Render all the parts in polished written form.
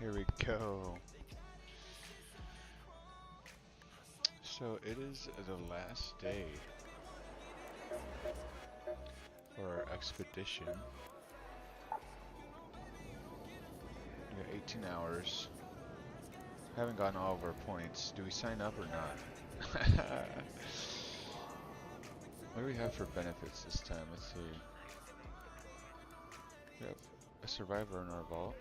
Here we go. So it is the last day for our expedition. We got 18 hours. Haven't gotten all of our points. Do we sign up or not? What do we have for benefits this time? Let's see. We have a survivor in our vault.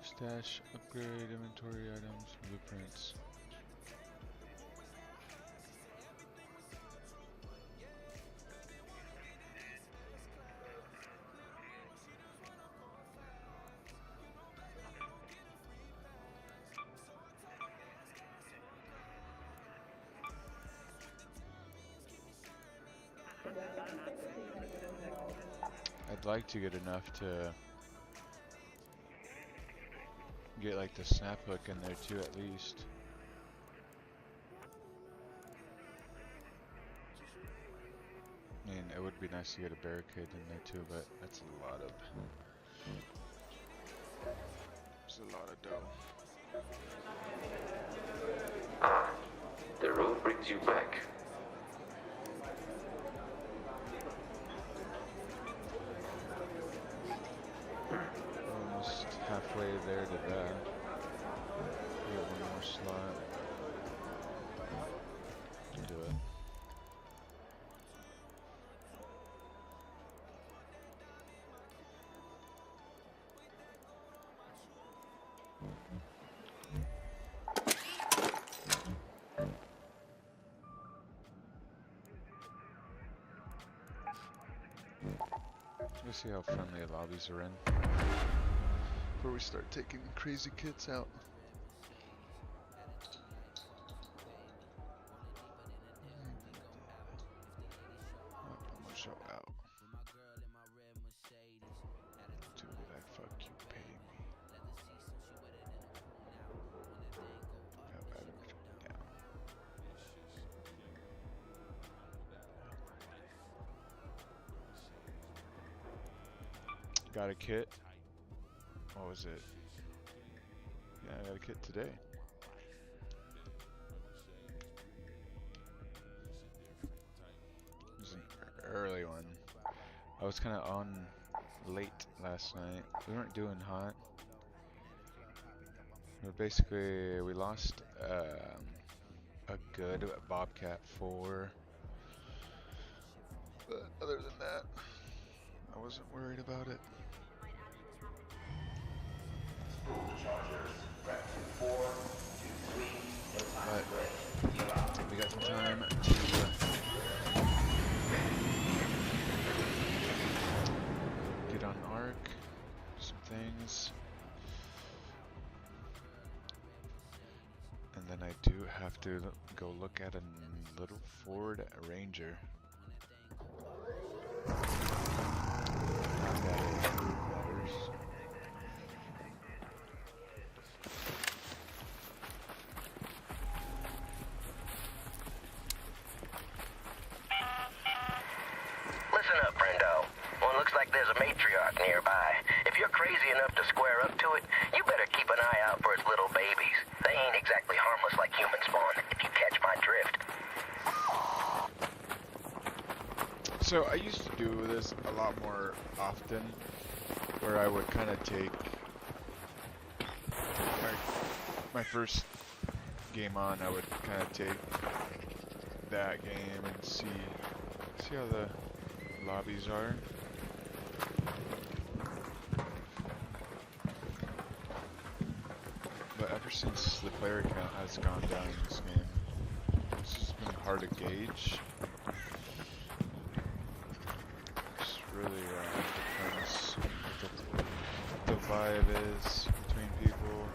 Stash, upgrade, inventory items, blueprints. I'd like to get enough to get like the snap hook in there too, at least. I mean, it would be nice to get a barricade in there too, but that's a lot of dough. The road brings you back. Almost halfway there to that. We have one more slot. Do it. Let's see how friendly the lobbies are in before we start taking crazy kits out. I'm gonna show out. Dude, that fuck you pay me. Yep, I don't turn down. Got a kit. What was it? Yeah, I got a kit today. It was an early one. I was kind of on late last night. We weren't doing hot. We lost a good Bobcat 4. But other than that, I wasn't worried about it. But we got some time to get on Ark, some things, and then I do have to go look at a little Ford Ranger. Listen up, friendo. Well, it looks like there's a matriarch nearby. If you're crazy enough to square up to it, you better keep an eye out for its little babies. They ain't exactly harmless like human spawn, if you catch my drift. So I used to do this a lot more often, where I would kind of take my first game on, I would kind of take that game and see how the lobbies are. But ever since the player count has gone down in this game, it's just been hard to gauge. It's really depends what the vibe is between people.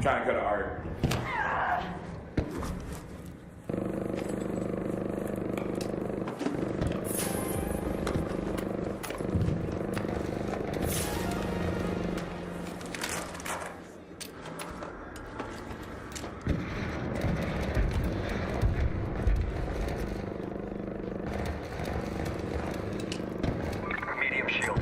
trying to go to art. Medium shield.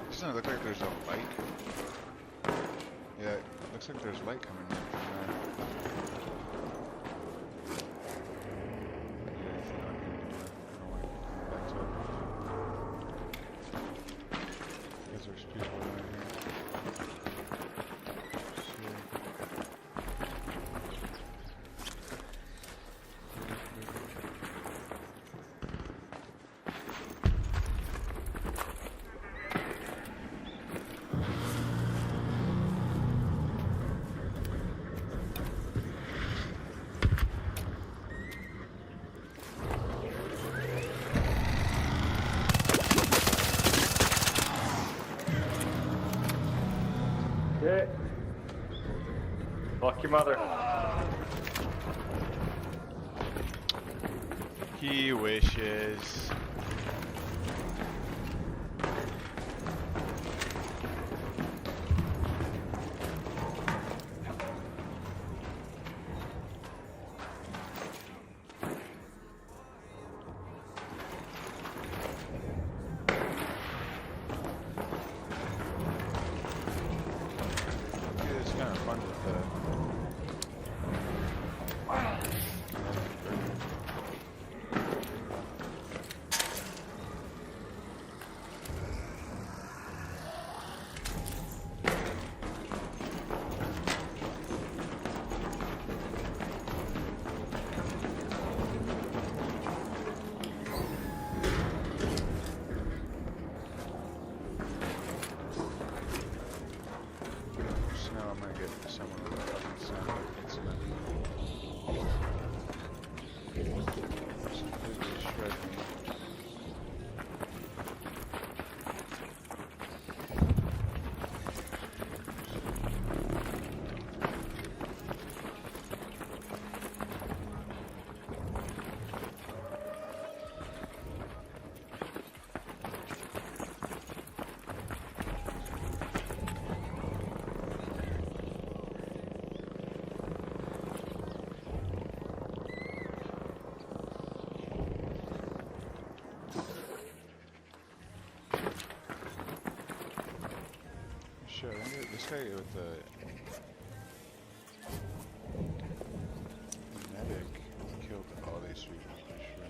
Doesn't it look like there's a light? Yeah, it looks like there's light coming from there. Yeah, it's not good anymore. I don't like coming back to it. Because there's people around here. Shit. Fuck your mother. He wishes. It's kind of fun with the Oh, I'm gonna get someone with a fucking sound instrument. Just completely shred me. Sure, this guy with the medic killed all these people, I'm pretty sure.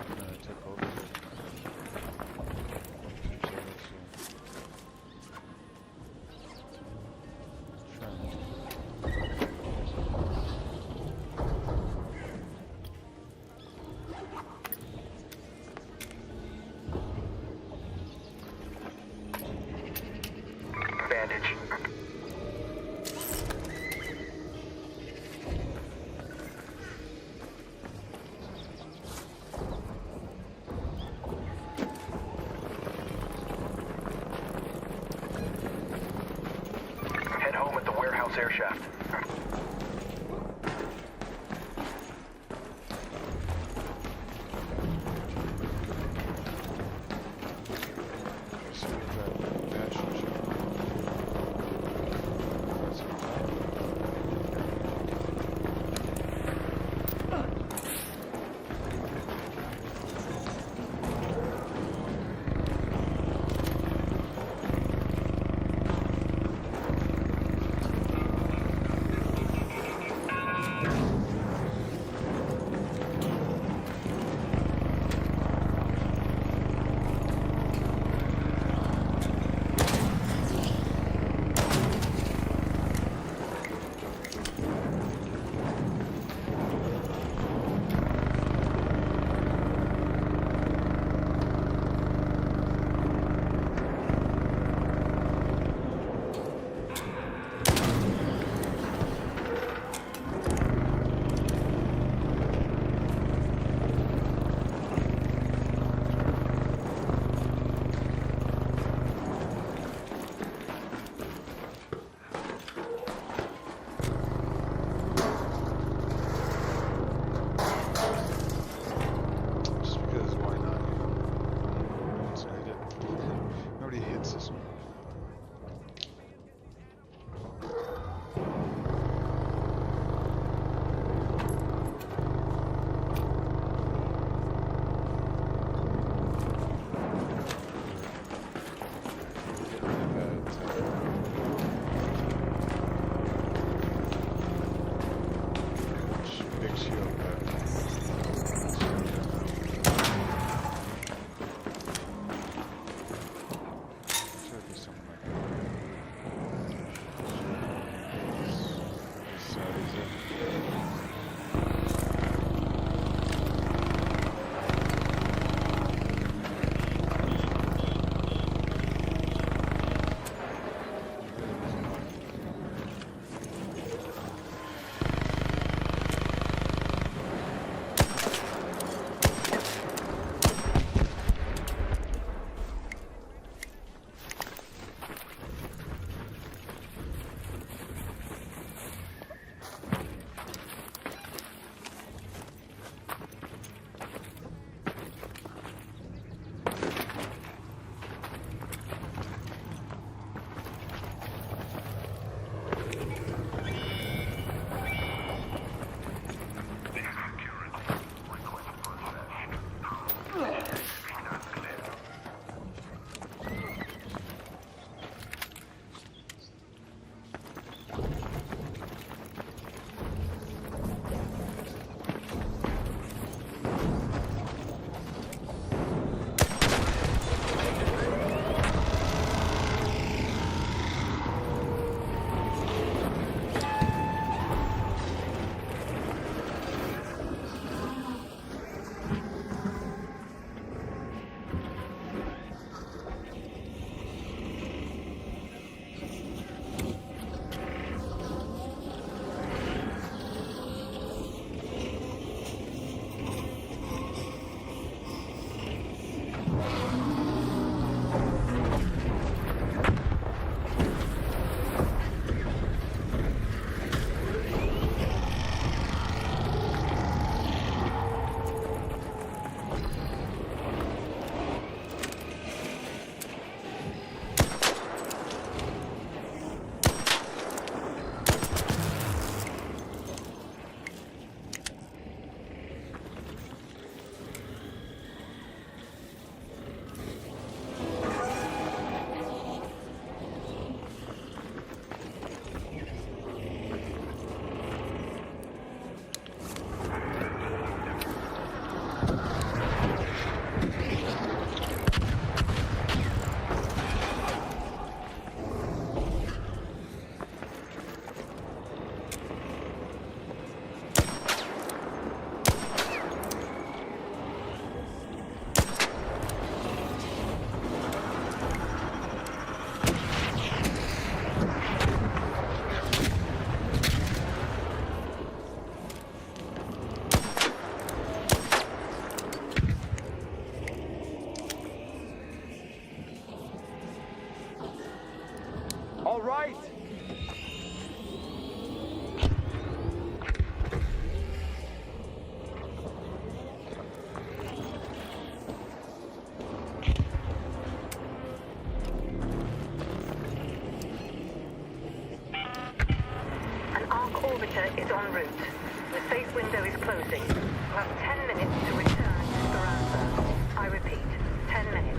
No, I took over it. Bandage. Head home at the warehouse air shaft. Let's see what that passion shot. All right. An arc orbiter is en route. The safe window is closing. You have 10 minutes to return to Speranza. I repeat, 10 minutes.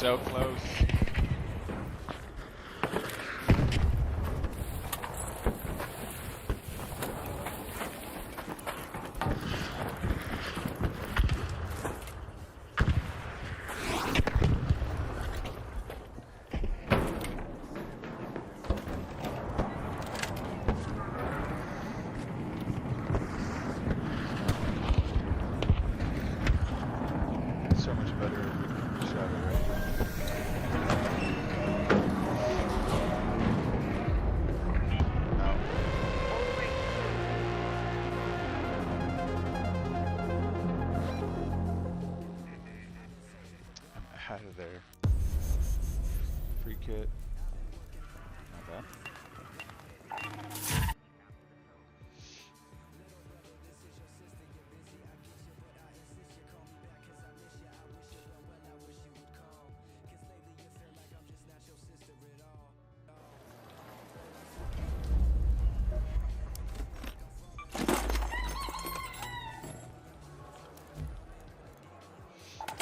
So close. out of there. Free kit. Not bad.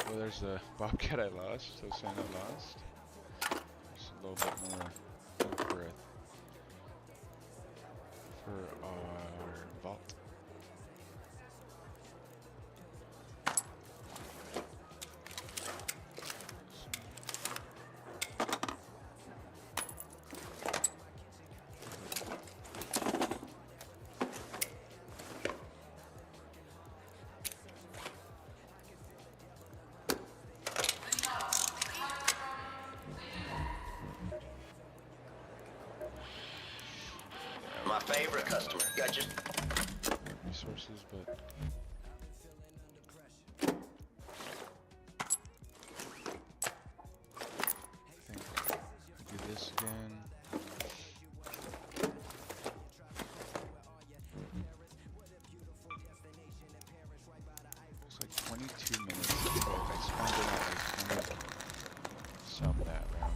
Well, there's the bobcat I lost, so saying I lost. Just a little bit more breath for our vault. My favorite customer. Got you. Resources, but I think do this again. It's like 22 minutes. But I spent it at like 20 some that round.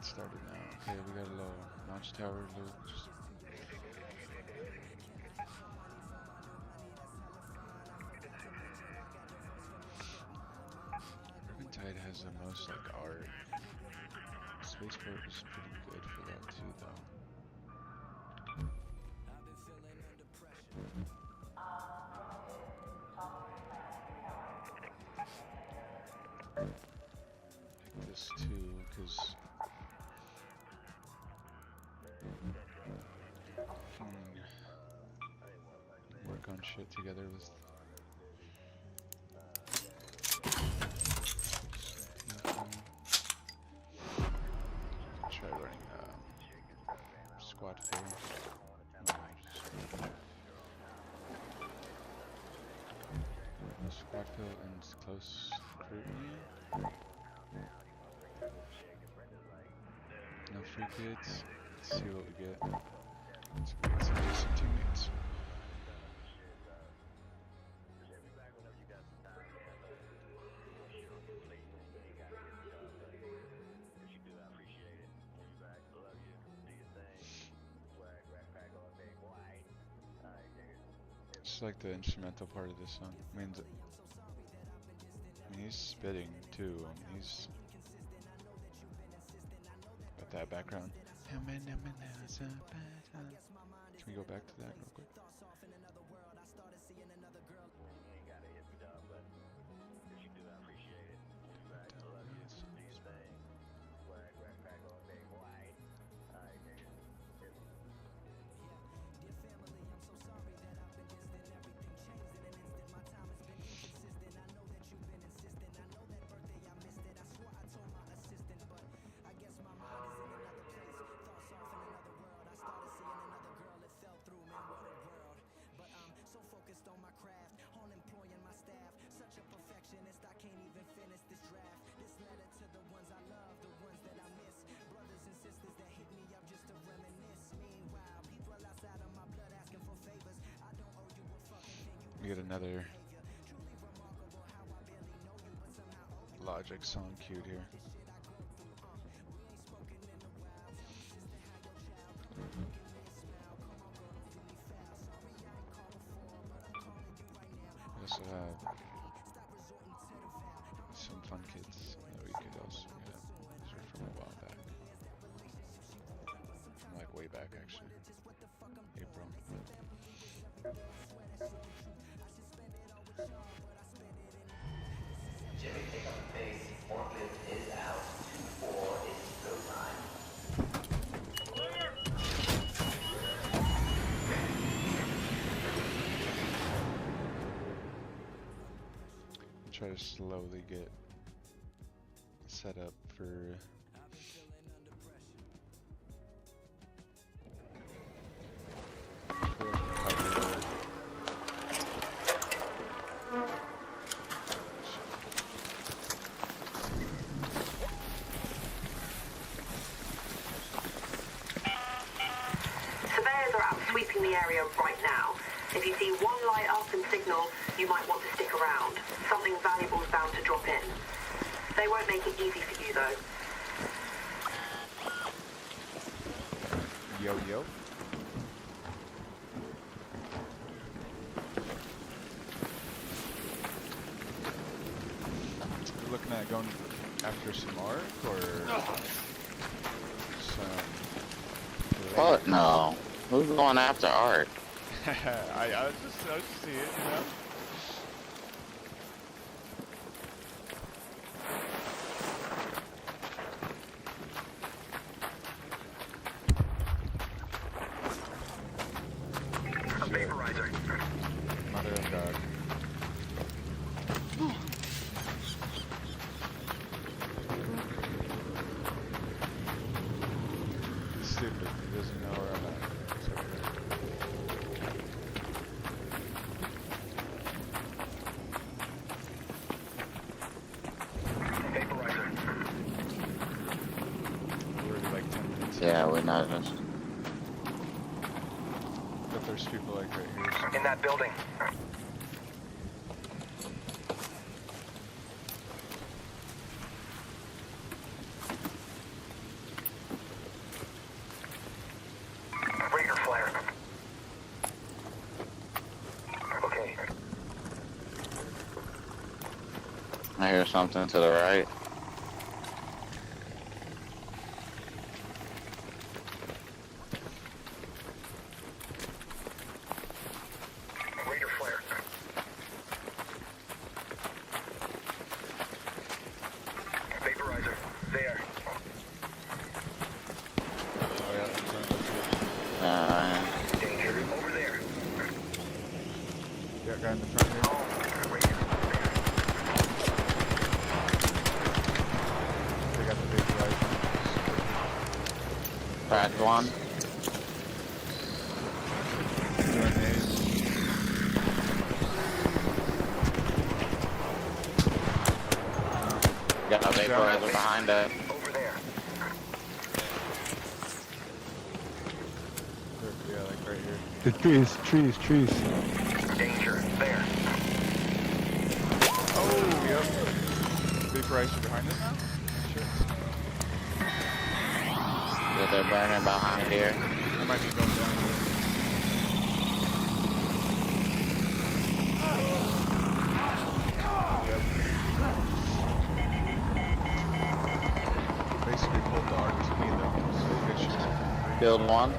Started now. Okay, we got a little launch tower loot. Tide has the most like art. Spaceport is pretty good for that too, though. Pick this too, because work on shit together with try running squad fill. Squad fill and close scrutiny. No free kids. Let's see what we get. Let's get some decent teammates. It's like the instrumental part of this song. I mean, he's spitting too. He's got that background. Can we go back to that real quick? We get another Logic song queued here. We also have some fun kids that we could also get. These are from a while back. From like way back actually. April. Jimmy, pick up the pace. Forklift is out. 4 is go time. try to slowly get set up for Surveyors are out sweeping the area right now. If you see one light up and signal, you might want to stick around. Something valuable is bound to drop in. They won't make it easy for you, though. yo yo. We're looking at going after some arc or some. Fuck no. Who's going after art? I was just seeing, you know. A vaporizer. Mother of God. He's stupid. He doesn't know where I'm at. It's okay. Vaporizer. We're already like 10 minutes. Yeah, we noticed. But there's people like right here. In that building. Breaker flare. Okay. I hear something to the right. Breaker flare. Vaporizer. There. Oh yeah, in front of us. Danger. Over there. Yeah, guy in the front here. Breaker. They got the big right. Cracked one. Grenades. Got a vaporizer behind it. Over there. Yeah, like right here. The trees. Danger. There. Oh, yep. Vaporizer behind us now? Shit. Yeah, they're burning behind here. I might be going down here. Yep. Basically pulled the RTB though, so it should Killed one.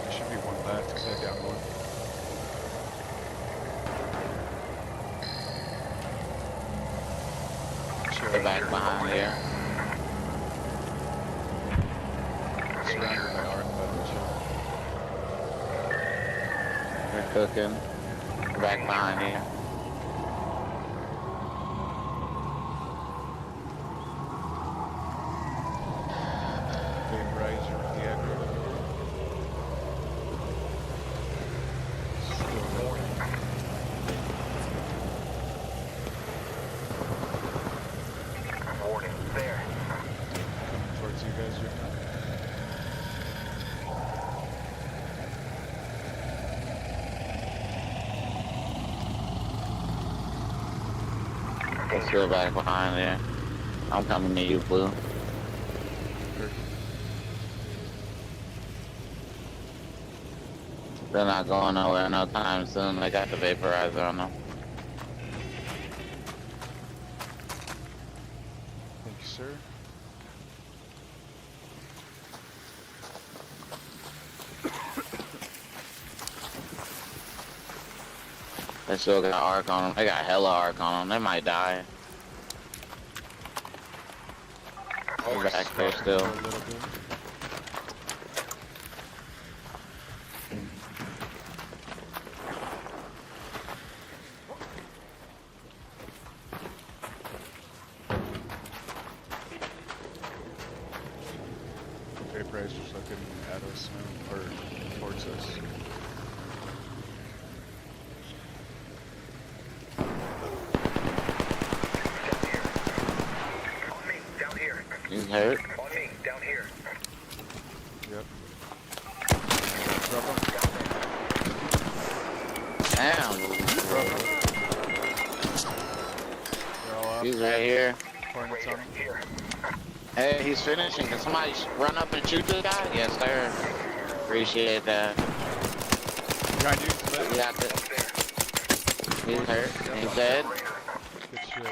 there should be one left because I down one. They're back behind here. Surrounded by arc, but They're cooking. They're back behind here. vaporizer with the aggro. Still going. Warning. There. Coming towards you guys. They're still back behind there. I'm coming to you, Blue. They're not going nowhere no time soon. They got the vaporizer on them. Thank you, sir. They still got arc on them. They got hella arc on them. They might die. They're back there still. A little bit. They probably just looking at us now, or towards us. On me, down here. He's hurt. On me, down here. Yep. Drop him. Damn. They're all up. He's right here. Coordinates on him. Here. Hey, he's finishing. Can somebody run up and shoot this guy? Yes, sir. Appreciate that. Behind you, We got this. He's hurt. He's dead. good shit.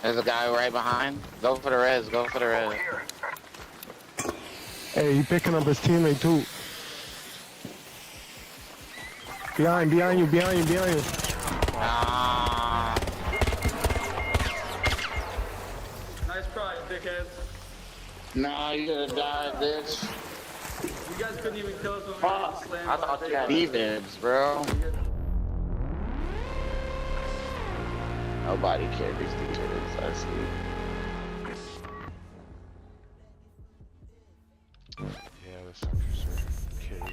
There's a guy right behind. Go for the res. Go for the res. Hey, he picking up his teammate too. Behind you, behind you. Ah. Nice try, dickheads. No, you could have died, bitch. You guys couldn't even kill us when we Fuck. were slammed. I thought you had defense, bro. Nobody carries defense, I see. Yeah, the suckers are kidding me.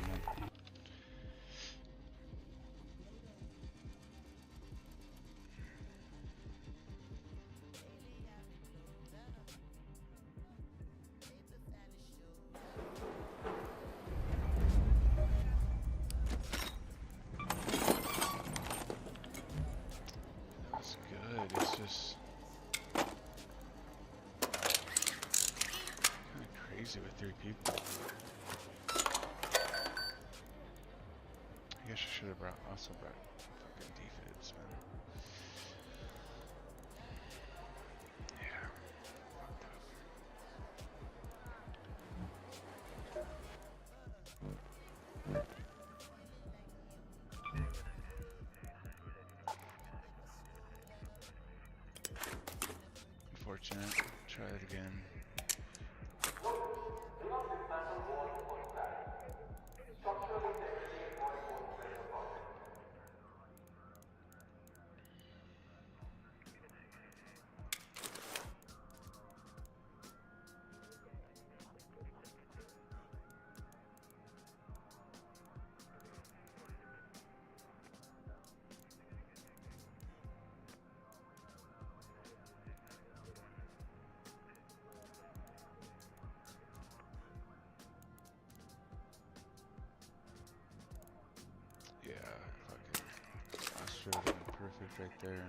That's good. It's just kind of crazy with 3 people. I guess I should have also brought fucking defense, man. Yeah. Fucked up. Unfortunate. Try it again. Yeah, fucking. That should have been perfect right there.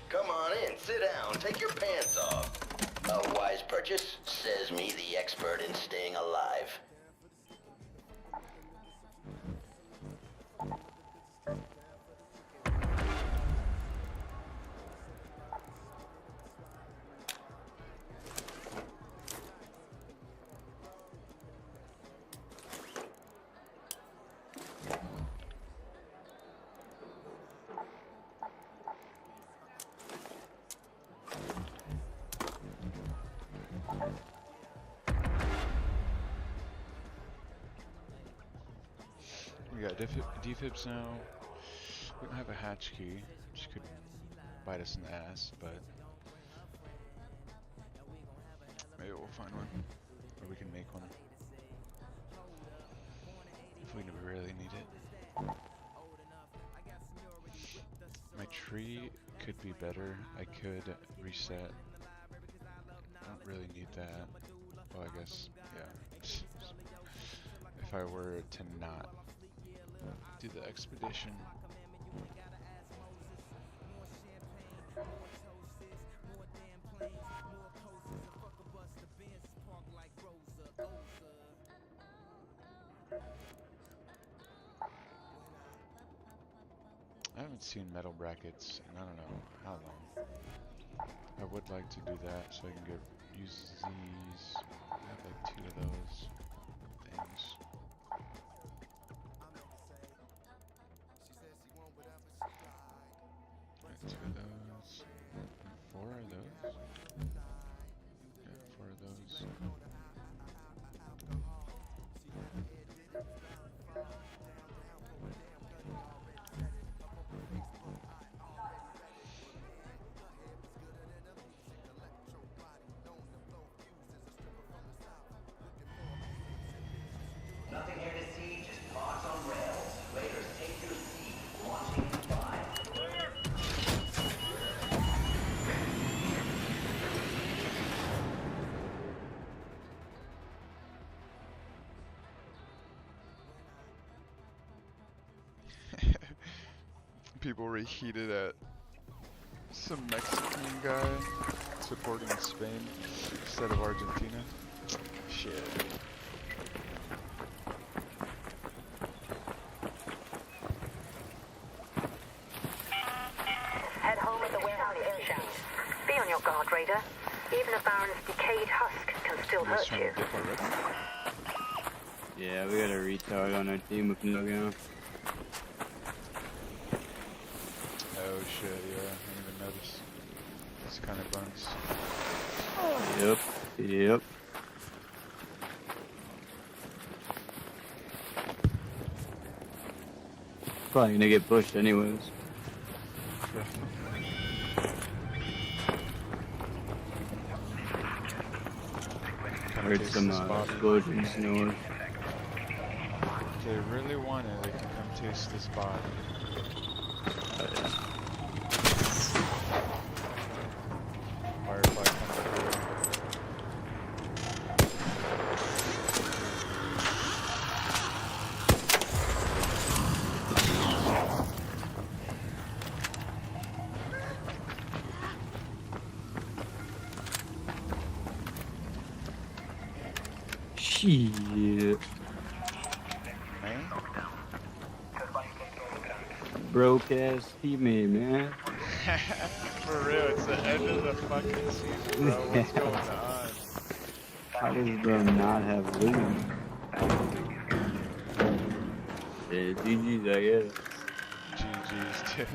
Come on in, sit down, take your pants off. A wise purchase, says me, the expert in staying alive. We got defibs now. We don't have a hatch key, which could bite us in the ass, but maybe we'll find one, or we can make one if we really need it. My tree could be better. I could reset. I don't really need that. Well, I guess, yeah. If I were to not do the expedition. I haven't seen metal brackets in I don't know how long. I would like to do that so I can use these. I have like 2 of those things. Got 2 of those. 4 of those. Yeah, 4 of those. Nothing here to see, just parts on rails. Raiders, take your seat. Launching in 5. People reheated at some Mexican guy supporting Spain instead of Argentina. Shit. Head home at the warehouse air shaft. Be on your guard, Raider. Even a Baron's decayed husk can still hurt you. Yeah, we got a retard on our team with no gun. Oh shit, yeah, I didn't even notice. This kind of buns. Yep, yep. Probably gonna get pushed anyways. Heard some explosions north. If they really want it, they can come taste this spot. Oh, yeah. Firefly coming through. Shit. Man? Broke ass teammate, man. For real, it's the end of the fucking season, bro. What's going on? How does bro not have loot? Yeah, GG's, I guess. GG's, too.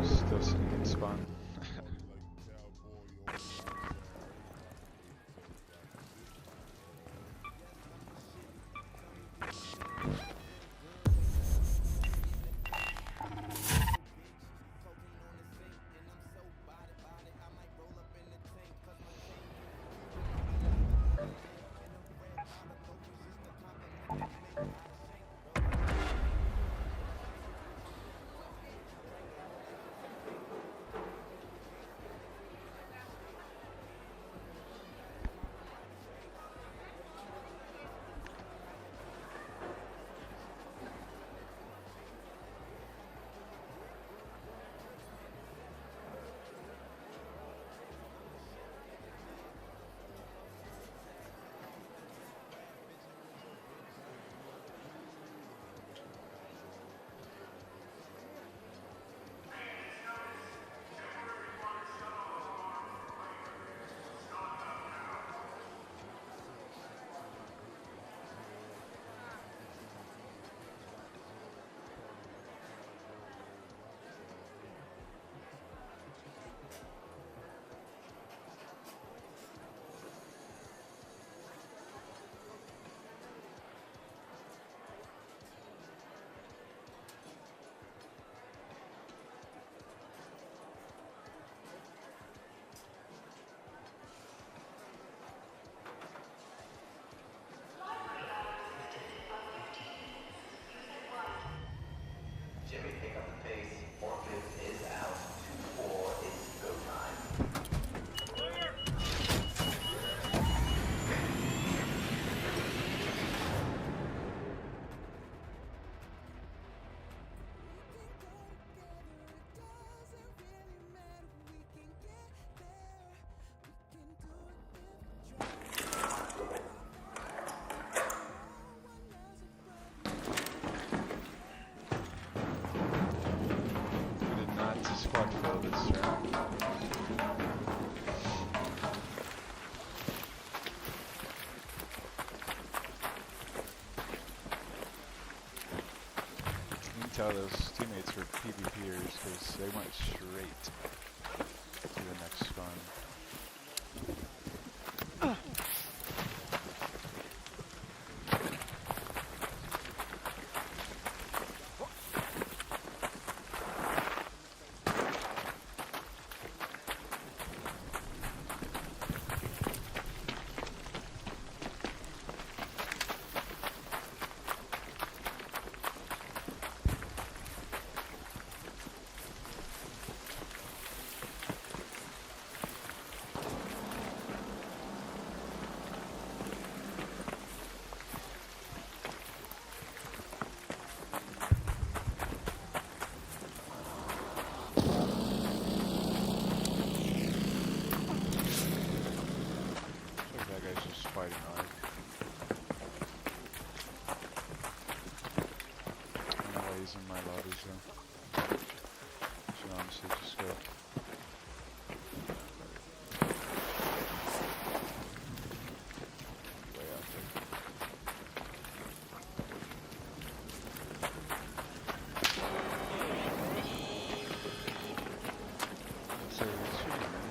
Still sitting in spawn. squad full this turn. You can tell those teammates were PvPers because they went straight to the next spawn. That guy's just fighting hard. I don't know why he's in my lobbies though. Should honestly just go. Way out there. So it's shooting, man.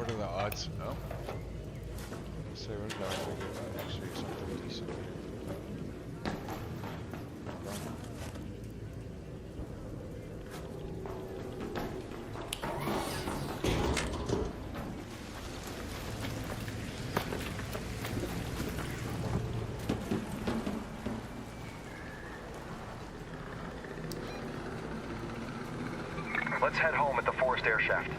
What are the odds? Oh. So what are the odds I get actually something decent here? Let's head home at the forced air shaft.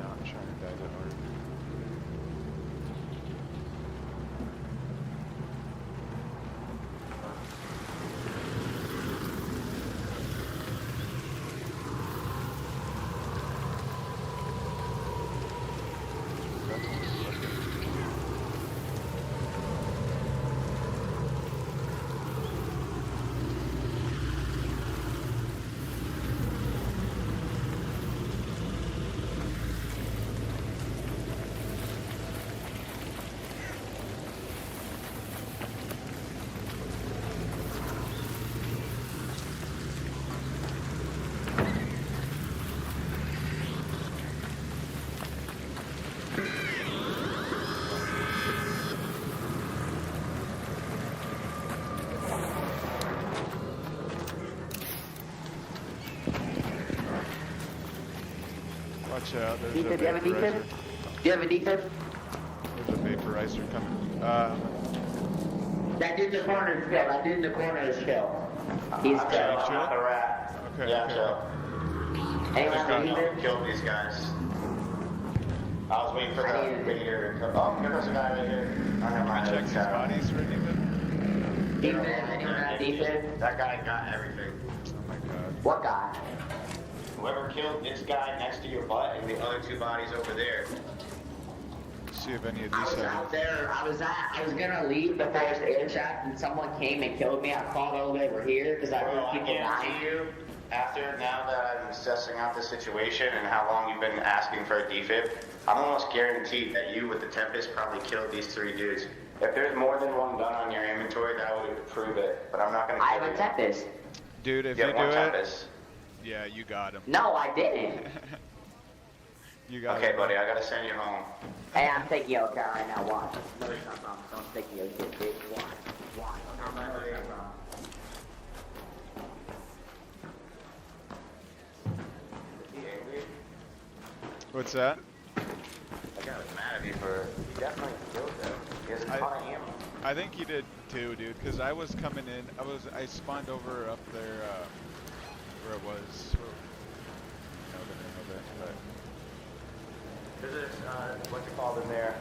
Not trying to die that hard. Watch out, there's Defib, a do you have a defib? vaporizer. Do you have a defib? There's a vaporizer coming. That dude in the corner is killed. That dude in the corner is killed. He's Okay, killed. chill. Not the rat. Okay, Yeah, okay. chill. Anyone have a I defib? killed these guys. I was waiting for I the need- video to come. Oh, here goes a guy right here. I have my Check these bodies for anything. Defib? Anyone have a defib? That guy got everything. Oh my god. What guy? Whoever killed this guy next to your butt and the other two bodies over there. See if any of I these was have out there. I was gonna leave the forest air shaft, and someone came and killed me. I called all the way over here because I Bro, heard I people guarantee dying. you, after now that I'm assessing out the situation and how long you've been asking for a defib, I'm almost guaranteed that you with the Tempest probably killed these three dudes. If there's more than one gun on your inventory, that would prove it. But I'm not gonna I kill have you. a Tempest. Dude, if You you have do one it, Tempest. yeah, you got him. No, I didn't. You got Okay, him. buddy, I gotta send you home. Hey, I'm taking your car right now. Watch. No, it's not wrong. Don't take your shit, bitch. Watch. Watch. I'm not gonna take wrong. What's that? That guy was mad at me for. He definitely killed them. He has a ton of ammo. I think he did too, dude. Cause I was coming in. I spawned over up there, where it was. No, the name of it, but There's this, what's it called in there?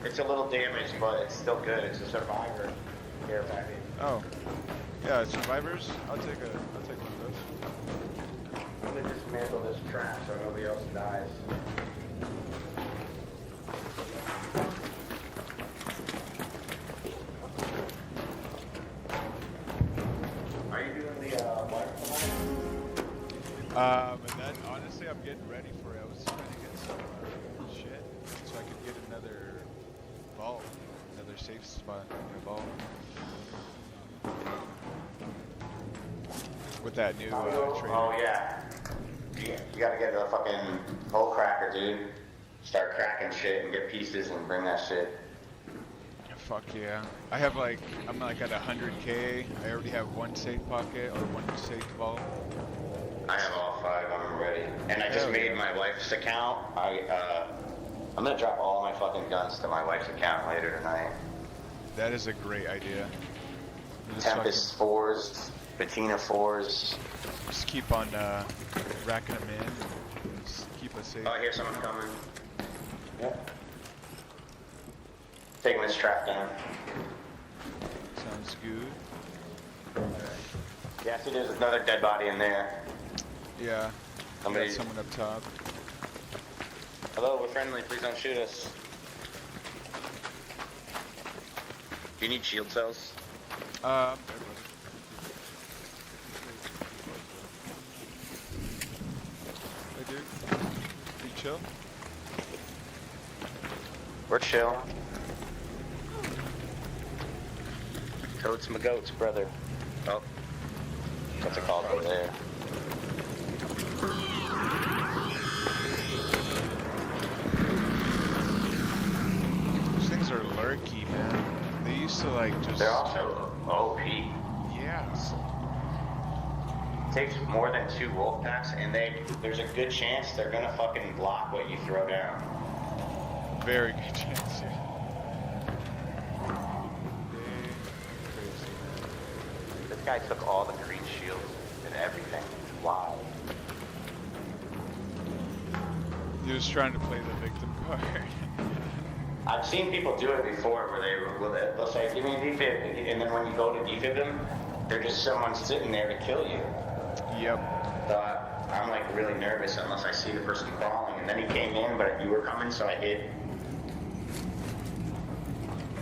It's a little damaged, but it's still good. It's a survivor care package. oh, yeah, survivors. I'll take one of those. I'm gonna dismantle this trap so nobody else dies. Are you doing the water And then honestly, I'm getting ready for it. I was trying to get some shit so I could get another vault, another safe spot in the vault. With that new trader. Oh yeah. You gotta get a fucking hole cracker, dude. Start cracking shit and get pieces and bring that shit. Fuck yeah. I have like, I'm like at 100k. I already have one safe pocket or one safe vault. I have all 5 of them ready. And I just Hell made yeah. my wife's account. I'm gonna drop all my fucking guns to my wife's account later tonight. That is a great idea. Just Tempest 4s, Patina 4s. Just keep on racking them in. Just keep us safe. Oh, here's someone coming. Yep. Taking this trap down. Sounds good. Yeah, see there's another dead body in there. Yeah. Somebody- Got someone up top. Hello, we're friendly. Please don't shoot us. Do you need shield cells? There, buddy. Hey, dude. You chill? We're chill. Totes my goats, brother. Oh. What's it called over there? Those things are lurky, man. They used to like just. They're also OP. Yeah. It takes more than 2 wolf packs, and there's a good chance they're gonna fucking block what you throw down. Very good chance, yeah. This guy took all the green shields and everything. Wow. He was trying to play the victim card. I've seen people do it before where they'll say, give me a defib, and then when you go to defib them, they're just someone sitting there to kill you. Yep. So I'm like really nervous unless I see the person crawling, and then he came in, but you were coming, so I hid.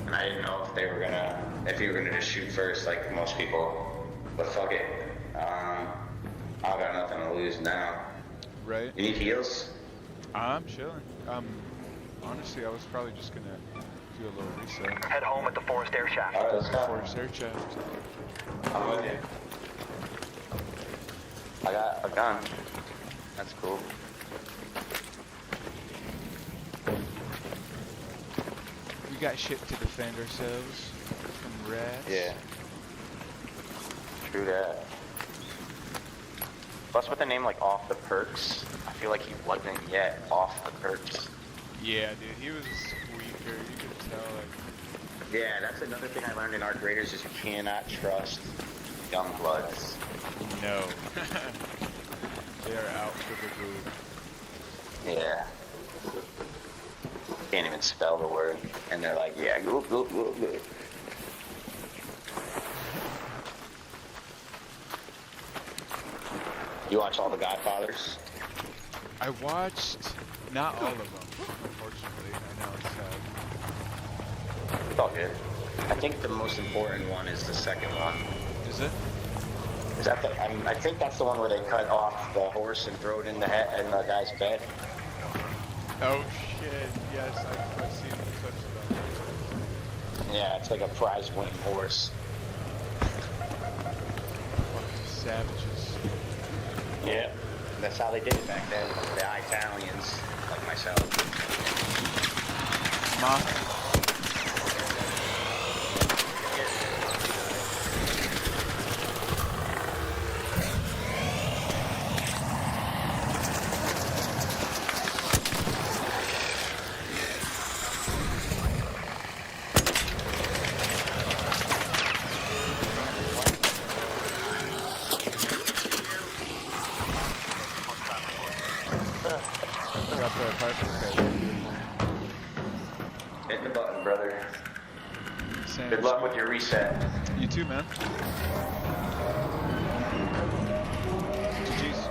And I didn't know if you were gonna just shoot first like most people, but fuck it. I've got nothing to lose now. Right. You need heals? I'm chilling. Honestly, I was probably just gonna do a little reset. Head home at the Forest Air Shaft. Alright, let's go. Forest Air Shaft. I'm with you. I got a gun. That's cool. We got shit to defend ourselves from rats. Yeah. True that. Plus with a name like Off the Perks, I feel like he wasn't yet off the perks. Yeah, dude, he was a squeaker. You could tell, like. Yeah, that's another thing I learned in Arc Raiders is you cannot trust young bloods. No. They are out for the boob. Yeah. Can't even spell the word. And they're like, yeah, go. You watch all the Godfathers? I watched not all of them, unfortunately. I know it's sad. It's all good. I think the most important one is the second one. Is it? Is that I think that's the one where they cut off the horse and throw it in the guy's bed. Oh shit! Yes, I've seen the clips about that. Yeah, it's like a prize-winning horse. Fucking savages. Yeah, that's how they did it back then. The Italians, like myself. Ma. Hit the button, brother. Same. Good luck with your reset. You too, man. GG's.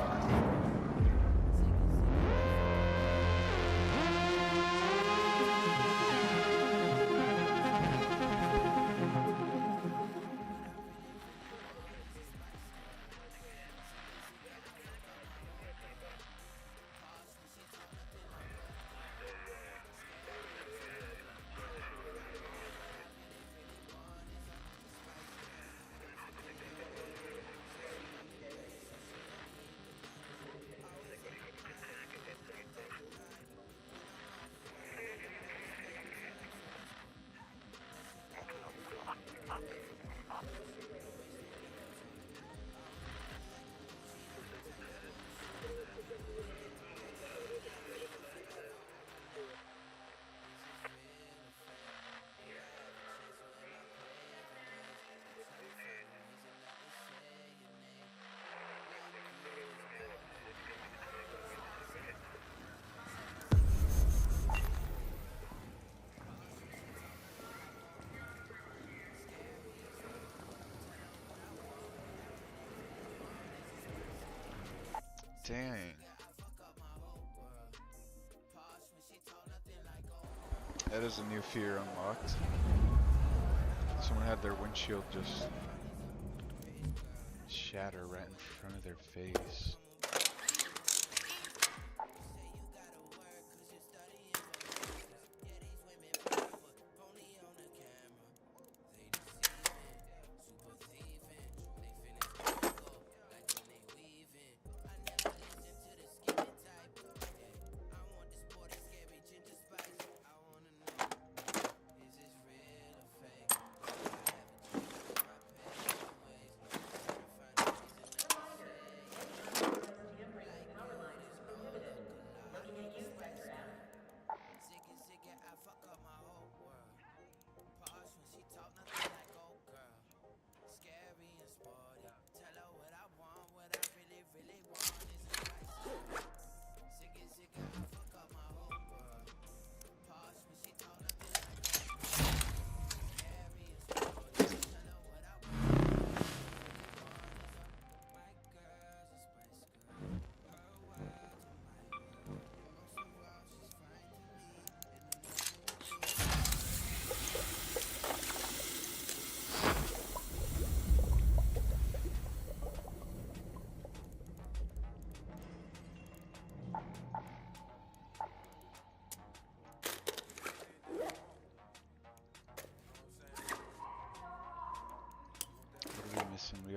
Dang. That is a new fear unlocked. Someone had their windshield just shatter right in front of their face.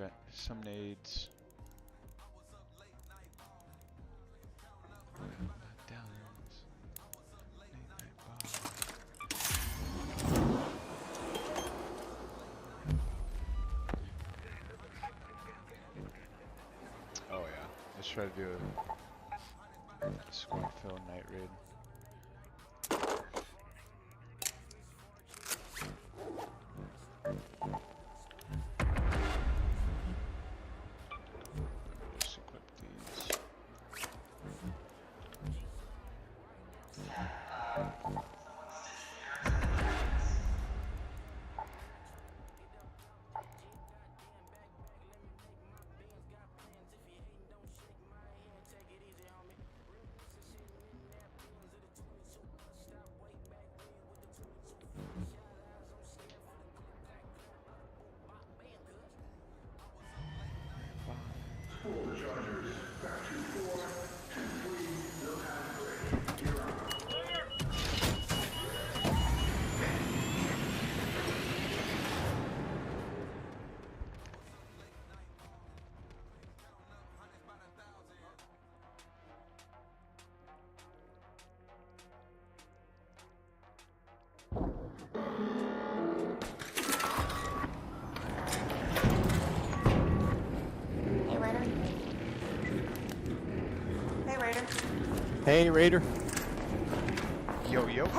got some nades. Medallions. Midnight bomb. Oh yeah, let's try to do a squad fill night raid. Let's equip these. Hey, Raider. Yo, yo. Go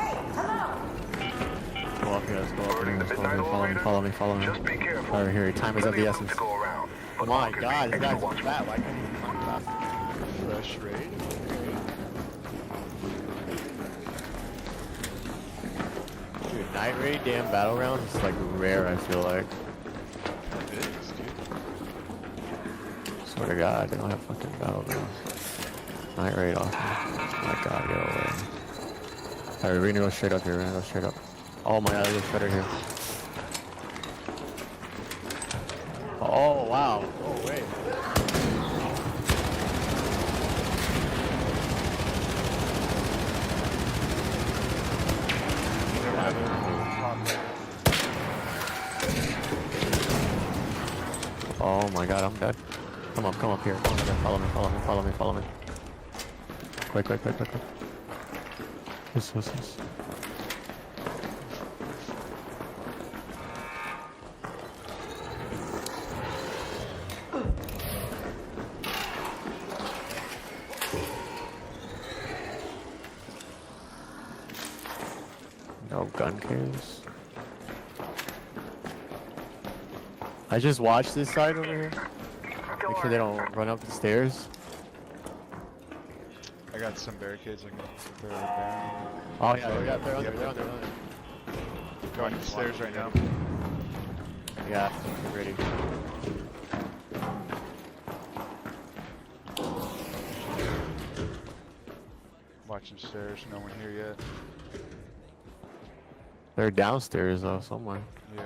up here, let's go up here, let's go up here. Follow me, follow me. Just be careful. Alright, here, time is of the essence. To go around. Oh my god, this guy's so fat, why can't he run fast? Fresh raid. Dude, night raid, damn battlegrounds, it's like rare, I feel like. It is, dude. Swear to god, they don't have fucking battlegrounds. Night raid off. Oh my god, get away. Alright, we're gonna go straight up here, we're gonna go straight up. Oh my god, there's a shredder here. Oh wow, oh wait. Oh my god, I'm dead. Come up here. Come on, follow me. Quick. This. No gun caves. I just watched this side over here. Make sure they don't run up the stairs. I got some barricades I can throw down. Oh yeah, they're under. Going upstairs right now. Yeah, get ready. Watching stairs, no one here yet. They're downstairs though, somewhere. Yeah.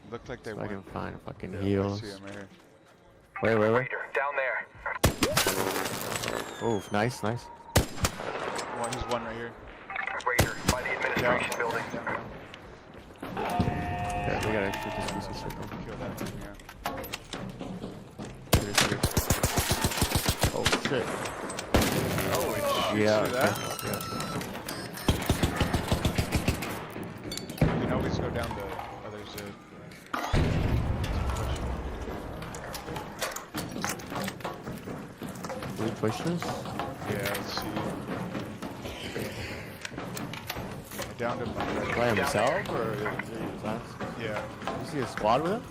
Looked like they So I went. can find fucking Yeah, I heals. see 'em right here. Wait. Raider, down there. Oof, nice. He's one right here. Raider, by the administration building. Yeah, we gotta shoot this piece of circle. Kill that thing, yeah. Shoot it. Oh shit. Oh, it shoots Yeah. through that? Okay. You can always go down the other side. Do we push this? Yeah, let's see. I downed him like By himself or is he Yeah. you see a squad with him?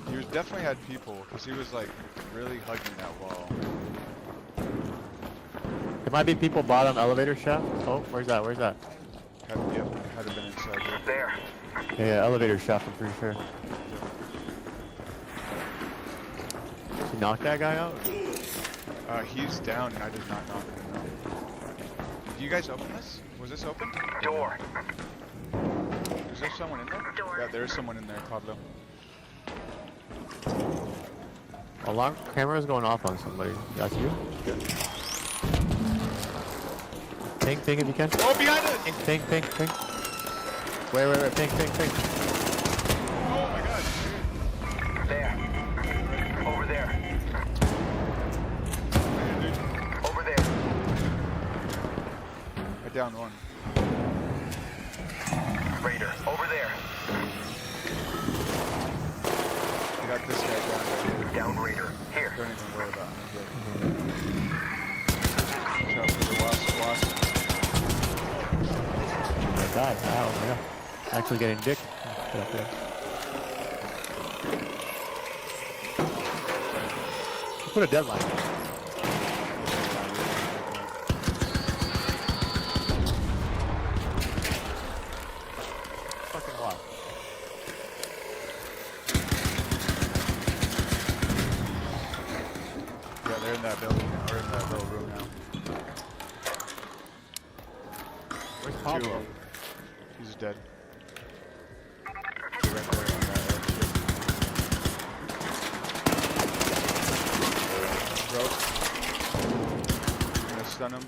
He was definitely had people, because he was like really hugging that wall. There might be people bottom elevator shaft. Oh, where's that? Had have been inside here. There. Yeah, elevator shaft, I'm pretty sure. Did you knock that guy out? He's down and I did not knock him out. Did you guys open this? Was this open? Door. Is there someone in there? Yeah, there is someone in there, Pablo. Alarm camera's going off on somebody. That's you? Ping if you can. Oh, behind us! Ping. Wait, ping. Oh my god, dude. down one. Raider, over there. I got this guy down right here. Down Raider. Here. Don't even worry about him. Watch out for the wasp. I died. Ow, yeah. Actually getting dick. Get up there. Put a deadline. Fucking hot. Yeah, they're in that building now, or in that little room now. Where's Two Pablo? of them. He's dead. They're right there on that edge. Rope. I'm gonna stun him.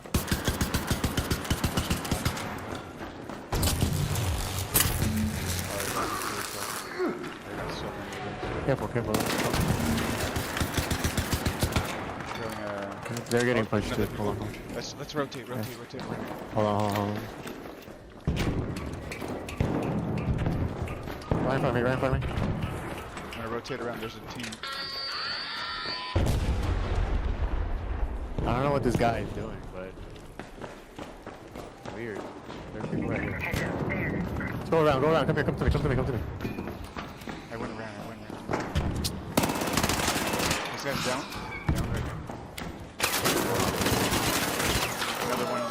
Careful, careful. Throwing, They're getting oh, punched too. another Hold on. people. Let's rotate. Hold on. Right in front of me, right in front of me. I'm gonna rotate around. There's a team. I don't know what this guy is doing, but weird. There's people right here. Let's go around, come here, come to me. I went around. This guy's down. Down right here. Another one.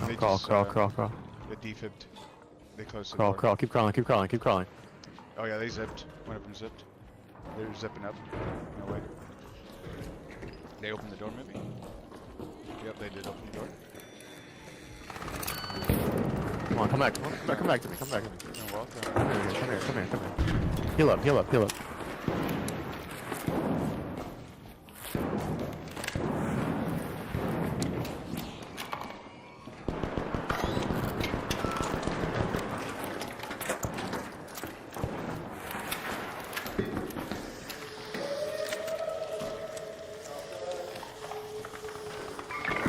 They Crawl. They defibbed. They closed the Crawl, door. keep crawling. Oh yeah, they zipped. One of them zipped. They're zipping up. No way. They opened the door maybe? Yep, they did open the door. Come on, come back to me. No, walk around. Come here. Heal up.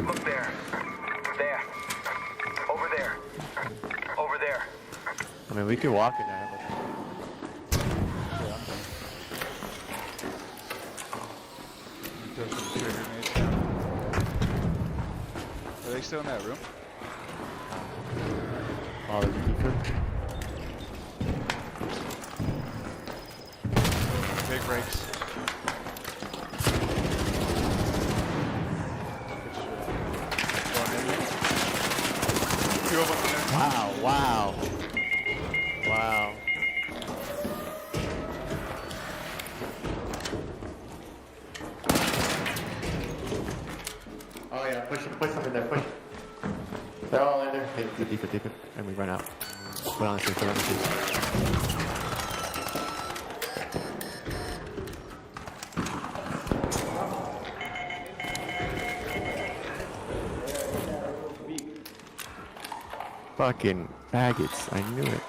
Look there. There. Over there. Over there. I mean, we could walk in there, but... Throw some trigger grenades. Are they still in that room? Oh, there's a deeper. Big breaks. Two of them in there. Wow. Oh yeah, push them in there, push. They're all in there. Deeper. And we run out. Put on the seat. Fucking faggots, I knew it.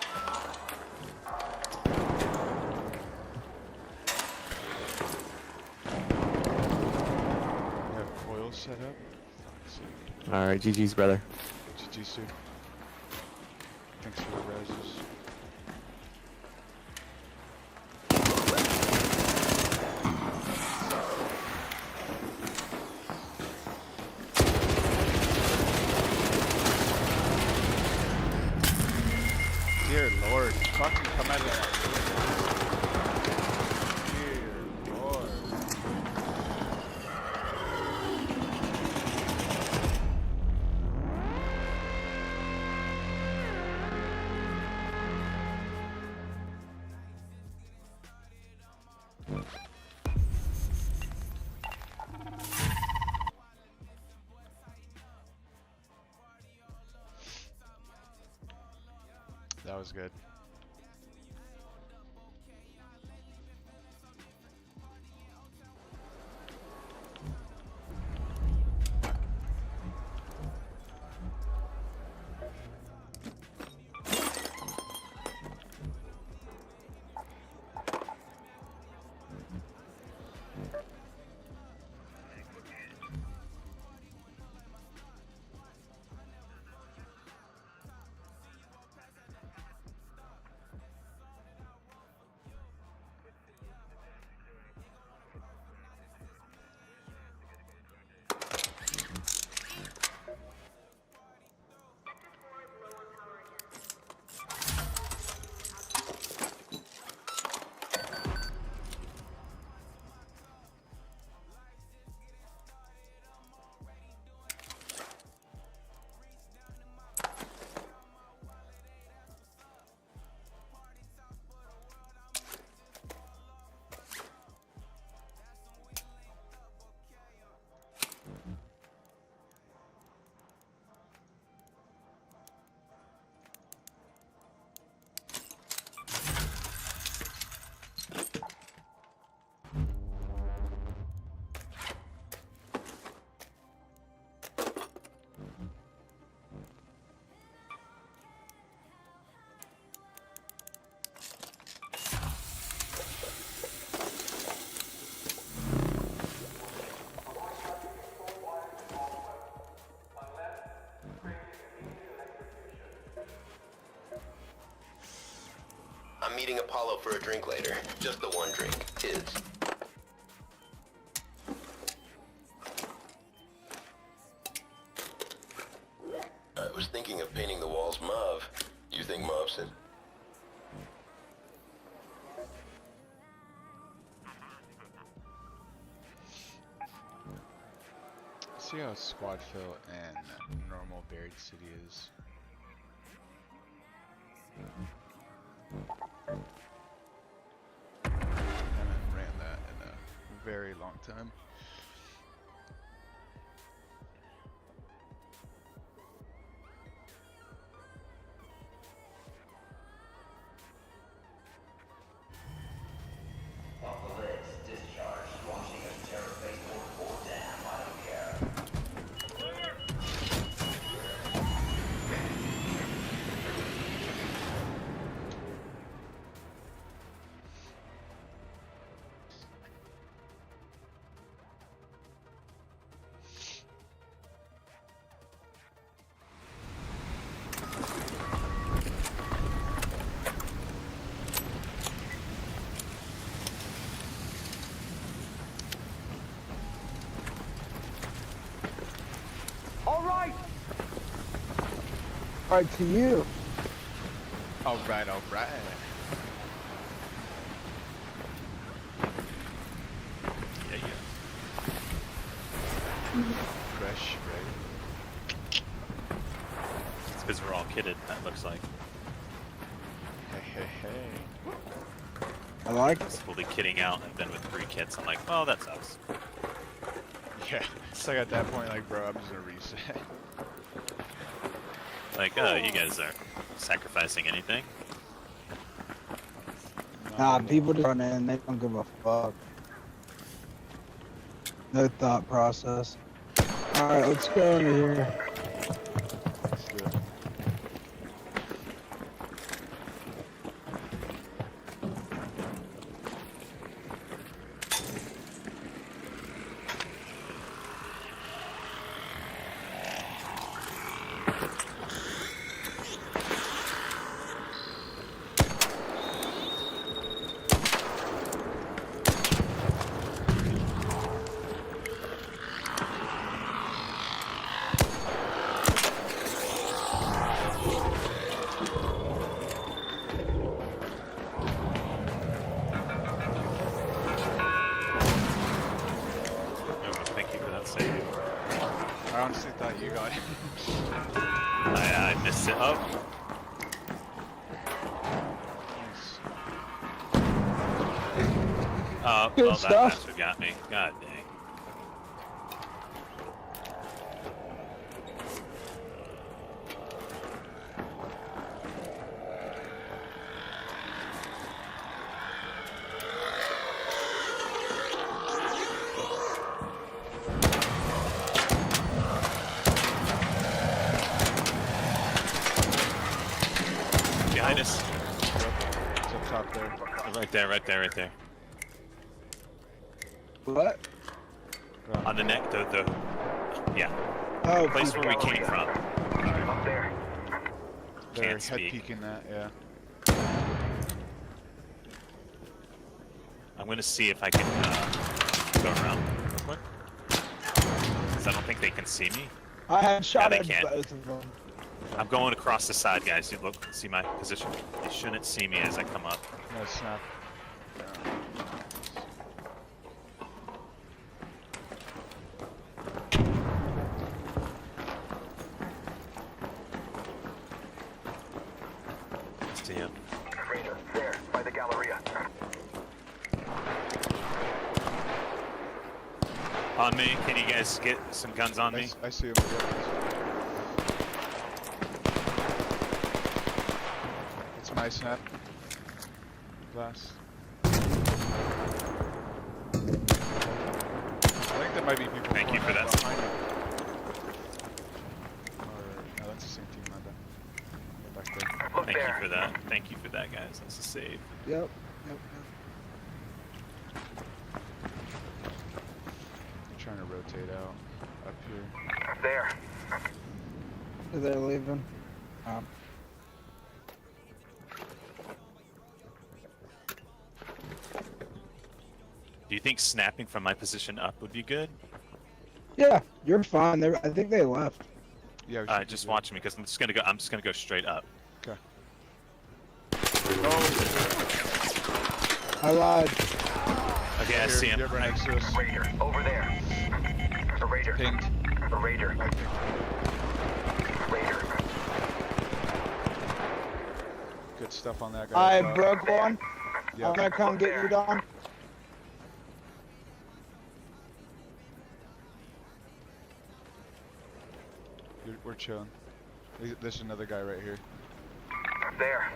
We have oil set up. Alright, GG's, brother. GG, Stu. Thanks for the roses. Dear Lord, fucking come out of that. Dear Lord. That was good. meeting Apollo for a drink later. Just the one drink. His. I was thinking of painting the walls mauve. You think mauve's it? See how squad fill and normal buried city is. I haven't ran that in a very long time. Right to you. Alright, alright. Yeah, yeah. Fresh, right? It's because we're all kitted, that looks like. Hey, hey, hey. I like it. We'll be kidding out and then with 3 kits, I'm like, oh, that sucks. Yeah, it's like at that point, like, bro, I'm just gonna reset. Like, oh, you guys aren't sacrificing anything. Nah, people just run in, they don't give a fuck. No thought process. Alright, let's go over here. Let's do it. I honestly thought you got it. I missed it. Oh, Nice. Good well, that stuff. bastard got me. God dang. Behind us. It's up top there. Right there, right there, right there. What? On the neck, the yeah, Oh, place where we came from. Up there. They're Can't head speak. peeking that, yeah. I'm gonna see if I can go around real quick. Because I don't think they can see me. I had shot they at can't. both of them. I'm going across the side, guys. You look, see my position. They shouldn't see me as I come up. No snap. See him. Ranger, there, by the Galleria. On me. Can you guys get some guns on me? I see him. It's my snap. Blast. I think there might be people. Thank you for that. behind him. Or, no, that's the same team, my bad. Go back there. Look Thank you there. for that. Thank you for that, guys. That's a save. Yep. They're trying to rotate out up here. There. They're leaving. you think snapping from my position up would be good? Yeah, you're fine. I think they left. Yeah. We should Just do watch me, because I'm just gonna go straight up. that. Okay. I lied. Okay, I see him. Right next to us. Raider, over there. A Raider. Pinged. A Raider. Raider. Good stuff on that guy. I broke one. Yep. I'm gonna come get you, Don. We're chilling. There's another guy right here. There.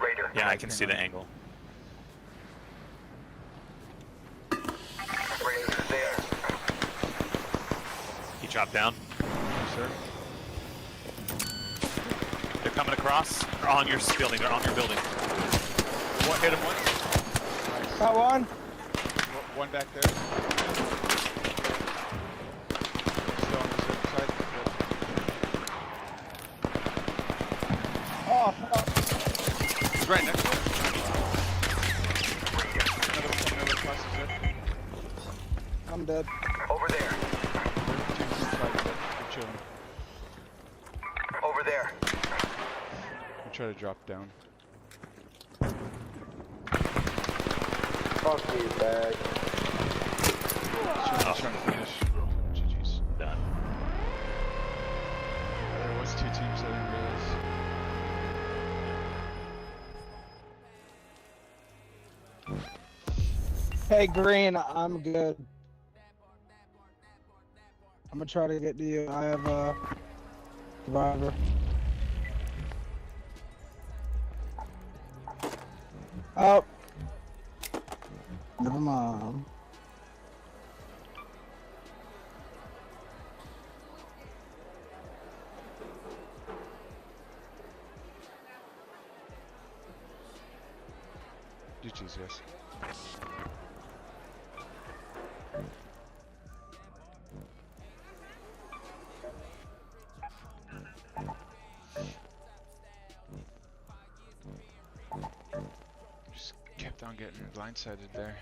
Raider. Yeah, I can see the angle. Raider, there. He dropped down. Yes, sir. They're coming across. They're on your building. They're on your building. One hit him once. Nice. Got one. One back there. Still on the surface side. Oh, fuck. He's right next to us. Another one coming over across his head. I'm dead. Over there. We're chilling. Over there. We try to drop down. Fuck you, bag. Trying to finish. GG's. Done. There was 2 teams, I didn't realize. Hey, Green, I'm good. I'm gonna try to get to you. I have a survivor. Oh. Never mind. GG's, yes. Just kept on getting blindsided there.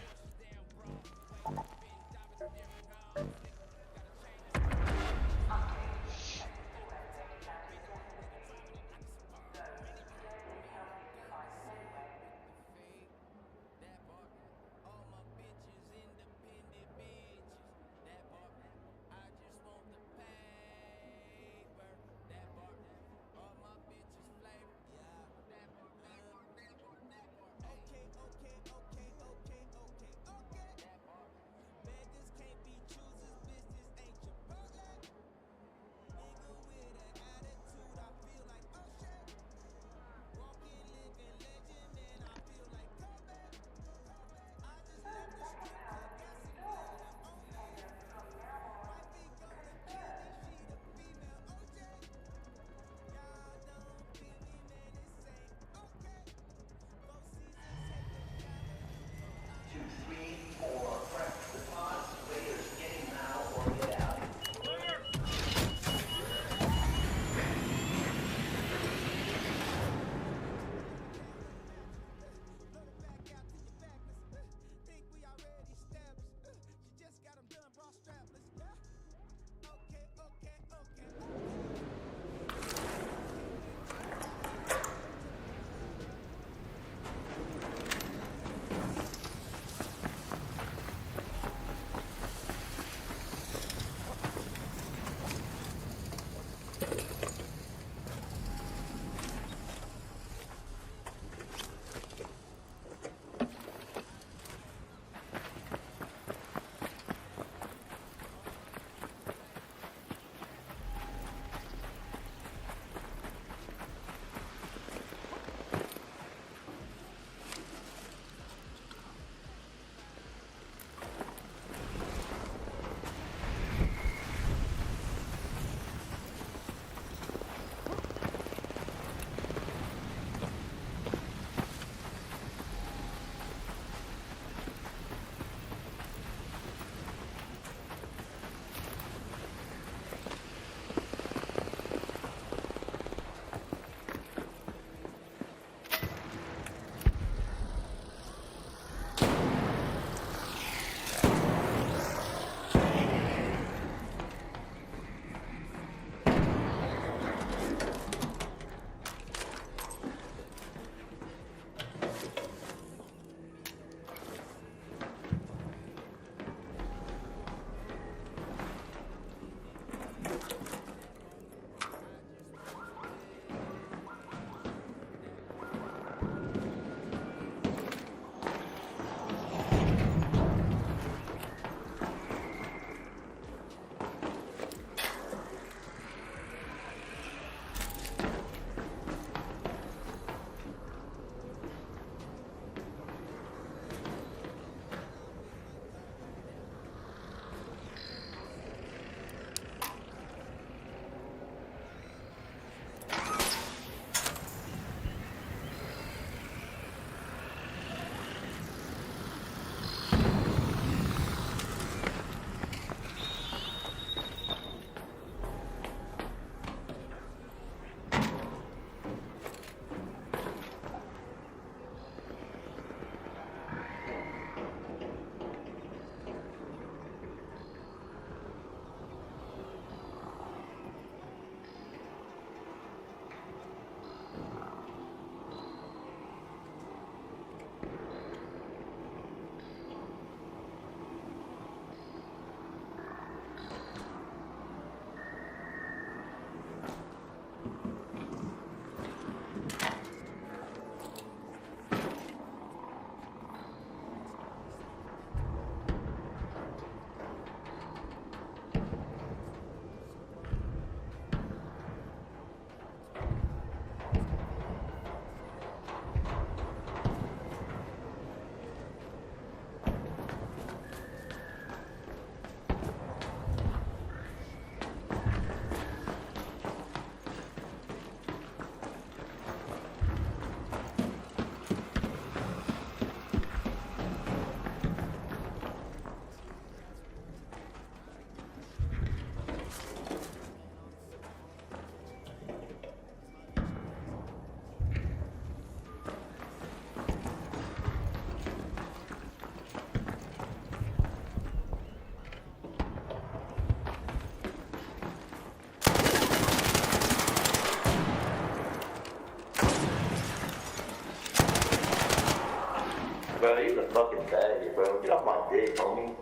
bro. Get off my dick, homie.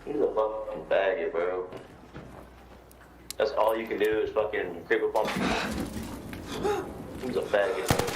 He's a fucking faggot, bro. That's all you can do is fucking creep up on him. He's a faggot, man.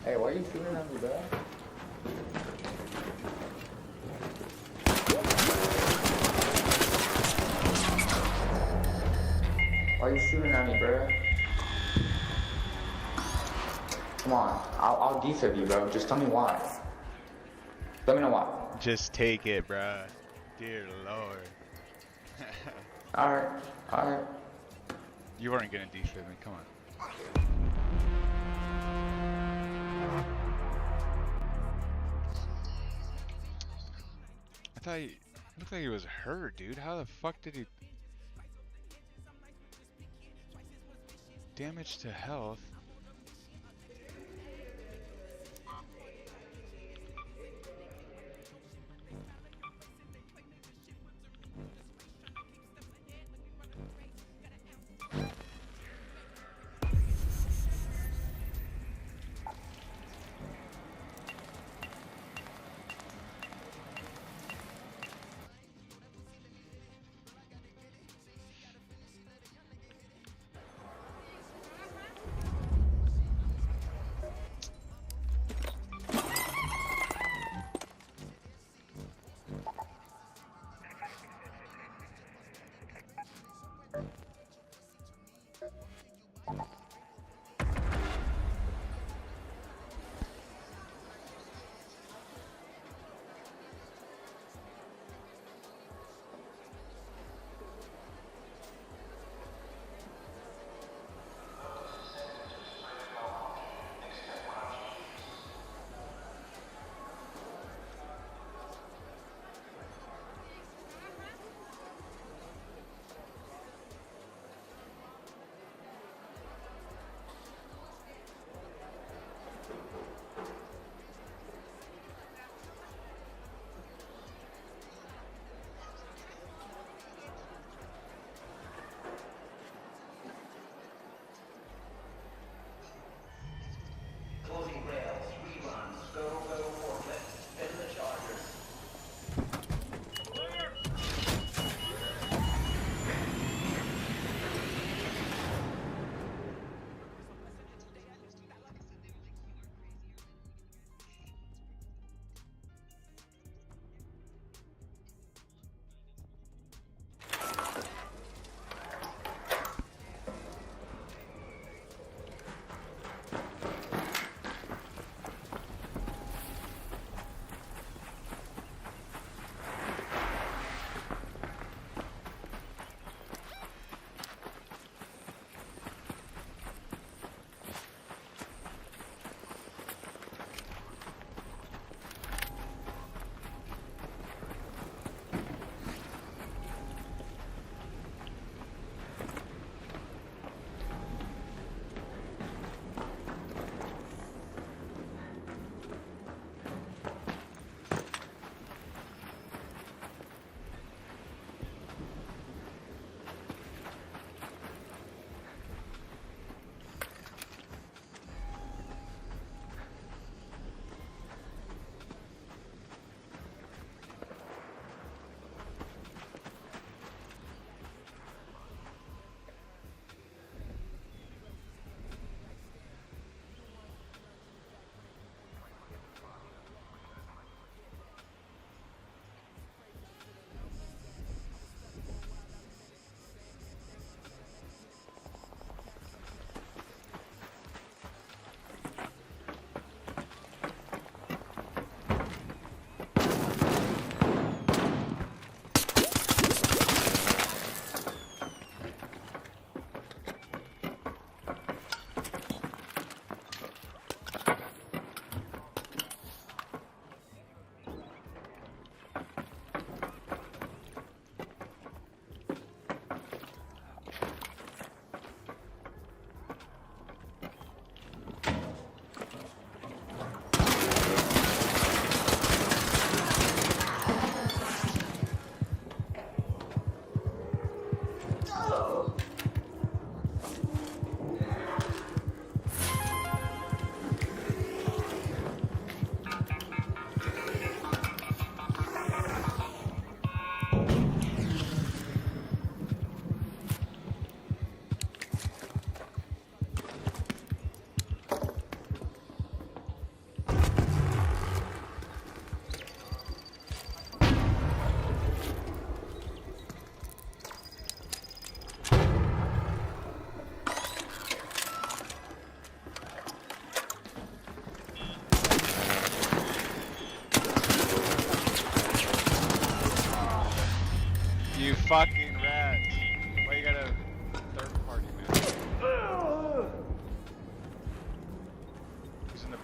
Hey, why are you shooting at me, bro? Why are you shooting at me, bro? Come on, I'll defib you, bro. Just tell me why. Let me know why. Just take it, bruh. Dear Lord. Alright. You weren't gonna defib me, come on. I thought he looked like he was hurt, dude. How the fuck did he... Damage to health?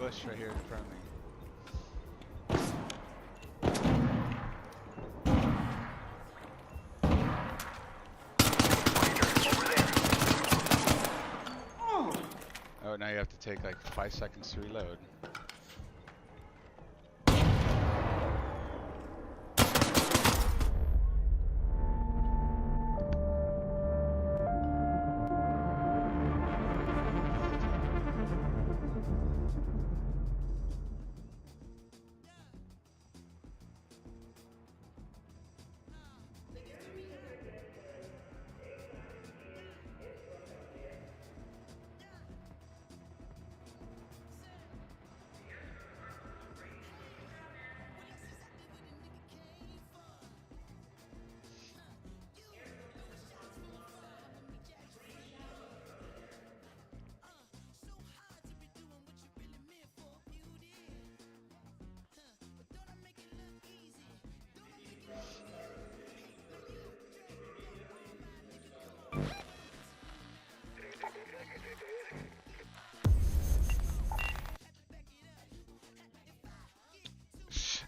bush right here in front of me. Oh, now you have to take like 5 seconds to reload.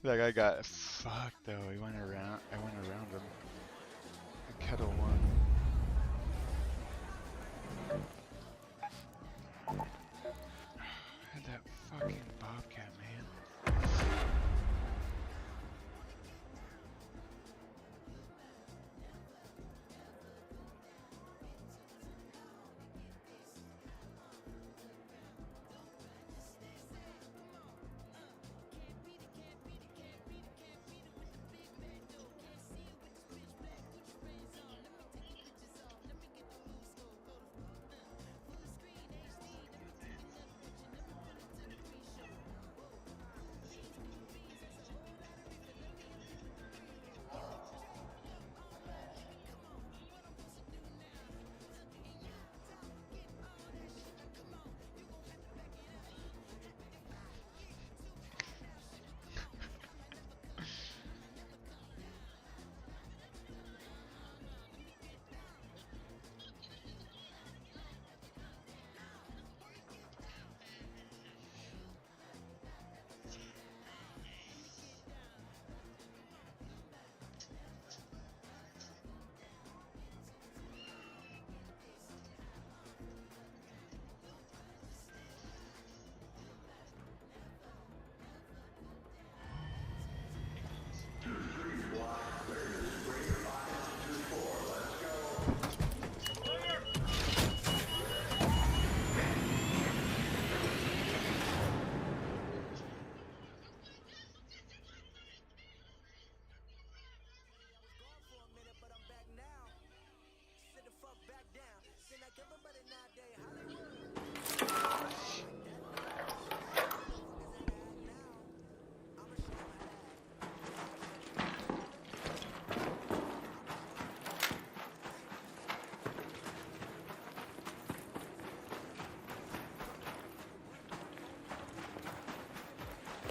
That guy got fucked though. He went around. I went around him. Kettle one. Had that fucking bobcat, man.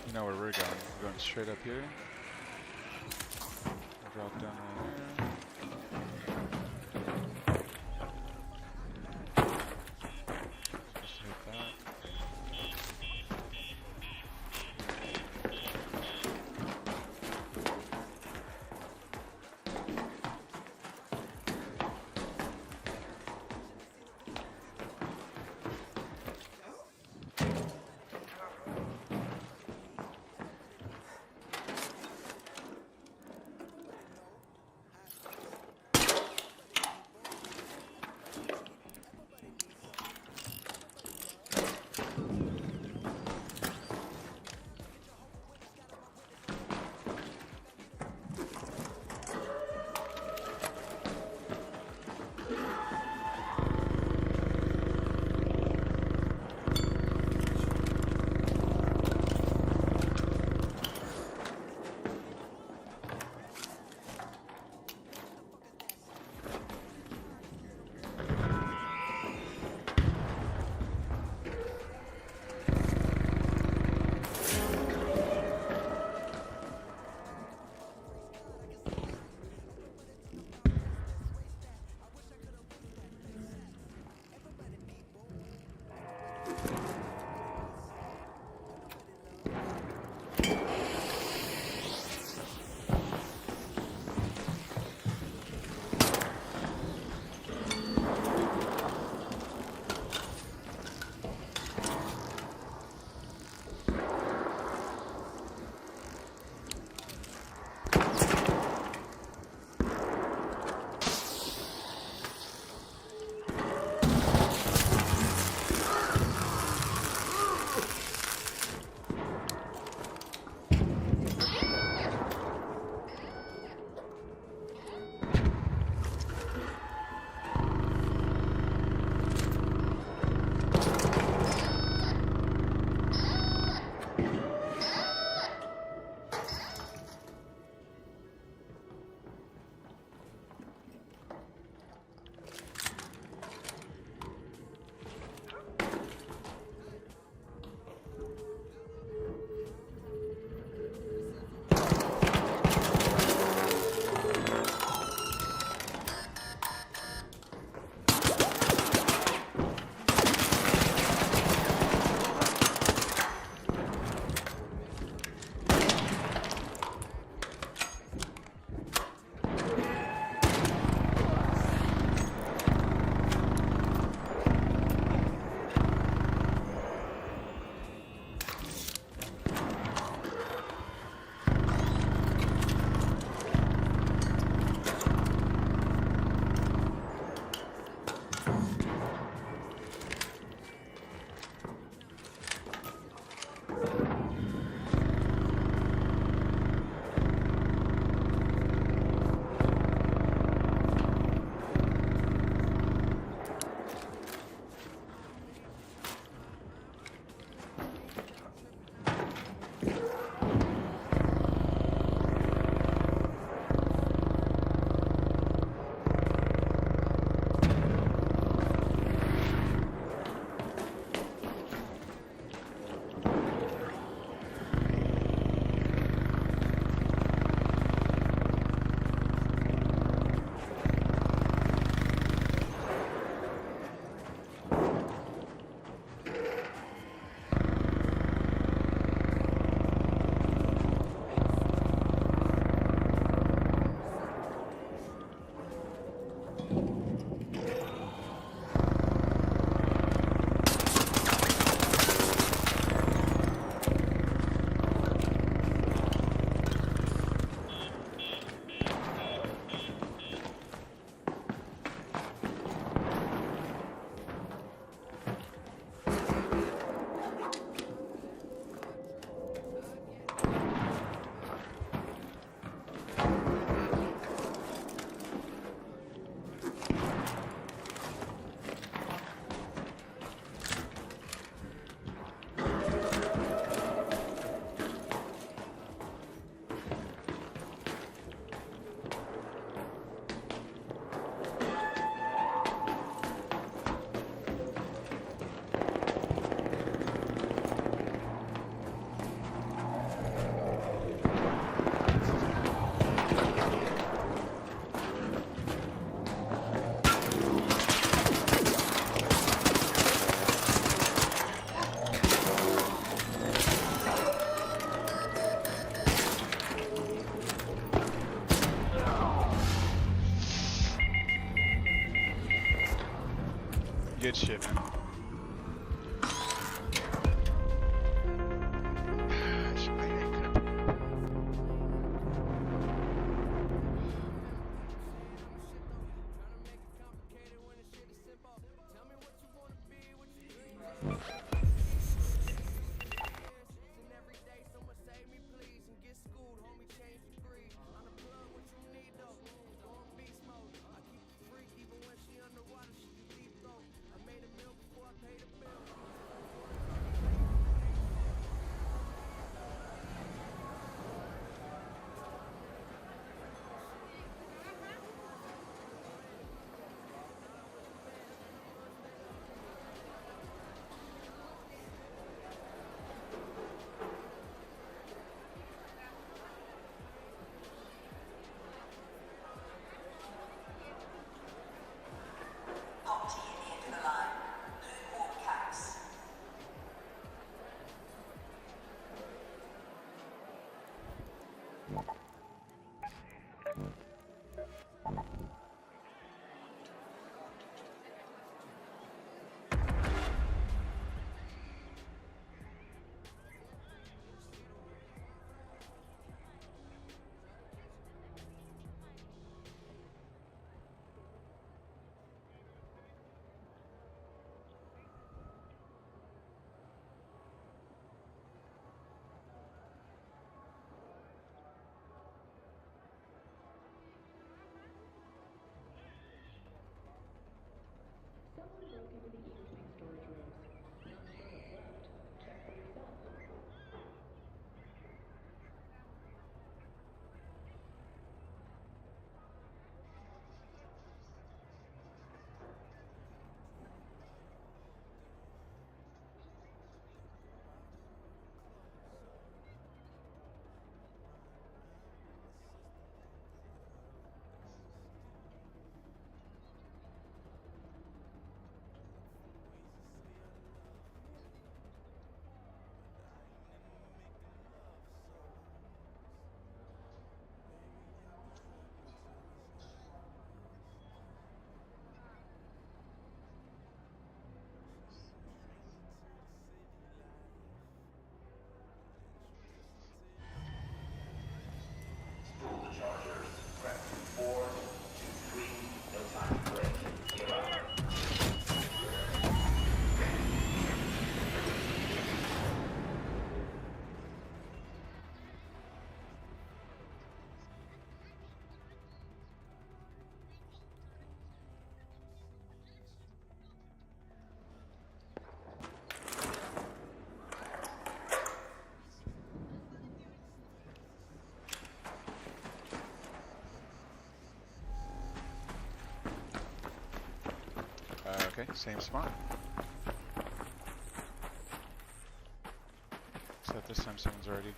You know where we're going. We're going straight up here. Drop down right here. Just hit that. good shit, man. Okay, same spot. Except this time someone's already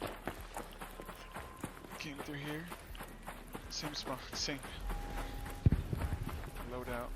came through here. Same spot, same loadout.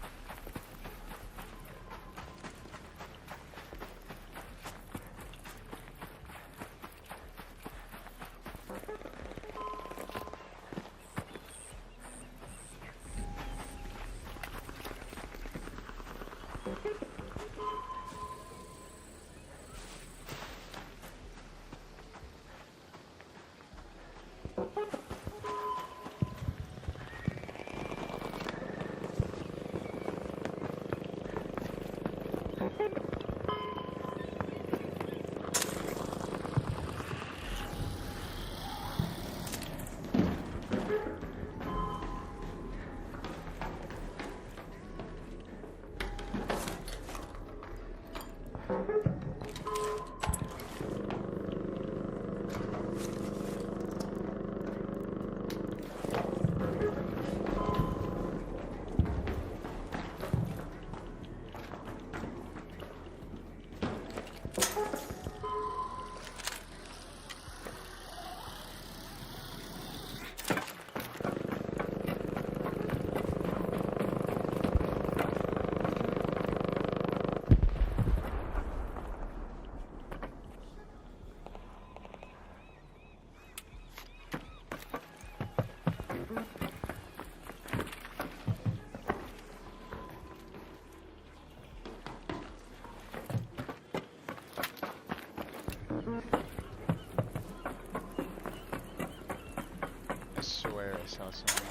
I saw someone.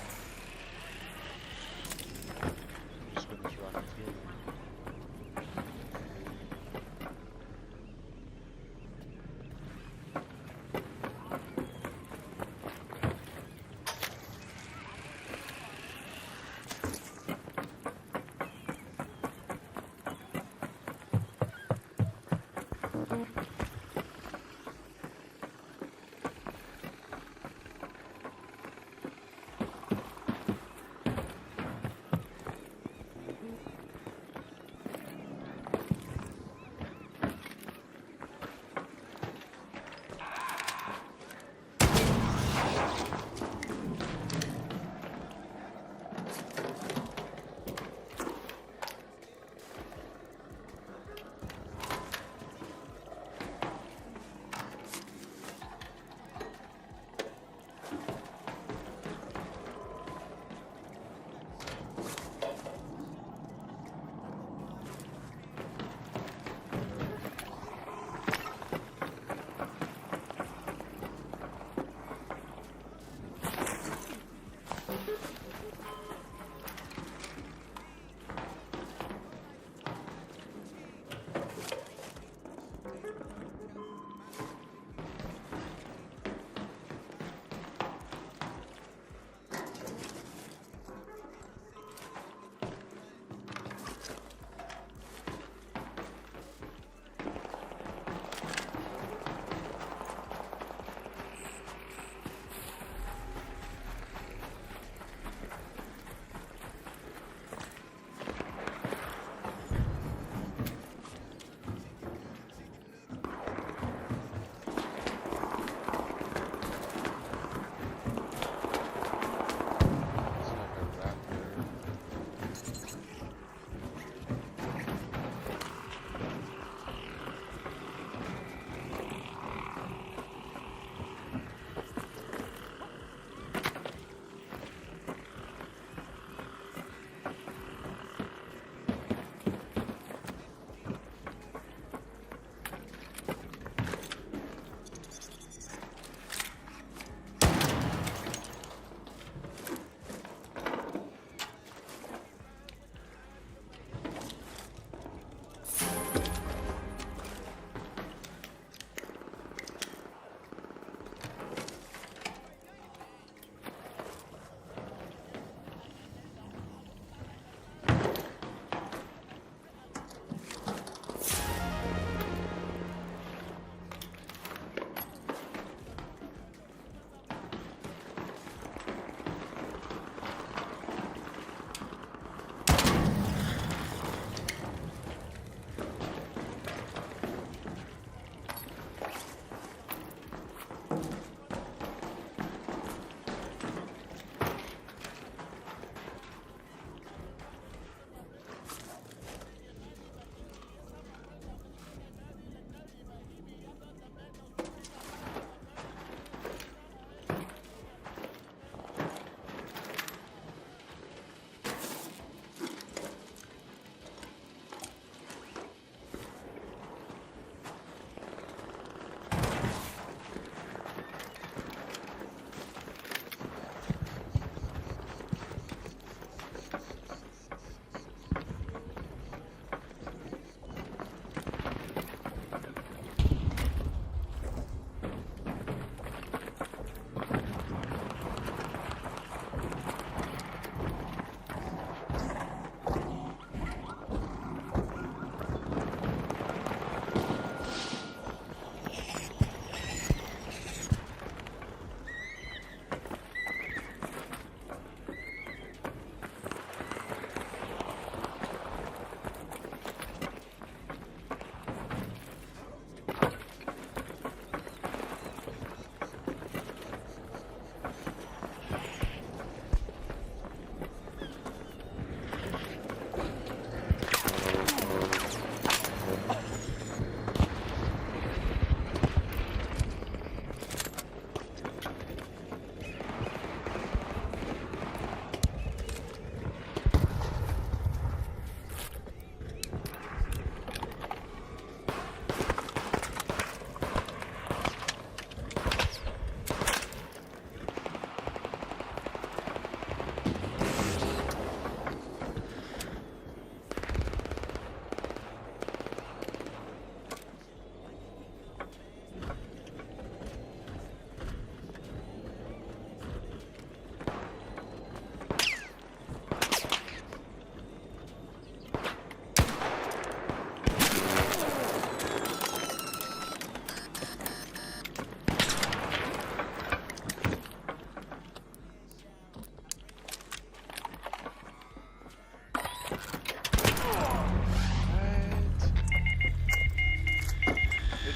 Just been this rocket fuel.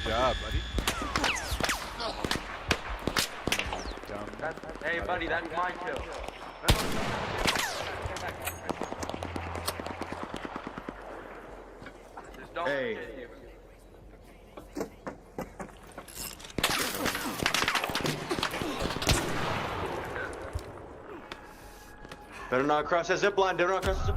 job, buddy. Dumb. Hey, buddy, that's my kill. Just don't Hey. forget you. Better not cross that zip line. Better not cross the zip.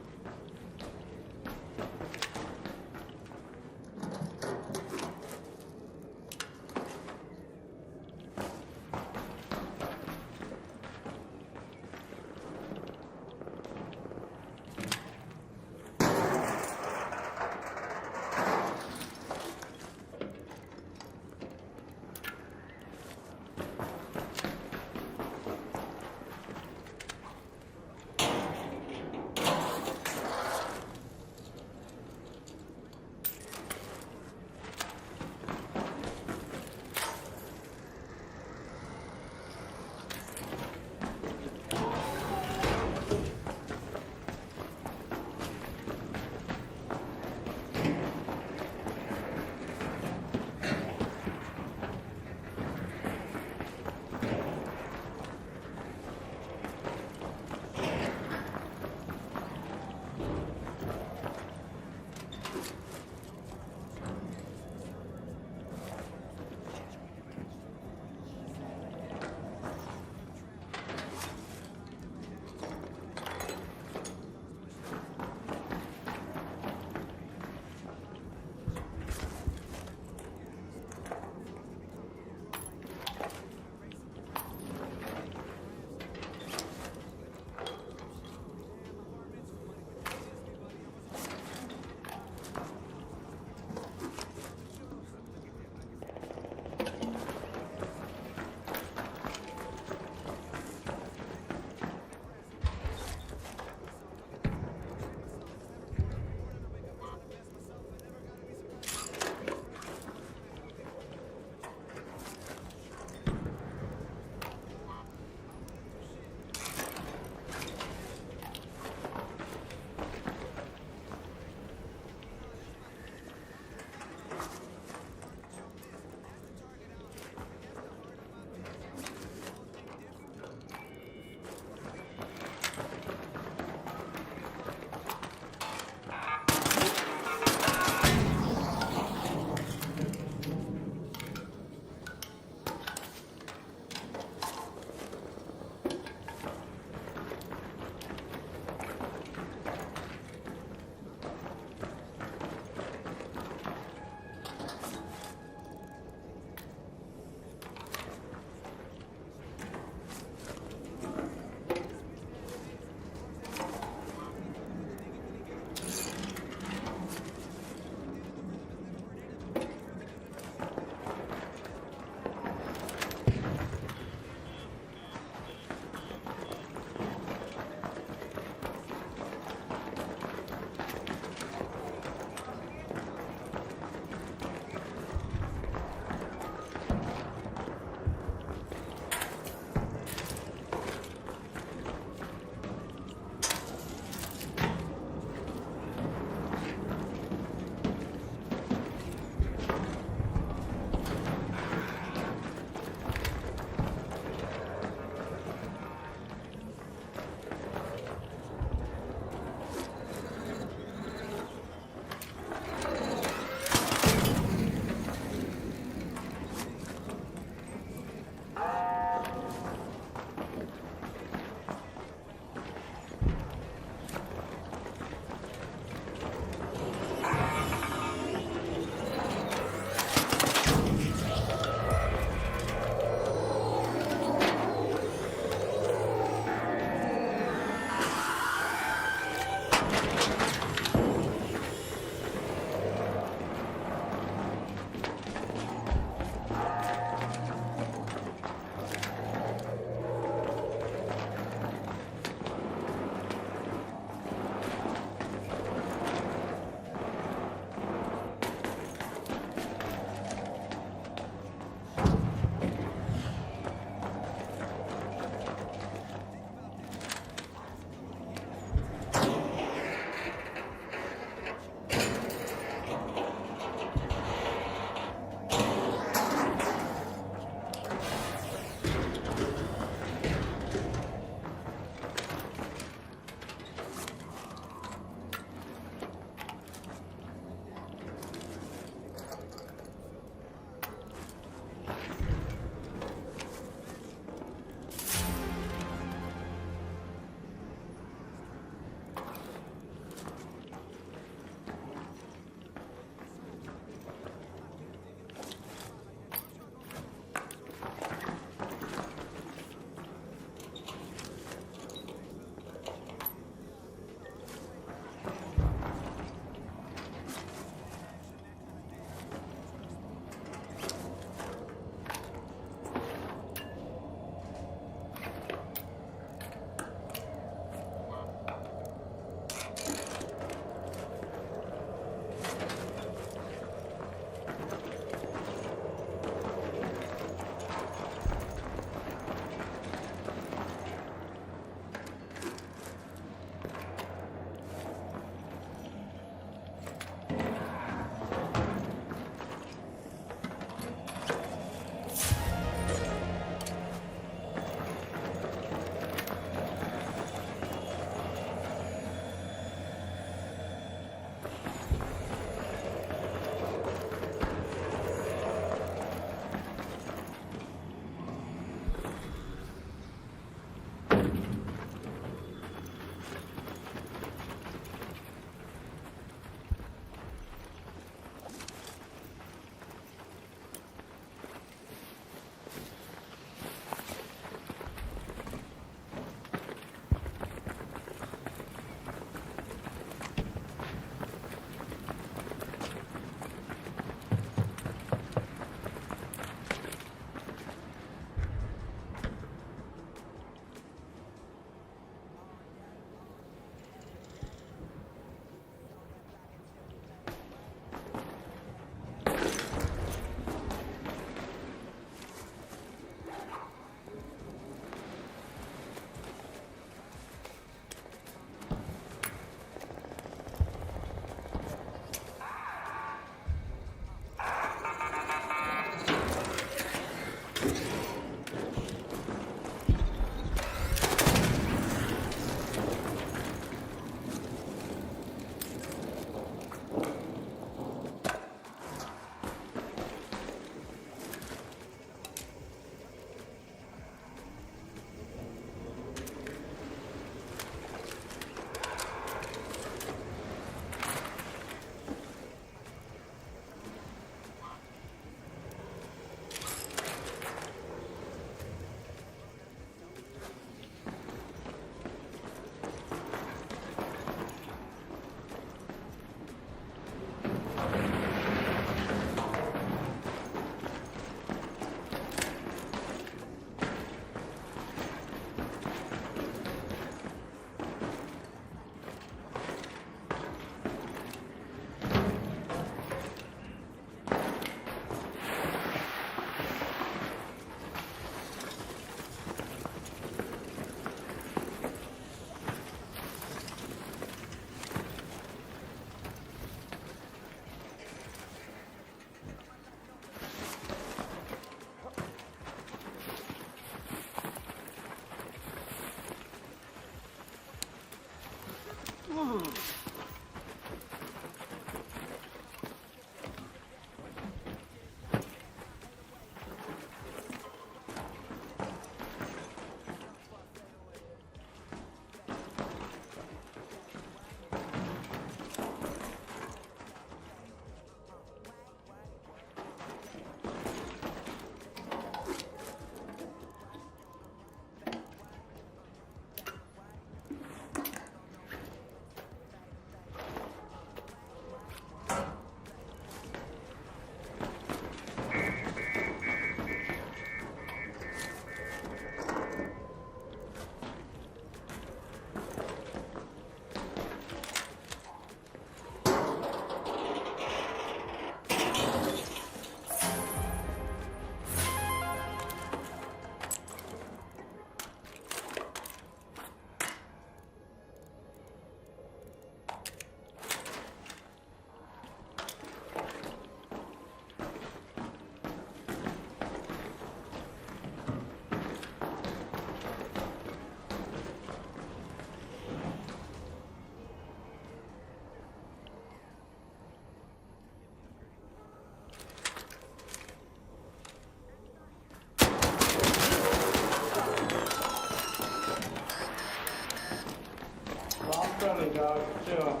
Friendly, dog. Chill.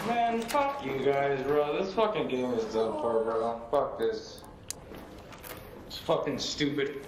Man, fuck you guys, bro. This fucking game is done for, bro. Fuck this. It's fucking stupid.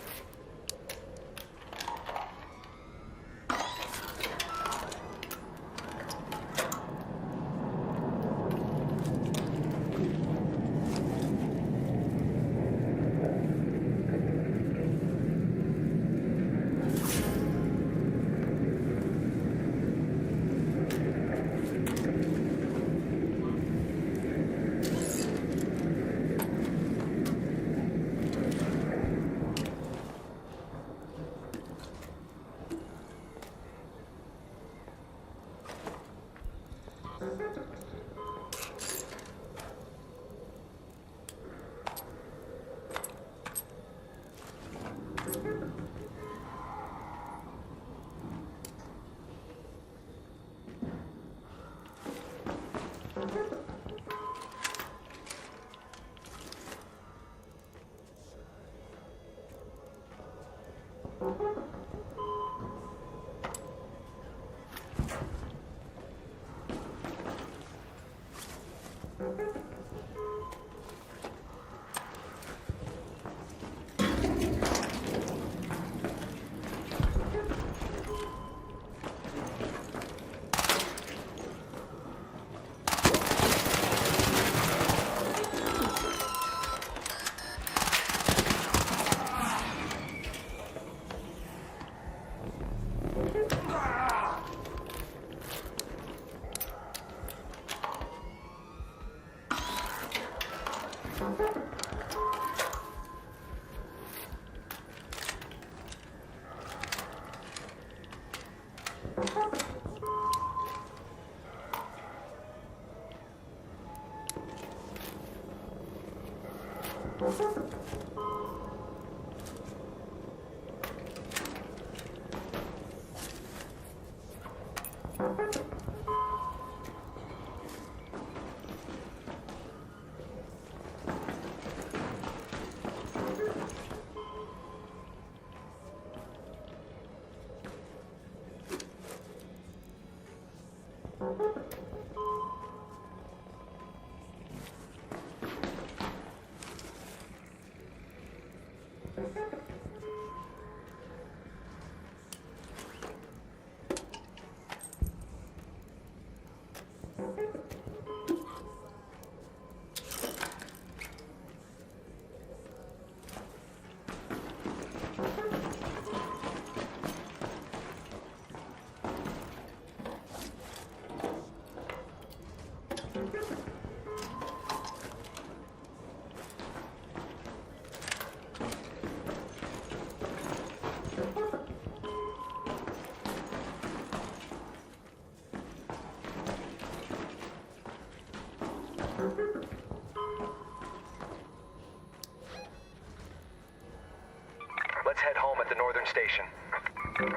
Let's head home at the northern station.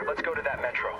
Let's go to that metro.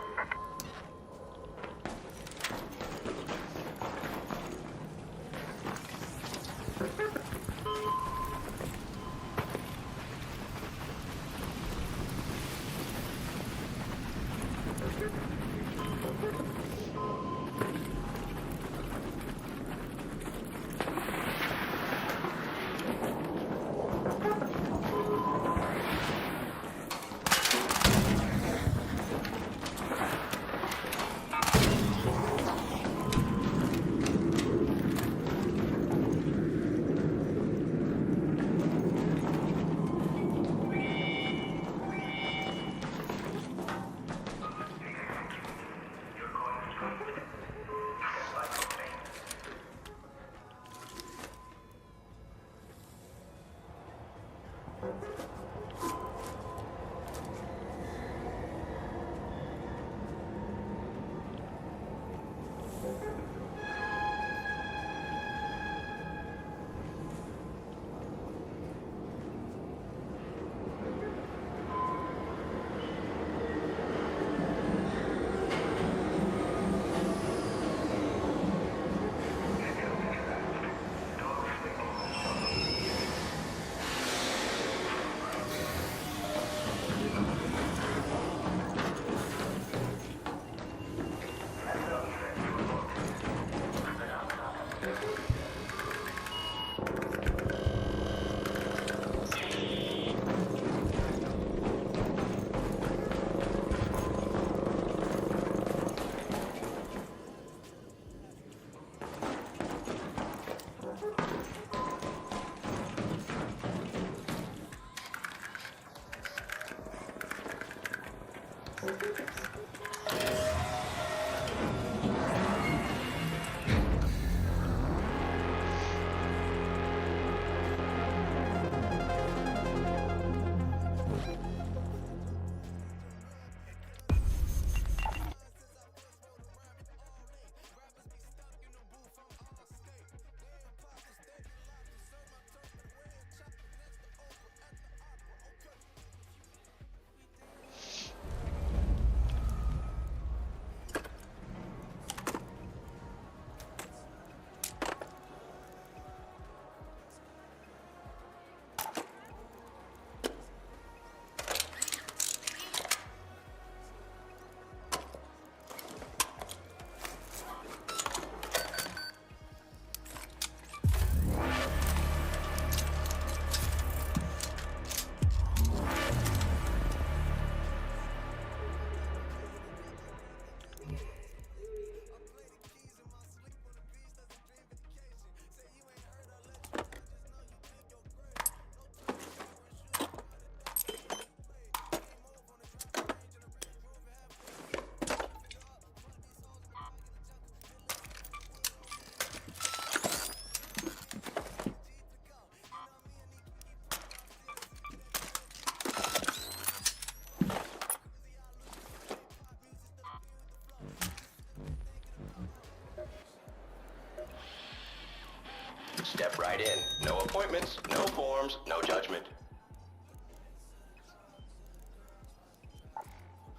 Step right in. No appointments, no forms, no judgment.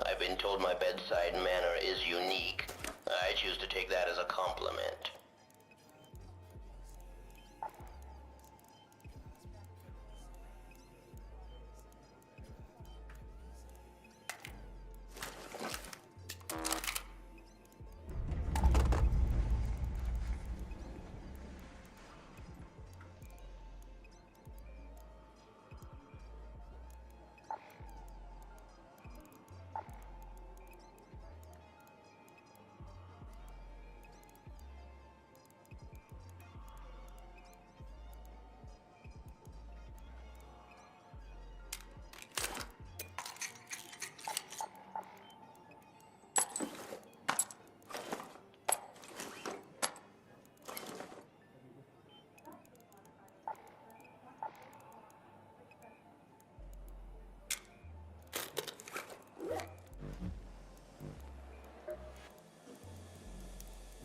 I've been told my bedside manner is unique. I choose to take that as a compliment.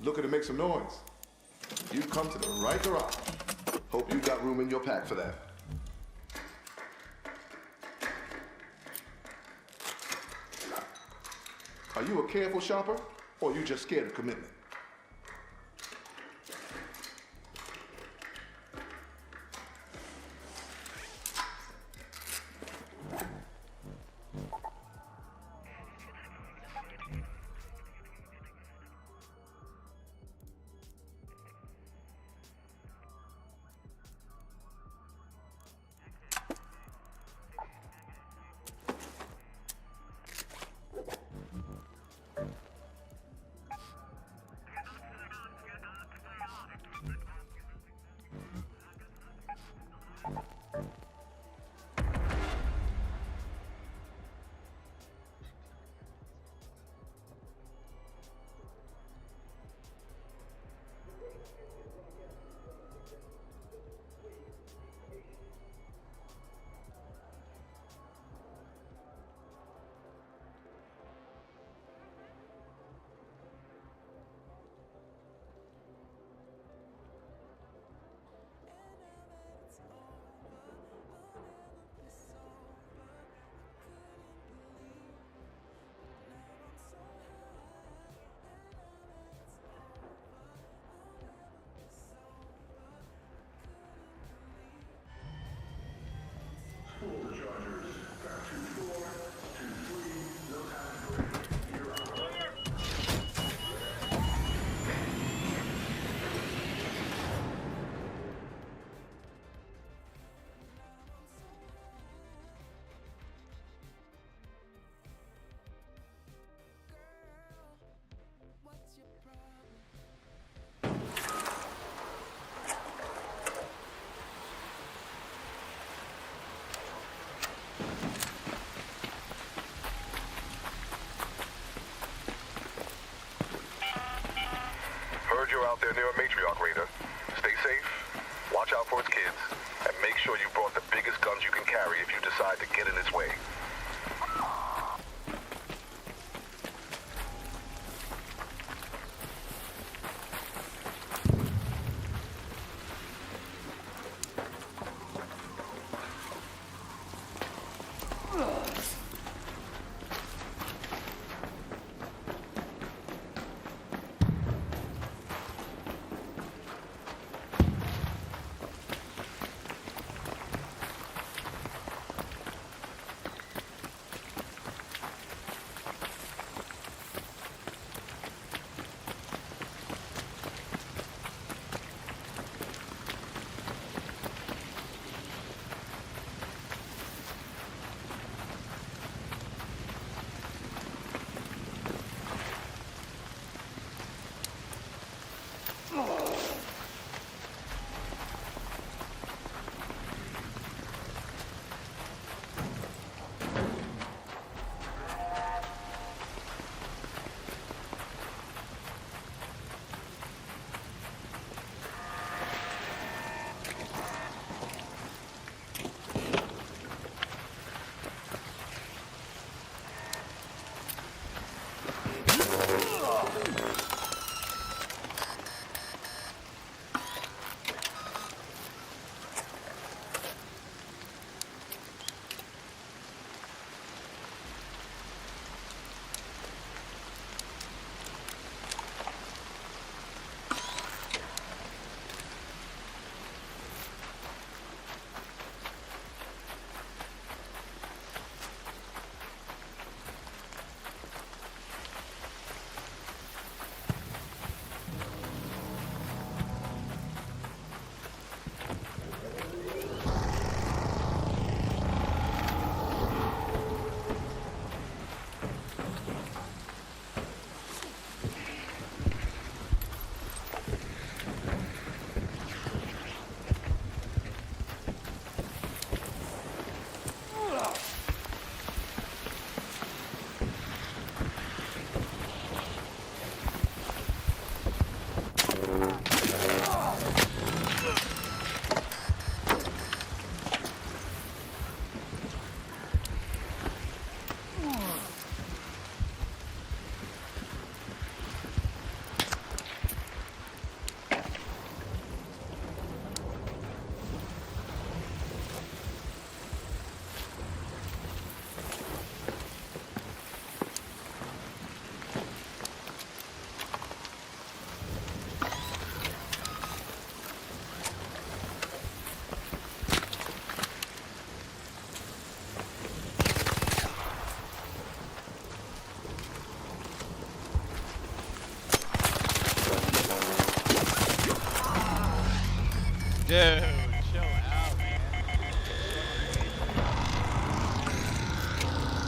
Looking to make some noise? You've come to the right garage. Hope you got room in your pack for that. Are you a careful shopper, or are you just scared of commitment?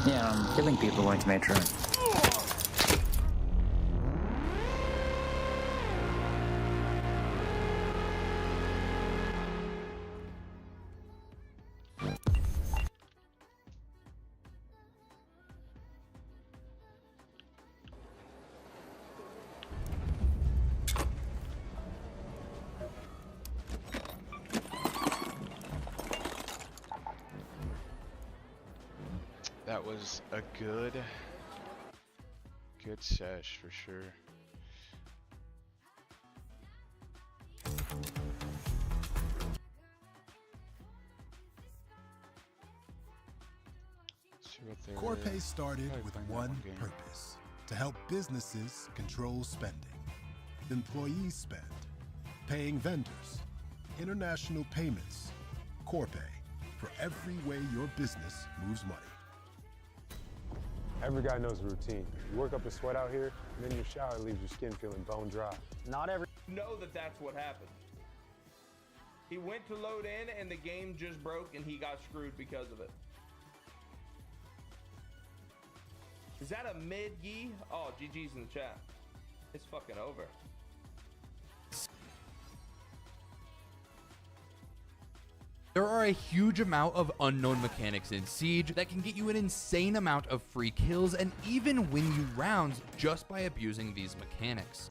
Yeah, I'm killing people going to Metro. That was a good sesh for sure. Corpay started with one purpose: to help businesses control spending. Employees spend, paying vendors, international payments. Corpay, for every way your business moves money. Every guy knows the routine. You work up a sweat out here, and then your shower leaves your skin feeling bone dry. Not every... Know that that's what happened. He went to load in, and the game just broke, and he got screwed because of it. Is that a mid-gi? Oh, GG's in the chat. It's fucking over. There are a huge amount of unknown mechanics in Siege that can get you an insane amount of free kills and even win you rounds just by abusing these mechanics.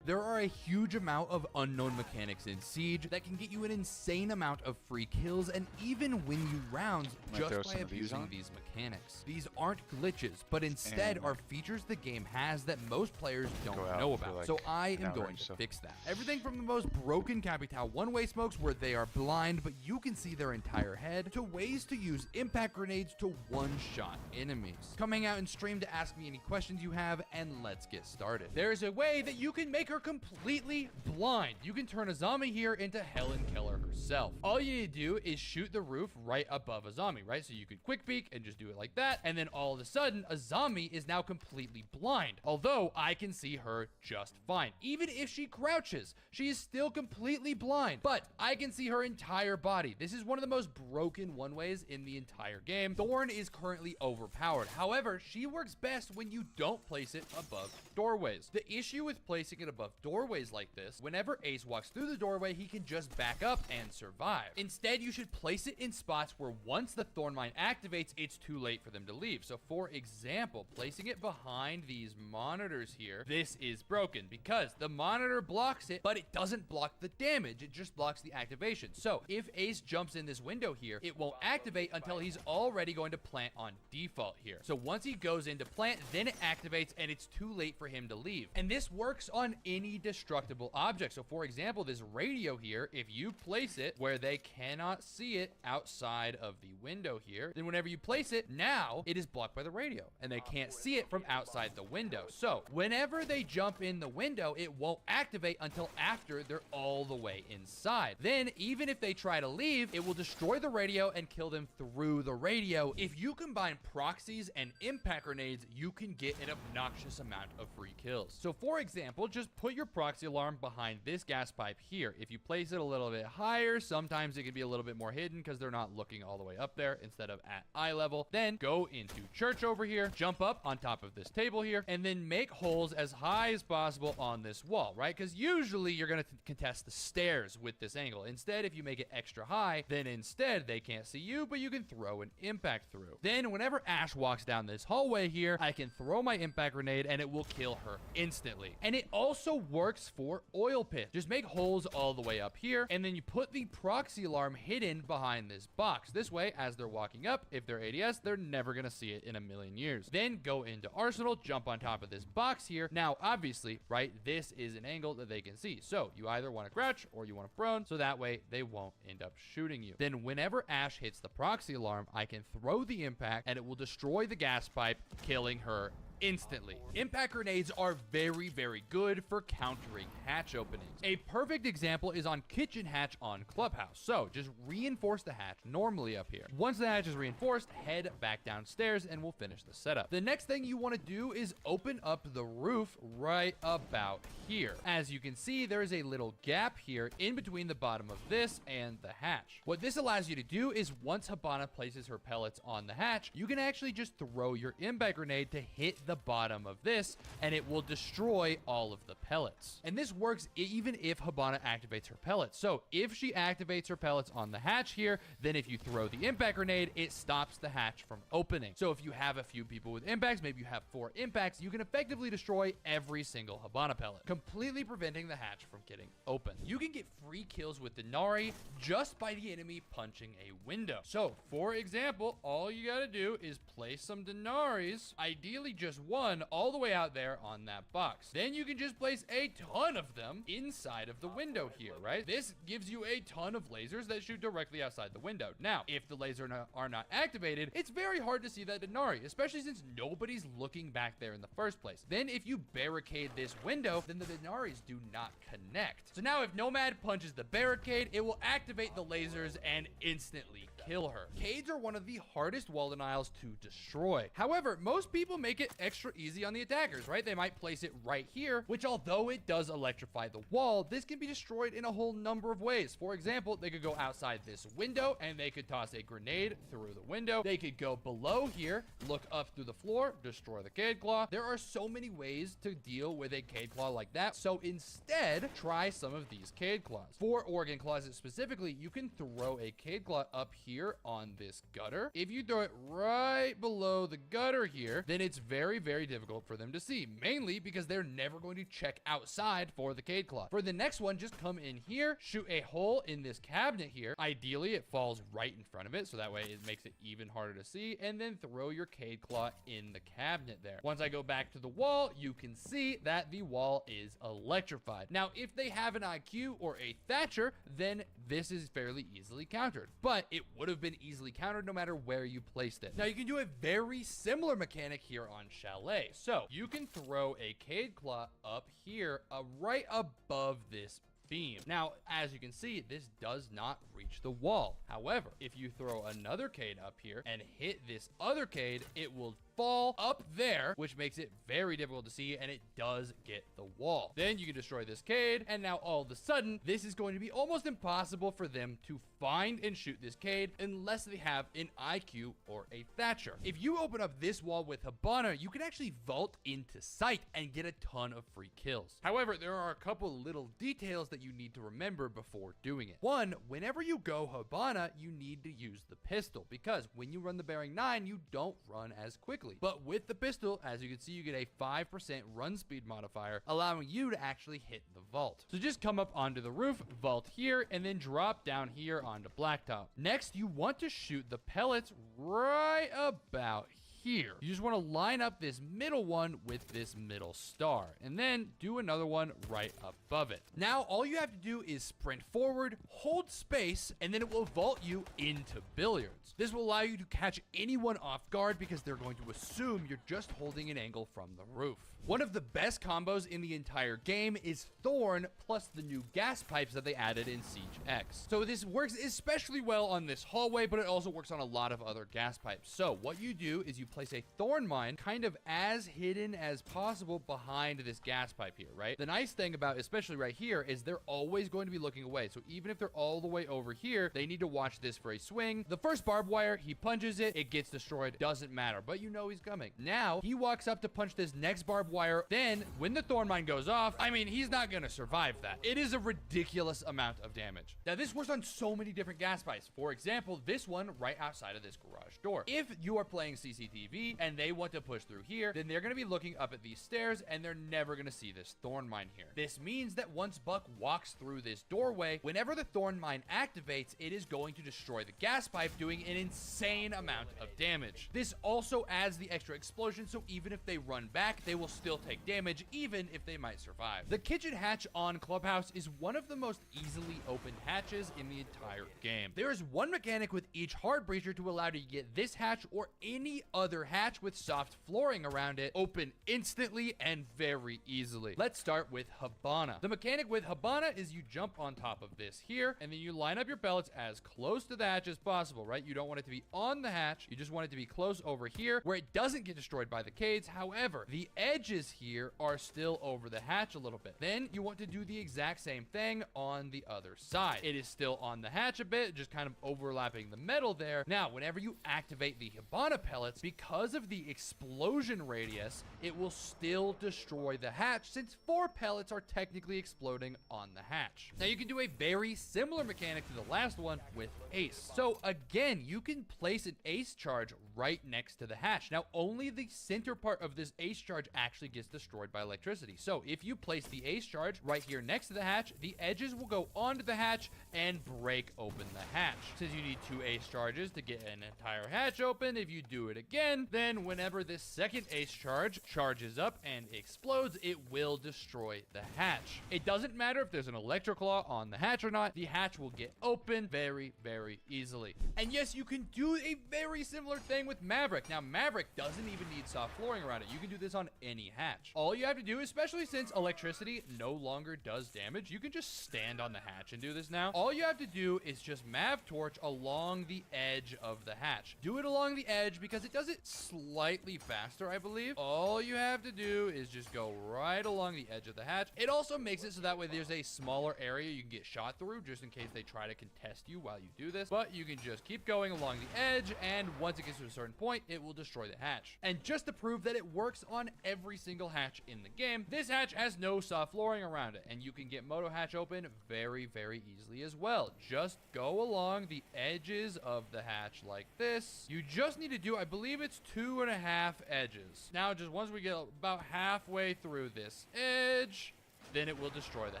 There are a huge amount of unknown mechanics in Siege that can get you an insane amount of free kills and even win you rounds just by abusing these mechanics. These aren't glitches, but instead are features the game has that most players don't know about. So I am going to fix that. Everything from the most broken Capitao one-way smokes where they are blind but you can see their entire head, to ways to use impact grenades to one-shot enemies. Coming out in stream to ask me any questions you have, and let's get started. There's a way that you can make her completely blind. You can turn a zombie here into Helen Keller herself. All you need to do is shoot the roof right above a zombie, right? So you could quick peek and just do it like that, and then all of a sudden a zombie is now completely blind, although I can see her just fine. Even if she crouches, she is still completely blind, but I can see her entire body. This is one of the most broken one-ways in the entire game. Thorn is currently overpowered. However, she works best when you don't place it above doorways. The issue with placing it above doorways like this, whenever Ace walks through the doorway, he can just back up and survive. Instead, you should place it in spots where once the Thorn Mine activates, it's too late for them to leave. So for example, placing it behind these monitors here, this is broken because the monitor blocks it, but it doesn't block the damage. It just blocks the activation. So if Ace jumps in this window here, it won't activate until he's already going to plant on default here. So once he goes into plant, then it activates and it's too late for him to leave. And this works on any destructible object. So for example, this radio here, if you place it where they cannot see it outside of the window here, then whenever you place it, now it is blocked by the radio and they can't see it from outside the window. So whenever they jump in the window, it won't activate until after they're all the way inside. Then even if they try to leave, it will destroy the radio and kill them through the radio. If you combine proxies and impact grenades, you can get an obnoxious amount of free kills. So for example, just put your proxy alarm behind this gas pipe here. If you place it a little bit higher, sometimes it can be a little bit more hidden because they're not looking all the way up there instead of at eye level. Then go into church over here, jump up on top of this table here, and then make holes as high as possible on this wall, right? Because usually you're going to contest the stairs with this angle. Instead, if you make it extra high, then instead they can't see you, but you can throw an impact through. Then whenever Ash walks down this hallway here, I can throw my impact grenade and it will kill her instantly. And it also works for oil pit. Just make holes all the way up here, and then you put the proxy alarm hidden behind this box. This way, as they're walking up, if they're ADS, they're never gonna see it in a million years. Then go into Arsenal, jump on top of this box here. Now, obviously, right, this is an angle that they can see. So you either want to crouch or you want to prone, so that way they won't end up shooting you. Then whenever Ash hits the proxy alarm, I can throw the impact and it will destroy the gas pipe, killing her instantly. Impact grenades are very, very good for countering hatch openings. A perfect example is on kitchen hatch on Clubhouse. So just reinforce the hatch normally up here. Once the hatch is reinforced, head back downstairs and we'll finish the setup. The next thing you want to do is open up the roof right about here. As you can see, there is a little gap here in between the bottom of this and the hatch. What this allows you to do is once Hibana places her pellets on the hatch, you can actually just throw your impact grenade to hit the bottom of this and it will destroy all of the pellets. And this works even if Hibana activates her pellets. So if she activates her pellets on the hatch here, then if you throw the impact grenade, it stops the hatch from opening. So if you have a few people with impacts, maybe you have 4 impacts, you can effectively destroy every single Hibana pellet, completely preventing the hatch from getting open. You can get free kills with Denari just by the enemy punching a window. So for example, all you gotta do is place some Denaris, ideally just one, all the way out there on that box. Then you can just place a ton of them inside of the window here, right? This gives you a ton of lasers that shoot directly outside the window. Now, if the lasers are not activated, it's very hard to see that Denari, especially since nobody's looking back there in the first place. Then if you barricade this window, then the Denaris do not connect. So now if Nomad punches the barricade, it will activate the lasers and instantly kill her. Cades are one of the hardest wall denials to destroy. However, most people make it extra easy on the attackers, right? They might place it right here, which although it does electrify the wall, this can be destroyed in a whole number of ways. For example, they could go outside this window and they could toss a grenade through the window. They could go below here, look up through the floor, destroy the Cade Claw. There are so many ways to deal with a Cade Claw like that. So instead, try some of these Cade Claws. For Organ Closet specifically, you can throw a Cade Claw up here on this gutter. If you throw it right below the gutter here, then it's very, very difficult for them to see, mainly because they're never going to check outside for the Cade Claw. For the next one, just come in here, shoot a hole in this cabinet here. Ideally, it falls right in front of it, so that way it makes it even harder to see, and then throw your Cade Claw in the cabinet there. Once I go back to the wall, you can see that the wall is electrified. Now, if they have an IQ or a Thatcher, then this is fairly easily countered, but it would have been easily countered no matter where you placed it. Now, you can do a very similar mechanic here on Chalet. So you can throw a Cade Claw up here, right above this beam. Now, as you can see, this does not reach the wall. However, if you throw another Cade up here and hit this other Cade, it will fall up there, which makes it very difficult to see, and it does get the wall. Then you can destroy this Cade, and now all of a sudden, this is going to be almost impossible for them to find and shoot this Cade unless they have an IQ or a Thatcher. If you open up this wall with Hibana, you can actually vault into sight and get a ton of free kills. However, there are a couple little details that you need to remember before doing it. One, whenever you go Hibana, you need to use the pistol, because when you run the Bearing 9, you don't run as quickly. But with the pistol, as you can see, you get a 5% run speed modifier, allowing you to actually hit the vault. So just come up onto the roof, vault here, and then drop down here onto blacktop. Next, you want to shoot the pellets right about here. You just want to line up this middle one with this middle star, and then do another one right above it. Now, all you have to do is sprint forward, hold space, and then it will vault you into billiards. This will allow you to catch anyone off guard because they're going to assume you're just holding an angle from the roof. One of the best combos in the entire game is Thorn plus the new gas pipes that they added in Siege X. So this works especially well on this hallway, but it also works on a lot of other gas pipes. So what you do is you place a thorn mine kind of as hidden as possible behind this gas pipe here, right? The nice thing about, especially right here, is they're always going to be looking away. So even if they're all the way over here, they need to watch this for a swing. The first barbed wire, he punches it, it gets destroyed, doesn't matter, but you know he's coming. Now, he walks up to punch this next barbed wire. Then, when the thorn mine goes off, I mean, he's not gonna survive that. It is a ridiculous amount of damage. Now, this works on so many different gas pipes. For example, this one right outside of this garage door. If you are playing CCTV and they want to push through here, then they're gonna be looking up at these stairs and they're never gonna see this thorn mine here. This means that once Buck walks through this doorway, whenever the thorn mine activates, it is going to destroy the gas pipe, doing an insane amount of damage. This also adds the extra explosion, so even if they run back, they will still take damage, even if they might survive. The kitchen hatch on Clubhouse is one of the most easily opened hatches in the entire game. There is one mechanic with each hard breacher to allow you to get this hatch or any other other hatch with soft flooring around it open instantly and very easily. Let's start with Habana. The mechanic with Habana is you jump on top of this here, and then you line up your pellets as close to the hatch as possible, right? You don't want it to be on the hatch. You just want it to be close over here where it doesn't get destroyed by the Cades. However, the edges here are still over the hatch a little bit. Then you want to do the exact same thing on the other side. It is still on the hatch a bit, just kind of overlapping the metal there. Now, whenever you activate the Habana pellets, because of the explosion radius, it will still destroy the hatch since 4 pellets are technically exploding on the hatch. Now, you can do a very similar mechanic to the last one with Ace. So again, you can place an Ace charge right next to the hatch. Now, only the center part of this Ace charge actually gets destroyed by electricity. So if you place the Ace charge right here next to the hatch, the edges will go onto the hatch and break open the hatch. Since you need 2 Ace charges to get an entire hatch open, if you do it again, then whenever this second Ace charge charges up and explodes, it will destroy the hatch. It doesn't matter if there's an Electroclaw on the hatch or not, the hatch will get open very, very easily. And yes, you can do a very similar thing with Maverick. Now, Maverick doesn't even need soft flooring around it. You can do this on any hatch. All you have to do, especially since electricity no longer does damage, you can just stand on the hatch and do this now. All you have to do is just Mav Torch along the edge of the hatch. Do it along the edge because it does it slightly faster, I believe. All you have to do is just go right along the edge of the hatch. It also makes it so that way there's a smaller area you can get shot through just in case they try to contest you while you do this. But you can just keep going along the edge, and once it gets to a certain point, it will destroy the hatch. And just to prove that it works on every single hatch in the game, this hatch has no soft flooring around it, and you can get Moto Hatch open very, very easily as well. Just go along the edges of the hatch like this. You just need to do, I believe it's 2.5 edges. Now, just once we get about halfway through this edge, then it will destroy the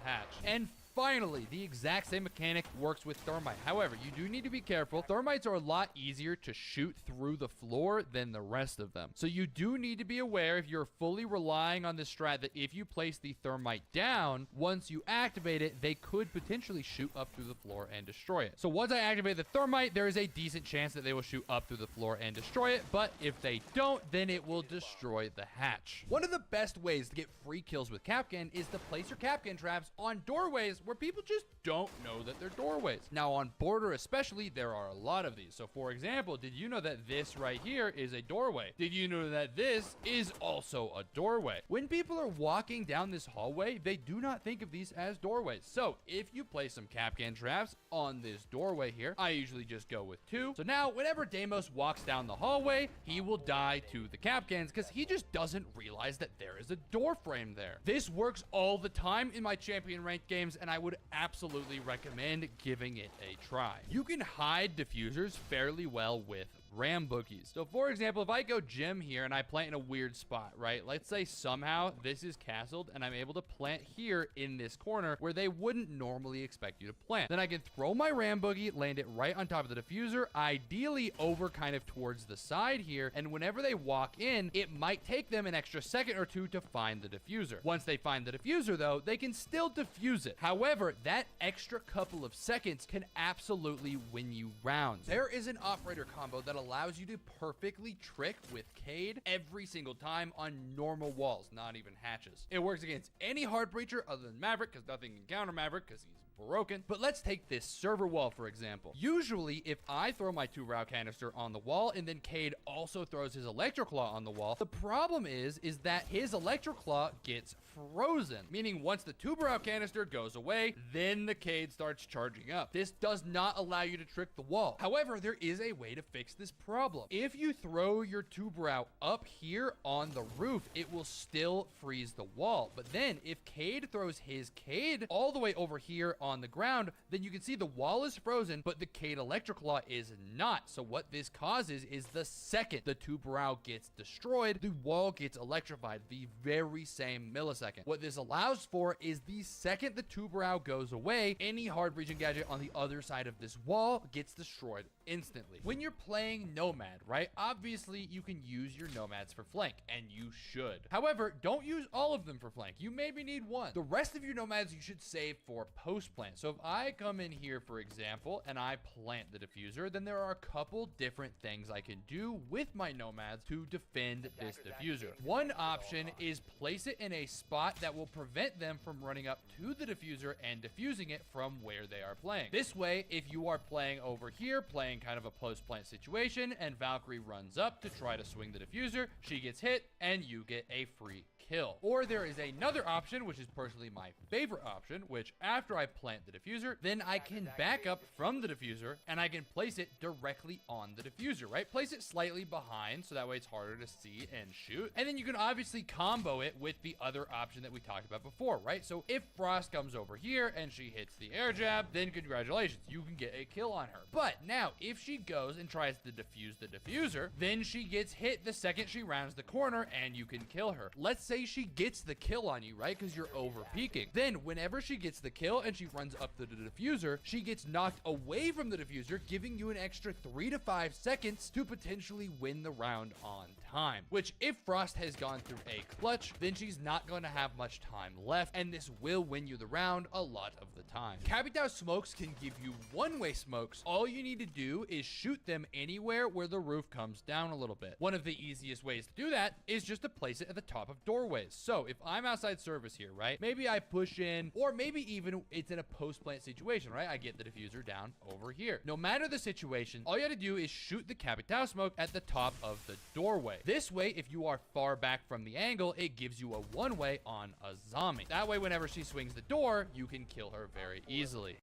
hatch. And finally, the exact same mechanic works with Thermite. However, you do need to be careful. Thermites are a lot easier to shoot through the floor than the rest of them. So you do need to be aware if you're fully relying on this strat that if you place the Thermite down, once you activate it, they could potentially shoot up through the floor and destroy it. So once I activate the Thermite, there is a decent chance that they will shoot up through the floor and destroy it. But if they don't, then it will destroy the hatch. One of the best ways to get free kills with Kapkan is to place your Kapkan traps on doorways where people just don't know that they're doorways. Now, on border especially, there are a lot of these. So for example, did you know that this right here is a doorway? Did you know that this is also a doorway? When people are walking down this hallway, they do not think of these as doorways. So if you place some Kapkan traps on this doorway here, I usually just go with 2. So now whenever Deimos walks down the hallway, he will die to the Kapkans because he just doesn't realize that there is a door frame there. This works all the time in my champion ranked games, and I would absolutely recommend giving it a try. You can hide diffusers fairly well with ram boogies. So for example, if I go gym here and I plant in a weird spot, right? Let's say somehow this is castled and I'm able to plant here in this corner where they wouldn't normally expect you to plant. Then I can throw my ram boogie, land it right on top of the diffuser, ideally over kind of towards the side here. And whenever they walk in, it might take them an extra second or 2 to find the diffuser. Once they find the diffuser though, they can still defuse it. However, that extra couple of seconds can absolutely win you rounds. There is an operator combo that allows you to perfectly trick with Cade every single time on normal walls, not even hatches. It works against any hard breacher other than Maverick because nothing can counter Maverick because he's broken. But let's take this server wall for example. Usually if I throw my 2-round canister on the wall and then Cade also throws his Electroclaw on the wall, the problem is that his Electroclaw gets frozen, meaning once the 2-round canister goes away, then the Cade starts charging up. This does not allow you to trick the wall. However, there is a way to fix this problem. If you throw your 2-brow up here on the roof, it will still freeze the wall. But then if Cade throws his Cade all the way over here on the ground, then you can see the wall is frozen, but the Cade Electroclaw is not. So what this causes is the second the 2-brow gets destroyed, the wall gets electrified the very same millisecond. What this allows for is the second the 2-brow goes away, any hard breaching gadget on the other side of this wall gets destroyed instantly. When you're playing Nomad, right, obviously you can use your Nomads for flank, and you should. However, don't use all of them for flank. You maybe need one. The rest of your Nomads you should save for post post plant. So if I come in here, for example, and I plant the diffuser, then there are a couple different things I can do with my nomads to defend this diffuser. One option is place it in a spot that will prevent them from running up to the diffuser and defusing it from where they are playing. This way, if you are playing over here, playing kind of a post plant situation, and Valkyrie runs up to try to swing the diffuser, she gets hit and you get a free kill. Or there is another option, which is personally my favorite option, which after I plant the diffuser, then I can back up from the diffuser and I can place it directly on the diffuser, right? Place it slightly behind so that way it's harder to see and shoot. And then you can obviously combo it with the other option that we talked about before, right? So if Frost comes over here and she hits the air jab, then congratulations, you can get a kill on her. But now if she goes and tries to defuse the diffuser, then she gets hit the second she rounds the corner and you can kill her. Let's say she gets the kill on you, right? Because you're over peeking. Then whenever she gets the kill and she runs up to the diffuser, she gets knocked away from the diffuser, giving you an extra 3 to 5 seconds to potentially win the round on time. Which if Frost has gone through a clutch, then she's not going to have much time left, and this will win you the round a lot of the time. Capitao smokes can give you one-way smokes. All you need to do is shoot them anywhere where the roof comes down a little bit. One of the easiest ways to do that is just to place it at the top of doorways. So if I'm outside service here, right, maybe I push in, or maybe even it's in a post-plant situation, right? I get the diffuser down over here. No matter the situation, all you gotta do is shoot the Capitao smoke at the top of the doorway. This way, if you are far back from the angle, it gives you a one-way on a zombie. That way, whenever she swings the door, you can kill her very easily.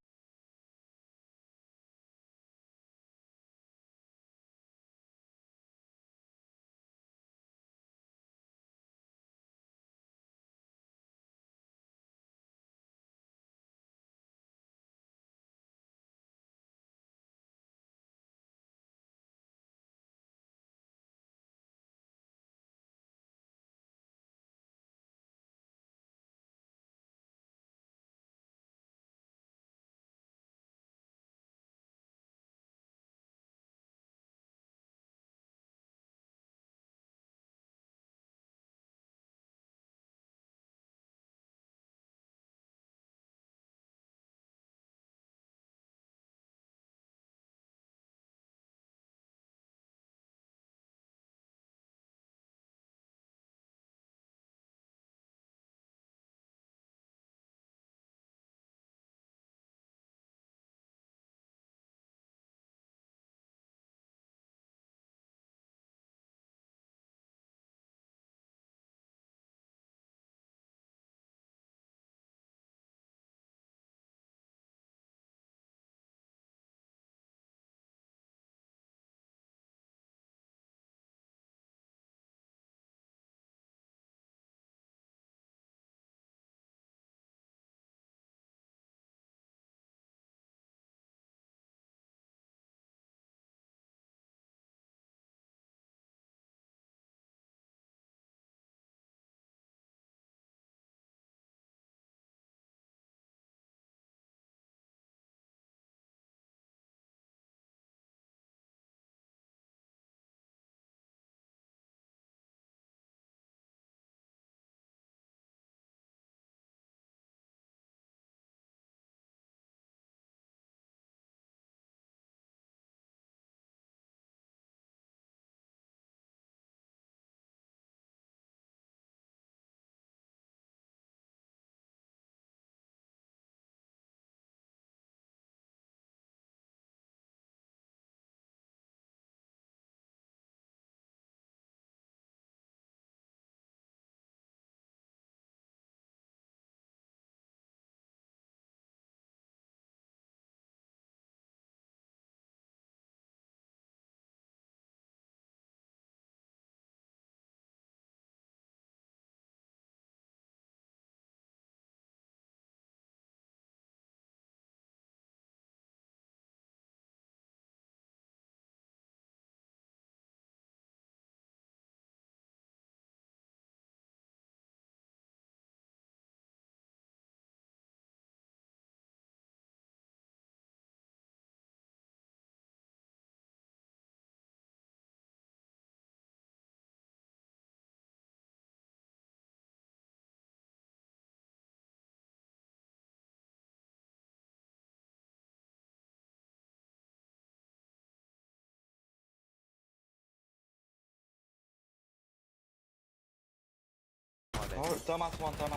Oh, Thermite one. Okay.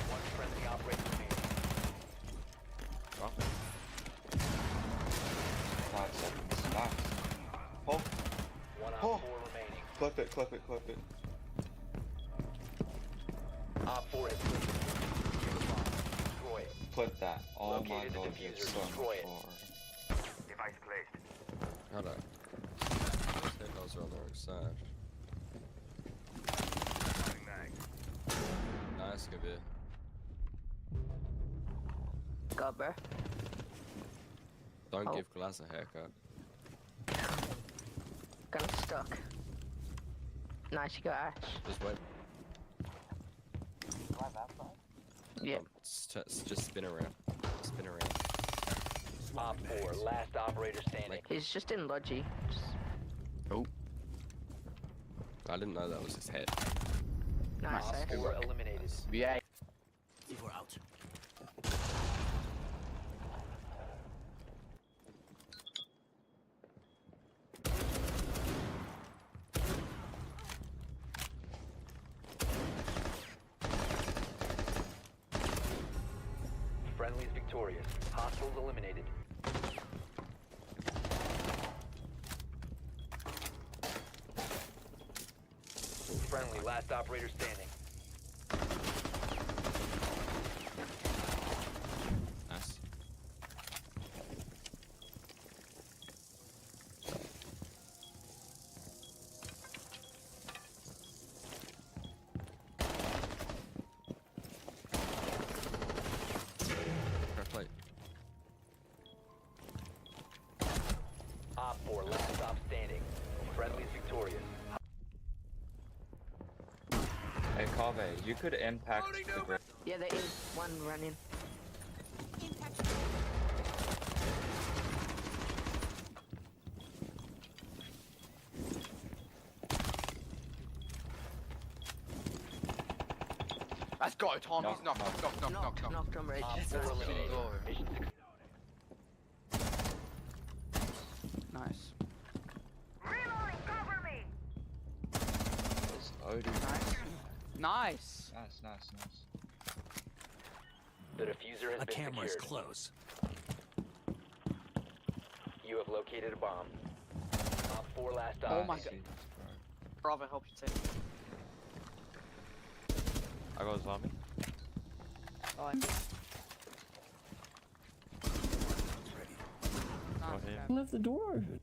One friendly operator remaining. Drop it. 5 seconds. Nice. Oh. One op Oh. 4 remaining. Clip it. Op 4 has been destroy it. Clip that. Oh my Located the god, diffuser, it's so much destroy it. far. Device placed. Hello. Those are on the wrong side. Nice, good bit. Go, bro. Don't Oh. give Glass a haircut. Got him stuck. Nice, you got Ash. Just wait. Yeah. Just spin around. Spin around. Op 4, last operator standing. He's just in Logi. Oh. I didn't know that was his head. Nice, Op eh? 4 eliminated. Yeah. C4 out. Friendly's victorious. Hostiles eliminated. Friendly, last operator standing. Nice. Fair play. Op 4, last stop standing. Friendly's victorious. Hey, Kave, you could impact the grid. Yeah, there is one running. Let's go, Tom. He's knocked. Knocked on Rage. Op 4 eliminated. Mission Nice. It's loaded. Nice. Nice. The diffuser has A been camera is secured. close. You have located a bomb. Op 4, last Oh op. my god. Bravo, help you take. I got a zombie. Oh, Got him. Left the door open.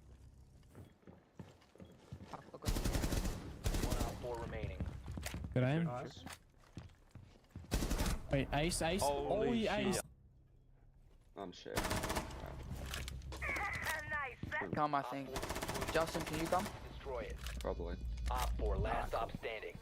One op 4 remaining. Good aim. Nice. Wait, ace. Holy Oh, he shit. ace. I'm shit. Come, I think. Justin, can you come? Destroy it. Probably. Op 4, last stop standing.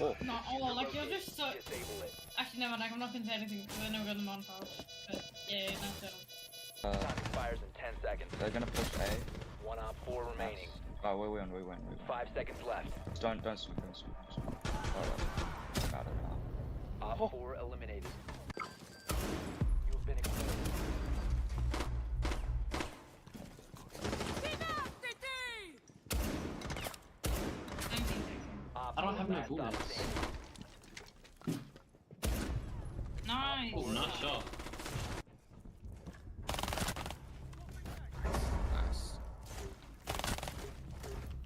Oh. No, oh, like you're just so. Disable it. Actually, never mind. I'm not gonna say anything because I never got the mod pouch. But yeah, no, so. Time expires in 10 seconds. They're gonna push A. One op 4 remaining. Oh, we win. 5 seconds left. Don't swing. Alright. Got it now. Op 4 eliminated. You have been exposed. I don't have no bullets. Nice. Oh, nice shot.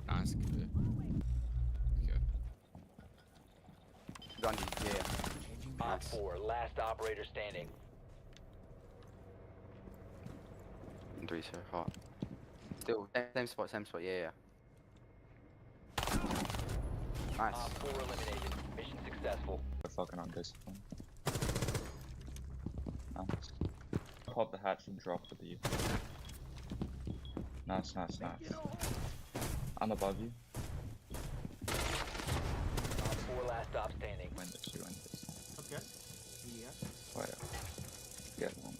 Nice, good. Gandhi, yeah. Op 4, last operator standing. 3 so hot. Still, same spot, yeah. Nice. Op 4 eliminated. Mission successful. We're fucking undisciplined. Nice. Pop the hatch and drop with you. Nice. I'm above you. Op 4, last stop standing. Windows. Okay. Yeah. Wait. Get one.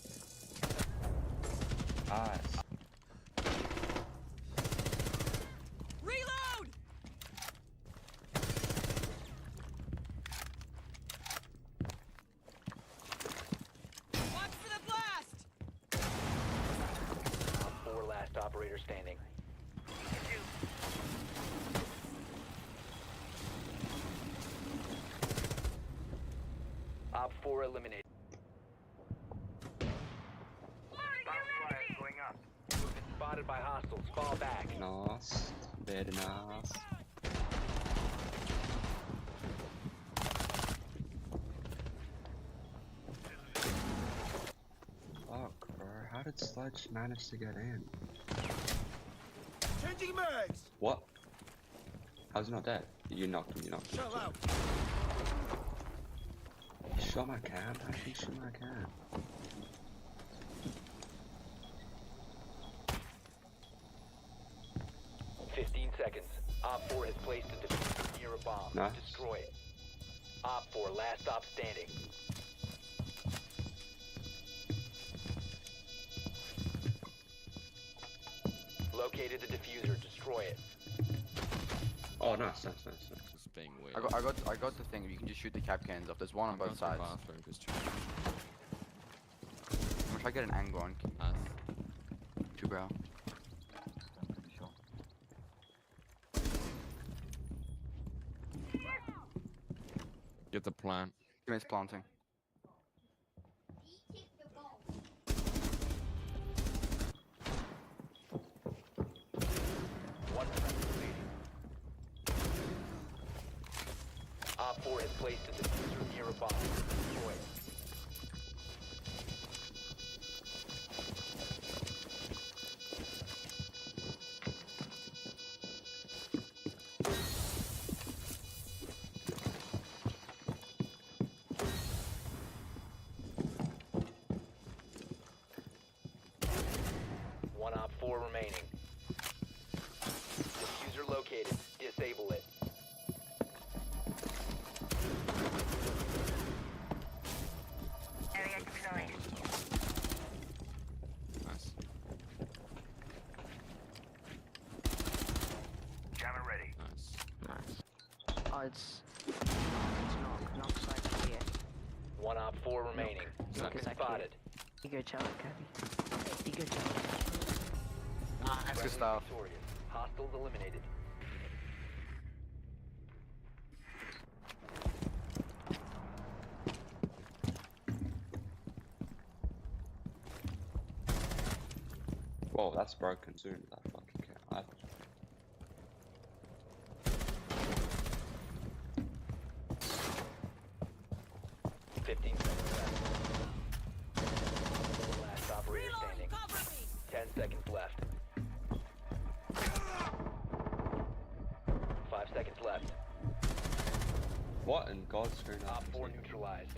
Nice. Reload! Watch for the blast! Op 4, last operator standing. Op 4 eliminated. Going up. You've been spotted by hostiles. Fall back. Nice. Very nice. Fuck, bro. How did Sludge manage to get in? Changing mags! What? How's he not dead? You knocked him, you knocked him. Shell out! He shot my cam? How did he shoot my cam? Seconds. Op 4 has placed a diffuser near a bomb. Nice. Destroy it. Op 4, last stop standing. Located the diffuser. Destroy it. Oh, nice. Just being weird. I got the thing. You can just shoot the cap cans off. There's one on both sides. I'm gonna try to get an angle on. Two bro. Get the plant. It's planting. One remaining. Op 4 has placed a diffuser near a bomb. Destroy it. One Op 4 remaining. Diffuser located. Disable it. Area deployed. Nice. Jammer ready. Nice. Oh, it's knock side here. One Op 4 remaining. Knock is Spotted. You go challenge, Cabby. You go challenge. Nice. Good stuff. Victorious. Hostiles eliminated. Whoa, that's broken soon. That fucking cat. 15 seconds left. Last operator standing. 10 seconds left. 5 seconds left. What in God's screen? Op 4 neutralized.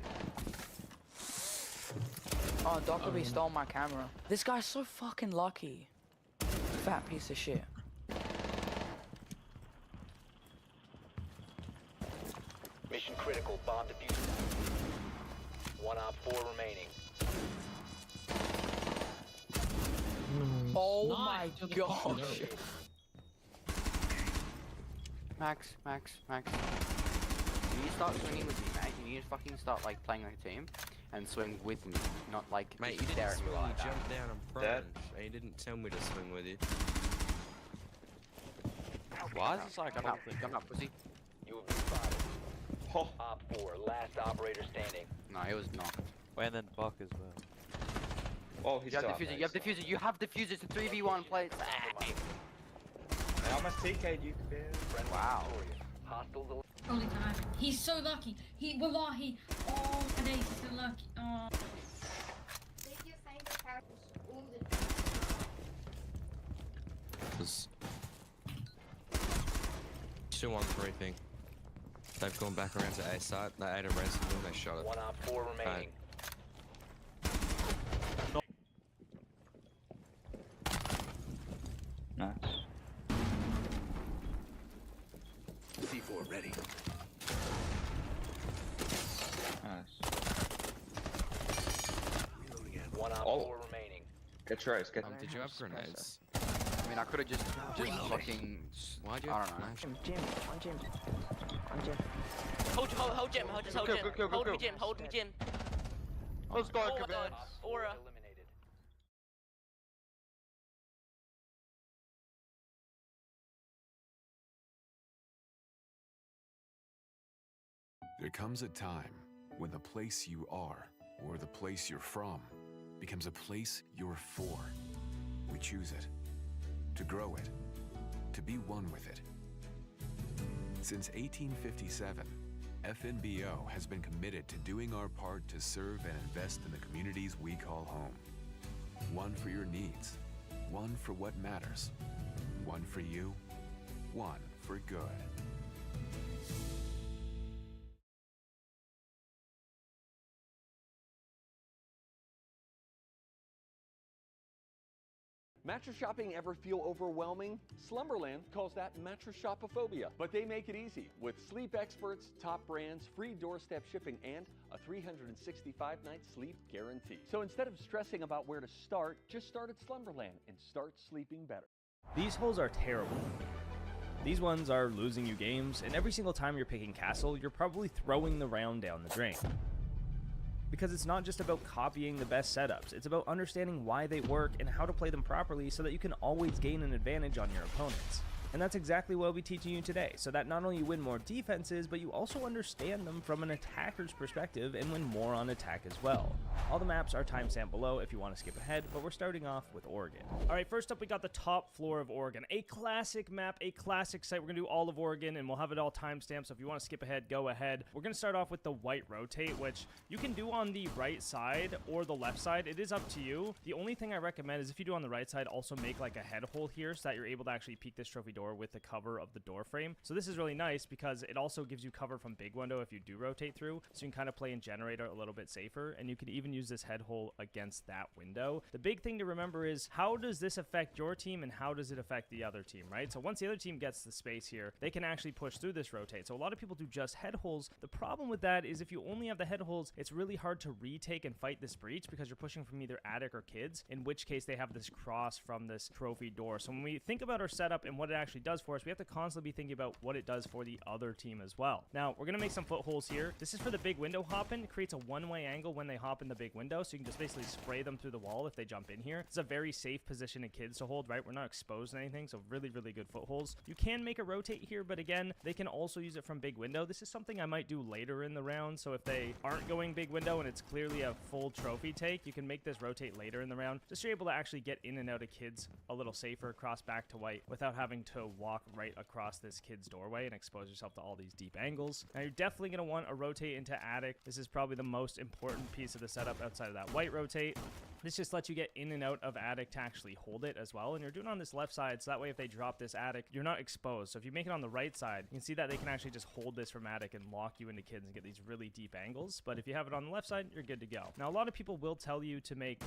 Oh, DonCabe stole my camera. This guy's so fucking lucky. Fat piece of shit. Mission critical. Bomb defused. One Op 4 remaining. Oh my gosh. Max. You need to start swinging with me, mate. You need to fucking start like playing like a team and swing with me, not like Mate, you just didn't stare at me swing, like you that. jumped down and Dad? plunged, and you didn't tell me to swing with you. Why is this like Come out, pussy. You have been spotted. Oh. Op 4, last operator standing. No, it was not. Well, and then Buck as well. Oh, he's still up there. You have diffuser. You have diffuser. It's a 3v1 play. I almost TK'd you, man. Wow. Hostiles Holy time. He's so lucky. Wallahi. Oh, my days, he's so lucky. Oh. This 2-1-3 thing. They've gone back around to A site. They ate a rest of them. They shot it. One Op 4 remaining. Nice. C4 ready. Nice. One Op Oh. 4 remaining. Get Trace, get Did you have grenades? I mean, I could have just fucking. Why'd you I have don't know. flash? Jim, on Jim. Hold Jim, just hold Jim. Hold me, Jim, hold me, Jim. Let's go, Oh my god, Aura. Eliminated. There comes a time when the place you are, or the place you're from, becomes a place you're for. We choose it, to grow it, to be one with it. Since 1857, FNBO has been committed to doing our part to serve and invest in the communities we call home. One for your needs, one for what matters, one for you, one for good. Mattress shopping ever feel overwhelming? Slumberland calls that mattress shopophobia, but they make it easy with sleep experts, top brands, free doorstep shipping, and a 365-night sleep guarantee. So instead of stressing about where to start, just start at Slumberland and start sleeping better. These holes are terrible. These ones are losing you games, and every single time you're picking castle, you're probably throwing the round down the drain. Because it's not just about copying the best setups, it's about understanding why they work and how to play them properly so that you can always gain an advantage on your opponents. And that's exactly what I'll be teaching you today, so that not only you win more defenses, but you also understand them from an attacker's perspective and win more on attack as well. All the maps are timestamped below if you want to skip ahead, but we're starting off with Oregon. Alright, first up we got the top floor of Oregon. A classic map, a classic site. We're going to do all of Oregon, and we'll have it all timestamped, so if you want to skip ahead, go ahead. We're going to start off with the white rotate, which you can do on the right side or the left side. It is up to you. The only thing I recommend is if you do on the right side, also make like a head hole here so that you're able to actually peek this trophy door with the cover of the door frame. So this is really nice because it also gives you cover from big window if you do rotate through, so you can kind of play in generator a little bit safer, and you can even use this head hole against that window. The big thing to remember is how does this affect your team and how does it affect the other team, right? So once the other team gets the space here, they can actually push through this rotate. So a lot of people do just head holes. The problem with that is if you only have the head holes, it's really hard to retake and fight this breach because you're pushing from either attic or kids, in which case they have this cross from this trophy door. So when we think about our setup and what it actually does for us, we have to constantly be thinking about what it does for the other team as well. Now, we're going to make some footholes here. This is for the big window hop-in. It creates a one-way angle when they hop in the big window, so you can just basically spray them through the wall if they jump in here. It's a very safe position in kids to hold, right? We're not exposed to anything, so really, really good footholes. You can make a rotate here, but again, they can also use it from big window. This is something I might do later in the round, so if they aren't going big window and it's clearly a full trophy take, you can make this rotate later in the round, just so you're able to actually get in and out of kids a little safer, cross back to white, without having to walk right across this kid's doorway and expose yourself to all these deep angles. Now, you're definitely going to want to rotate into attic. This is probably the most important piece of the setup outside of that white rotate. This just lets you get in and out of attic to actually hold it as well. And you're doing it on this left side, so that way if they drop this attic, you're not exposed. So if you make it on the right side, you can see that they can actually just hold this from attic and lock you into kids and get these really deep angles. But if you have it on the left side, you're good to go. Now, a lot of people will tell you to make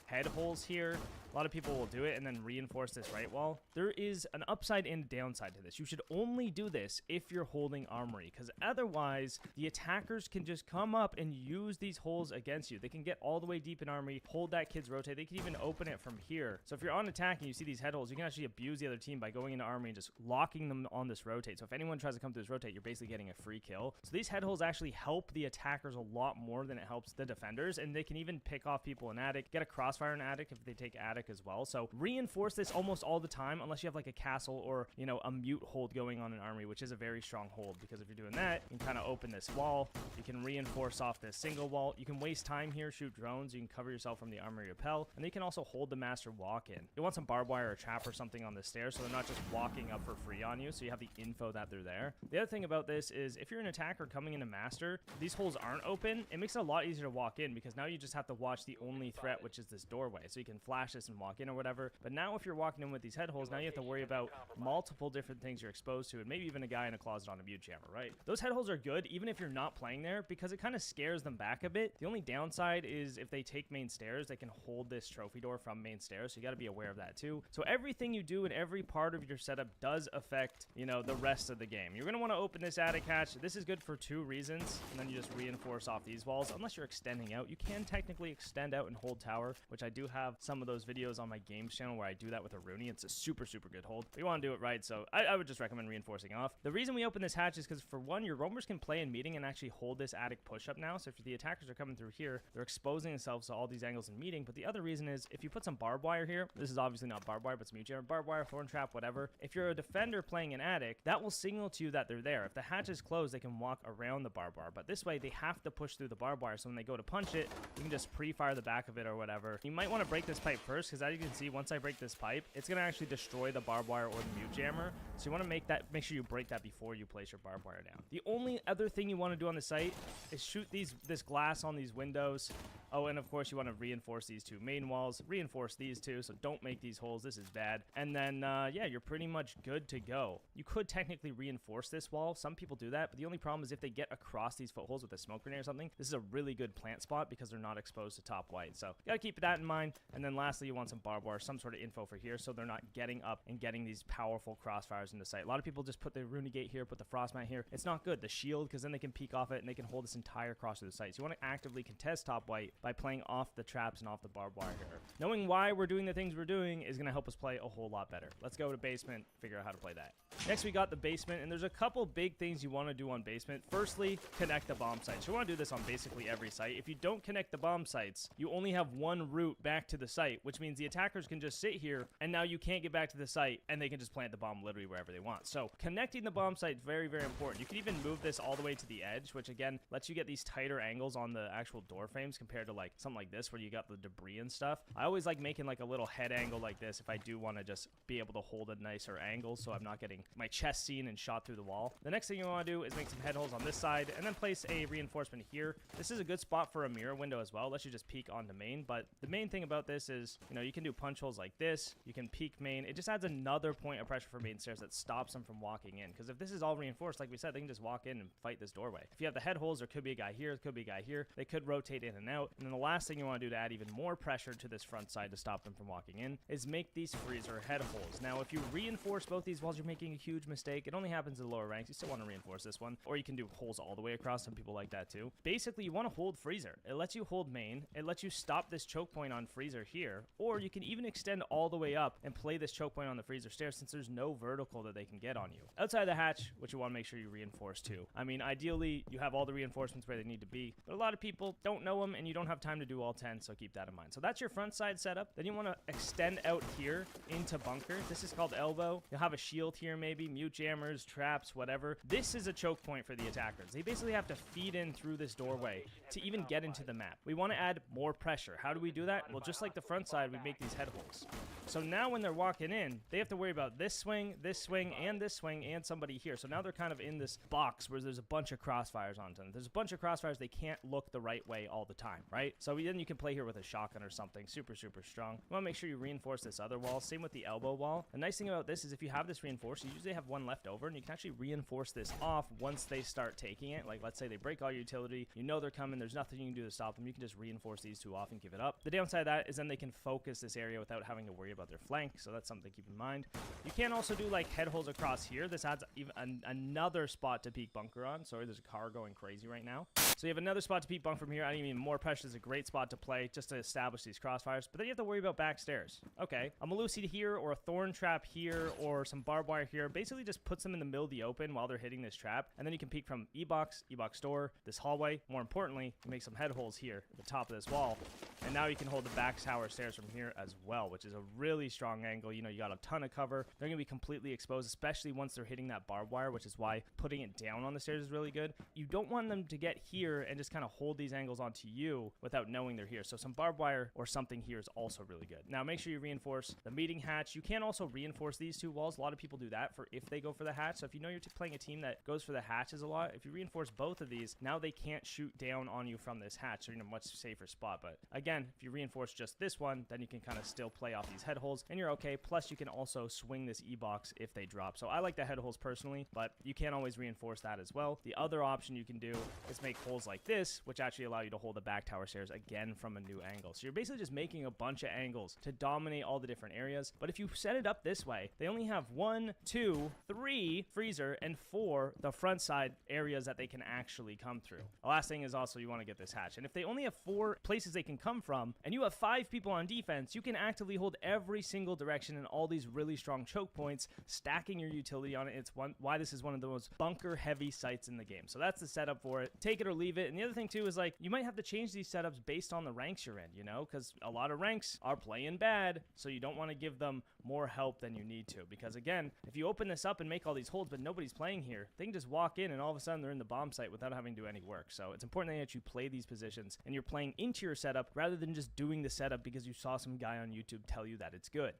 head holes here. A lot of people will do it and then reinforce this right wall. There is an upside and downside to this. You should only do this if you're holding armory, because otherwise the attackers can just come up and use these holes against you. They can get all the way deep in armory, hold that kid's rotate. They can even open it from here. So if you're on attack and you see these head holes, you can actually abuse the other team by going into armory and just locking them on this rotate. So if anyone tries to come through this rotate, you're basically getting a free kill. So these head holes actually help the attackers a lot more than it helps the defenders, and they can even pick off people in attic, get a crossfire in attic if they take attic as well. So reinforce this almost all the time, unless you have like a castle or, you know, a mute hold going on in armory, which is a very strong hold, because if you're doing that, you can kind of open this wall. You can reinforce off this single wall. You can waste time here, shoot drones. You can cover yourself from the armory repel, and you can also hold the master walk in. You want some barbed wire or trap or something on the stairs so they're not just walking up for free on you, so you have the info that they're there. The other thing about this is if you're an attacker coming into master, these holes aren't open. It makes it a lot easier to walk in, because now you just have to watch the only threat, which is this doorway. So you can flash this and walk in or whatever. But now if you're walking in with these head holes, now you have to worry about multiple different things you're exposed to, and maybe even a guy in a closet on a mute jammer, right? Those head holes are good even if you're not playing there, because it kind of scares them back a bit. The only downside is if they take main stairs, they can hold this trophy door from main stairs, so you got to be aware of that too. So everything you do in every part of your setup does affect, you know, the rest of the game. You're going to want to open this attic hatch. This is good for 2 reasons, and then you just reinforce off these walls. Unless you're extending out, you can technically extend out and hold tower, which I do have some of those videos videos on my games channel where I do that with a Rooney. It's a super, super good hold. But you want to do it right, so I would just recommend reinforcing off. The reason we open this hatch is because, for one, your roamers can play in meeting and actually hold this attic push-up now. So if the attackers are coming through here, they're exposing themselves to all these angles in meeting. But the other reason is, if you put some barbed wire here, this is obviously not barbed wire, but some mutual barbed wire, thorn trap, whatever. If you're a defender playing an attic, that will signal to you that they're there. If the hatch is closed, they can walk around the barbed wire. But this way, they have to push through the barbed wire. So when they go to punch it, you can just pre-fire the back of it or whatever. You might want to break this pipe first, because as you can see, once I break this pipe, it's going to actually destroy the barbed wire or the mute jammer. So you want to make sure you break that before you place your barbed wire down. The only other thing you want to do on the site is shoot this glass on these windows. Oh, and of course you want to reinforce these two main walls, reinforce these two, so don't make these holes. This is bad. And then, yeah, you're pretty much good to go. You could technically reinforce this wall. Some people do that, but the only problem is if they get across these footholes with a smoke grenade or something, this is a really good plant spot because they're not exposed to top white. So you gotta keep that in mind. And then lastly, you want some barbed wire, some sort of info for here, so they're not getting up and getting these powerful crossfires into sight. A lot of people just put the Rooney Gate here, put the frost mat here. It's not good. The shield, because then they can peek off it and they can hold this entire cross to the site. So you want to actively contest top white by playing off the traps and off the barbed wire here. Knowing why we're doing the things we're doing is going to help us play a whole lot better. Let's go to basement, figure out how to play that. Next, we got the basement, and there's a couple big things you want to do on basement. Firstly, connect the bomb sites. You want to do this on basically every site. If you don't connect the bomb sites, you only have one route back to the site, which means the attackers can just sit here, and now you can't get back to the site, and they can just plant the bomb literally wherever they want. So connecting the bomb site is very, very important. You can even move this all the way to the edge, which again lets you get these tighter angles on the actual door frames compared to like something like this where you got the debris and stuff. I always like making like a little head angle like this if I do want to just be able to hold a nicer angle so I'm not getting my chest seen and shot through the wall. The next thing you want to do is make some head holes on this side and then place a reinforcement here. This is a good spot for a mirror window as well. Lets you just peek onto main, but the main thing about this is, you know, you can do punch holes like this. You can peek main. It just adds another point of pressure for main stairs that stops them from walking in, because if this is all reinforced, like we said, they can just walk in and fight this doorway. If you have the head holes, there could be a guy here, there could be a guy here. They could rotate in and out. And then the last thing you want to do to add even more pressure to this front side to stop them from walking in is make these freezer head holes. Now, if you reinforce both these walls, you're making a huge mistake. It only happens in the lower ranks. You still want to reinforce this one, or you can do holes all the way across. Some people like that too. Basically, you want to hold freezer. It lets you hold main. It lets you stop this choke point on freezer here, or you can even extend all the way up and play this choke point on the freezer stairs since there's no vertical that they can get on you. Outside the hatch, which you want to make sure you reinforce too. I mean, ideally, you have all the reinforcements where they need to be, but a lot of people don't know them and you don't have time to do all 10, so keep that in mind. So that's your front side setup. Then you want to extend out here into bunker. This is called elbow. You'll have a shield here maybe, mute jammers, traps, whatever. This is a choke point for the attackers. They basically have to feed in through this doorway to even get into the map. We want to add more pressure. How do we do that? Well, just like the front side, we make these head holes. So now when they're walking in, they have to worry about this swing, and this swing, and somebody here. So now they're kind of in this box where there's a bunch of crossfires on them. There's a bunch of crossfires. They can't look the right way all the time, right? So then you can play here with a shotgun or something. Super, super strong. You want to make sure you reinforce this other wall. Same with the elbow wall. The nice thing about this is if you have this reinforced, you usually have one left over, and you can actually reinforce this off once they start taking it. Like, let's say they break all your utility. You know they're coming. There's nothing you can do to stop them. You can just reinforce these two off and give it up. The downside of that is then they can focus this area without having to worry about their flank, so that's something to keep in mind. You can also do like head holes across here. This adds even another spot to peek bunker on. Sorry, there's a car going crazy right now. So you have another spot to peek bunk from here. Adding even more pressure is a great spot to play just to establish these crossfires. But then you have to worry about back stairs. Okay, a Malusi here or a thorn trap here or some barbed wire here basically just puts them in the middle of the open while they're hitting this trap. And then you can peek from E-box door, this hallway. More importantly, you make some head holes here at the top of this wall. And now you can hold the back tower stairs from here as well, which is a really strong angle. You know, you got a ton of cover. They're going to be completely exposed, especially once they're hitting that barbed wire, which is why putting it down on the stairs is really good. You don't want them to get here and just kind of hold these angles onto you without knowing they're here. So some barbed wire or something here is also really good. Now, make sure you reinforce the meeting hatch. You can also reinforce these two walls. A lot of people do that for if they go for the hatch. So if you know you're playing a team that goes for the hatches a lot, if you reinforce both of these, now they can't shoot down on you from this hatch. So you're in a much safer spot. But again, if you reinforce just this one, then you can kind of still play off these head holes and you're okay. Plus, you can also swing this E-box if they drop. So I like the head holes personally, but you can't always reinforce that as well. The other option you can do is make holes like this, which actually allow you to hold the back tower stairs again from a new angle. So you're basically just making a bunch of angles to dominate all the different areas. But if you set it up this way, they only have 1, 2, 3 freezer and 4 the front side areas that they can actually come through. The last thing is also you want to get this hatch. And if they only have 4 places they can come from, and you have 5 people on defense, you can actively hold every single direction in all these really strong choke points, stacking your utility on it. It's why this is one of the most bunker-heavy sites in the game. So that's the setup for it. Take it or leave it. And the other thing, too, is like, you might have to change these setups based on the ranks you're in, you know, because a lot of ranks are playing bad, so you don't want to give them more help than you need to. Because, again, if you open this up and make all these holds, but nobody's playing here, they can just walk in, and all of a sudden they're in the bomb site without having to do any work. So it's important that you play these positions, and you're playing into your setup rather than just doing the setup because you saw some guy on YouTube tell you that it's good.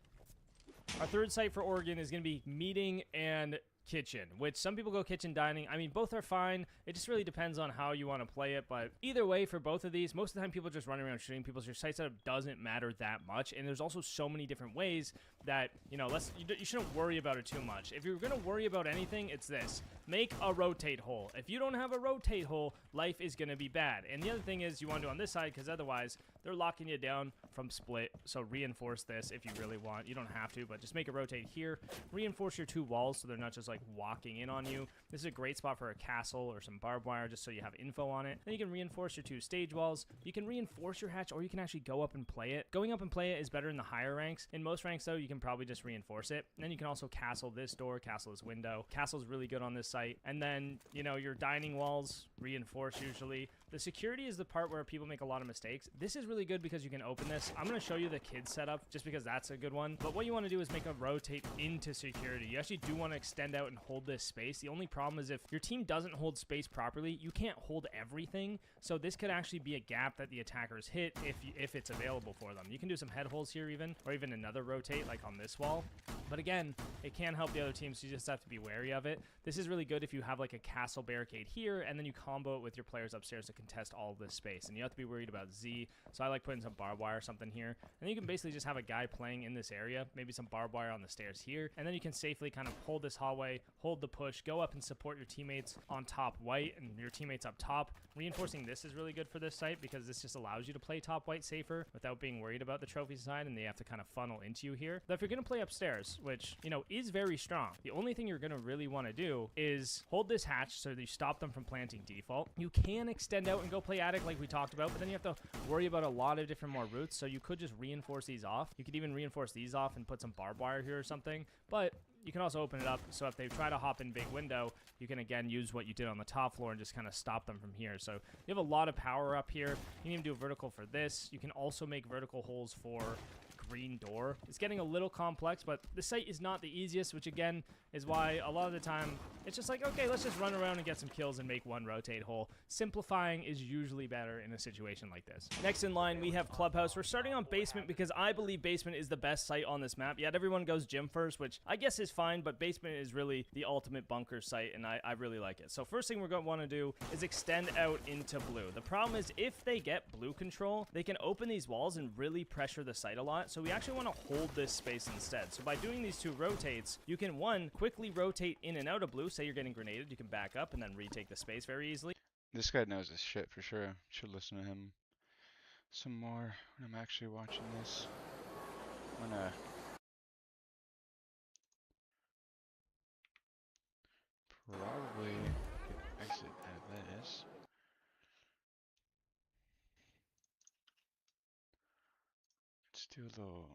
Our third site for Oregon is going to be meeting and kitchen, which some people go kitchen dining. I mean, both are fine. It just really depends on how you want to play it, but either way, for both of these, most of the time people just run around shooting people, so your site setup doesn't matter that much, and there's also so many different ways that, you know, you shouldn't worry about it too much. If you're going to worry about anything, it's this. Make a rotate hole. If you don't have a rotate hole, life is going to be bad. And the other thing is you want to do on this side, because otherwise they're locking you down from split, so reinforce this if you really want. You don't have to, but just make a rotate here. Reinforce your 2 walls so they're not just like walking in on you. This is a great spot for a castle or some barbed wire just so you have info on it. Then you can reinforce your 2 stage walls. You can reinforce your hatch, or you can actually go up and play it. Going up and play it is better in the higher ranks. In most ranks though, you can probably just reinforce it. And then you can also castle this door, castle this window. Castle's really good on this site. And then, you know, your dining walls reinforce usually. The security is the part where people make a lot of mistakes. This is really good because you can open this. I'm going to show you the kid setup just because that's a good one. But what you want to do is make a rotate into security. You actually do want to extend out and hold this space. The only problem is if your team doesn't hold space properly, you can't hold everything. So this could actually be a gap that the attackers hit if it's available for them. You can do some head holes here even, or even another rotate like on this wall. But again, it can help the other teams, so you just have to be wary of it. This is really good if you have like a castle barricade here, and then you combo it with your players upstairs to contest all of this space. And you have to be worried about Z, so I like putting some barbed wire or something here. And then you can basically just have a guy playing in this area, maybe some barbed wire on the stairs here, and then you can safely kind of hold this hallway, hold the push, go up and support your teammates on top white and your teammates up top. Reinforcing this is really good for this site because this just allows you to play top white safer without being worried about the trophy side, and they have to kind of funnel into you here. But if you're going to play upstairs, which, you know, is very strong, the only thing you're going to really want to do is hold this hatch so that you stop them from planting default. You can extend out and go play attic like we talked about, but then you have to worry about a lot of different more routes, so you could just reinforce these off. You could even reinforce these off and put some barbed wire here or something, but you can also open it up, so if they try to hop in big window, you can again use what you did on the top floor and just kind of stop them from here. So you have a lot of power up here. You can even do a vertical for this. You can also make vertical holes for green door. It's getting a little complex, but the site is not the easiest, which again is why a lot of the time it's just like, okay, let's just run around and get some kills and make one rotate hole. Simplifying is usually better in a situation like this. Next in line, we have Clubhouse. We're starting on basement because I believe basement is the best site on this map. Yet everyone goes gym first, which I guess is fine, but basement is really the ultimate bunker site, and I really like it. So first thing we're going to want to do is extend out into blue. The problem is if they get blue control, they can open these walls and really pressure the site a lot. So we actually want to hold this space instead. So by doing these 2 rotates, you can, 1, quickly rotate in and out of blue. Say you're getting grenaded, you can back up and then retake the space very easily. This guy knows his shit for sure. Should listen to him some more when I'm actually watching this. I'm gonna probably exit out of this. Let's do a little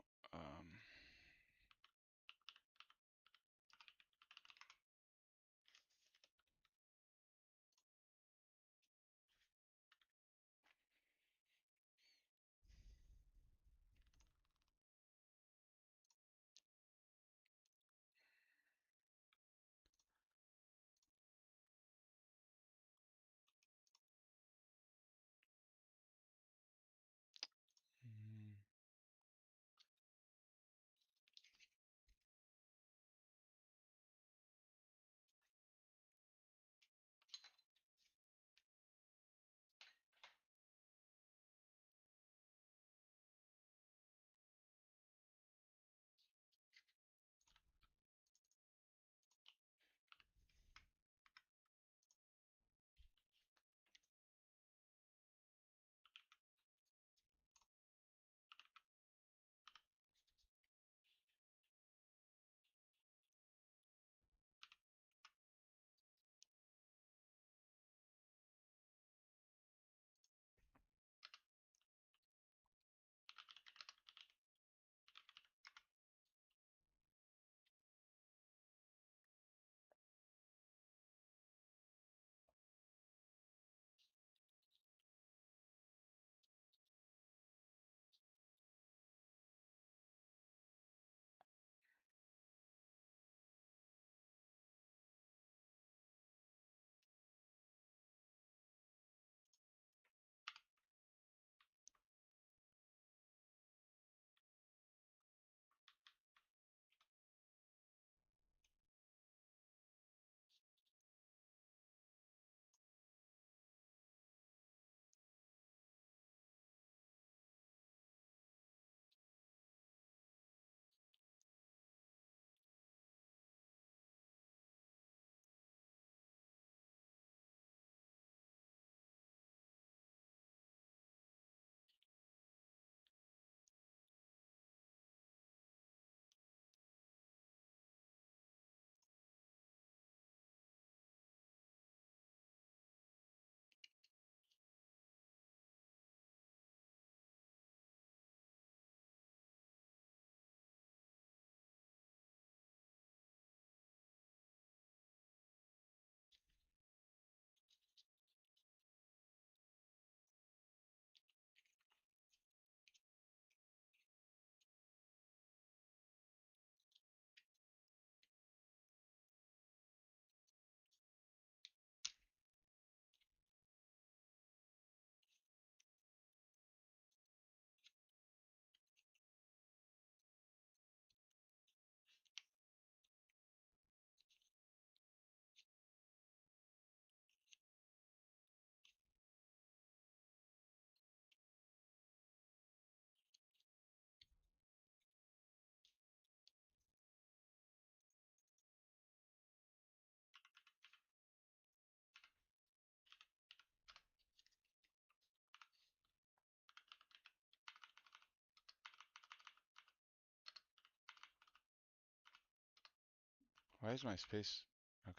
Why is my space? Okay.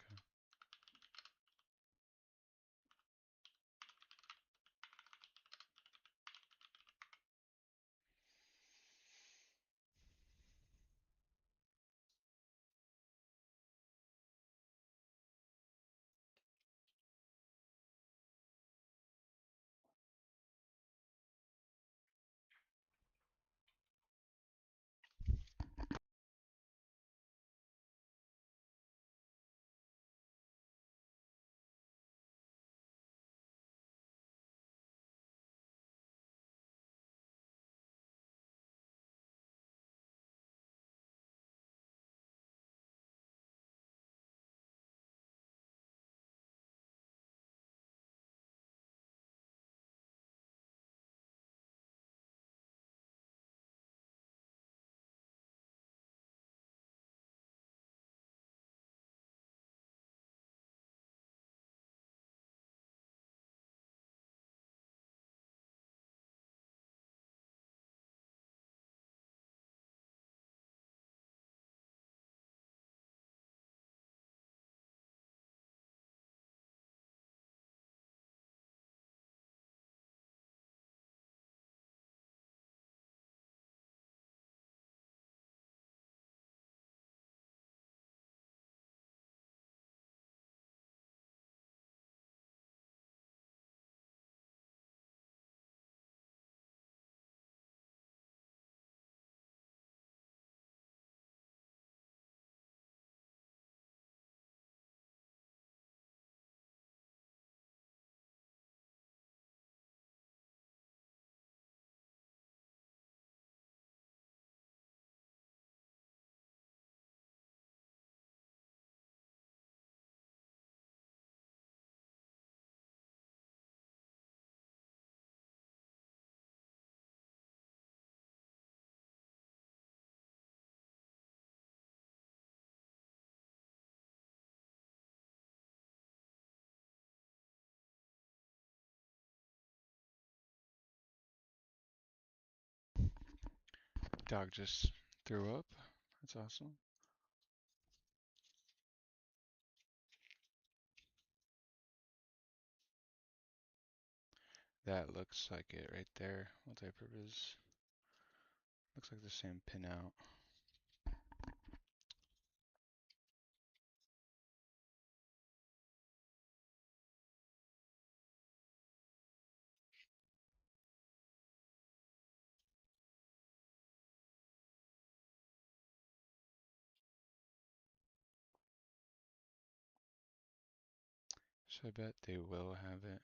Dog just threw up. That's awesome. That looks like it right there. Multi-purpose. Looks like the same pinout. So I bet they will have it.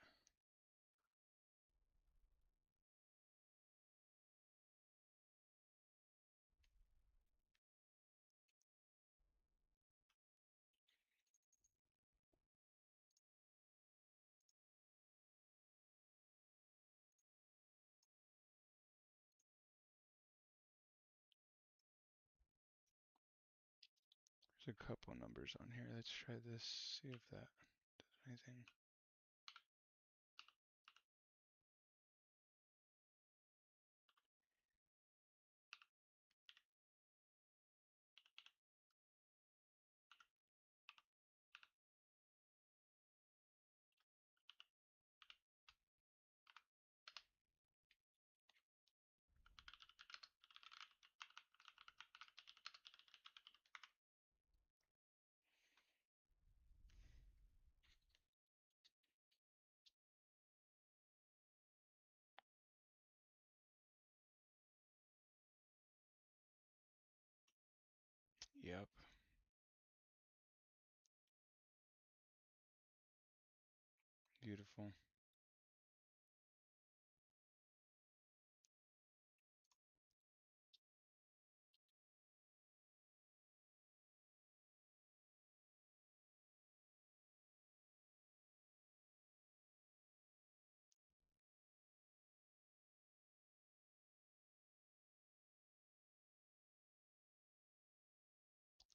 There's a couple numbers on here. Let's try this, see if that does anything. Yep. Beautiful.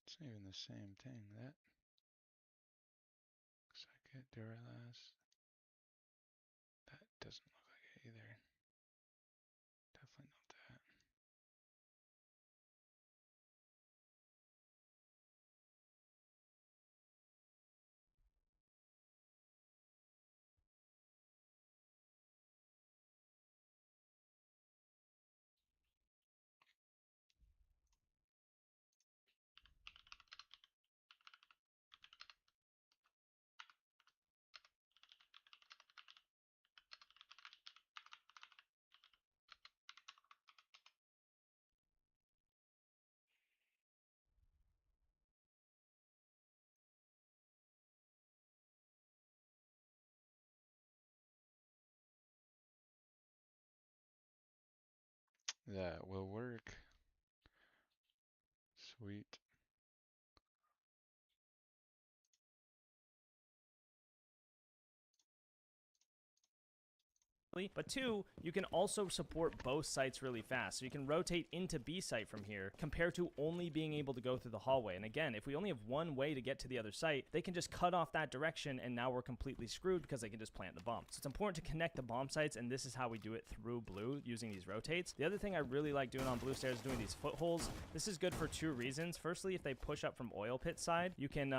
It's not even the same thing. That looks like it. Duralast. That doesn't look like it either. Definitely not that. That will work. Sweet. But two, you can also support both sites really fast. So you can rotate into B site from here compared to only being able to go through the hallway. And again, if we only have one way to get to the other site, they can just cut off that direction and now we're completely screwed because they can just plant the bomb. So it's important to connect the bomb sites, and this is how we do it through blue using these rotates. The other thing I really like doing on blue stairs is doing these footholds. This is good for two reasons. Firstly, if they push up from oil pit side, you can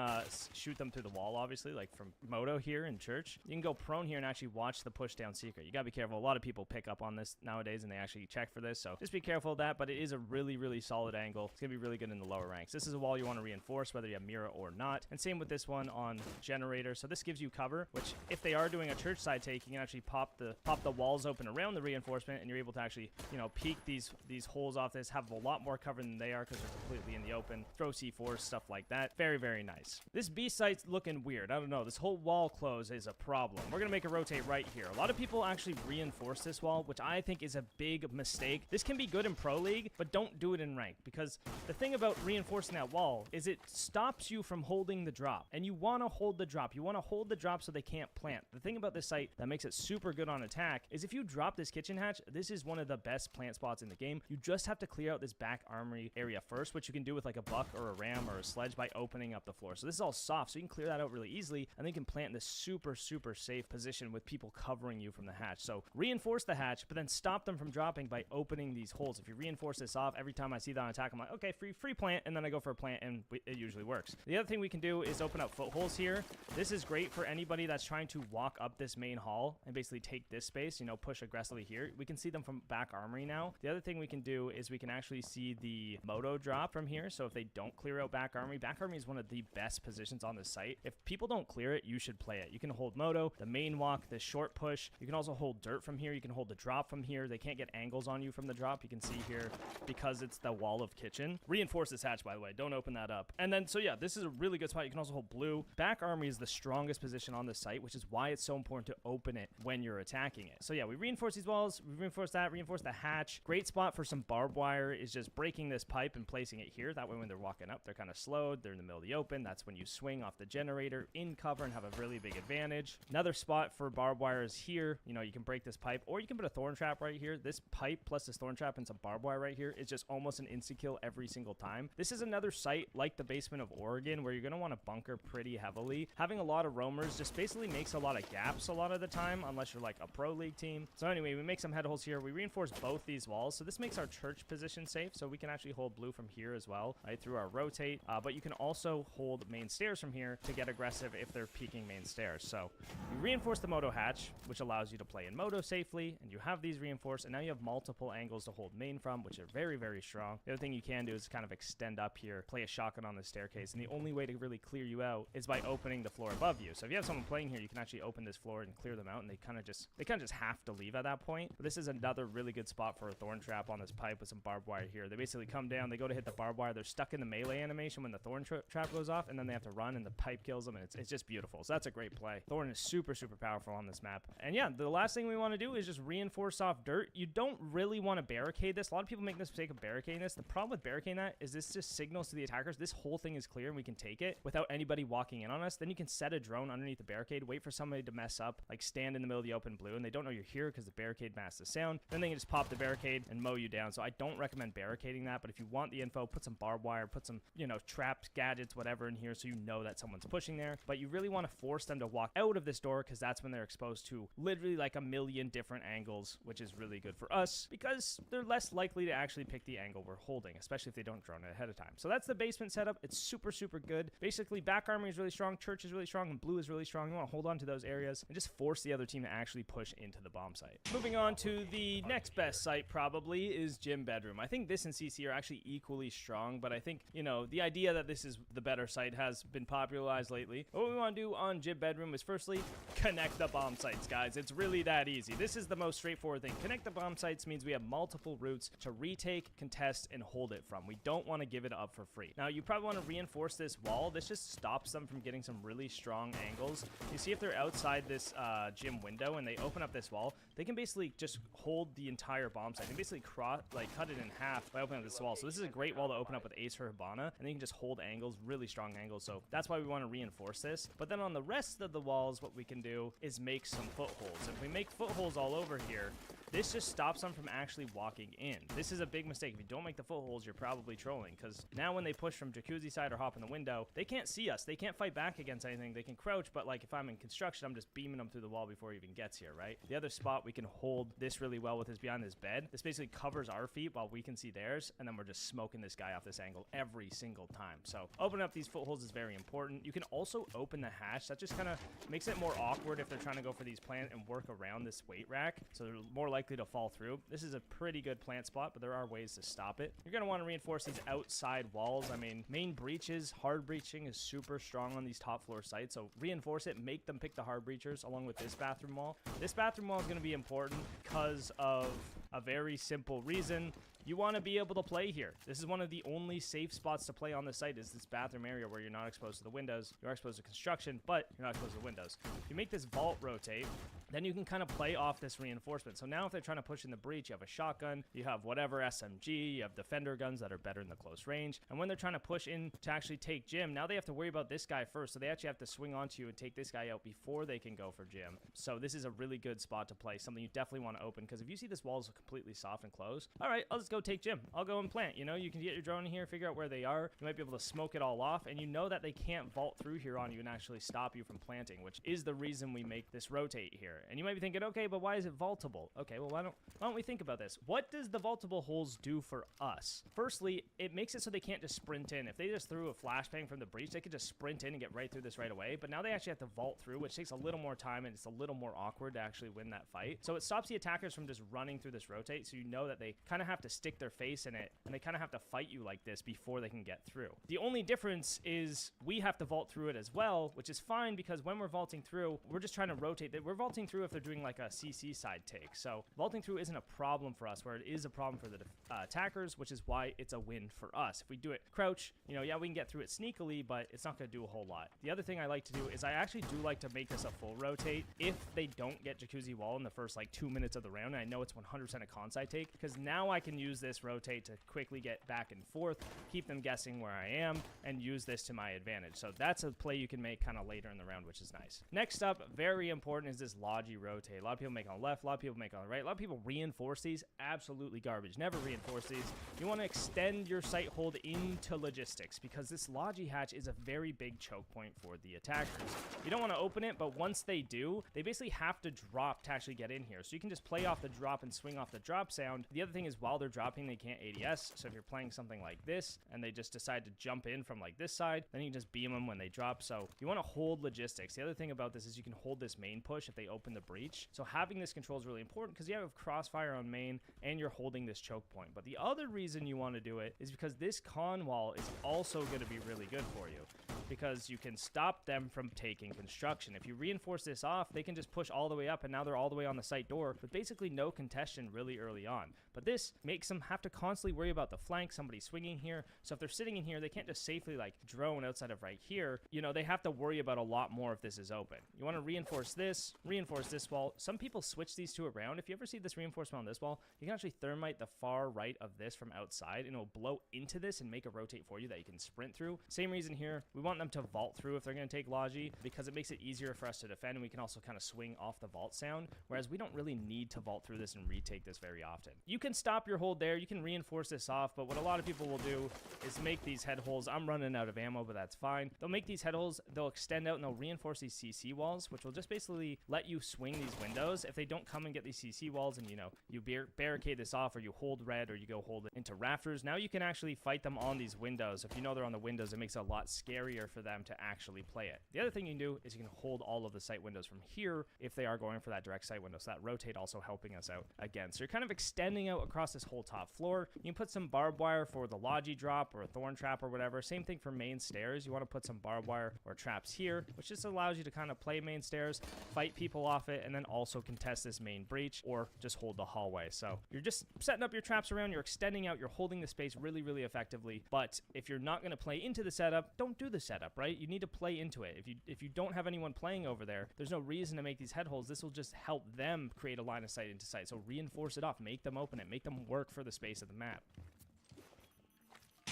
shoot them through the wall, obviously, like from Moto here in church. You can go prone here and actually watch the push down secret. You gotta be careful. A lot of people pick up on this nowadays and they actually check for this, so just be careful of that. But it is a really, really solid angle. It's gonna be really good in the lower ranks. This is a wall you want to reinforce whether you have mirror or not, and same with this one on generator. So this gives you cover, which if they are doing a church side take, you can actually pop the walls open around the reinforcement, and you're able to actually, you know, peek these holes off this, have a lot more cover than they are because they're completely in the open, throw C4, stuff like that. Very, very nice. This B site's looking weird. I don't know, this whole wall close is a problem. We're gonna make a rotate right here. A lot of people actually reinforce this wall, which I think is a big mistake. This can be good in Pro League, but don't do it in Rank, because the thing about reinforcing that wall is it stops you from holding the drop, and you want to hold the drop. You want to hold the drop so they can't plant. The thing about this site that makes it super good on attack is if you drop this kitchen hatch, this is one of the best plant spots in the game. You just have to clear out this back armory area first, which you can do with like a buck or a ram or a sledge by opening up the floor. So this is all soft, so you can clear that out really easily, and then you can plant in this super, super safe position with people covering you from the hatch. So reinforce the hatch, but then stop them from dropping by opening these holes. If you reinforce this off, every time I see that on attack, I'm like, okay, free plant, and then I go for a plant, and it usually works. The other thing we can do is open up footholes here. This is great for anybody that's trying to walk up this main hall and basically take this space, you know, push aggressively here. We can see them from back armory now. The other thing we can do is we can actually see the Moto drop from here. So if they don't clear out back armory is one of the best positions on the site. If people don't clear it, you should play it. You can hold Moto, the main walk, the short push. You can also hold dirt from here. You can hold the drop from here. They can't get angles on you from the drop. You can see here because it's the wall of kitchen. Reinforce this hatch, by the way. Don't open that up. And then, so yeah, this is a really good spot. You can also hold blue. Back armory is the strongest position on the site, which is why it's so important to open it when you're attacking it. So yeah, we reinforce these walls. We reinforce that. Reinforce the hatch. Great spot for some barbed wire is just breaking this pipe and placing it here. That way when they're walking up, they're kind of slowed. They're in the middle of the open. That's when you swing off the generator in cover and have a really big advantage. Another spot for barbed wire is here. You know, you can break this pipe, or you can put a thorn trap right here. This pipe plus this thorn trap and some barbed wire right here is just almost an insta-kill every single time. This is another site like the basement of Oregon where you're going to want to bunker pretty heavily. Having a lot of roamers just basically makes a lot of gaps a lot of the time, unless you're like a Pro League team. So anyway, we make some head holes here. We reinforce both these walls. So this makes our church position safe. So we can actually hold blue from here as well, right, through our rotate. But you can also hold main stairs from here to get aggressive if they're peeking main stairs. So you reinforce the Moto hatch, which allows you to play in Moto safely, and you have these reinforced, and now you have multiple angles to hold main from, which are very, very strong. The other thing you can do is kind of extend up here, play a shotgun on the staircase, and the only way to really clear you out is by opening the floor above you. So if you have someone playing here, you can actually open this floor and clear them out, and they kind of just have to leave at that point. But this is another really good spot for a thorn trap on this pipe with some barbed wire here. They basically come down, they go to hit the barbed wire, they're stuck in the melee animation when the thorn trap goes off, and then they have to run, and the pipe kills them, and it's just beautiful. So that's a great play. Thorn is super, super powerful on this map. And yeah, the last thing we want to do is just reinforce off dirt. You don't really want to barricade this. A lot of people make this mistake of barricading this. The problem with barricading that is this just signals to the attackers this whole thing is clear and we can take it without anybody walking in on us. Then you can set a drone underneath the barricade, wait for somebody to mess up, like stand in the middle of the open blue, and they don't know you're here because the barricade masks the sound. Then they can just pop the barricade and mow you down. So I don't recommend barricading that, but if you want the info, put some barbed wire, put some, you know, traps, gadgets, whatever in here so you know that someone's pushing there. But you really want to force them to walk out of this door because that's when they're exposed to literally like a million different angles, which is really good for us because they're less likely to actually pick the angle we're holding, especially if they don't drone it ahead of time. So that's the basement setup. It's super, super good. Basically, back armory is really strong, church is really strong, and blue is really strong. You want to hold on to those areas and just force the other team to actually push into the bomb site. Moving on to the next best site probably is gym bedroom. I think this and CC are actually equally strong, but I think, you know, the idea that this is the better site has been popularized lately. What we want to do on gym bedroom is firstly connect the bomb sites, guys. It's really that easy. This is the most straightforward thing. Connect the bomb sites means we have multiple routes to retake, contest, and hold it from. We don't want to give it up for free. Now, you probably want to reinforce this wall. This just stops them from getting some really strong angles. You see if they're outside this gym window and they open up this wall, they can basically just hold the entire bomb site. They basically cut it in half by opening up this wall. So this is a great wall to open up with Ace or Hibana, and then you can just hold angles, really strong angles. So that's why we want to reinforce this. But then on the rest of the walls, what we can do is make some footholds. If we make footholds all over here, this just stops them from actually walking in. This is a big mistake. If you don't make the footholds, you're probably trolling, because now when they push from jacuzzi side or hop in the window, they can't see us. They can't fight back against anything. They can crouch, but like if I'm in construction, I'm just beaming them through the wall before he even gets here, right? The other spot we can hold this really well with is behind this bed. This basically covers our feet while we can see theirs, and then we're just smoking this guy off this angle every single time. So opening up these footholds is very important. You can also open the hatch. That just kind of makes it more awkward if they're trying to go for these plant and work around this weight rack, so they're more likely to fall through. This is a pretty good plant spot, but there are ways to stop it. You're going to want to reinforce these outside walls. I mean, main breaches, hard breaching is super strong on these top floor sites, so reinforce it, make them pick the hard breachers along with this bathroom wall. This bathroom wall is going to be important because of a very simple reason. You want to be able to play here. This is one of the only safe spots to play on the site, is this bathroom area where you're not exposed to the windows. You're exposed to construction, but you're not exposed to the windows. If you make this vault rotate, then you can kind of play off this reinforcement. So now if they're trying to push in the breach, you have a shotgun, you have whatever SMG, you have defender guns that are better in the close range. And when they're trying to push in to actually take Jim, now they have to worry about this guy first. So they actually have to swing onto you and take this guy out before they can go for Jim. So this is a really good spot to play, something you definitely want to open, because if you see this wall is completely soft and closed, all right, I'll just go take Jim. I'll go and plant. You know, you can get your drone in here, figure out where they are. You might be able to smoke it all off, and you know that they can't vault through here on you and actually stop you from planting, which is the reason we make this rotate here. And you might be thinking, okay, but why is it vaultable? Okay, well, why don't we think about this? What does the vaultable holes do for us? Firstly, it makes it so they can't just sprint in. If they just threw a flashbang from the breach, they could just sprint in and get right through this right away. But now they actually have to vault through, which takes a little more time, and it's a little more awkward to actually win that fight. So it stops the attackers from just running through this rotate, so you know that they kind of have to stick their face in it, and they kind of have to fight you like this before they can get through. The only difference is we have to vault through it as well, which is fine, because when we're vaulting through, we're just trying to rotate. We're vaulting through if they're doing like a CC side take. So vaulting through isn't a problem for us, where it is a problem for the attackers, which is why it's a win for us. If we do it crouch, you know, yeah, we can get through it sneakily, but it's not going to do a whole lot. The other thing I like to do is I actually do like to make this a full rotate if they don't get jacuzzi wall in the first like 2 minutes of the round. And I know it's 100% a con side take, because now I can use this rotate to quickly get back and forth, keep them guessing where I am, and use this to my advantage. So that's a play you can make kind of later in the round, which is nice. Next up, very important, is this logi rotate. A lot of people make on the left, a lot of people make on the right, a lot of people reinforce these. Absolutely garbage. Never reinforce these. You want to extend your site hold into logistics, because this logi hatch is a very big choke point for the attackers. You don't want to open it, but once they do, they basically have to drop to actually get in here. So you can just play off the drop and swing off the drop sound. The other thing is, while they're dropping, they can't ADS. So if you're playing something like this and they just decide to jump in from like this side, then you can just beam them when they drop. So you want to hold logistics. The other thing about this is you can hold this main push if they open the breach. So having this control is really important, because you have crossfire on main and you're holding this choke point. But the other reason you want to do it is because this con wall is also going to be really good for you, because you can stop them from taking construction. If you reinforce this off, they can just push all the way up, and now they're all the way on the site door with basically no contention really early on. But this makes them have to constantly worry about the flank, somebody swinging here. So if they're sitting in here, they can't just safely like drone outside of right here. You know, they have to worry about a lot more if this is open. You want to reinforce this wall. Some people switch these two around. If you ever see this reinforcement on this wall, you can actually thermite the far right of this from outside, and it'll blow into this and make a rotate for you that you can sprint through. Same reason here. We want them to vault through if they're going to take logi, because it makes it easier for us to defend, and we can also kind of swing off the vault sound, whereas we don't really need to vault through this and retake this very often. You can stop your hold there. You can reinforce this off, but what a lot of people will do is make these head holes. I'm running out of ammo, but that's fine. They'll make these head holes, they'll extend out, and they'll reinforce these CC walls, which will just basically let you swing these windows. If they don't come and get these CC walls, and you know, you barricade this off, or you hold red, or you go hold it into rafters, now you can actually fight them on these windows. If you know they're on the windows, it makes it a lot scarier for them to actually play it. The other thing you can do is you can hold all of the sight windows from here if they are going for that direct sight window. So that rotate also helping us out again. So you're kind of extending out across this whole top floor. You can put some barbed wire for the Logi drop or a thorn trap or whatever. Same thing for main stairs. You want to put some barbed wire or traps here, which just allows you to kind of play main stairs, fight people off it, and then also contest this main breach or just hold the hallway. So you're just setting up your traps around, you're extending out, you're holding the space really, really effectively. But if you're not going to play into the setup, don't do the setup, right? You need to play into it. If you don't have anyone playing over there, there's no reason to make these head holes. This will just help them create a line of sight into sight. So reinforce it off, make them open it, make them work for the space of the map.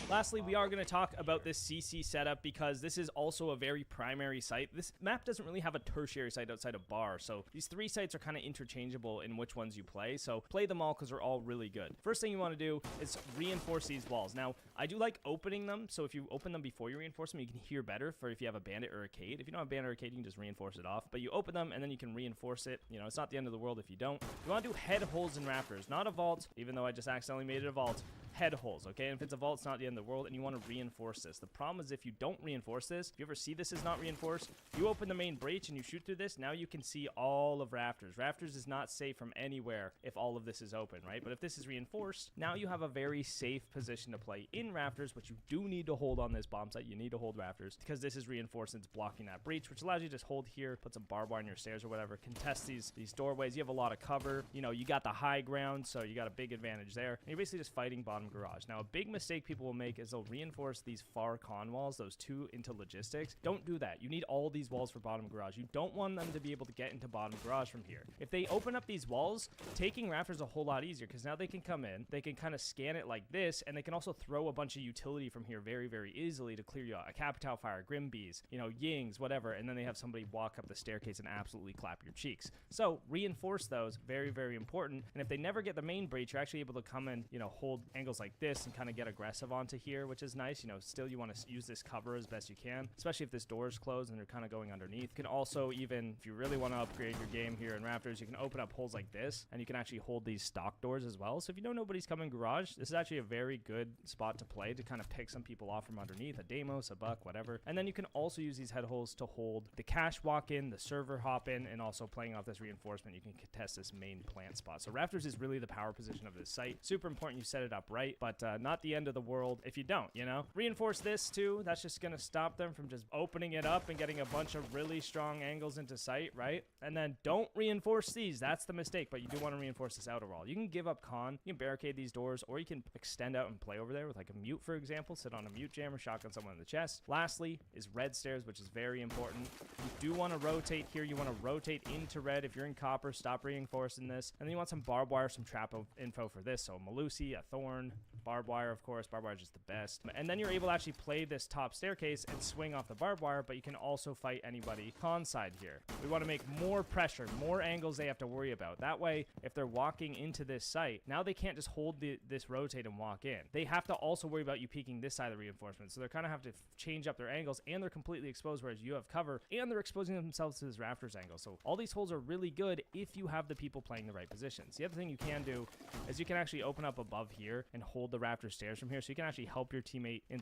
Lastly, we are going to talk about this CC setup because this is also a very primary site. This map doesn't really have a tertiary site outside of bar, so these 3 sites are kind of interchangeable in which ones you play, so play them all because they're all really good. First thing you want to do is reinforce these walls. Now, I do like opening them, so if you open them before you reinforce them, you can hear better for if you have a bandit or arcade. If you don't have bandit or arcade, you can just reinforce it off, but you open them and then you can reinforce it. You know, it's not the end of the world if you don't. You want to do head holes and rafters, not a vault, even though I just accidentally made it a vault. Head holes, okay? And if it's a vault, it's not the end of the world, and you want to reinforce this. The problem is if you don't reinforce this, if you ever see this is not reinforced, you open the main breach and you shoot through this, now you can see all of rafters. Rafters is not safe from anywhere if all of this is open, right? But if this is reinforced, now you have a very safe position to play in rafters, but you do need to hold on this bomb site. You need to hold rafters because this is reinforced and it's blocking that breach, which allows you to just hold here, put some barbed wire on your stairs or whatever, contest these doorways. You have a lot of cover. You know, you got the high ground, so you got a big advantage there. And you're basically just fighting bottom garage. Now, a big mistake people will make is they'll reinforce these far con walls, those 2 into logistics. Don't do that. You need all these walls for bottom garage. You don't want them to be able to get into bottom garage from here. If they open up these walls, taking rafters is a whole lot easier because now they can come in, they can kind of scan it like this, and they can also throw a bunch of utility from here very, very easily to clear you out. A Capital Fire, Grim Bees, you know, Yings, whatever, and then they have somebody walk up the staircase and absolutely clap your cheeks. So reinforce those, very, very important. And if they never get the main breach, you're actually able to come in, you know, hold angles like this and kind of get aggressive onto here, which is nice. You know, still you want to use this cover as best you can, especially if this door is closed and they're kind of going underneath. You can also, even if you really want to upgrade your game here in rafters, you can open up holes like this and you can actually hold these stock doors as well. So if you know nobody's coming garage, this is actually a very good spot to play to kind of pick some people off from underneath, a Deimos, a Buck, whatever. And then you can also use these head holes to hold the cache walk in, the server hop in, and also playing off this reinforcement, you can contest this main plant spot. So rafters is really the power position of this site. Super important you set it up right, but not the end of the world if you don't, you know? Reinforce this too. That's just going to stop them from just opening it up and getting a bunch of really strong angles into sight, right? And then don't reinforce these. That's the mistake, but you do want to reinforce this outer wall. You can give up con, you can barricade these doors, or you can extend out and play over there with like a mute, for example, sit on a mute jammer, shotgun someone in the chest. Lastly is red stairs, which is very important. You do want to rotate here. You want to rotate into red. If you're in copper, stop reinforcing this. And then you want some barbed wire, some trap info for this. So a Melusi, a Thorn, barbed wire, of course. Barbed wire is just the best. And then you're able to actually play this top staircase and swing off the barbed wire, but you can also fight anybody con side here. We want to make more pressure, more angles they have to worry about. That way, if they're walking into this site, now they can't just hold this rotate and walk in. They have to also worry about you peeking this side of the reinforcement. So they're kind of have to change up their angles, and they're completely exposed, whereas you have cover, and they're exposing themselves to this rafters angle. So all these holes are really good if you have the people playing the right positions. The other thing you can do is you can actually open up above here and hold the rafters stairs from here, so you can actually help your teammate in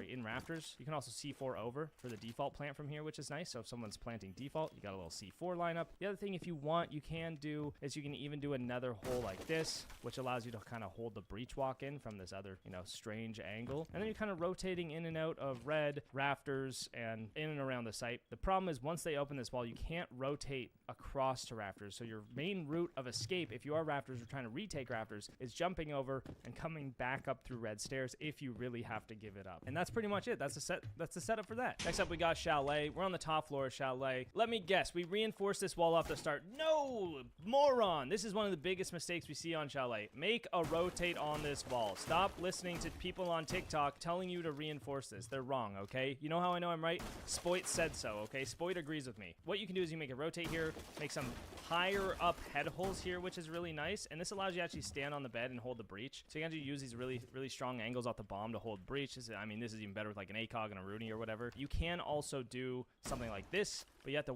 in rafters. You can also C4 over for the default plant from here, which is nice. So if someone's planting default, you got a little C4 lineup. The other thing, if you want, you can do is you can even do another hole like this, which allows you to kind of hold the breach walk in from this other, you know, strange angle. And then you're kind of rotating in and out of red rafters and in and around the site. The problem is once they open this wall, you can't rotate across to rafters. So your main route of escape, if you are rafters or trying to retake rafters, is jumping over and coming back up through red stairs if you really have to give it up. And that's pretty much it. That's the setup for that. Next up, we got Chalet. We're on the top floor of Chalet. Let me guess, we reinforced this wall off the start. No, moron. This is one of the biggest mistakes we see on Chalet. Make a rotate on this wall. Stop listening to people on TikTok telling you to reinforce this. They're wrong, okay? You know how I know I'm right? Spoit said so, okay? Spoit agrees with me. What you can do is you make a rotate here, make some higher up head holes here, which is really nice, and this allows you to actually stand on the bed and hold the breach. So you can use these really strong angles off the bomb to hold breach. I mean, this is even better with like an ACOG and a Rooney or whatever. You can also do something like this, but you have to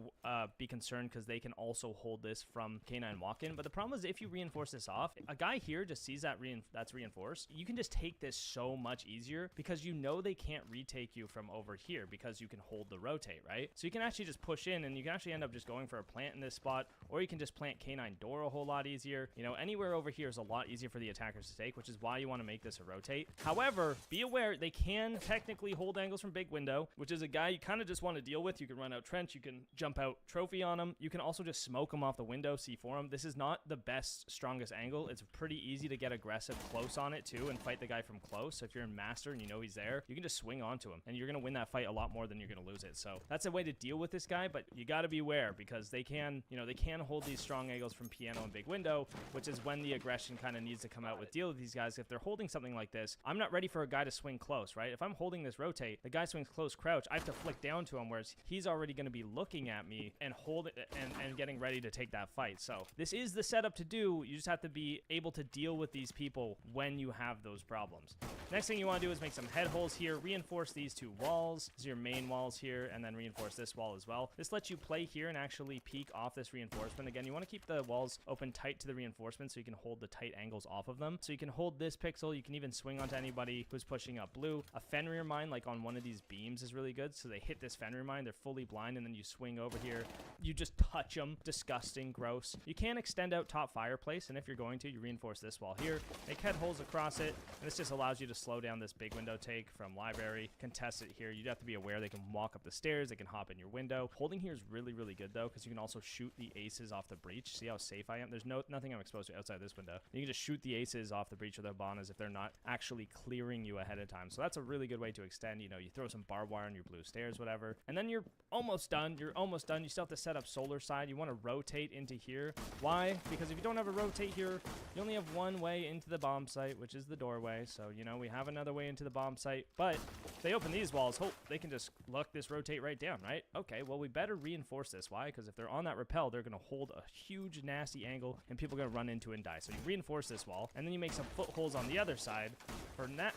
be concerned because they can also hold this from K9 walk-in. But the problem is if you reinforce this off, a guy here just sees that that's reinforced. You can just take this so much easier because you know they can't retake you from over here because you can hold the rotate, right? So you can actually just push in and you can actually end up just going for a plant in this spot, or you can just plant K9 door a whole lot easier. You know, anywhere over here is a lot easier for the attackers to take, which is why you want to make this a rotate. However, be aware they can technically hold angles from big window, which is a guy you kind of just want to deal with. You can run out trench, you can jump out trophy on him, you can also just smoke him off the window, C4 him. This is not the best, strongest angle. It's pretty easy to get aggressive close on it too and fight the guy from close. So if you're in master and you know he's there, you can just swing onto him and you're going to win that fight a lot more than you're going to lose it. So that's a way to deal with this guy, but you got to be aware because they can, you know, they can hold these strong angles from piano and big window, which is when the aggression kind of needs to come out with deal with these guys. If they're holding something like this, I'm not ready for a guy to swing close, right? If I'm holding this rotate, the guy swings close crouch, I have to flick down to him, whereas he's already going to be looking at me and hold it and getting ready to take that fight. So this is the setup to do. You just have to be able to deal with these people when you have those problems. Next thing you want to do is make some head holes here, reinforce these two walls. These are your main walls here, and then reinforce this wall as well. This lets you play here and actually peek off this reinforcement. Again, you want to keep the walls open tight to the reinforcement so you can hold the tight angles off of them. So you can hold this pixel, you can even swing onto anybody who's pushing up blue. A Fenrir mine, like on one of these beams, is really good. So they hit this Fenrir mine, they're fully blind, and then you swing over here. You just touch them. Disgusting, gross. You can extend out top fireplace, and if you're going to, you reinforce this wall here. Make head holes across it, and this just allows you to slow down this big window take from library. Contest it here. You'd have to be aware they can walk up the stairs, they can hop in your window. Holding here is really good though, because you can also shoot the aces off the breach. See how safe I am? There's nothing I'm exposed to outside this window. You can just shoot the aces off the breach of their bonas if they're not actually clearing you ahead of time. So that's a really good way to extend. You know, you throw some barbed wire on your blue stairs, whatever, and then you're almost done. You're almost done. You still have to set up solar side. You want to rotate into here. Why? Because if you don't have a rotate here, you only have one way into the bomb site, which is the doorway. So, you know, we have another way into the bomb site, but if they open these walls, hope they can just lock this rotate right down, right? Okay, well, we better reinforce this. Why? Because if they're on that rappel, they're going to hold a huge, nasty angle, and people are going to run into it and die. So you reinforce this wall, and then you make some footholds on the other side.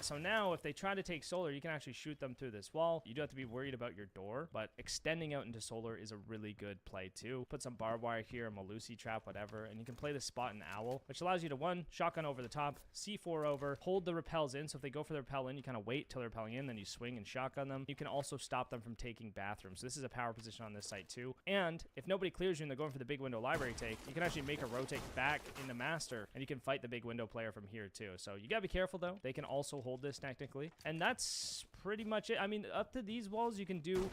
So now, if they try to take solar, you can actually shoot them through this wall. You do have to be worried about your door, but extending out into solar is a really good play too. Put some barbed wire here, a Malusi trap, whatever, and you can play the spot and owl, which allows you to, one, shotgun over the top, C4 over, hold the rappels in. So if they go for the rappel in, you kind of wait till they're rappelling in, then you swing and shotgun them. You can also stop them from taking bathrooms. So this is a power position on this site too. And if nobody clears you and they're going for the big window library take, you can actually make a rotate back into master, and you can fight the big window player from here too. So you gotta be careful though. They can also hold this technically, and that's pretty much it. I mean, up to these walls, you can do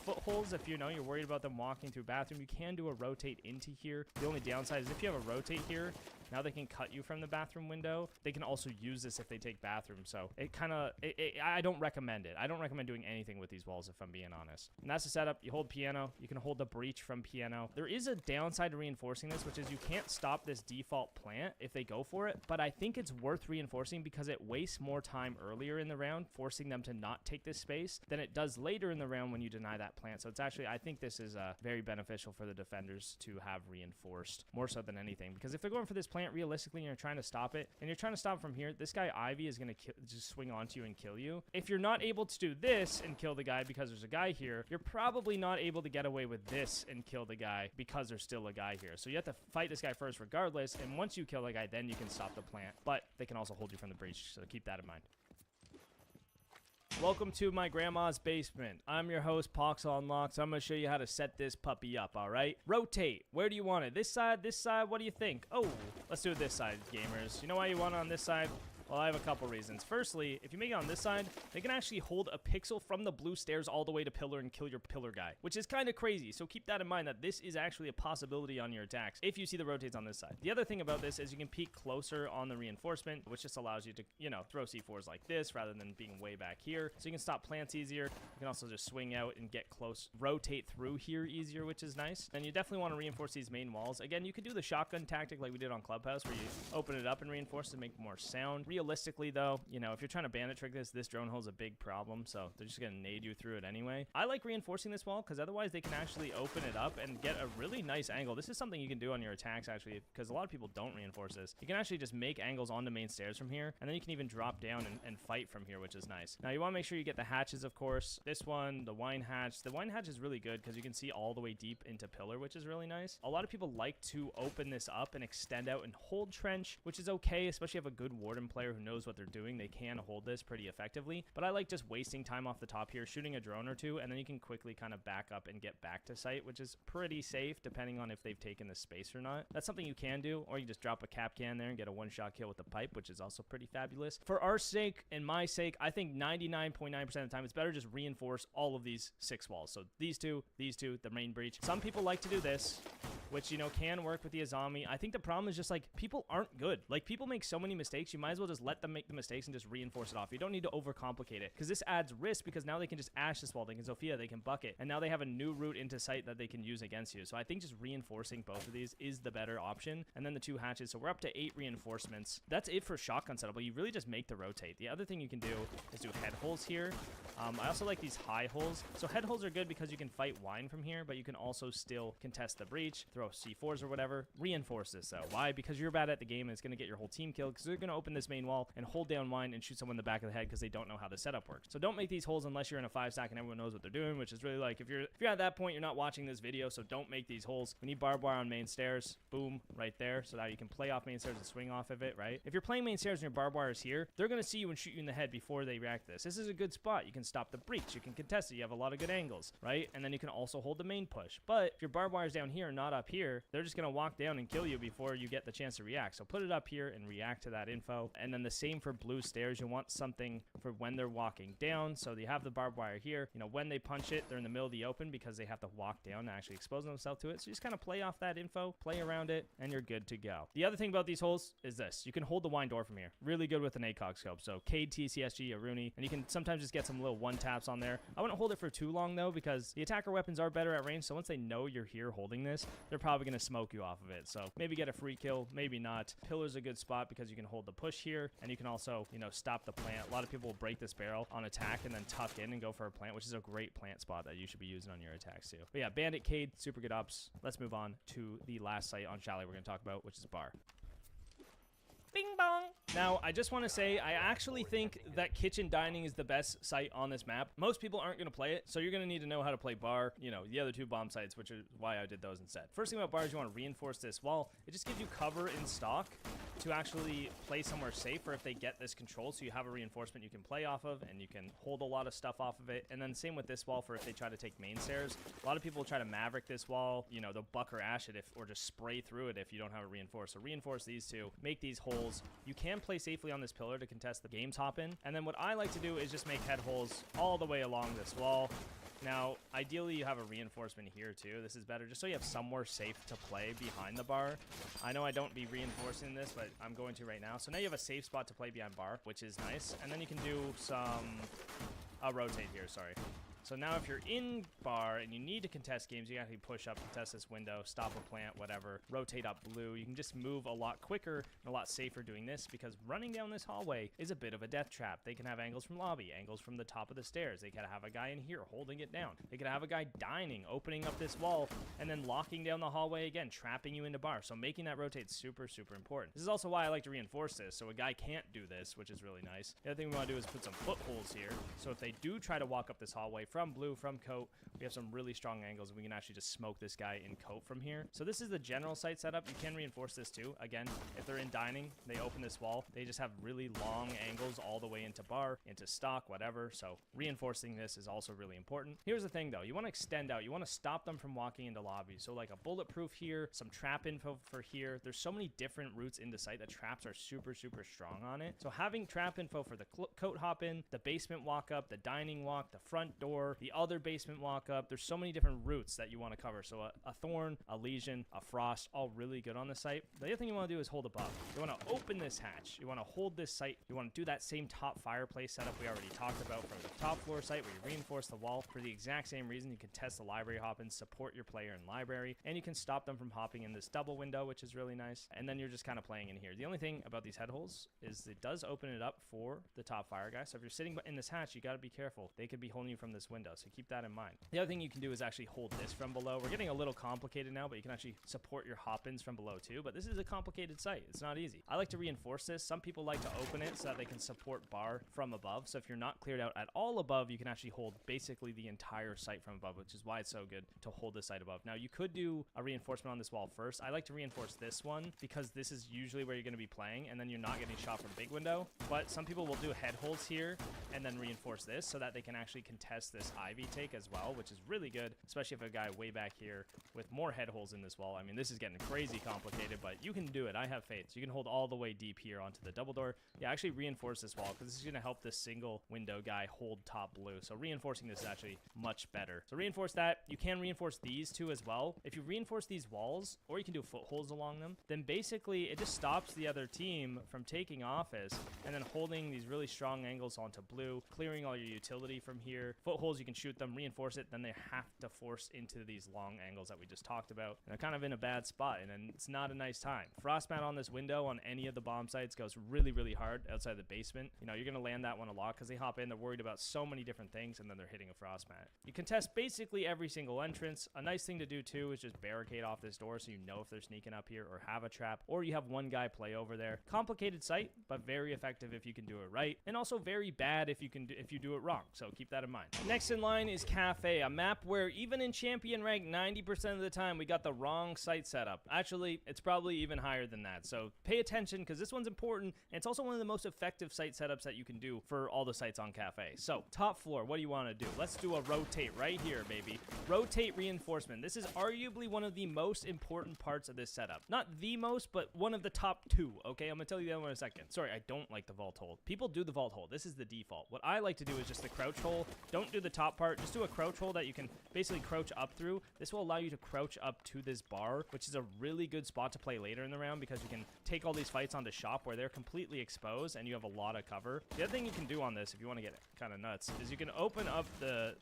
footholds if you know you're worried about them walking through bathroom. You can do a rotate into here. The only downside is if you have a rotate here, now they can cut you from the bathroom window. They can also use this if they take bathroom. So it kind of, I don't recommend it. I don't recommend doing anything with these walls if I'm being honest. And that's the setup. You hold piano. You can hold the breach from piano. There is a downside to reinforcing this, which is you can't stop this default plant if they go for it. But I think it's worth reinforcing because it wastes more time earlier in the round, forcing them to not take this space than it does later in the round when you deny that plant. So it's actually, I think this is very beneficial for the defenders to have reinforced more so than anything, because if they're going for this plant realistically and you're trying to stop it, and you're trying to stop from here, this guy Ivy is going to just swing onto you and kill you. If you're not able to do this and kill the guy because there's a guy here, you're probably not able to get away with this and kill the guy because there's still a guy here. So you have to fight this guy first regardless, and once you kill the guy, then you can stop the plant. But they can also hold you from the breach, so keep that in mind. Welcome to my grandma's basement. I'm your host, Pox on Locks. I'm going to show you how to set this puppy up, all right? Rotate. Where do you want it? This side? What do you think? Oh, let's do it this side, gamers. You know why you want it on this side? Well, I have a couple reasons. Firstly, if you make it on this side, they can actually hold a pixel from the blue stairs all the way to pillar and kill your pillar guy, which is kind of crazy. So keep that in mind that this is actually a possibility on your attacks if you see the rotates on this side. The other thing about this is you can peek closer on the reinforcement, which just allows you to, you know, throw C4s like this rather than being way back here. So you can stop plants easier. You can also just swing out and get close, rotate through here easier, which is nice. And you definitely want to reinforce these main walls. Again, you could do the shotgun tactic like we did on Clubhouse, where you open it up and reinforce to make more sound. Realistically, though, you know, if you're trying to bandit trick this drone hole is a big problem, so they're just gonna nade you through it anyway. I like reinforcing this wall because otherwise they can actually open it up and get a really nice angle. This is something you can do on your attacks, actually, because a lot of people don't reinforce this. You can actually just make angles on the main stairs from here, and then you can even drop down and fight from here, which is nice. Now, you want to make sure you get the hatches, of course. This one, the wine hatch. The wine hatch is really good because you can see all the way deep into pillar, which is really nice. A lot of people like to open this up and extend out and hold trench, which is okay, especially if you have a good warden player who knows what they're doing. They can hold this pretty effectively, but I like just wasting time off the top here, shooting a drone or two, and then you can quickly kind of back up and get back to site, which is pretty safe depending on if they've taken the space or not. That's something you can do, or you just drop a cap can there and get a one-shot kill with the pipe, which is also pretty fabulous. For our sake and my sake, I think 99.9% of the time it's better just reinforce all of these 6 walls. So these two, the main breach. Some people like to do this, which, you know, can work with the Azami. I think the problem is just, like, people aren't good. Like, people make so many mistakes, you might as well just let them make the mistakes and just reinforce it off. You don't need to overcomplicate it, because this adds risk, because now they can just ash this wall, they can Sophia, they can bucket, and now they have a new route into sight that they can use against you. So I think just reinforcing both of these is the better option. And then the 2 hatches, so we're up to 8 reinforcements. That's it for shotgun setup, but you really just make the rotate. The other thing you can do is do head holes here. I also like these high holes. So head holes are good because you can fight wine from here, but you can also still contest the breach, throw C4s or whatever. Reinforce this though. Why? Because you're bad at the game and it's going to get your whole team killed, because they're going to open this main wall and hold down wine and shoot someone in the back of the head because they don't know how the setup works. So don't make these holes unless you're in a 5-stack and everyone knows what they're doing, which is really like, if you're at that point, you're not watching this video, so don't make these holes. We need barbed wire on main stairs. Boom, right there, so that you can play off main stairs and swing off of it, right? If you're playing main stairs and your barbed wire is here, they're going to see you and shoot you in the head before they react to this. This is a good spot. You can stop the breach. You can contest it. You have a lot of good angles, right? And then you can also hold the main push. But if your barbed wire is down here, not up here, they're just going to walk down and kill you before you get the chance to react. So put it up here and react to that info. And then the same for blue stairs. You want something for when they're walking down. So you have the barbed wire here. You know, when they punch it, they're in the middle of the open because they have to walk down and actually expose themselves to it. So you just kind of play off that info, play around it, and you're good to go. The other thing about these holes is this. You can hold the wine door from here. Really good with an ACOG scope. So Cade, TCSG, Aruni, and you can sometimes just get some little one-taps on there. I wouldn't hold it for too long, though, because the attacker weapons are better at range. So once they know you're here holding this, they're probably going to smoke you off of it. So maybe get a free kill, maybe not. Pillar's a good spot because you can hold the push here, and you can also, you know, stop the plant. A lot of people will break this barrel on attack and then tuck in and go for a plant, which is a great plant spot that you should be using on your attacks too. But yeah, Bandit, Cade, super good ups. Let's move on to the last site on Chalet we're going to talk about, which is Bar. Bing bong. Now, I just want to say, I actually think that kitchen dining is the best site on this map. Most people aren't going to play it, so you're going to need to know how to play bar, you know, the other 2 bomb sites, which is why I did those instead. First thing about bar is you want to reinforce this wall. It just gives you cover in stock to actually play somewhere safe, or if they get this control, so you have a reinforcement you can play off of, and you can hold a lot of stuff off of it. And then same with this wall for if they try to take main stairs. A lot of people will try to maverick this wall, you know, they'll buck or ash it or just spray through it if you don't have a reinforce. So reinforce these 2, make these holes. You can play safely on this pillar to contest the games hop in. And then what I like to do is just make head holes all the way along this wall. Now, ideally, you have a reinforcement here, too. This is better just so you have somewhere safe to play behind the bar. I know I don't be reinforcing this, but I'm going to right now. So now you have a safe spot to play behind bar, which is nice. And then you can do some... I'll rotate here, sorry. So now if you're in bar and you need to contest games, you actually push up, contest this window, stop a plant, whatever, rotate up blue. You can just move a lot quicker and a lot safer doing this, because running down this hallway is a bit of a death trap. They can have angles from lobby, angles from the top of the stairs. They could have a guy in here holding it down. They could have a guy dining, opening up this wall, and then locking down the hallway again, trapping you into bar. So making that rotate is super, super important. This is also why I like to reinforce this, so a guy can't do this, which is really nice. The other thing we want to do is put some footholds here. So if they do try to walk up this hallway from blue, from coat, we have some really strong angles, and we can actually just smoke this guy in coat from here. So this is the general site setup. You can reinforce this too. Again, if they're in dining, they open this wall, they just have really long angles all the way into bar, into stock, whatever. So reinforcing this is also really important. Here's the thing though, you want to extend out, you want to stop them from walking into lobbies. So like a bulletproof here, some trap info for here. There's so many different routes into site that traps are super, super strong on it. So having trap info for the coat hop in, the basement walk up, the dining walk, the front door, door, the other basement walk-up. There's so many different routes that you want to cover. So a thorn, a lesion, a frost, all really good on the site. The other thing you want to do is hold above. You want to open this hatch. You want to hold this site. You want to do that same top fireplace setup we already talked about for the top floor site where you reinforce the wall. For the exact same reason, you can test the library hop-ins, support your player in library, and you can stop them from hopping in this double window, which is really nice. And then you're just kind of playing in here. The only thing about these head holes is it does open it up for the top fire guy. So if you're sitting in this hatch, you got to be careful. They could be holding you from this window, so keep that in mind. The other thing you can do is actually hold this from below. We're getting a little complicated now, but you can actually support your hop-ins from below too. But this is a complicated site. It's not easy. I like to reinforce this. Some people like to open it so that they can support bar from above. So if you're not cleared out at all above, you can actually hold basically the entire site from above, which is why it's so good to hold this site above. Now you could do a reinforcement on this wall first. I like to reinforce this one because this is usually where you're going to be playing, and then you're not getting shot from big window. But some people will do head holes here and then reinforce this so that they can actually contest this ivy take as well, which is really good, especially if a guy way back here with more head holes in this wall. I mean, this is getting crazy complicated, but you can do it. I have faith. So you can hold all the way deep here onto the double door. Yeah, actually reinforce this wall because this is going to help this single window guy hold top blue. So reinforcing this is actually much better. So reinforce that. You can reinforce these two as well. If you reinforce these walls, or you can do footholds along them, then basically it just stops the other team from taking office and then holding these really strong angles onto blue, clearing all your utility from here. Footholds, you can shoot them, reinforce it, then they have to force into these long angles that we just talked about. And they're kind of in a bad spot, and then it's not a nice time. Frostmat on this window on any of the bomb sites goes really, really hard outside the basement. You know, you're going to land that one a lot because they hop in, they're worried about so many different things, and then they're hitting a frostmat. You can test basically every single entrance. A nice thing to do too is just barricade off this door so you know if they're sneaking up here or have a trap, or you have one guy play over there. Complicated site, but very effective if you can do it right, and also very bad if you do it wrong. So keep that in mind. Next in line is Cafe, a map where even in champion rank 90% of the time we got the wrong site setup. Actually, it's probably even higher than that. So pay attention because this one's important, and it's also one of the most effective site setups that you can do for all the sites on Cafe. So top floor, what do you want to do? Let's do a rotate right here, baby. Rotate reinforcement. This is arguably one of the most important parts of this setup. Not the most, but one of the top two, okay? I'm gonna tell you that one in a second. Sorry, I don't like the vault hold. People do the vault hold. This is the default. What I like to do is just the crouch hole. Don't do the top part. Just do a crouch hole that you can basically crouch up through. This will allow you to crouch up to this bar, which is a really good spot to play later in the round because you can take all these fights onto shop where they're completely exposed and you have a lot of cover. The other thing you can do on this, if you want to get kind of nuts, is you can open up the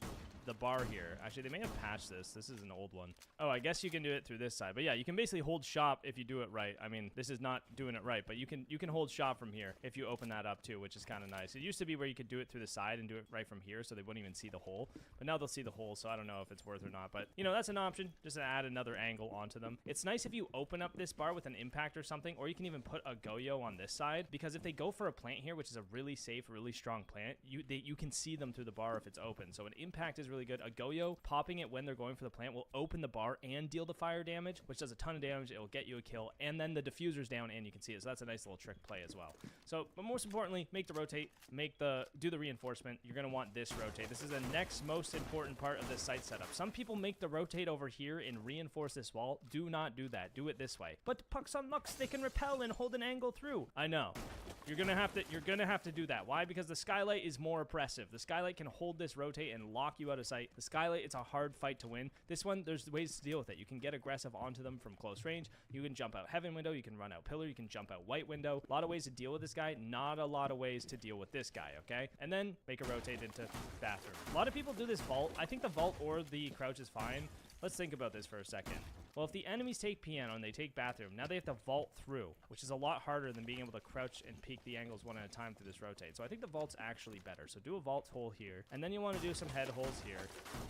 bar here. Actually, they may have patched this. This is an old one. Oh, I guess you can do it through this side. But yeah, you can basically hold shop if you do it right. I mean, this is not doing it right, but you can hold shop from here if you open that up too, which is kind of nice. It used to be where you could do it through the side and do it right from here, so they wouldn't even see the hole. But now they'll see the hole, so I don't know if it's worth or not. But, you know, that's an option, just to add another angle onto them. It's nice if you open up this bar with an impact or something, or you can even put a Goyo on this side, because if they go for a plant here, which is a really safe, really strong plant, you can see them through the bar if it's open. So an impact is really good. A Goyo, popping it when they're going for the plant, will open the bar and deal the fire damage, which does a ton of damage. It will get you a kill, and then the diffuser's down and you can see it. So that's a nice little trick play as well. So, but most importantly, make the rotate, do the reinforcement. You're going to want this rotate. This is the next most important part of this site setup. Some people make the rotate over here and reinforce this wall. Do not do that. Do it this way. But pucks on lucks, they can repel and hold an angle through. I know. You're gonna have to do that. Why? Because the skylight is more oppressive. The skylight can hold this rotate and lock you out of sight. The skylight, it's a hard fight to win. This one, there's ways to deal with it. You can get aggressive onto them from close range. You can jump out heaven window. You can run out pillar. You can jump out white window. A lot of ways to deal with this guy. Not a lot of ways to deal with this guy, okay? And then make a rotate into bathroom. A lot of people do this vault. I think the vault or the crouch is fine. Let's think about this for a second. Well, if the enemies take piano and they take bathroom, now they have to vault through, which is a lot harder than being able to crouch and peek the angles one at a time through this rotate. So I think the vault's actually better. So do a vault hole here, and then you want to do some head holes here.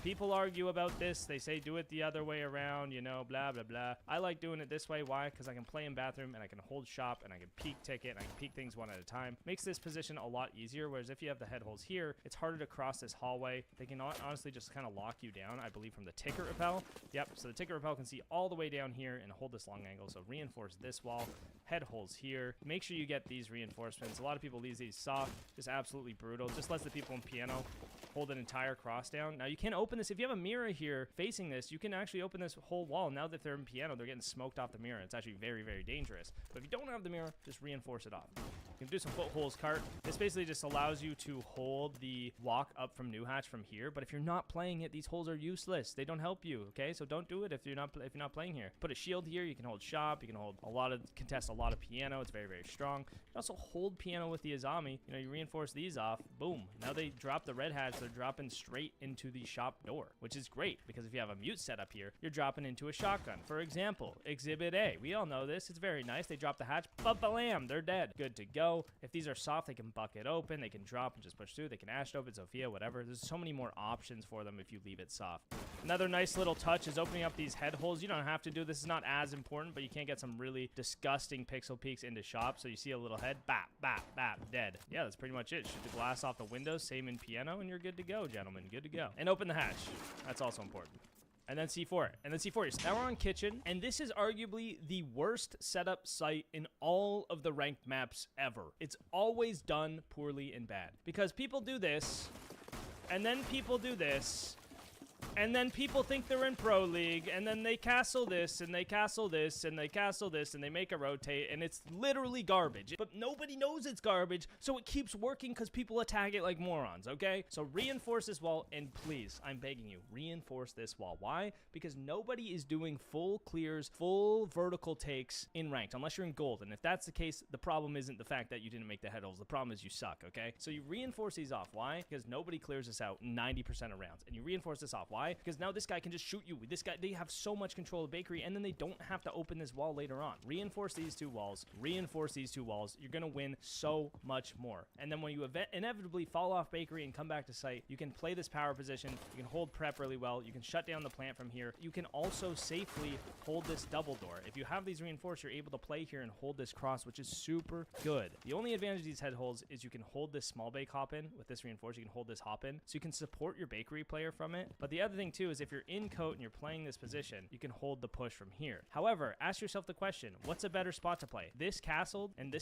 People argue about this. They say do it the other way around, you know, blah, blah, blah. I like doing it this way. Why? Because I can play in bathroom, and I can hold shop, and I can peek ticket, and I can peek things one at a time. Makes this position a lot easier, whereas if you have the head holes here, it's harder to cross this hallway. They can honestly just kind of lock you down, I believe, from the ticket repel. Yep, so the ticket repel can see all the way down here and hold this long angle. So reinforce this wall, head holes here. Make sure you get these reinforcements. A lot of people leave these soft, just absolutely brutal. Just lets the people in piano hold an entire cross down. Now you can open this. If you have a mirror here facing this, you can actually open this whole wall. Now that they're in piano, they're getting smoked off the mirror. It's actually very, very dangerous. But if you don't have the mirror, just reinforce it off. You can do some footholes cart. This basically just allows you to hold the walk up from New Hatch from here. But if you're not playing it, these holes are useless. They don't help you. Okay, so don't do it if you're not playing here. Put a shield here. You can hold shop. You can hold contest a lot of piano. It's very, very strong. You can also hold piano with the Azami. You know, you reinforce these off. Boom. Now they drop the red hatch. They're dropping straight into the shop door, which is great because if you have a mute set up here, you're dropping into a shotgun. For example, Exhibit A. We all know this. It's very nice. They drop the hatch. Ba-bam. They're dead. Good to go. If these are soft, they can bucket open. They can drop and just push through. They can ash open, Sophia, whatever. There's so many more options for them if you leave it soft. Another nice little touch is opening up these head holes. You don't have to do this. Is not as important, but you can't get some really disgusting pixel peeks into shop. So you see a little head, bap, bap, bap, dead. Yeah, that's pretty much it. Shoot the glass off the window, same in piano, and you're good to go, gentlemen. Good to go. And open the hatch. That's also important. And then C4. And then C4. Now we're on kitchen, and this is arguably the worst setup site in all of the ranked maps ever. It's always done poorly and bad. Because people do this, and then people do this, and then people think they're in Pro League, and then they castle this, and they castle this, and they castle this, and they make a rotate, and it's literally garbage. But nobody knows it's garbage, so it keeps working because people attack it like morons, okay? So reinforce this wall, and please, I'm begging you, reinforce this wall. Why? Because nobody is doing full clears, full vertical takes in ranked, unless you're in gold. And if that's the case, the problem isn't the fact that you didn't make the head holes. The problem is you suck, okay? So you reinforce these off. Why? Because nobody clears this out 90% of rounds. And you reinforce this off. Why? Because now this guy can just shoot you. This guy, they have so much control of bakery, and then they don't have to open this wall later on. Reinforce these two walls. Reinforce these two walls. You're going to win so much more. And then when you inevitably fall off bakery and come back to site, you can play this power position. You can hold prep really well. You can shut down the plant from here. You can also safely hold this double door. If you have these reinforced, you're able to play here and hold this cross, which is super good. The only advantage of these head holes is you can hold this small bake hop in with this reinforced. You can hold this hop in, so you can support your bakery player from it. But the other thing too is if you're in coat and you're playing this position, you can hold the push from here. However, ask yourself the question, what's a better spot to play? This castled and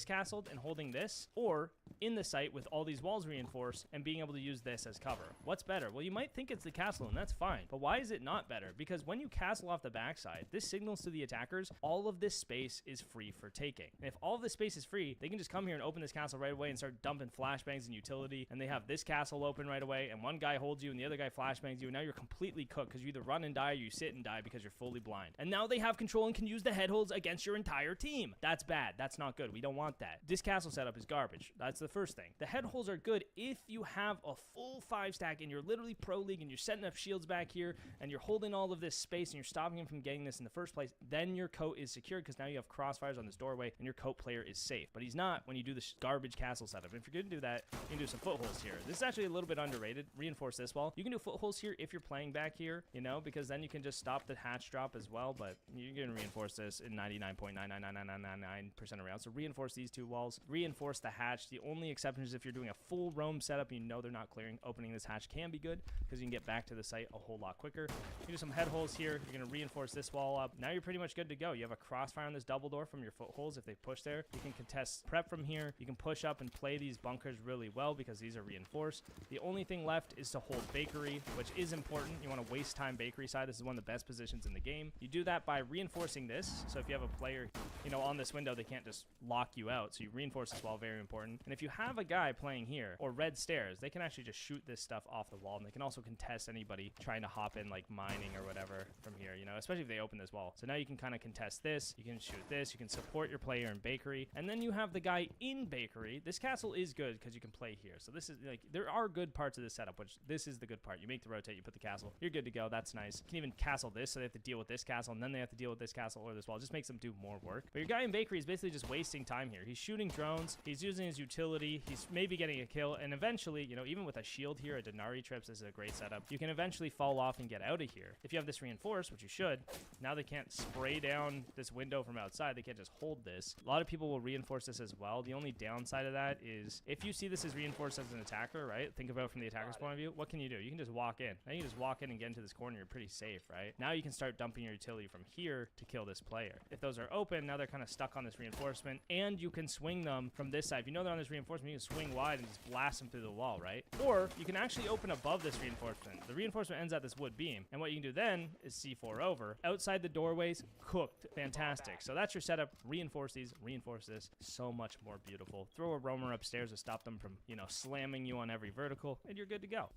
holding this, or in the site with all these walls reinforced and being able to use this as cover? What's better? Well, you might think it's the castle, and that's fine. But why is it not better? Because when you castle off the backside, this signals to the attackers all of this space is free for taking. And if all of this space is free, they can just come here and open this castle right away and start dumping flashbangs and utility, and they have this castle open right away, and one guy holds you and the other guy flashbangs you, and now you're completely cooked because you either run and die or you sit and die because you're fully blind. And now they have control and can use the head holds against your entire team. That's bad. That's not good. We don't want that. This castle setup is garbage. That's the first thing. The head holes are good if you have a full 5-stack and you're literally Pro League and you're setting up shields back here and you're holding all of this space and you're stopping him from getting this in the first place. Then your coat is secured because now you have crossfires on this doorway and your coat player is safe. But he's not when you do this garbage castle setup. And if you're going to do that, you can do some footholds here. This is actually a little bit underrated. Reinforce this wall. You can do footholds here if you're playing back here, you know, because then you can just stop the hatch drop as well. But you're going to reinforce this in 99.99999% of rounds. So reinforce these two walls. Reinforce the hatch. The only exception is if you're doing a full roam setup, you know they're not clearing. Opening this hatch can be good because you can get back to the site a whole lot quicker. You do some head holes here. You're going to reinforce this wall up. Now you're pretty much good to go. You have a crossfire on this double door from your footholds if they push there. You can contest prep from here. You can push up and play these bunkers really well because these are reinforced. The only thing left is to hold bakery, which is important. You want to waste time bakery side. This is one of the best positions in the game. You do that by reinforcing this. So if you have a player, you know, on this window, they can't just lock you out. So you reinforce this wall, very important. And if you have a guy playing here or red stairs, they can actually just shoot this stuff off the wall. And they can also contest anybody trying to hop in like mining or whatever from here, you know, especially if they open this wall. So now you can kind of contest this. You can shoot this. You can support your player in bakery. And then you have the guy in bakery. This castle is good because you can play here. So this is like, there are good parts of this setup, which this is the good part. You make the rotate, you put the castle, you're good to go. That's nice. You can even castle this, so they have to deal with this castle, and then they have to deal with this castle or this wall. It just makes them do more work. But your guy in bakery is basically just wasting time here. He's shooting drones. He's using his utility. He's maybe getting a kill, and eventually, you know, even with a shield here, a Denari trips, this is a great setup. You can eventually fall off and get out of here. If you have this reinforced, which you should, now they can't spray down this window from outside. They can't just hold this. A lot of people will reinforce this as well. The only downside of that is if you see this as reinforced as an attacker, right? Think about it from the attacker's point of view. What can you do? You can just walk in. Now you can just walk walk in and get into this corner, you're pretty safe, right? Now you can start dumping your utility from here to kill this player. If those are open, now they're kind of stuck on this reinforcement, and you can swing them from this side. If you know they're on this reinforcement, you can swing wide and just blast them through the wall, right? Or you can actually open above this reinforcement. The reinforcement ends at this wood beam, and what you can do then is C4 over. Outside the doorways, cooked. Fantastic. So that's your setup. Reinforce these, reinforce this. So much more beautiful. Throw a roamer upstairs to stop them from, you know, slamming you on every vertical, and you're good to go.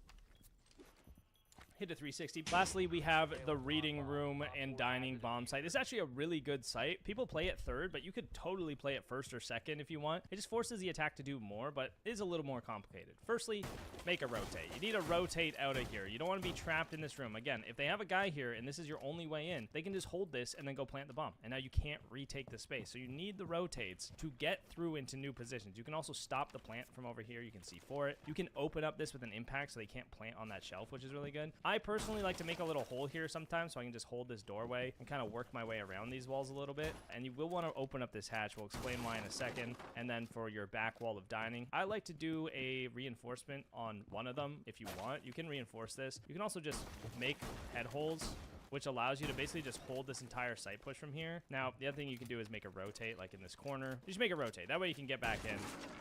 Hit a 360. Lastly, we have the reading room and dining bomb site. This is actually a really good site. People play it third, but you could totally play it first or second if you want. It just forces the attack to do more, but it is a little more complicated. Firstly, make a rotate. You need to rotate out of here. You don't want to be trapped in this room. Again, if they have a guy here and this is your only way in, they can just hold this and then go plant the bomb. And now you can't retake the space. So you need the rotates to get through into new positions. You can also stop the plant from over here. You can C4 it. You can open up this with an impact so they can't plant on that shelf, which is really good. I personally like to make a little hole here sometimes so I can just hold this doorway and kind of work my way around these walls a little bit. And you will want to open up this hatch. We'll explain why in a second. And then for your back wall of dining, I like to do a reinforcement on one of them if you want. You can reinforce this. You can also just make head holes, which allows you to basically just hold this entire site push from here. Now, the other thing you can do is make a rotate, like in this corner. Just make a rotate. That way you can get back in.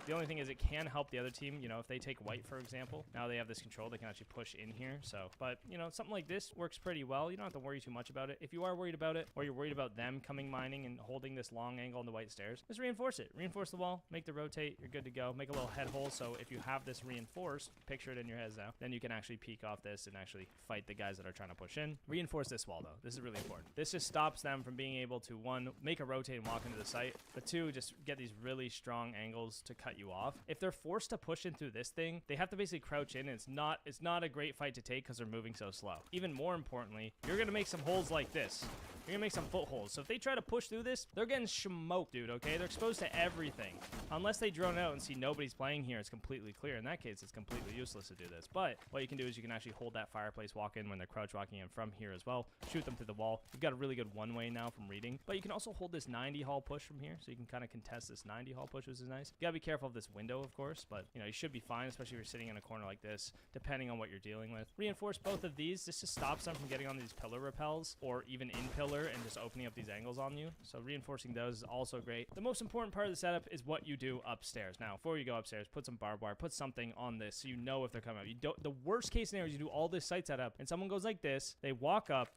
The only thing is it can help the other team. You know, if they take white, for example, now they have this control. They can actually push in here. So, but, you know, something like this works pretty well. You don't have to worry too much about it. If you are worried about it, or you're worried about them coming mining and holding this long angle on the white stairs, just reinforce it. Reinforce the wall, make the rotate. You're good to go. Make a little head hole. So if you have this reinforced, picture it in your heads now, then you can actually peek off this and actually fight the guys that are trying to push in. Reinforce this wall, though. This is really important. This just stops them from being able to, one, make a rotate and walk into the site, but two, just get these really strong angles to cut you off. If they're forced to push in through this thing, they have to basically crouch in, and it's not a great fight to take because they're moving so slow. Even more importantly, you're gonna make some holes like this. You're gonna make some footholds. So if they try to push through this, they're getting smoked, dude, okay? They're exposed to everything. Unless they drone out and see nobody's playing here, it's completely clear. In that case, it's completely useless to do this. But what you can do is you can actually hold that fireplace walk in when they're crouch walking in from here as well. Shoot them through the wall. You've got a really good one-way now from reading. But you can also hold this 90 hall push from here, so you can kind of contest this 90 hall push, which is nice. You gotta be careful of this window, of course, but you know, you should be fine, especially if you're sitting in a corner like this, depending on what you're dealing with. Reinforce both of these. This just stops them from getting on these pillar repels or even in pillar and just opening up these angles on you. So reinforcing those is also great. The most important part of the setup is what you do upstairs. Now, before you go upstairs, put some barbed wire, put something on this so you know if they're coming up. You don't, the worst case scenario is you do all this site setup and someone goes like this, they walk up,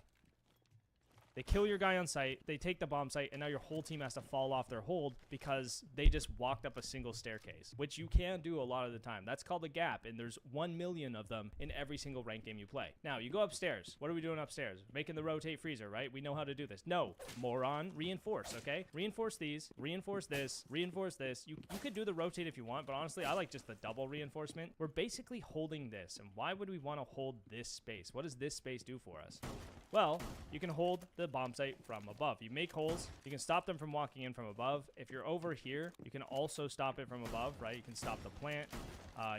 they kill your guy on site, they take the bomb site, and now your whole team has to fall off their hold because they just walked up a single staircase, which you can do a lot of the time. That's called a gap, and there's 1 million of them in every single ranked game you play. Now, you go upstairs. What are we doing upstairs? Making the rotate freezer, right? We know how to do this. No, moron, reinforce, okay? Reinforce these, reinforce this, reinforce this. You could do the rotate if you want, but honestly, I like just the double reinforcement. We're basically holding this, and why would we want to hold this space? What does this space do for us? Well, you can hold the bomb site from above. You make holes. You can stop them from walking in from above. If you're over here, you can also stop it from above, right? You can stop the plant.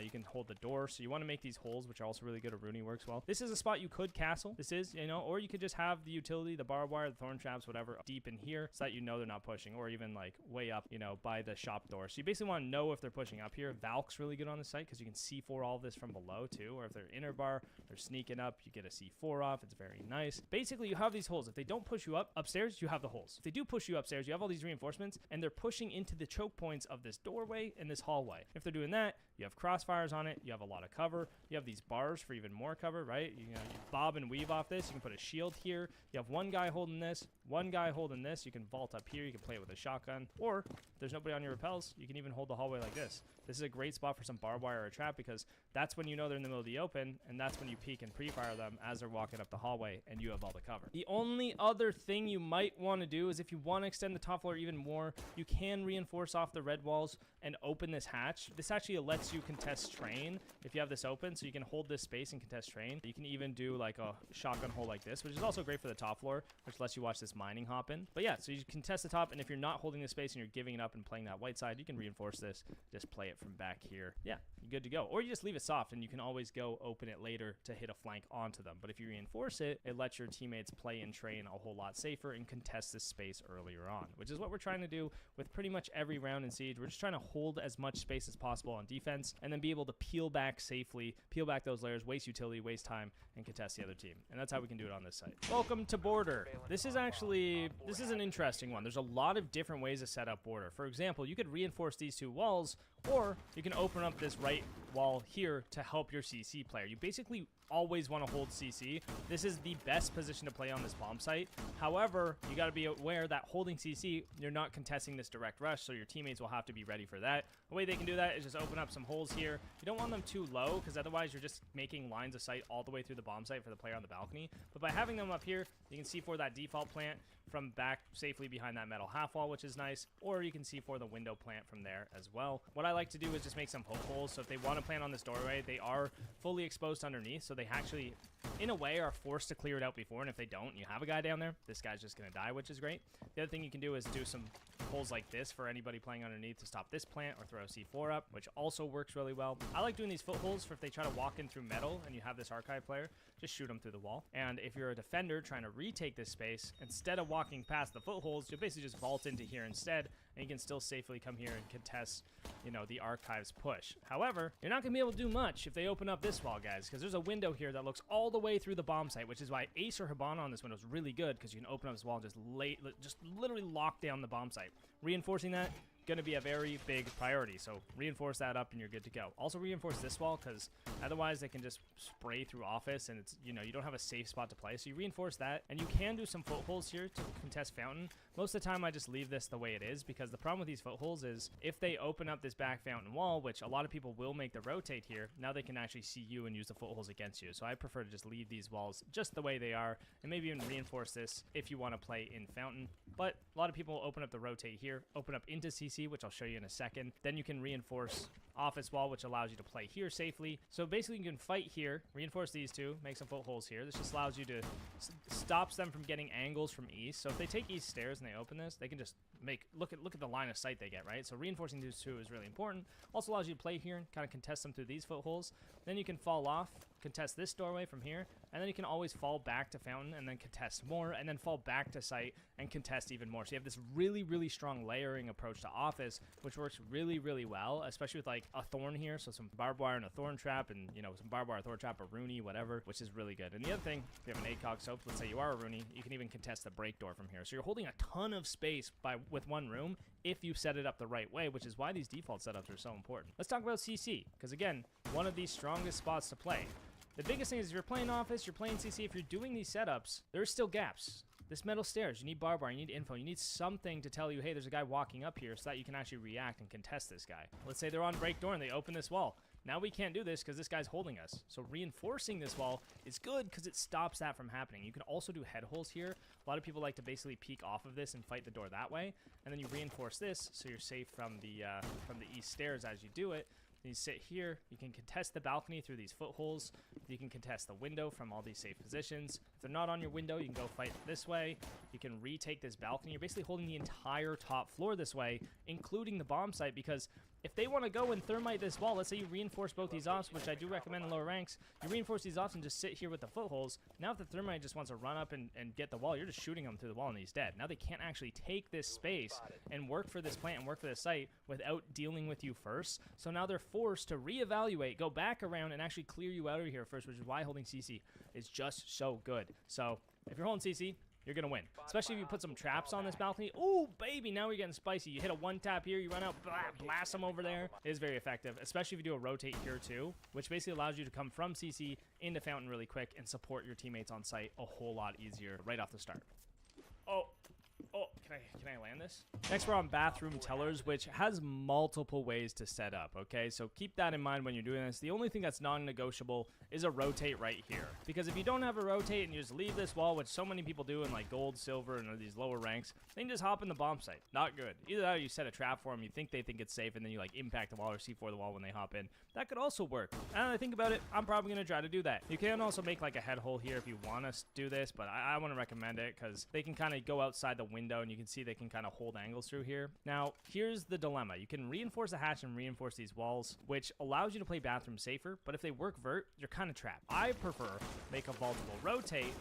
You can hold the door. So you want to make these holes, which are also really good. A Rooney works well. This is a spot you could castle. This is, you know, or you could just have the utility, the barbed wire, the thorn traps, whatever, deep in here so that you know they're not pushing, or even like way up, you know, by the shop door. So you basically want to know if they're pushing up here. Valk's really good on the site because you can C4 all of this from below too, or if they're inner bar, they're sneaking up, you get a C4 off. It's very nice. Basically, you have these holes. If they don't push you up upstairs, you have the holes. If they do push you upstairs, you have all these reinforcements, and they're pushing into the choke points of this doorway and this hallway. If they're doing that, you have crossfires on it. You have a lot of cover. You have these bars for even more cover, right? You know, you bob and weave off this. You can put a shield here. You have one guy holding this, one guy holding this. You can vault up here. You can play it with a shotgun. Or if there's nobody on your repels, you can even hold the hallway like this. This is a great spot for some barbed wire or a trap because that's when you know they're in the middle of the open, and that's when you peek and pre-fire them as they're walking up the hallway, and you have all the cover. The only other thing you might want to do is if you want to extend the top floor even more, you can reinforce off the red walls and open this hatch. This actually lets you contest train if you have this open, so you can hold this space and contest train. You can even do like a shotgun hole like this, which is also great for the top floor, which lets you watch this mining hop in. But yeah, so you contest the top, and if you're not holding the space and you're giving it up and playing that white side, you can reinforce this, just play it from back here. Yeah, you're good to go. Or you just leave it soft, and you can always go open it later to hit a flank onto them. But if you reinforce it, it lets your teammates play and train a whole lot safer and contest this space earlier on, which is what we're trying to do with pretty much every round in Siege. We're just trying to hold as much space as possible on defense, and then be able to peel back safely, peel back those layers, waste utility, waste time, and contest the other team. And that's how we can do it on this site. Welcome to Border. This is an interesting one. There's a lot of different ways to set up Border. For example, you could reinforce these two walls, or you can open up this right wall here to help your CC player. You basically always want to hold CC. This is the best position to play on this bomb site. However, you got to be aware that holding CC, you're not contesting this direct rush, so your teammates will have to be ready for that. The way they can do that is just open up some holes here. You don't want them too low, because otherwise you're just making lines of sight all the way through the bomb site for the player on the balcony. But by having them up here, you can see for that default plant from back safely behind that metal half wall, which is nice, or you can see for the window plant from there as well. What I like to do is just make some poke holes, so if they want to plant on this doorway, they are fully exposed underneath, so they actually, in a way, are forced to clear it out before, and if they don't, and you have a guy down there, this guy's just going to die, which is great. The other thing you can do is do some holes like this for anybody playing underneath to stop this plant or throw C4 up, which also works really well. I like doing these footholes for if they try to walk in through metal and you have this archive player, just shoot them through the wall. And if you're a defender trying to retake this space, instead of walking past the footholes, you'll basically just vault into here instead, and you can still safely come here and contest, you know, the archives push. However, you're not going to be able to do much if they open up this wall, guys, because there's a window here that looks all the way through the bomb site, which is why Ace or Hibana on this window is really good, because you can open up this wall and just literally lock down the bomb site. Reinforcing that, going to be a very big priority, so reinforce that up and you're good to go. Also reinforce this wall, because otherwise they can just spray through office and it's, you know, you don't have a safe spot to play, so you reinforce that. And you can do some footholds here to contest fountain. Most of the time I just leave this the way it is, because the problem with these footholds is if they open up this back fountain wall, which a lot of people will make the rotate here, now they can actually see you and use the footholds against you. So I prefer to just leave these walls just the way they are, and maybe even reinforce this if you want to play in fountain. But a lot of people open up the rotate here, open up into CC, which I'll show you in a second. Then you can reinforce office wall, which allows you to play here safely. So basically you can fight here, reinforce these two, make some footholds here. This just allows you to stops them from getting angles from east. So if they take east stairs and they open this, they can just look at the line of sight they get, right? So reinforcing these two is really important. Also allows you to play here and kind of contest them through these footholds. Then you can fall off, contest this doorway from here, and then you can always fall back to fountain and then contest more, and then fall back to site and contest even more. So you have this really, really strong layering approach to office, which works really, really well, especially with like a thorn here. So some barbed wire and a thorn trap, and you know, some barbed wire, thorn trap, a Rooney, whatever, which is really good. And the other thing, if you have an ACOG soap, let's say you are a Rooney, you can even contest the break door from here. So you're holding a ton of space with one room if you set it up the right way, which is why these default setups are so important. Let's talk about CC, because again, one of the strongest spots to play. The biggest thing is if you're playing office, you're playing CC, if you're doing these setups, there's still gaps. This metal stairs, you need barbed wire, you need info, you need something to tell you, hey, there's a guy walking up here, so that you can actually react and contest this guy. Let's say they're on break door and they open this wall. Now we can't do this because this guy's holding us. So reinforcing this wall is good because it stops that from happening. You can also do head holes here. A lot of people like to basically peek off of this and fight the door that way. And then you reinforce this so you're safe from the east stairs as you do it. You sit here, you can contest the balcony through these footholes, you can contest the window from all these safe positions. If they're not on your window, you can go fight this way, you can retake this balcony. You're basically holding the entire top floor this way, including the bomb site, because if they want to go and thermite this wall, let's say you reinforce both these offs, which I do recommend in lower ranks, you reinforce these offs and just sit here with the footholes. Now if the thermite just wants to run up and get the wall, you're just shooting him through the wall and he's dead. Now they can't actually take this space and work for this plant and work for this site without dealing with you first. So now they're forced to reevaluate, go back around and actually clear you out of here first, which is why holding CC is just so good. So if you're holding CC, you're going to win. Especially if you put some traps on this balcony. Ooh, baby, now we're getting spicy. You hit a one tap here, you run out, blast them over there. It is very effective, especially if you do a rotate here too, which basically allows you to come from CC into fountain really quick and support your teammates on site a whole lot easier right off the start. Oh, Can I land this? Next, we're on bathroom tellers, which has multiple ways to set up, okay? So keep that in mind when you're doing this. The only thing that's non-negotiable is a rotate right here. Because if you don't have a rotate and you just leave this wall, which so many people do in like gold, silver, and these lower ranks, they can just hop in the bomb site. Not good. Either that or you set a trap for them, you think they think it's safe, and then you like impact the wall or C4 the wall when they hop in. That could also work. And I think about it, I'm probably going to try to do that. You can also make like a head hole here if you want to do this, but I want to recommend it because they can kind of go outside the window and you can see they can kind of hold angles through here. Now, here's the dilemma. You can reinforce the hatch and reinforce these walls, which allows you to play bathroom safer, but if they work vert, you're kind of trapped. I prefer make a vaultable rotate,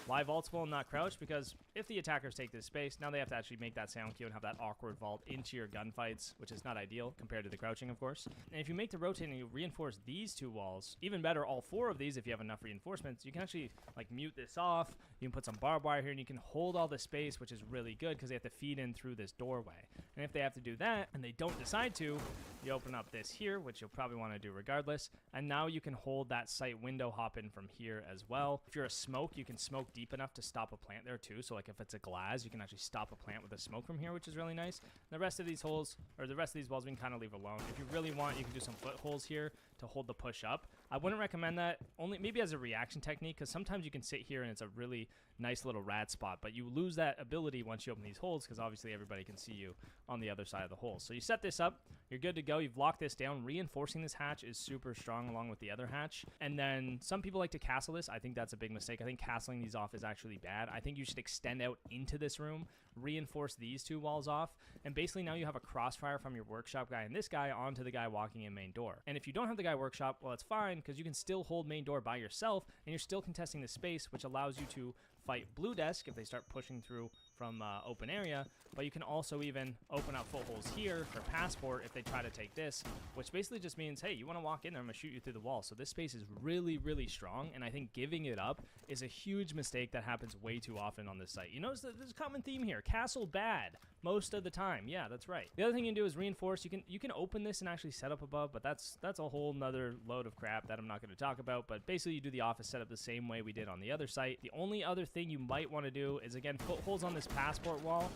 lie vaultable and not crouch, because if the attackers take this space, now they have to actually make that sound cue and have that awkward vault into your gunfights, which is not ideal compared to the crouching, of course. And if you make the rotate and you reinforce these two walls, even better, all four of these, if you have enough reinforcements, you can actually like mute this off. You can put some barbed wire here and you can hold all the space, which is really good because they have to feed in through this doorway. And if they have to do that and they don't decide to, you open up this here, which you'll probably want to do regardless. And now you can hold that site window hop in from here as well. If you're a smoke, you can smoke deep enough to stop a plant there too. So like if it's a glass, you can actually stop a plant with a smoke from here, which is really nice. And the rest of these holes, or the rest of these walls, we can kind of leave alone. If you really want, you can do some footholds here to hold the push up. I wouldn't recommend that, only maybe as a reaction technique, because sometimes you can sit here and it's a really nice little rad spot, but you lose that ability once you open these holes because obviously everybody can see you on the other side of the hole. So you set this up, you're good to go. You've locked this down. Reinforcing this hatch is super strong along with the other hatch. And then some people like to castle this. I think that's a big mistake. I think castling these off is actually bad. I think you should extend out into this room, reinforce these two walls off, and basically now you have a crossfire from your workshop guy and this guy onto the guy walking in main door. And if you don't have the guy workshop, well, it's fine because you can still hold main door by yourself and you're still contesting the space, which allows you to fight blue desk if they start pushing through from open area, but you can also even open up footholds here for passport if they try to take this, which basically just means, hey, you want to walk in there, I'm going to shoot you through the wall. So this space is really, really strong, and I think giving it up is a huge mistake that happens way too often on this site. You notice that there's a common theme here. Castle bad most of the time. Yeah, that's right. The other thing you can do is reinforce. You can open this and actually set up above, but that's a whole nother load of crap that I'm not going to talk about. But basically you do the office setup the same way we did on the other site. The only other thing you might want to do is, again, footholds on this passport wall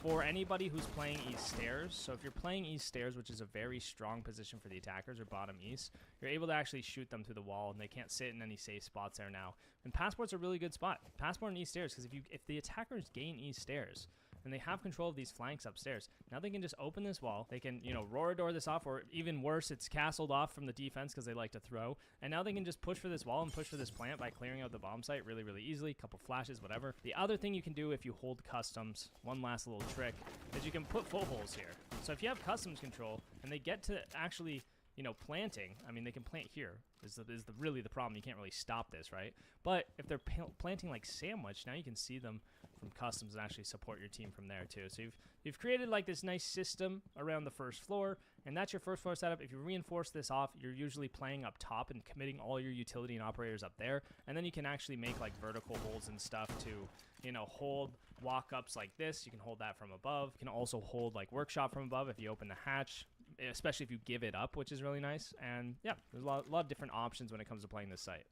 for anybody who's playing east stairs. So if you're playing east stairs, which is a very strong position for the attackers, or bottom east, you're able to actually shoot them through the wall and they can't sit in any safe spots there now. And passport's a really good spot. Passport and east stairs, because if the attackers gain east stairs and they have control of these flanks upstairs, now they can just open this wall. They can, roar door this off, or even worse, it's castled off from the defense because they like to throw. And now they can just push for this wall and push for this plant by clearing out the bomb site really, really easily. Couple flashes, whatever. The other thing you can do if you hold customs, one last little trick, is you can put footholds here. So if you have customs control and they get to actually, planting, I mean, they can plant here. Is really the problem. You can't really stop this, right? But if they're planting like sandwich, now you can see them from customs and actually support your team from there too. So you've created like this nice system around the first floor, and that's your first floor setup. If you reinforce this off, you're usually playing up top and committing all your utility and operators up there, and then you can actually make like vertical holds and stuff to hold walk-ups like this. You can hold that from above. You can also hold like workshop from above if you open the hatch, especially if you give it up, which is really nice. And yeah, there's a lot of different options when it comes to playing this site.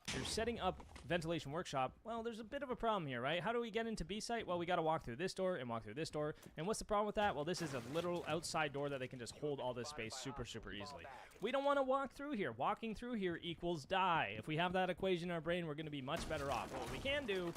If you're setting up ventilation workshop, well, there's a bit of a problem here, right? How do we get into B site? Well, we got to walk through this door and walk through this door. And what's the problem with that? Well, this is a literal outside door that they can just hold all this space super, super easily. We don't want to walk through here. Walking through here equals die. If we have that equation in our brain, we're going to be much better off. What we can do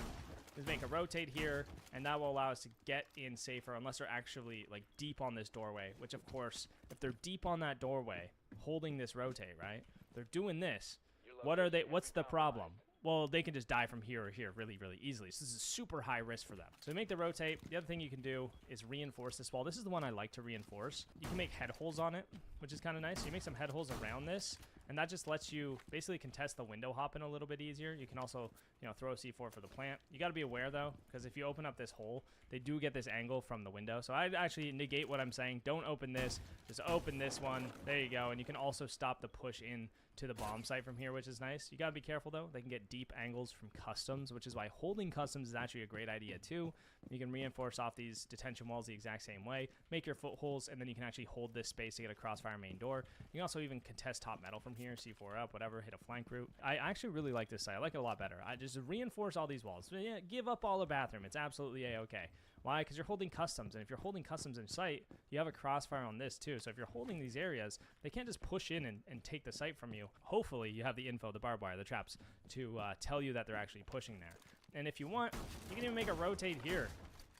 is make a rotate here, and that will allow us to get in safer unless they're actually like deep on this doorway, which of course, if they're deep on that doorway, holding this rotate, right? They're doing this. What's the problem? Well, they can just die from here or here really, really easily. So this is super high risk for them. So to make the rotate, the other thing you can do is reinforce this wall. This is the one I like to reinforce. You can make head holes on it, which is kind of nice. So you make some head holes around this, and that just lets you basically contest the window hopping a little bit easier. You can also, throw a C4 for the plant. You got to be aware though, because if you open up this hole, they do get this angle from the window. So I'd actually negate what I'm saying. Don't open this. Just open this one. There you go. And you can also stop the push in to the bomb site from here, which is nice. You gotta be careful though. They can get deep angles from customs, which is why holding customs is actually a great idea too. You can reinforce off these detention walls the exact same way, make your footholds, and then you can actually hold this space to get a crossfire main door. You can also even contest top metal from here, C4 up, whatever, hit a flank route. I actually really like this site. I like it a lot better. I just reinforce all these walls. Yeah, give up all the bathroom. It's absolutely a-okay. Why? Because you're holding customs, and if you're holding customs in sight, you have a crossfire on this too. So if you're holding these areas, they can't just push in and take the site from you. Hopefully you have the info, the barbed wire, the traps, to tell you that they're actually pushing there. And if you want, you can even make a rotate here,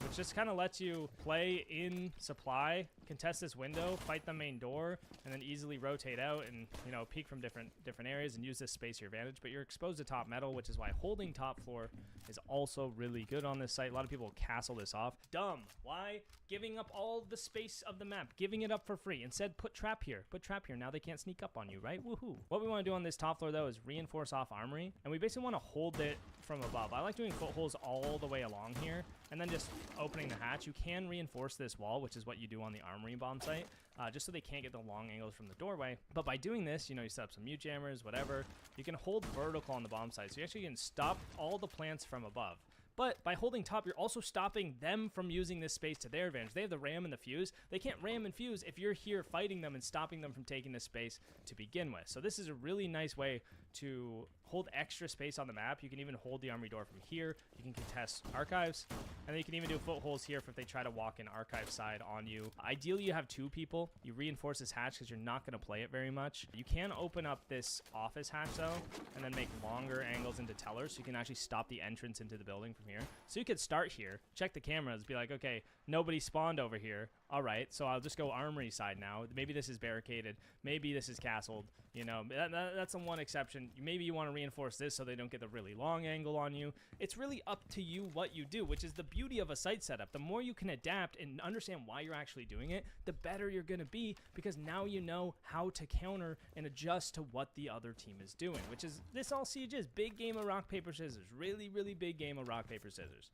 which just kind of lets you play in supply, contest this window, fight the main door, and then easily rotate out and, you know, peek from different areas and use this space to your advantage. But you're exposed to top metal, which is why holding top floor is also really good on this site. A lot of people castle this off. Dumb. Why? Giving up all the space of the map, giving it up for free. Instead, put trap here. Put trap here. Now they can't sneak up on you, right? Woohoo. What we want to do on this top floor, though, is reinforce off armory, and we basically want to hold it from above. I like doing footholds all the way along here, and then just opening the hatch. You can reinforce this wall, which is what you do on the armory bomb site, just so they can't get the long angles from the doorway. But by doing this, you know, you set up some mute jammers, whatever, you can hold vertical on the bomb site, so you actually can stop all the plants from above. But by holding top, you're also stopping them from using this space to their advantage. They have the ram and the fuse. They can't ram and fuse if you're here fighting them and stopping them from taking this space to begin with. So this is a really nice way to hold extra space on the map. You can even hold the armory door from here. You can contest archives, and then you can even do footholds here if they try to walk in archive side on you. Ideally, you have two people. You reinforce this hatch because you're not going to play it very much. You can open up this office hatch though, and then make longer angles into tellers, so you can actually stop the entrance into the building from here. So you could start here, check the cameras, be like, okay, nobody spawned over here. All right, so I'll just go armory side now. Maybe this is barricaded. Maybe this is castled. You know, that's the one exception. Maybe you want to reinforce this so they don't get the really long angle on you. It's really up to you what you do, which is the beauty of a site setup. The more you can adapt and understand why you're actually doing it, the better you're going to be, because now you know how to counter and adjust to what the other team is doing, which is, this all Siege is. Big game of rock, paper, scissors. Really, really big game of rock, paper, scissors.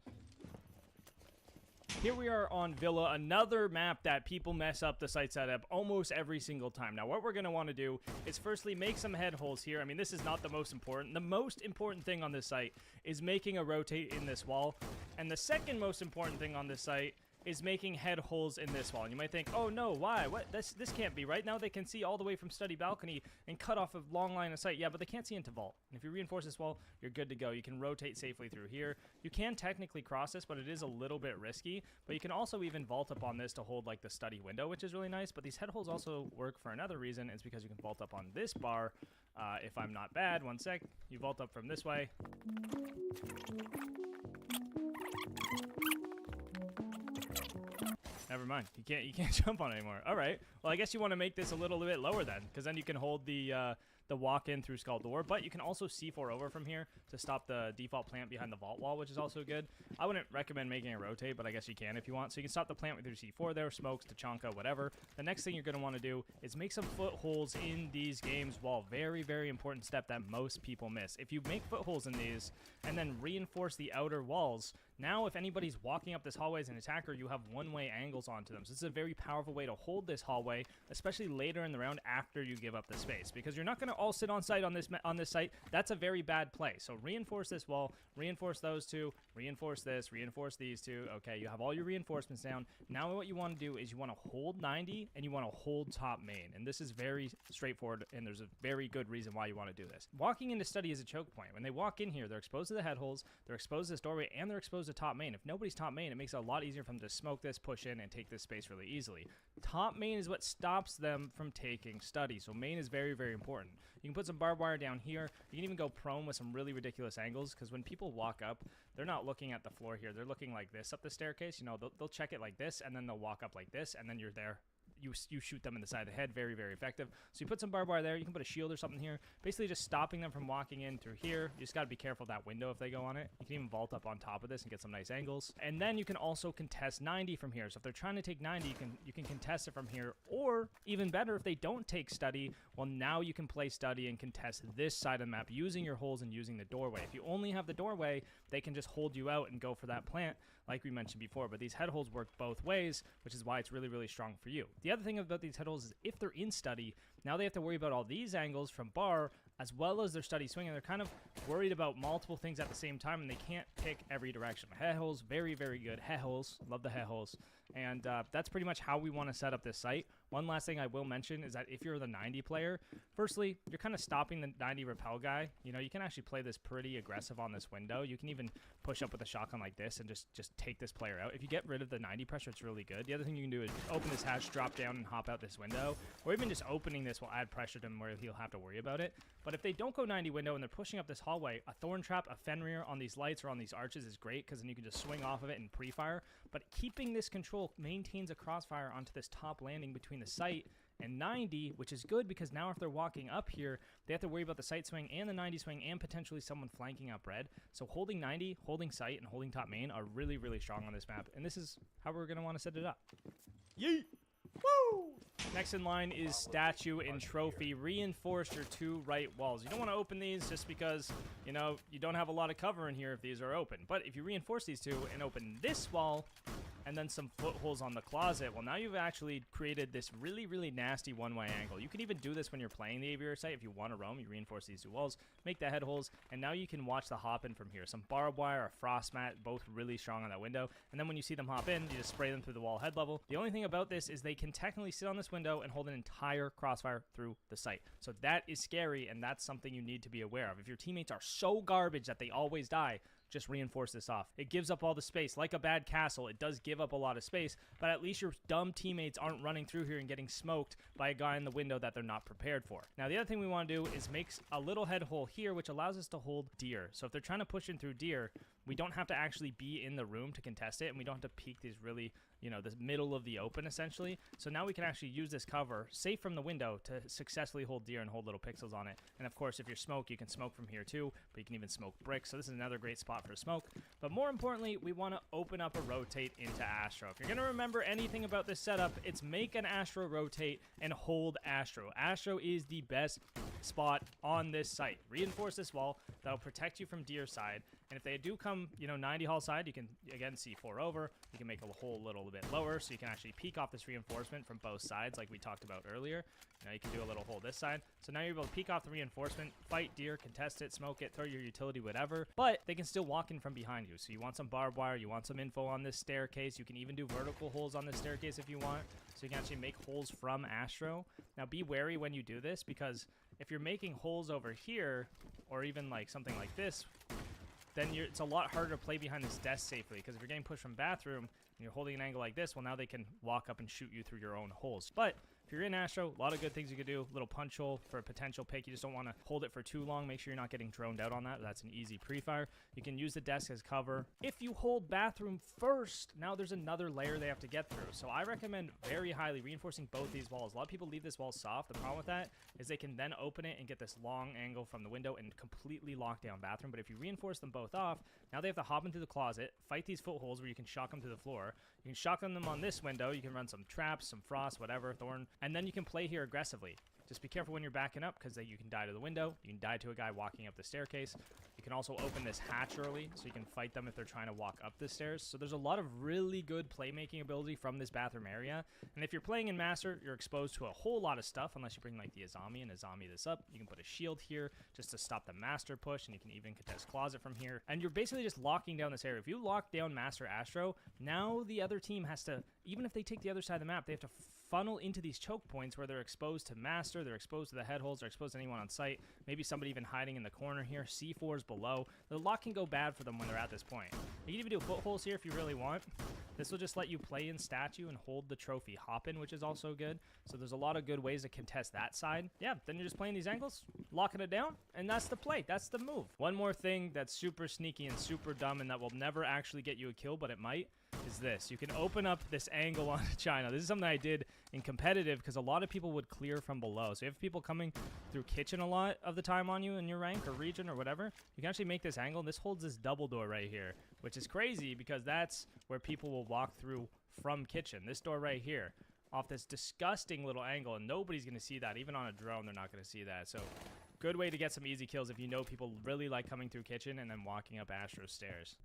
Here we are on Villa, another map that people mess up the site setup almost every single time. Now, what we're going to want to do is firstly make some head holes here. I mean, this is not the most important. The most important thing on this site is making a rotate in this wall. And the second most important thing on this site is making head holes in this wall. And you might think, oh no, why? What? This can't be right. Now they can see all the way from study balcony and cut off a long line of sight. Yeah, but they can't see into vault. And if you reinforce this wall, you're good to go. You can rotate safely through here. You can technically cross this, but it is a little bit risky. But you can also even vault up on this to hold like the study window, which is really nice. But these head holes also work for another reason. It's because you can vault up on this bar. If I'm not bad, one sec. You vault up from this way. Never mind. You can't jump on it anymore. All right. Well, I guess you want to make this a little bit lower then, because then you can hold the walk-in through Skull Door, but you can also C4 over from here to stop the default plant behind the vault wall, which is also good. I wouldn't recommend making a rotate, but I guess you can if you want. So you can stop the plant with your C4 there, smokes, Tachanka, whatever. The next thing you're going to want to do is make some footholds in these games wall. Very, very important step that most people miss. If you make footholds in these and then reinforce the outer walls, now if anybody's walking up this hallway as an attacker, you have one-way angles onto them. So this is a very powerful way to hold this hallway, especially later in the round after you give up the space, because you're not going to all sit on site on this site. That's a very bad play. So reinforce this wall, reinforce those two, reinforce this, reinforce these two. Okay, you have all your reinforcements down. Now what you want to do is you want to hold 90 and you want to hold top main. And this is very straightforward, and there's a very good reason why you want to do this. Walking into study is a choke point. When they walk in here, they're exposed to the head holes, they're exposed to this doorway, and they're exposed to top main. If nobody's top main, it makes it a lot easier for them to smoke this, push in, and take this space really easily. Top main is what stops them from taking study. So main is very, very important. You can put some barbed wire down here. You can even go prone with some really ridiculous angles, because when people walk up, they're not looking at the floor here. They're looking like this up the staircase. You know, they'll check it like this, and then they'll walk up like this, and then you're there. You shoot them in the side of the head. Very, very effective. So you put some barbed wire there. You can put a shield or something here. Basically just stopping them from walking in through here. You just got to be careful of that window if they go on it. You can even vault up on top of this and get some nice angles. And then you can also contest 90 from here. So if they're trying to take 90, you can contest it from here. Or even better, if they don't take study, well, now you can play study and contest this side of the map using your holes and using the doorway. If you only have the doorway, they can just hold you out and go for that plant like we mentioned before. But these head holes work both ways, which is why it's really, really strong for you. The other thing about these head holes is if they're in study, now they have to worry about all these angles from bar as well as their study swing, and they're kind of worried about multiple things at the same time, and they can't pick every direction. Head holes, very, very good. Head holes, love the head holes. And that's pretty much how we want to set up this site. One last thing I will mention is that if you're the 90 player, firstly, you're kind of stopping the 90 repel guy. You know, you can actually play this pretty aggressive on this window. You can even push up with a shotgun like this and just take this player out. If you get rid of the 90 pressure, it's really good. The other thing you can do is open this hatch, drop down, and hop out this window. Or even just opening this will add pressure to him where he'll have to worry about it. But if they don't go 90 window and they're pushing up this hallway, a thorn trap, a Fenrir on these lights or on these arches is great because then you can just swing off of it and pre-fire. But keeping this control maintains a crossfire onto this top landing between the site and 90, which is good because now if they're walking up here, they have to worry about the sight swing and the 90 swing and potentially someone flanking up red. So holding 90, holding sight, and holding top main are really, really strong on this map. And this is how we're going to want to set it up. Yeet! Woo! Next in line is statue and trophy. Reinforce your 2 right walls. You don't want to open these just because, you know, you don't have a lot of cover in here if these are open. But if you reinforce these 2 and open this wall and then some footholes on the closet, well, now you've actually created this really, really nasty one-way angle. You can even do this when you're playing the aviator site. If you want to roam, you reinforce these 2 walls, make the head holes, and now you can watch the hop in from here. Some barbed wire, a frost mat, both really strong on that window. And then when you see them hop in, you just spray them through the wall head level. The only thing about this is they can technically sit on this window and hold an entire crossfire through the site. So that is scary, and that's something you need to be aware of. If your teammates are so garbage that they always die, just reinforce this off. It gives up all the space. Like a bad castle, it does give up a lot of space, but at least your dumb teammates aren't running through here and getting smoked by a guy in the window that they're not prepared for. Now, the other thing we want to do is make a little head hole here, which allows us to hold deer. So if they're trying to push in through deer, we don't have to actually be in the room to contest it, and we don't have to peek these really, you know, the middle of the open, essentially. So now we can actually use this cover, safe from the window, to successfully hold deer and hold little pixels on it. And of course, if you're smoke, you can smoke from here too, but you can even smoke bricks. So this is another great spot for smoke. But more importantly, we want to open up a rotate into Astro. If you're going to remember anything about this setup, it's make an Astro rotate and hold Astro. Astro is the best spot on this site. Reinforce this wall. That'll protect you from deer side. And if they do come, you know, 90 hall side, you can, again, C4 over. You can make a hole a little bit lower, so you can actually peek off this reinforcement from both sides, like we talked about earlier. Now you can do a little hole this side. So now you're able to peek off the reinforcement, fight deer, contest it, smoke it, throw your utility, whatever. But they can still walk in from behind you. So you want some barbed wire, you want some info on this staircase. You can even do vertical holes on this staircase if you want. So you can actually make holes from Astro. Now be wary when you do this, because if you're making holes over here, or even like something like this, then it's a lot harder to play behind this desk safely, because if you're getting pushed from bathroom and you're holding an angle like this, well, now they can walk up and shoot you through your own holes. But if you're in Astro, a lot of good things you could do. Little punch hole for a potential pick. You just don't want to hold it for too long. Make sure you're not getting droned out on that. That's an easy pre-fire. You can use the desk as cover. If you hold bathroom first, now there's another layer they have to get through. So I recommend very highly reinforcing both these walls. A lot of people leave this wall soft. The problem with that is they can then open it and get this long angle from the window and completely lock down bathroom. But if you reinforce them both off, now they have to hop into the closet, fight these footholes where you can shock them to the floor. You can shotgun them on this window. You can run some traps, some frost, whatever, thorn, and then you can play here aggressively. Just be careful when you're backing up, because you can die to the window. You can die to a guy walking up the staircase. You can also open this hatch early, so you can fight them if they're trying to walk up the stairs. So there's a lot of really good playmaking ability from this bathroom area. And if you're playing in Master, you're exposed to a whole lot of stuff, unless you bring like the Azami and Azami this up. You can put a shield here just to stop the Master push, and you can even contest closet from here. And you're basically just locking down this area. If you lock down Master Astro, now the other team has to, even if they take the other side of the map, they have to funnel into these choke points where they're exposed to Master, they're exposed to the head holes, they're exposed to anyone on site, maybe somebody even hiding in the corner here, C4s below. The lock can go bad for them when they're at this point. You can even do footholes here if you really want. This will just let you play in statue and hold the trophy hop in, which is also good. So there's a lot of good ways to contest that side. Yeah, then you're just playing these angles, locking it down, and that's the play. That's the move. One more thing that's super sneaky and super dumb and that will never actually get you a kill, but it might, is this. You can open up this angle onto China. This is something I did in competitive because a lot of people would clear from below. So you have people coming through kitchen a lot of the time on you in your rank or region or whatever. You can actually make this angle, and this holds this double door right here, which is crazy because that's where people will walk through from kitchen. This door right here, off this disgusting little angle, and nobody's going to see that. Even on a drone, they're not going to see that. So good way to get some easy kills if you know people really like coming through kitchen and then walking up Astro's stairs.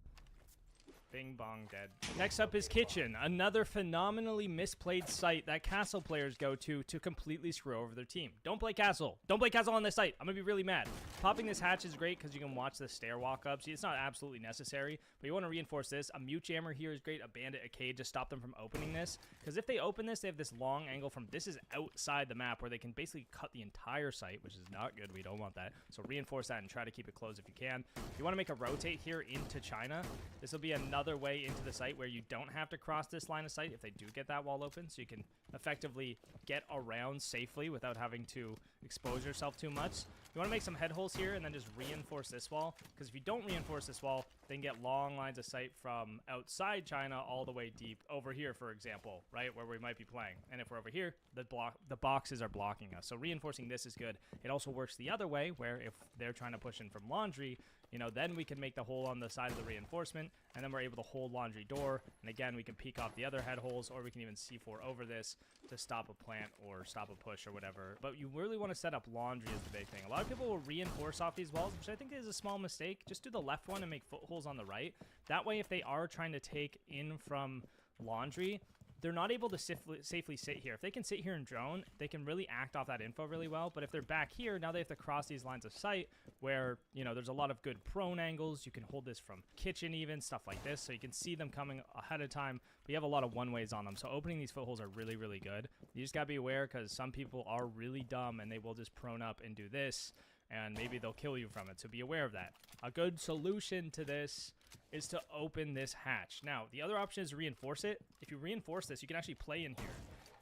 Bing bong dead. Next up is kitchen, another phenomenally misplayed site that castle players go to completely screw over their team. Don't play castle. Don't play castle on this site. I'm gonna be really mad. Popping this hatch is great because you can watch the stair walk up. See, it's not absolutely necessary, but you want to reinforce this. A mute jammer here is great. A bandit, a cage to stop them from opening this. Because if they open this, they have this long angle from this is outside the map where they can basically cut the entire site, which is not good. We don't want that. So reinforce that and try to keep it closed if you can. If you want to make a rotate here into China, this will be another way into the site where you don't have to cross this line of sight if they do get that wall open, so you can effectively get around safely without having to expose yourself too much. You want to make some head holes here and then just reinforce this wall, because if you don't reinforce this wall, then get long lines of sight from outside China all the way deep over here, for example, right, where we might be playing. And if we're over here, the boxes are blocking us. So reinforcing this is good. It also works the other way, where if they're trying to push in from laundry, you know, then we can make the hole on the side of the reinforcement, and then we're able to hold laundry door. And again, we can peek off the other head holes, or we can even C4 over this to stop a plant or stop a push or whatever. But you really want to set up laundry as the big thing. A lot of people will reinforce off these walls, which I think is a small mistake. Just do the left one and make footholes on the right. That way, if they are trying to take in from laundry, they're not able to safely sit here. If they can sit here and drone, they can really act off that info really well. But if they're back here, now they have to cross these lines of sight where, you know, there's a lot of good prone angles. You can hold this from kitchen even, stuff like this. So you can see them coming ahead of time, but you have a lot of one-ways on them. So opening these footholes are really, really good. You just gotta be aware because some people are really dumb and they will just prone up and do this, and maybe they'll kill you from it. So be aware of that. A good solution to this is to open this hatch. Now, the other option is to reinforce it. If you reinforce this, you can actually play in here.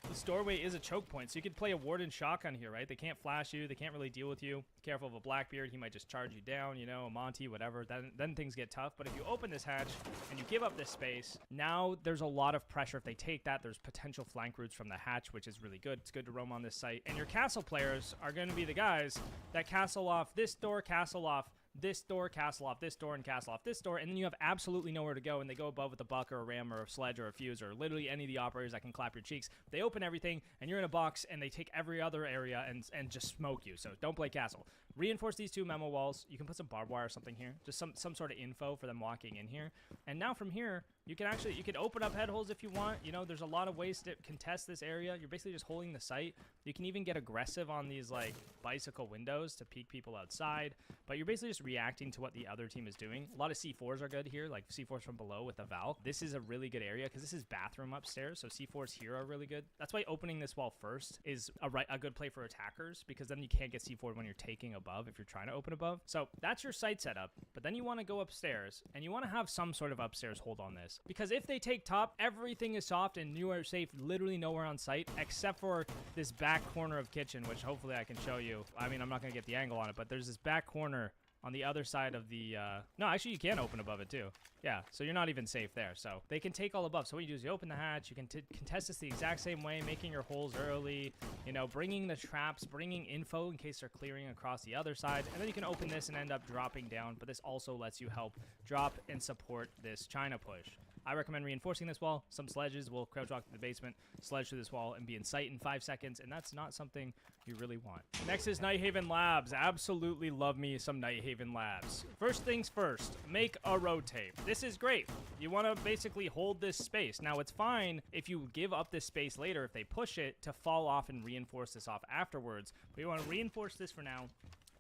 This doorway is a choke point, so you could play a warden shotgun here, right? They can't flash you. They can't really deal with you. Careful of a Blackbeard. He might just charge you down, you know, a Monty, whatever. Then things get tough. But if you open this hatch and you give up this space, now there's a lot of pressure. If they take that, there's potential flank routes from the hatch, which is really good. It's good to roam on this site. And your castle players are going to be the guys that castle off this door, castle off this door, castle off this door, and castle off this door, and then you have absolutely nowhere to go, and they go above with a buck or a ram or a sledge or a fuse or literally any of the operators that can clap your cheeks. They open everything, and you're in a box, and they take every other area and just smoke you. So don't play castle. Reinforce these two memo walls. You can put some barbed wire or something here, just some sort of info for them walking in here. And now from here, you can open up head holes if you want. You know, there's a lot of ways to contest this area. You're basically just holding the site. You can even get aggressive on these like bicycle windows to peek people outside, but you're basically just reacting to what the other team is doing. A lot of C4s are good here, like C4s from below with the Valk. This is a really good area because this is bathroom upstairs, so C4s here are really good. That's why opening this wall first is a good play for attackers, because then you can't get C4 when you're taking above if you're trying to open above. So that's your site setup, but then you want to go upstairs, and you want to have some sort of upstairs hold on this, because if they take top, everything is soft and you are safe literally nowhere on site except for this back corner of kitchen, which hopefully I can show you. I mean, I'm not going to get the angle on it, but there's this back corner on the other side of the, no, actually you can open above it too. Yeah, so you're not even safe there. So they can take all above. So what you do is you open the hatch, you can contest this the exact same way, making your holes early, you know, bringing the traps, bringing info in case they're clearing across the other side. And then you can open this and end up dropping down, but this also lets you help drop and support this China push. I recommend reinforcing this wall. Some sledges will crouch walk to the basement, sledge through this wall, and be in sight in 5 seconds, and that's not something you really want. Next is Nighthaven Labs. Absolutely love me some Nighthaven Labs. First things first, make a rotate. This is great. You want to basically hold this space. Now, it's fine if you give up this space later, if they push it, to fall off and reinforce this off afterwards, but you want to reinforce this for now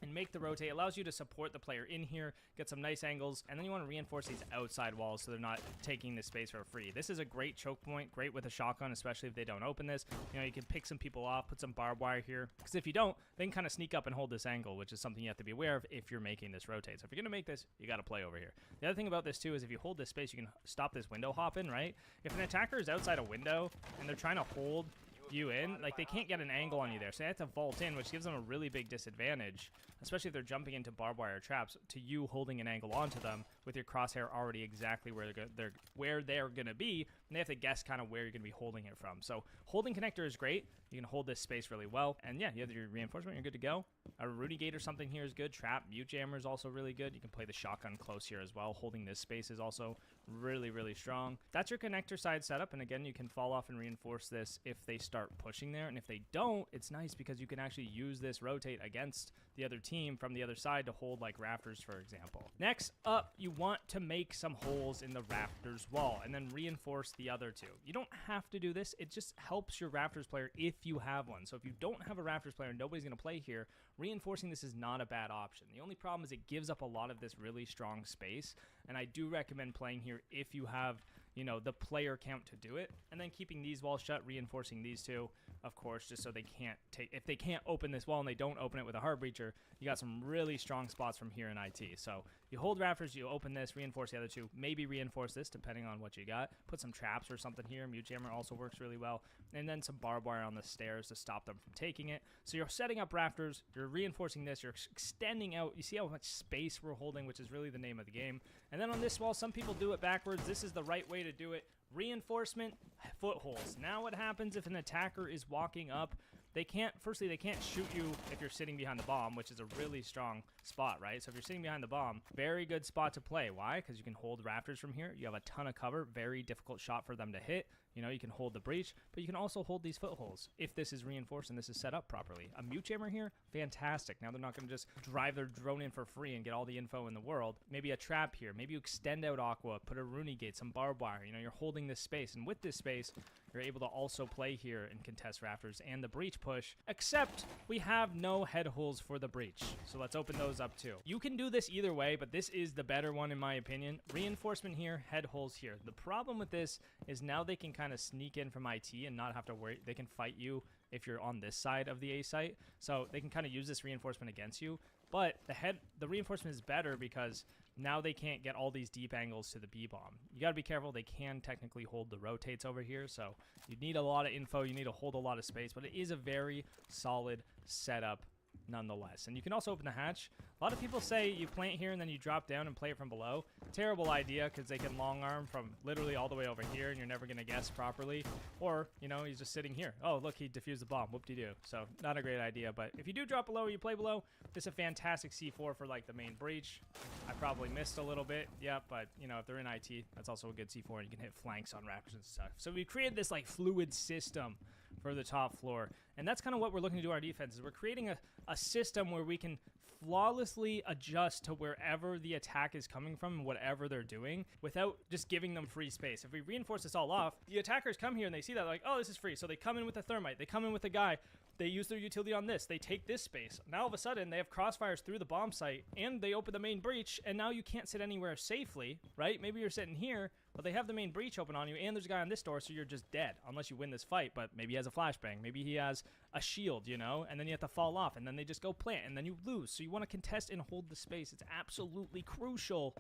and make the rotate. It allows you to support the player in here, get some nice angles, and then you want to reinforce these outside walls so they're not taking this space for free. This is a great choke point, great with a shotgun, especially if they don't open this. You know, you can pick some people off, put some barbed wire here, because if you don't, they can kind of sneak up and hold this angle, which is something you have to be aware of if you're making this rotate. So if you're going to make this, you got to play over here. The other thing about this too is if you hold this space, you can stop this window hopping, right? If an attacker is outside a window and they're trying to hold you in, like, they can't get an angle on you there, so they have to vault in, which gives them a really big disadvantage, especially if they're jumping into barbed wire traps, to you holding an angle onto them with your crosshair already exactly where they're gonna be, and they have to guess kind of where you're gonna be holding it from. So holding connector is great. You can hold this space really well, and yeah, you have your reinforcement, you're good to go. A Rudy Gate or something here is good. Trap Mute Jammer is also really good. You can play the shotgun close here as well. Holding this space is also really, really strong. That's your connector side setup, and again, you can fall off and reinforce this if they start pushing there, and if they don't, it's nice because you can actually use this rotate against the other team from the other side to hold like rafters, for example. Next up, you want to make some holes in the rafters wall and then reinforce the other two. You don't have to do this. It just helps your rafters player if you have one. So if you don't have a rafters player, nobody's going to play here, reinforcing this is not a bad option. The only problem is it gives up a lot of this really strong space, and I do recommend playing here if you have, you know, the player count to do it, and then keeping these walls shut, reinforcing these two, of course, just so they can't take, if they can't open this wall and they don't open it with a hard breacher, you got some really strong spots from here in IT. So you hold rafters, you open this, reinforce the other two, maybe reinforce this depending on what you got, put some traps or something here. Mute jammer also works really well, and then some barbed wire on the stairs to stop them from taking it. So you're setting up rafters, you're reinforcing this, you're extending out. You see how much space we're holding, which is really the name of the game. And then on this wall, some people do it backwards. This is the right way to do it. Reinforcement, footholds. Now what happens if an attacker is walking up? They can't, firstly, they can't shoot you if you're sitting behind the bomb, which is a really strong spot, right? So if you're sitting behind the bomb, very good spot to play. Why? Because you can hold rafters from here. You have a ton of cover, very difficult shot for them to hit. You know, you can hold the breach, but you can also hold these footholds if this is reinforced and this is set up properly. A mute jammer here, fantastic. Now they're not going to just drive their drone in for free and get all the info in the world. Maybe a trap here. Maybe you extend out Aqua, put a Rooney gate, some barbed wire. You know, you're holding this space, and with this space, you're able to also play here and contest rafters and the breach push, except we have no head holes for the breach. So let's open those up too. You can do this either way, but this is the better one in my opinion. Reinforcement here, head holes here. The problem with this is now they can kind of sneak in from IT and not have to worry. They can fight you if you're on this side of the A site. So they can kind of use this reinforcement against you. But the reinforcement is better because now they can't get all these deep angles to the B bomb. You got to be careful. They can technically hold the rotates over here, so you need a lot of info. You need to hold a lot of space, but it is a very solid setup nonetheless. And you can also open the hatch. A lot of people say you plant here and then you drop down and play it from below. Terrible idea, because they can long arm from literally all the way over here and you're never going to guess properly. Or, you know, he's just sitting here. Oh, look, he defused the bomb. Whoop-de-doo. So, not a great idea. But if you do drop below or you play below, this is a fantastic C4 for, like, the main breach. I probably missed a little bit. Yeah, but, you know, if they're in IT, that's also a good C4 and you can hit flanks on rafters and stuff. So, we created this, like, fluid system for the top floor. And that's kind of what we're looking to do our defense is we're creating a system where we can flawlessly adjust to wherever the attack is coming from and whatever they're doing without just giving them free space. If we reinforce this all off, the attackers come here and they see that like, oh, this is free. So they come in with a thermite. They come in with a guy. They use their utility on this. They take this space. Now all of a sudden they have crossfires through the bomb site and they open the main breach and now you can't sit anywhere safely, right? Maybe you're sitting here, but they have the main breach open on you and there's a guy on this door, so you're just dead unless you win this fight. But maybe he has a flashbang. Maybe he has a shield, you know, and then you have to fall off and then they just go plant and then you lose. So you want to contest and hold the space. It's absolutely crucial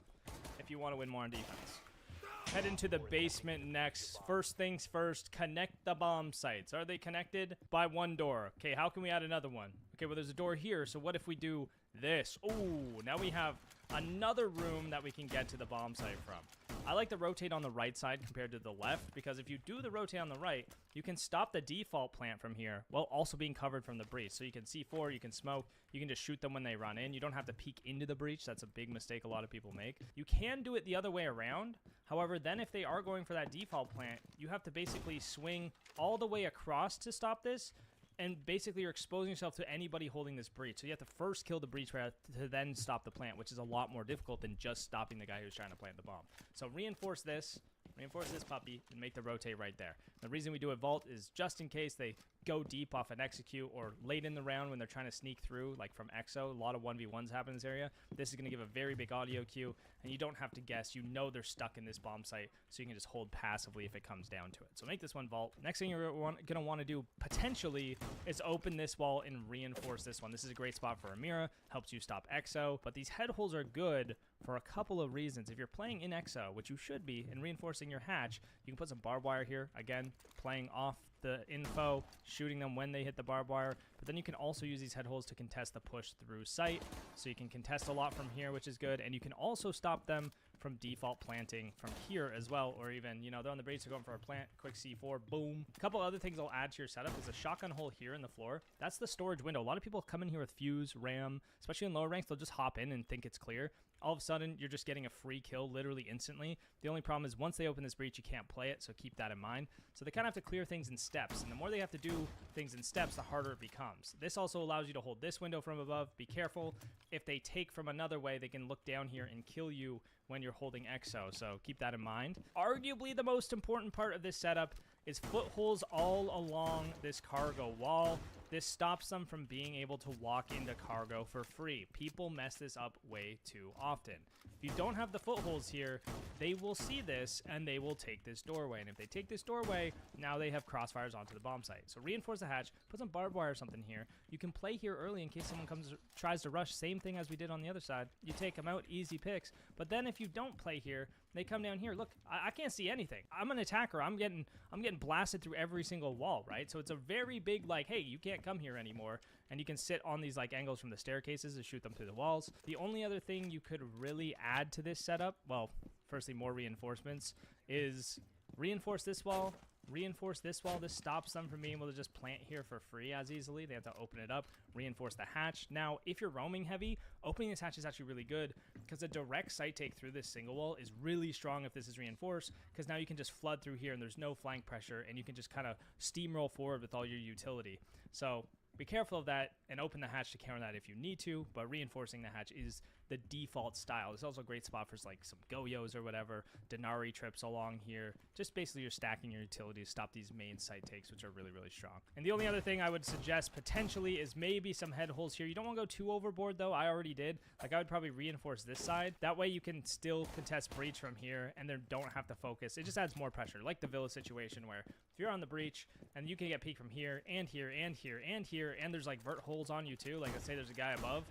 if you want to win more on defense. Head into the basement next. First things first, connect the bomb sites. Are they connected? By one door. Okay, how can we add another one? Okay, well, there's a door here, so what if we do this? Oh, now we have another room that we can get to the bomb site from. I like to rotate on the right side compared to the left, because if you do the rotate on the right, you can stop the default plant from here while also being covered from the breach. So you can C4, you can smoke, you can just shoot them when they run in. You don't have to peek into the breach. That's a big mistake a lot of people make. You can do it the other way around. However, then if they are going for that default plant, you have to basically swing all the way across to stop this. And basically, you're exposing yourself to anybody holding this breach. So you have to first kill the breach to then stop the plant, which is a lot more difficult than just stopping the guy who's trying to plant the bomb. So reinforce this puppy, and make the rotate right there. The reason we do a vault is just in case they go deep off an execute or late in the round when they're trying to sneak through, like from EXO. A lot of 1v1s happen in this area. This is going to give a very big audio cue, and you don't have to guess. You know they're stuck in this bomb site, so you can just hold passively if it comes down to it. So make this one vault. Next thing you're going to want to do, potentially, is open this wall and reinforce this one. This is a great spot for Amira. Helps you stop EXO, but these head holes are good for a couple of reasons. If you're playing in EXO, which you should be, and reinforcing your hatch, you can put some barbed wire here. Again, playing off the info, shooting them when they hit the barbed wire. But then you can also use these head holes to contest the push through site. So you can contest a lot from here, which is good. And you can also stop them from default planting from here as well. Or even, you know, they're on the breach, they're going for a plant, quick C4, boom. A couple other things I'll add to your setup is a shotgun hole here in the floor. That's the storage window. A lot of people come in here with fuse, RAM, especially in lower ranks. They'll just hop in and think it's clear. All of a sudden, you're just getting a free kill literally instantly. The only problem is once they open this breach, you can't play it, so keep that in mind. So they kind of have to clear things in steps, and the more they have to do things in steps, the harder it becomes. This also allows you to hold this window from above. Be careful. If they take from another way, they can look down here and kill you when you're holding EXO, so keep that in mind. Arguably the most important part of this setup is footholds all along this cargo wall. This stops them from being able to walk into cargo for free. People mess this up way too often. If you don't have the footholds here, they will see this and they will take this doorway. And if they take this doorway, now they have crossfires onto the bomb site. So reinforce the hatch, put some barbed wire or something here. You can play here early in case someone tries to rush. Same thing as we did on the other side. You take them out, easy picks. But then if you don't play here, they come down here. Look, I can't see anything. I'm an attacker. I'm getting blasted through every single wall, right? So it's a very big, like, hey, you can't come here anymore. And you can sit on these like angles from the staircases to shoot them through the walls. The only other thing you could really add to this setup, well, firstly, more reinforcements, is reinforce this wall, reinforce this wall. This stops them from being able to just plant here for free as easily. They have to open it up, reinforce the hatch. Now, if you're roaming heavy, opening this hatch is actually really good because a direct sight take through this single wall is really strong if this is reinforced, because now you can just flood through here and there's no flank pressure and you can just kind of steamroll forward with all your utility. So be careful of that and open the hatch to counter that if you need to, but reinforcing the hatch is the default style. It's also a great spot for like some Goyos or whatever, Denari trips along here. Just basically you're stacking your utilities to stop these main site takes, which are really, really strong. And the only other thing I would suggest potentially is maybe some head holes here. You don't want to go too overboard though. I already did. Like I would probably reinforce this side. That way you can still contest breach from here and then don't have to focus. It just adds more pressure, like the Villa situation where if you're on the breach and you can get peeked from here and here and here and here, and there's like vert holes on you too. Like let's say there's a guy above.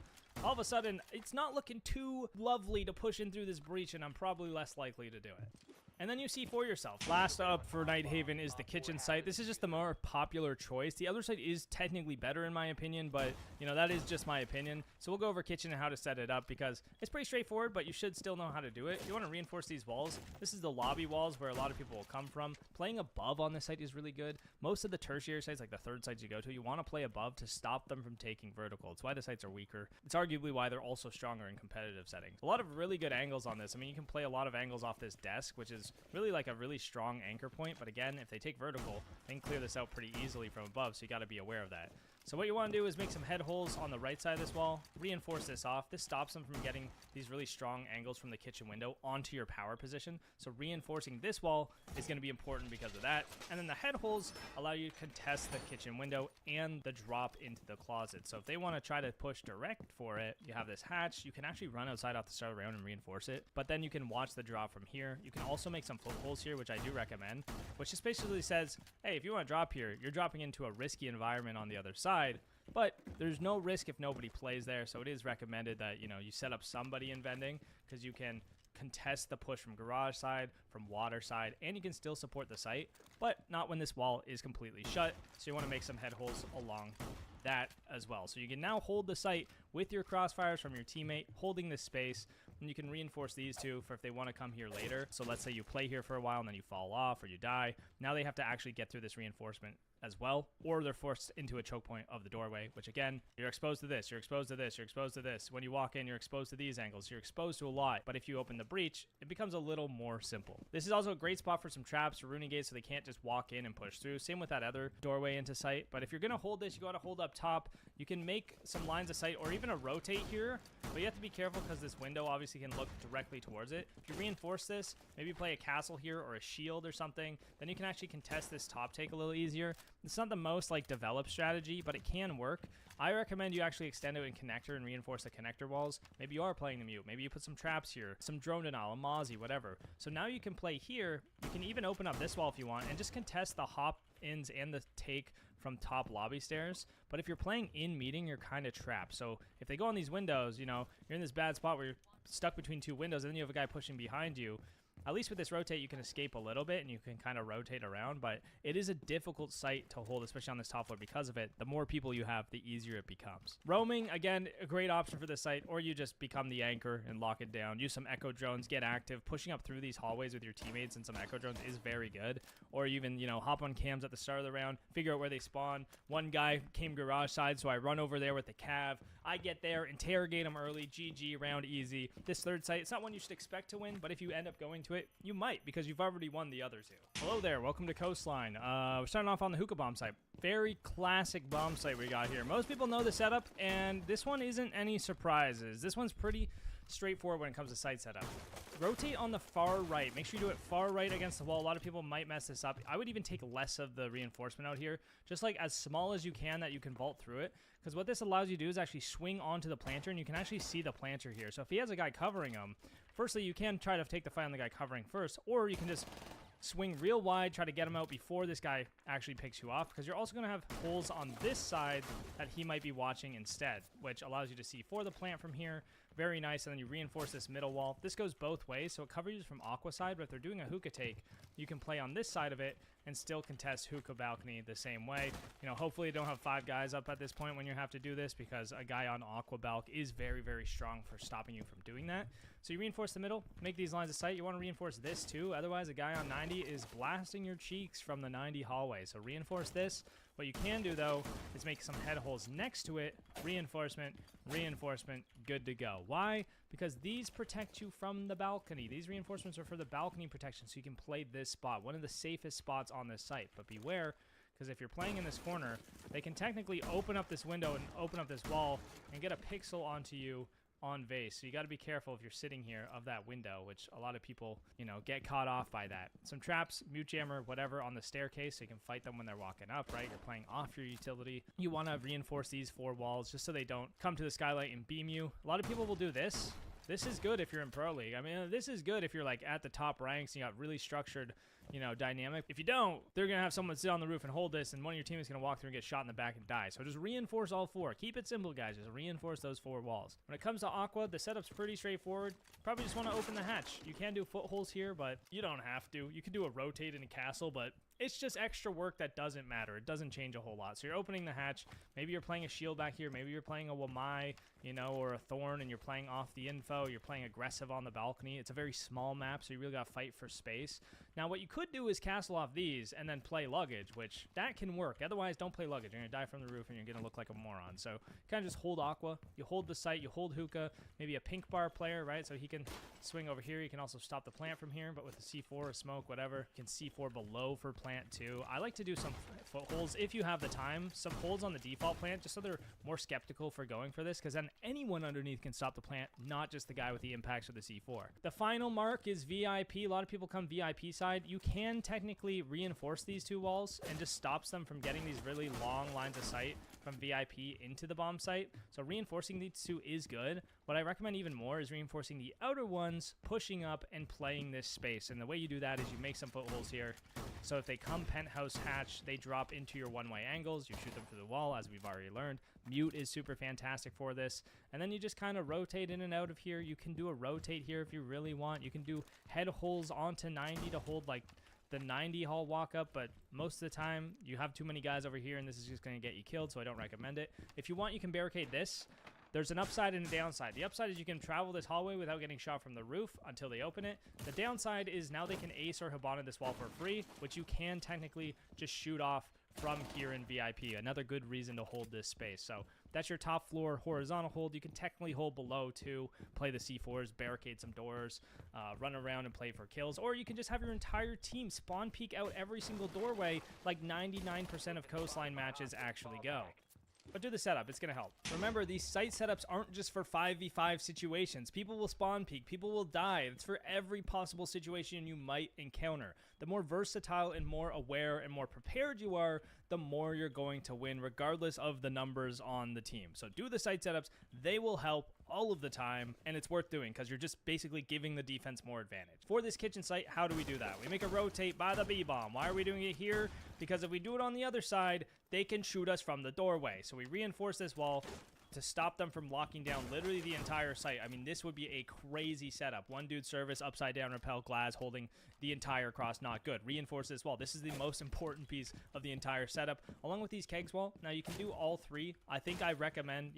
All of a sudden, it's not looking too lovely to push in through this breach, and I'm probably less likely to do it. And then you see for yourself. Last up for Night Haven is the kitchen site. This is just the more popular choice. The other site is technically better in my opinion, but you know, that is just my opinion. So we'll go over kitchen and how to set it up because it's pretty straightforward, but you should still know how to do it. You want to reinforce these walls. This is the lobby walls where a lot of people will come from. Playing above on this site is really good. Most of the tertiary sites, like the third sites you go to, you want to play above to stop them from taking vertical. It's why the sites are weaker. It's arguably why they're also stronger in competitive settings. A lot of really good angles on this. I mean, you can play a lot of angles off this desk, which is really like a really strong anchor point, but again, if they take vertical, they can clear this out pretty easily from above, so you got to be aware of that. So what you want to do is make some head holes on the right side of this wall, reinforce this off. This stops them from getting these really strong angles from the kitchen window onto your power position. So reinforcing this wall is going to be important because of that. And then the head holes allow you to contest the kitchen window and the drop into the closet. So if they want to try to push direct for it, you have this hatch. You can actually run outside off the start of the round and reinforce it. But then you can watch the drop from here. You can also make some footholds here, which I do recommend, which just basically says, hey, if you want to drop here, you're dropping into a risky environment on the other side. But there's no risk if nobody plays there, so it is recommended that, you know, you set up somebody in vending because you can contest the push from garage side, from water side, and you can still support the site, but not when this wall is completely shut. So you want to make some head holes along that as well. So you can now hold the site with your crossfires from your teammate, holding this space, and you can reinforce these two for if they want to come here later. So let's say you play here for a while and then you fall off or you die. Now they have to actually get through this reinforcement as well, or they're forced into a choke point of the doorway, which again, you're exposed to this, you're exposed to this, you're exposed to this. When you walk in, you're exposed to these angles, you're exposed to a lot. But if you open the breach, it becomes a little more simple. This is also a great spot for some traps or ruining gates so they can't just walk in and push through. Same with that other doorway into sight. But if you're going to hold this, you got to hold up top. You can make some lines of sight or even a rotate here, but you have to be careful because this window obviously can look directly towards it. If you reinforce this, maybe play a castle here or a shield or something, then you can actually contest this top take a little easier. It's not the most like developed strategy, but it can work. I recommend you actually extend it in connector and reinforce the connector walls. Maybe you are playing the mute. Maybe you put some traps here, some drone denial, a Mozzie, whatever. So now you can play here. You can even open up this wall if you want and just contest the hop ins and the take from top lobby stairs. But if you're playing in meeting, you're kind of trapped. So if they go on these windows, you know, you're in this bad spot where you're stuck between two windows and then you have a guy pushing behind you. At least with this rotate, you can escape a little bit and you can kind of rotate around, but it is a difficult site to hold, especially on this top floor because of it. The more people you have, the easier it becomes. Roaming, again, a great option for this site, or you just become the anchor and lock it down. Use some echo drones, get active. Pushing up through these hallways with your teammates and some echo drones is very good. Or even, you know, hop on cams at the start of the round, figure out where they spawn. One guy came garage side, so I run over there with the cav. I get there, interrogate him early, GG, round easy. This third site, it's not one you should expect to win, but if you end up going to it, you might, because you've already won the other two. Hello there, welcome to Coastline. We're starting off on the hookah bomb site. Very classic bomb site we got here. Most people know the setup, and this one isn't any surprises. This one's pretty straightforward when it comes to site setup. rotate on the far right. Make sure you do it far right against the wall. A lot of people might mess this up. I would even take less of the reinforcement out here, just like as small as you can that you can vault through it, because what this allows you to do is actually swing onto the planter, and you can actually see the planter here. So if he has a guy covering him, firstly, you can try to take the fight on the guy covering first, or you can just swing real wide, try to get him out before this guy actually picks you off, because you're also going to have holes on this side that he might be watching instead, which allows you to see for the plant from here. Very nice. And then you reinforce this middle wall. This goes both ways, so it covers you from aqua side, but if they're doing a hookah take, you can play on this side of it and still contest hookah balcony the same way. You know, hopefully you don't have 5 guys up at this point when you have to do this, because a guy on aqua balc is very, very strong for stopping you from doing that. So you reinforce the middle, make these lines of sight. You want to reinforce this too, otherwise a guy on 90 is blasting your cheeks from the 90 hallway. So reinforce this. What you can do though is make some head holes next to it. Reinforcement, reinforcement, good to go. Why? Because these protect you from the balcony. These reinforcements are for the balcony protection, so you can play this spot, one of the safest spots on this site. But beware, because if you're playing in this corner, they can technically open up this window and open up this wall and get a pixel onto you on vase. So you got to be careful if you're sitting here of that window, which a lot of people, you know, get caught off by that. Some traps, mute jammer, whatever on the staircase, so you can fight them when they're walking up, right? You're playing off your utility. You want to reinforce these 4 walls just so they don't come to the skylight and beam you. A lot of people will do this. This is good if you're in Pro League. I mean, this is good if you're like at the top ranks and you got really structured, you know, dynamic. If you don't, they're going to have someone sit on the roof and hold this, and one of your team is going to walk through and get shot in the back and die. So just reinforce all 4. Keep it simple, guys. Just reinforce those 4 walls. When it comes to Aqua, the setup's pretty straightforward. Probably just want to open the hatch. You can do footholes here, but you don't have to. You can do a rotate in a castle, but it's just extra work that doesn't matter. It doesn't change a whole lot. So you're opening the hatch. Maybe you're playing a shield back here. Maybe you're playing a Wamai, you know, or a Thorn, and you're playing off the info. You're playing aggressive on the balcony. It's a very small map, so you really got to fight for space. Now, what you could do is castle off these and then play luggage, which that can work. Otherwise, don't play luggage. You're going to die from the roof, and you're going to look like a moron. So kind of just hold Aqua. You hold the site. You hold hookah. Maybe a pink bar player, right? So he can swing over here. You can also stop the plant from here, but with the C4 or smoke, whatever. You can C4 below for plant too. I like to do some footholds if you have the time. Some holds on the default plant, just so they're more skeptical for going for this, because then anyone underneath can stop the plant, not just the guy with the impacts or the C4. The final mark is VIP. A lot of people come VIP side. You can technically reinforce these 2 walls and just stops them from getting these really long lines of sight from VIP into the bomb site. So reinforcing these 2 is good. What I recommend even more is reinforcing the outer ones, pushing up and playing this space. And the way you do that is you make some footholds here. So if they come penthouse hatch, they drop into your one-way angles. You shoot them through the wall, as we've already learned. Mute is super fantastic for this. And then you just kind of rotate in and out of here. You can do a rotate here if you really want. You can do head holes onto 90 to hold like the 90 hall walk up, but most of the time you have too many guys over here and this is just going to get you killed, so I don't recommend it. If you want, you can barricade this. There's an upside and a downside. The upside is you can travel this hallway without getting shot from the roof until they open it. The downside is now they can ace or Hibana this wall for free, which you can technically just shoot off from here in VIP. Another good reason to hold this space. So that's your top floor horizontal hold. You can technically hold below too, play the C4s, barricade some doors, run around and play for kills, or you can just have your entire team spawn peek out every single doorway like 99% of coastline matches actually go. But do the setup, it's going to help. Remember, these site setups aren't just for 5v5 situations. People will spawn peek, people will die. It's for every possible situation you might encounter. The more versatile and more aware and more prepared you are, the more you're going to win, regardless of the numbers on the team. So do the site setups. They will help all of the time, and it's worth doing because you're just basically giving the defense more advantage. For this kitchen site, how do we do that? We make a rotate by the B-bomb. Why are we doing it here? Because if we do it on the other side, they can shoot us from the doorway. So we reinforce this wall to stop them from locking down literally the entire site. I mean, this would be a crazy setup. One dude service, upside down repel, glass, holding the entire cross, not good. Reinforce this wall. This is the most important piece of the entire setup, along with these kegs wall. Now, you can do all 3. I think I recommend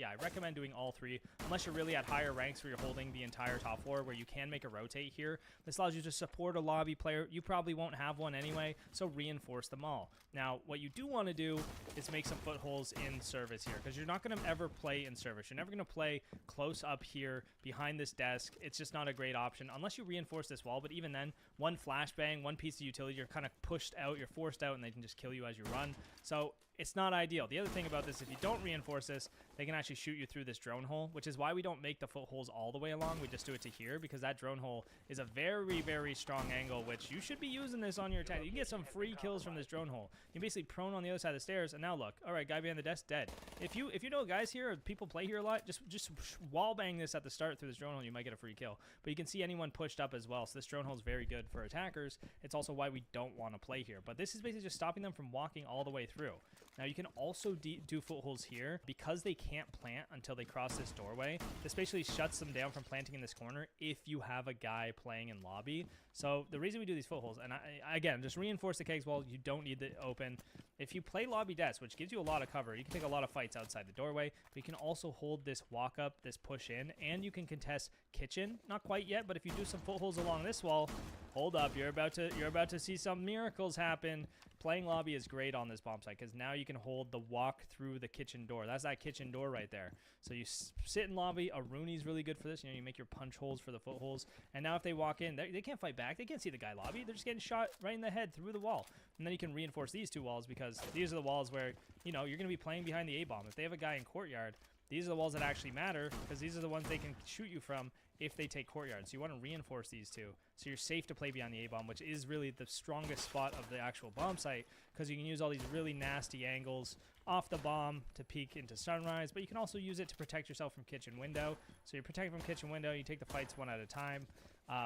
doing all 3, unless you're really at higher ranks where you're holding the entire top floor, where you can make a rotate here. This allows you to support a lobby player. You probably won't have one anyway, so reinforce them all. Now, what you do want to do is make some footholds in service here, because you're not going to ever play play in service. You're never going to play close up here behind this desk. It's just not a great option unless you reinforce this wall. But even then, one flashbang, one piece of utility, you're kind of pushed out, you're forced out, and they can just kill you as you run. So it's not ideal. The other thing about this, if you don't reinforce this, they can actually shoot you through this drone hole, which is why we don't make the footholes all the way along. We just do it to here because that drone hole is a very, very strong angle, which you should be using this on your attack. You can get some free kills from this drone hole. You're basically prone on the other side of the stairs, and now look. All right, guy behind the desk, dead. If you know guys here, or people play here a lot, just wall bang this at the start through this drone hole, you might get a free kill. But you can see anyone pushed up as well, so this drone hole is very good for attackers. It's also why we don't want to play here. But this is basically just stopping them from walking all the way through. Now you can also do footholds here because they can't plant until they cross this doorway. This basically shuts them down from planting in this corner if you have a guy playing in lobby. So the reason we do these footholds, and again, just reinforce the kegs wall. You don't need the open. If you play lobby desk, which gives you a lot of cover, you can take a lot of fights outside the doorway, but you can also hold this walk up, this push in, and you can contest kitchen. Not quite yet, but if you do some footholds along this wall, hold up, you're about to see some miracles happen. Playing lobby is great on this bomb site because now you can hold the walk through the kitchen door. That's that kitchen door right there. So you sit in lobby. A Rooney's really good for this. You know, you make your punch holes for the footholds. And now if they walk in, they can't fight back. They can't see the guy lobby. They're just getting shot right in the head through the wall. And then you can reinforce these two walls because these are the walls where, you know, you're going to be playing behind the A-bomb. If they have a guy in courtyard, these are the walls that actually matter because these are the ones they can shoot you from if they take courtyard. So you want to reinforce these two so you're safe to play behind the A-bomb, which is really the strongest spot of the actual bomb site because you can use all these really nasty angles off the bomb to peek into sunrise, but you can also use it to protect yourself from kitchen window. So you're protecting from kitchen window, you take the fights one at a time,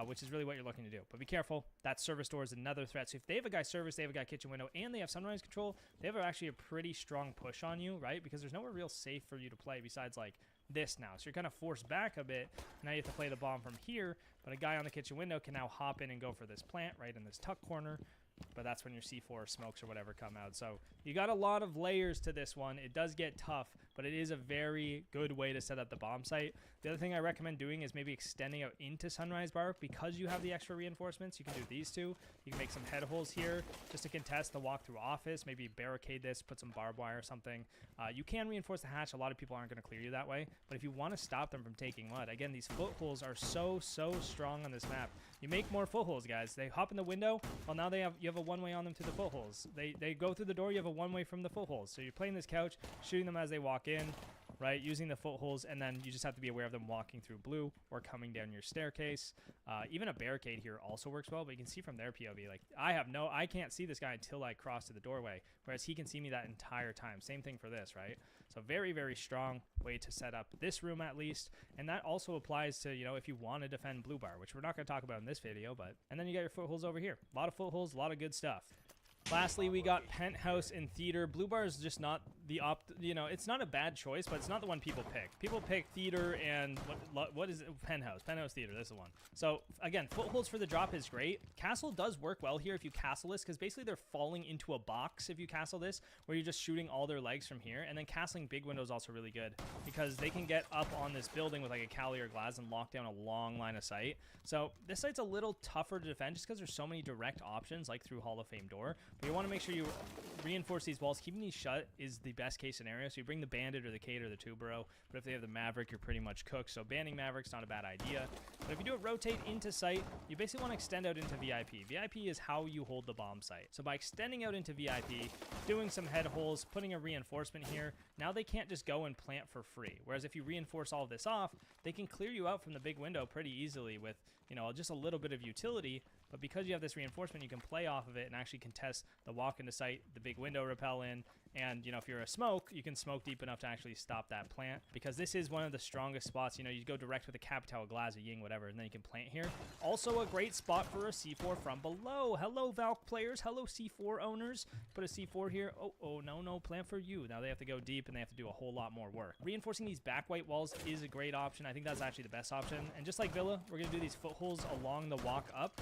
which is really what you're looking to do. But be careful, that service door is another threat. So if they have a guy service, they have a guy kitchen window, and they have sunrise control, they have actually a pretty strong push on you, right? Because there's nowhere real safe for you to play besides like this now. So you're kind of forced back a bit. Now you have to play the bomb from here, but a guy on the kitchen window can now hop in and go for this plant right in this tuck corner. But that's when your C4 smokes or whatever come out. So you got a lot of layers to this one. It does get tough, but it is a very good way to set up the bomb site. The other thing I recommend doing is maybe extending out into Sunrise Bar because you have the extra reinforcements. You can do these two. You can make some head holes here just to contest the walk-through office. Maybe barricade this, put some barbed wire or something. You can reinforce the hatch. A lot of people aren't going to clear you that way. But if you want to stop them from taking mud, again, these footholes are so strong on this map. You make more footholes, guys. They hop in the window. Well, now you have a one-way on them to the footholes. They go through the door. You have a one-way from the footholes. So you're playing this couch, shooting them as they walk in, right? Using the footholes, and then you just have to be aware of them walking through blue or coming down your staircase. Even a barricade here also works well, but you can see from their POV, like I can't see this guy until I cross to the doorway, whereas he can see me that entire time. Same thing for this, right? So very, very strong way to set up this room at least. And that also applies to, you know, if you want to defend blue bar, which we're not going to talk about in this video, but, and then you got your footholes over here. A lot of footholes, a lot of good stuff. Lastly, we got Penthouse and Theater. Blue Bar is just not the it's not a bad choice, but it's not the one people pick. People pick Theater and what is it? Penthouse. Penthouse Theater, this is the one. So again, footholds for the drop is great. Castle does work well here if you castle this, because basically they're falling into a box if you castle this, where you're just shooting all their legs from here. And then castling big window is also really good, because they can get up on this building with like a Cali or glass and lock down a long line of sight. So this site's a little tougher to defend just because there's so many direct options, like through Hall of Fame door. But you want to make sure you reinforce these walls. Keeping these shut is the best case scenario. So you bring the Bandit or the Kate or the Tubero, but if they have the Maverick, you're pretty much cooked. So banning Maverick's not a bad idea. But if you do it rotate into site, you basically want to extend out into VIP. VIP is how you hold the bomb site. So by extending out into VIP, doing some head holes, putting a reinforcement here, now they can't just go and plant for free. Whereas if you reinforce all of this off, they can clear you out from the big window pretty easily with, you know, just a little bit of utility. But because you have this reinforcement, you can play off of it and actually contest the walk into sight, the big window rappel in, and, you know, if you're a smoke, you can smoke deep enough to actually stop that plant, because this is one of the strongest spots. You know, you go direct with a Capital, Glass, a Ying, whatever, and then you can plant here. Also a great spot for a C4 from below. Hello, Valk players. Hello, C4 owners. Put a C4 here. Oh, no, plant for you. Now they have to go deep, and they have to do a whole lot more work. Reinforcing these back white walls is a great option. I think that's actually the best option. And just like Villa, we're going to do these footholes along the walk up,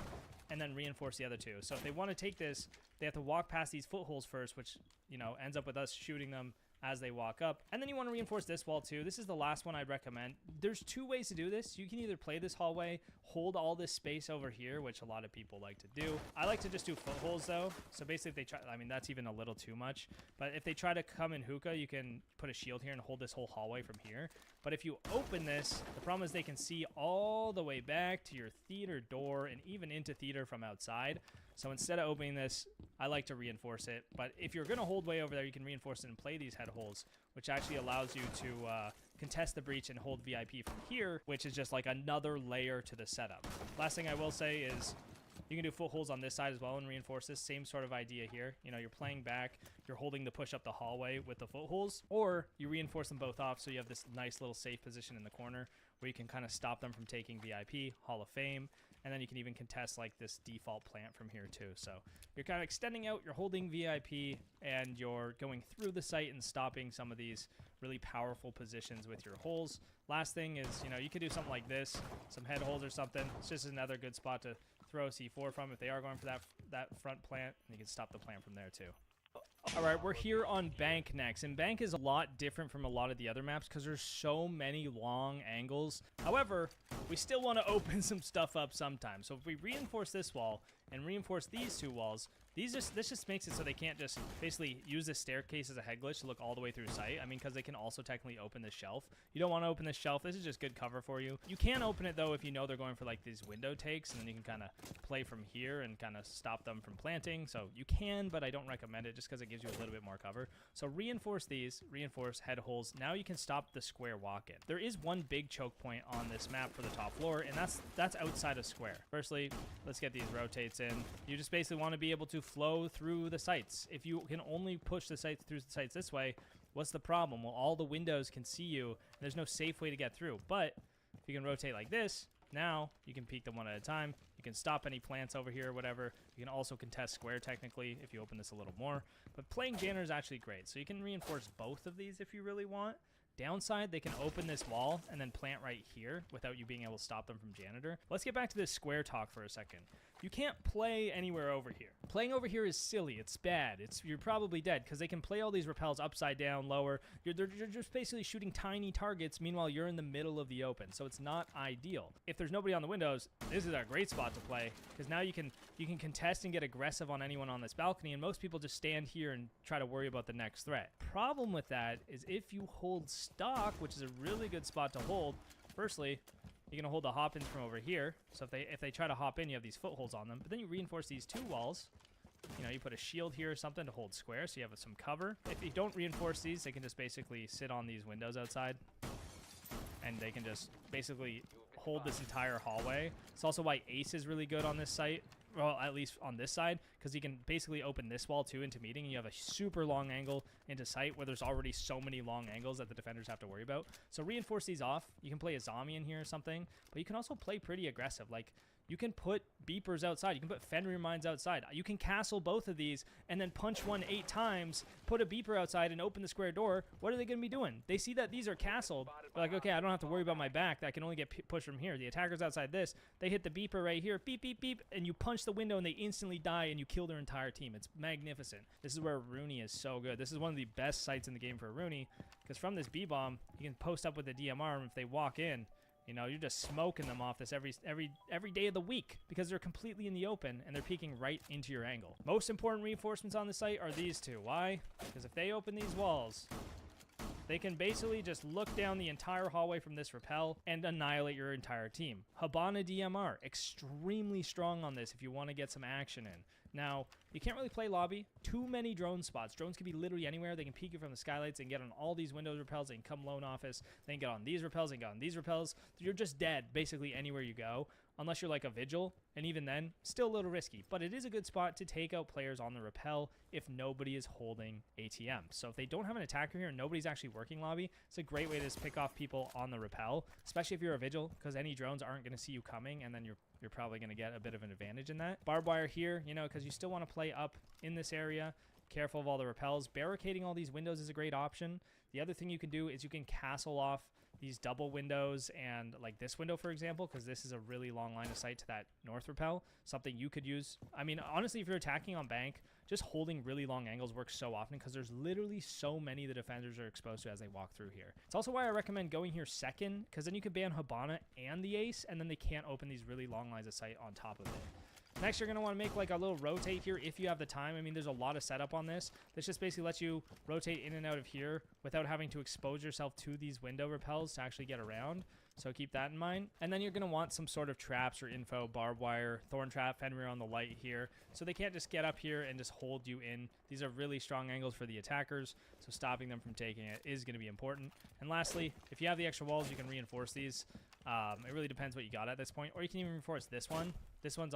and then reinforce the other two. So if they want to take this, they have to walk past these footholes first, which, you know, ends up with us shooting them as they walk up. And then you want to reinforce this wall too. This is the last one I'd recommend. There's two ways to do this. You can either play this hallway hold all this space over here, which a lot of people like to do. I like to just do footholds though. So basically if they try, I mean, that's even a little too much, but if they try to come in hookah, you can put a shield here and hold this whole hallway from here. But if you open this, the problem is they can see all the way back to your theater door and even into theater from outside. So instead of opening this, I like to reinforce it. But if you're going to hold way over there, you can reinforce it and play these head holes, which actually allows you to contest the breach and hold VIP from here, which is just like another layer to the setup. Last thing I will say is you can do footholds on this side as well and reinforce this. Same sort of idea here. You know, you're playing back, you're holding the push up the hallway with the footholds, or you reinforce them both off so you have this nice little safe position in the corner where you can kind of stop them from taking VIP, Hall of Fame, and then you can even contest like this default plant from here too. So you're kind of extending out, you're holding VIP, and you're going through the site and stopping some of these really powerful positions with your holes. Last thing is, you know, you could do something like this, some head holes or something. It's just another good spot to throw a C4 from if they are going for that front plant, and you can stop the plant from there too. All right, we're here on Bank next, and Bank is a lot different from a lot of the other maps because there's so many long angles. However, we still want to open some stuff up sometimes. So if we reinforce this wall and reinforce these two walls, this just makes it so they can't just basically use this staircase as a head glitch to look all the way through sight. I mean, because they can also technically open this shelf. You don't want to open this shelf. This is just good cover for you. You can open it, though, if you know they're going for, like, these window takes, and then you can kind of play from here and kind of stop them from planting. So you can, but I don't recommend it just because it gives you a little bit more cover. So reinforce these, reinforce head holes. Now you can stop the square walk-in. There is one big choke point on this map for the top floor, and that's outside of square. Firstly, let's get these rotates in. You just basically want to be able to flow through the sites. If you can only push the sites through the sites this way, what's the problem? Well, all the windows can see you, and there's no safe way to get through. But if you can rotate like this, now you can peek them one at a time. You can stop any plants over here or whatever. You can also contest square technically if you open this a little more. But playing janitor is actually great. So you can reinforce both of these if you really want. Downside, they can open this wall and then plant right here without you being able to stop them from janitor. Let's get back to this square talk for a second. You can't play anywhere over here. Playing over here is silly. It's bad. You're probably dead because they can play all these repels upside down, lower. You're just basically shooting tiny targets. Meanwhile, you're in the middle of the open, so it's not ideal. If there's nobody on the windows, this is a great spot to play because now you can contest and get aggressive on anyone on this balcony, and most people just stand here and try to worry about the next threat. Problem with that is if you hold stock, which is a really good spot to hold, firstly, you're going to hold the hop-ins from over here. So if they try to hop in, you have these footholds on them. But then you reinforce these two walls. You know, you put a shield here or something to hold square, so you have some cover. If you don't reinforce these, they can just basically sit on these windows outside. And they can just basically hold this entire hallway. It's also why Ace is really good on this site. Well, at least on this side, because you can basically open this wall too into meeting, and you have a super long angle into sight where there's already so many long angles that the defenders have to worry about. So reinforce these off. You can play a zombie in here or something, but you can also play pretty aggressive. Like, you can put beepers outside. You can put Fenrir mines outside. You can castle both of these and then punch one 8 times, put a beeper outside, and open the square door. What are they going to be doing? They see that these are castled. They're like, okay, I don't have to worry about my back. I can only get pushed from here. The attacker's outside this. They hit the beeper right here. Beep, beep, beep. And you punch the window, and they instantly die, and you kill their entire team. It's magnificent. This is where Rooney is so good. This is one of the best sites in the game for Rooney, because from this B-bomb, you can post up with the DMR, and if they walk in, you know, you're just smoking them off this every day of the week because they're completely in the open and they're peeking right into your angle. Most important reinforcements on the site are these two. Why? Because if they open these walls, they can basically just look down the entire hallway from this rappel and annihilate your entire team. Habana DMR, extremely strong on this if you want to get some action in. Now, you can't really play lobby. Too many drone spots. Drones can be literally anywhere. They can peek you from the skylights and get on all these windows repels. They can come loan office. They can get on these repels and get on these repels. You're just dead basically anywhere you go, unless you're like a vigil. And even then, still a little risky. But it is a good spot to take out players on the rappel if nobody is holding ATM. So if they don't have an attacker here and nobody's actually working lobby, it's a great way to just pick off people on the rappel, especially if you're a vigil, because any drones aren't going to see you coming, and then you're probably going to get a bit of an advantage in that. Barbed wire here, you know, because you still want to play up in this area. Careful of all the repels. Barricading all these windows is a great option. The other thing you can do is you can castle off these double windows and like this window, for example, because this is a really long line of sight to that north rappel, something you could use. I mean, honestly, if you're attacking on bank, just holding really long angles works so often because there's literally so many the defenders are exposed to as they walk through here. It's also why I recommend going here second, because then you could ban Hibana and the ace, and then they can't open these really long lines of sight on top of it. Next, you're going to want to make like a little rotate here if you have the time. I mean, there's a lot of setup on this. This just basically lets you rotate in and out of here without having to expose yourself to these window repels to actually get around. So keep that in mind. And then you're going to want some sort of traps or info, barbed wire, thorn trap, Fenrir on the light here. So they can't just get up here and just hold you in. These are really strong angles for the attackers, so stopping them from taking it is going to be important. And lastly, if you have the extra walls, you can reinforce these. It really depends what you got at this point. Or you can even reinforce this one. This one's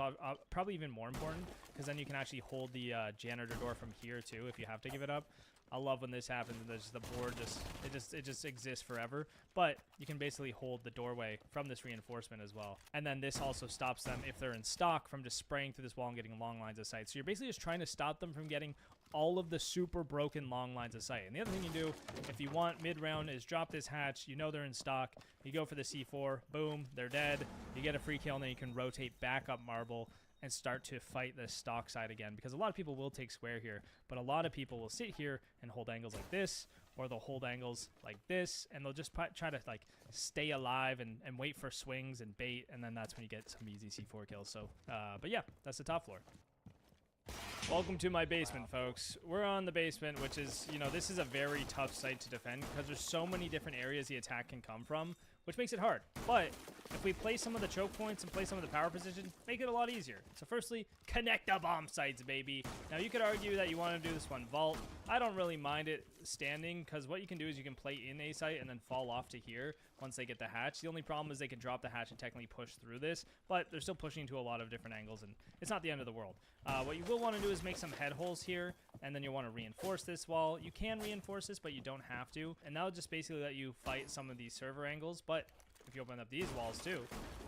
probably even more important because then you can actually hold the janitor door from here too if you have to give it up. I love when this happens and the board just exists forever. But you can basically hold the doorway from this reinforcement as well. And then this also stops them if they're in stock from just spraying through this wall and getting long lines of sight. So you're basically just trying to stop them from getting all of the super broken long lines of sight. And the other thing you do, if you want mid-round, is drop this hatch. You know they're in stock. You go for the C4. Boom, they're dead. You get a free kill, and then you can rotate back up marble and start to fight the stock side again, because a lot of people will take square here, but a lot of people will sit here and hold angles like this, or they'll hold angles like this, and they'll just try to like stay alive and wait for swings and bait, and then that's when you get some easy C4 kills. So but yeah, that's the top floor. Welcome to my basement, folks. We're on the basement, which is, you know, this is a very tough site to defend because there's so many different areas the attack can come from, which makes it hard. But if we play some of the choke points and play some of the power position, make it a lot easier. So firstly, connect the bomb sites, baby. Now you could argue that you want to do this one vault. I don't really mind it standing because what you can do is you can play in a site and then fall off to here once they get the hatch. The only problem is they can drop the hatch and technically push through this, but they're still pushing into a lot of different angles, and it's not the end of the world. What you will want to do is make some head holes here, and then you want to reinforce this wall. You can reinforce this, but you don't have to, and that'll just basically let you fight some of these server angles. But if you open up these walls too,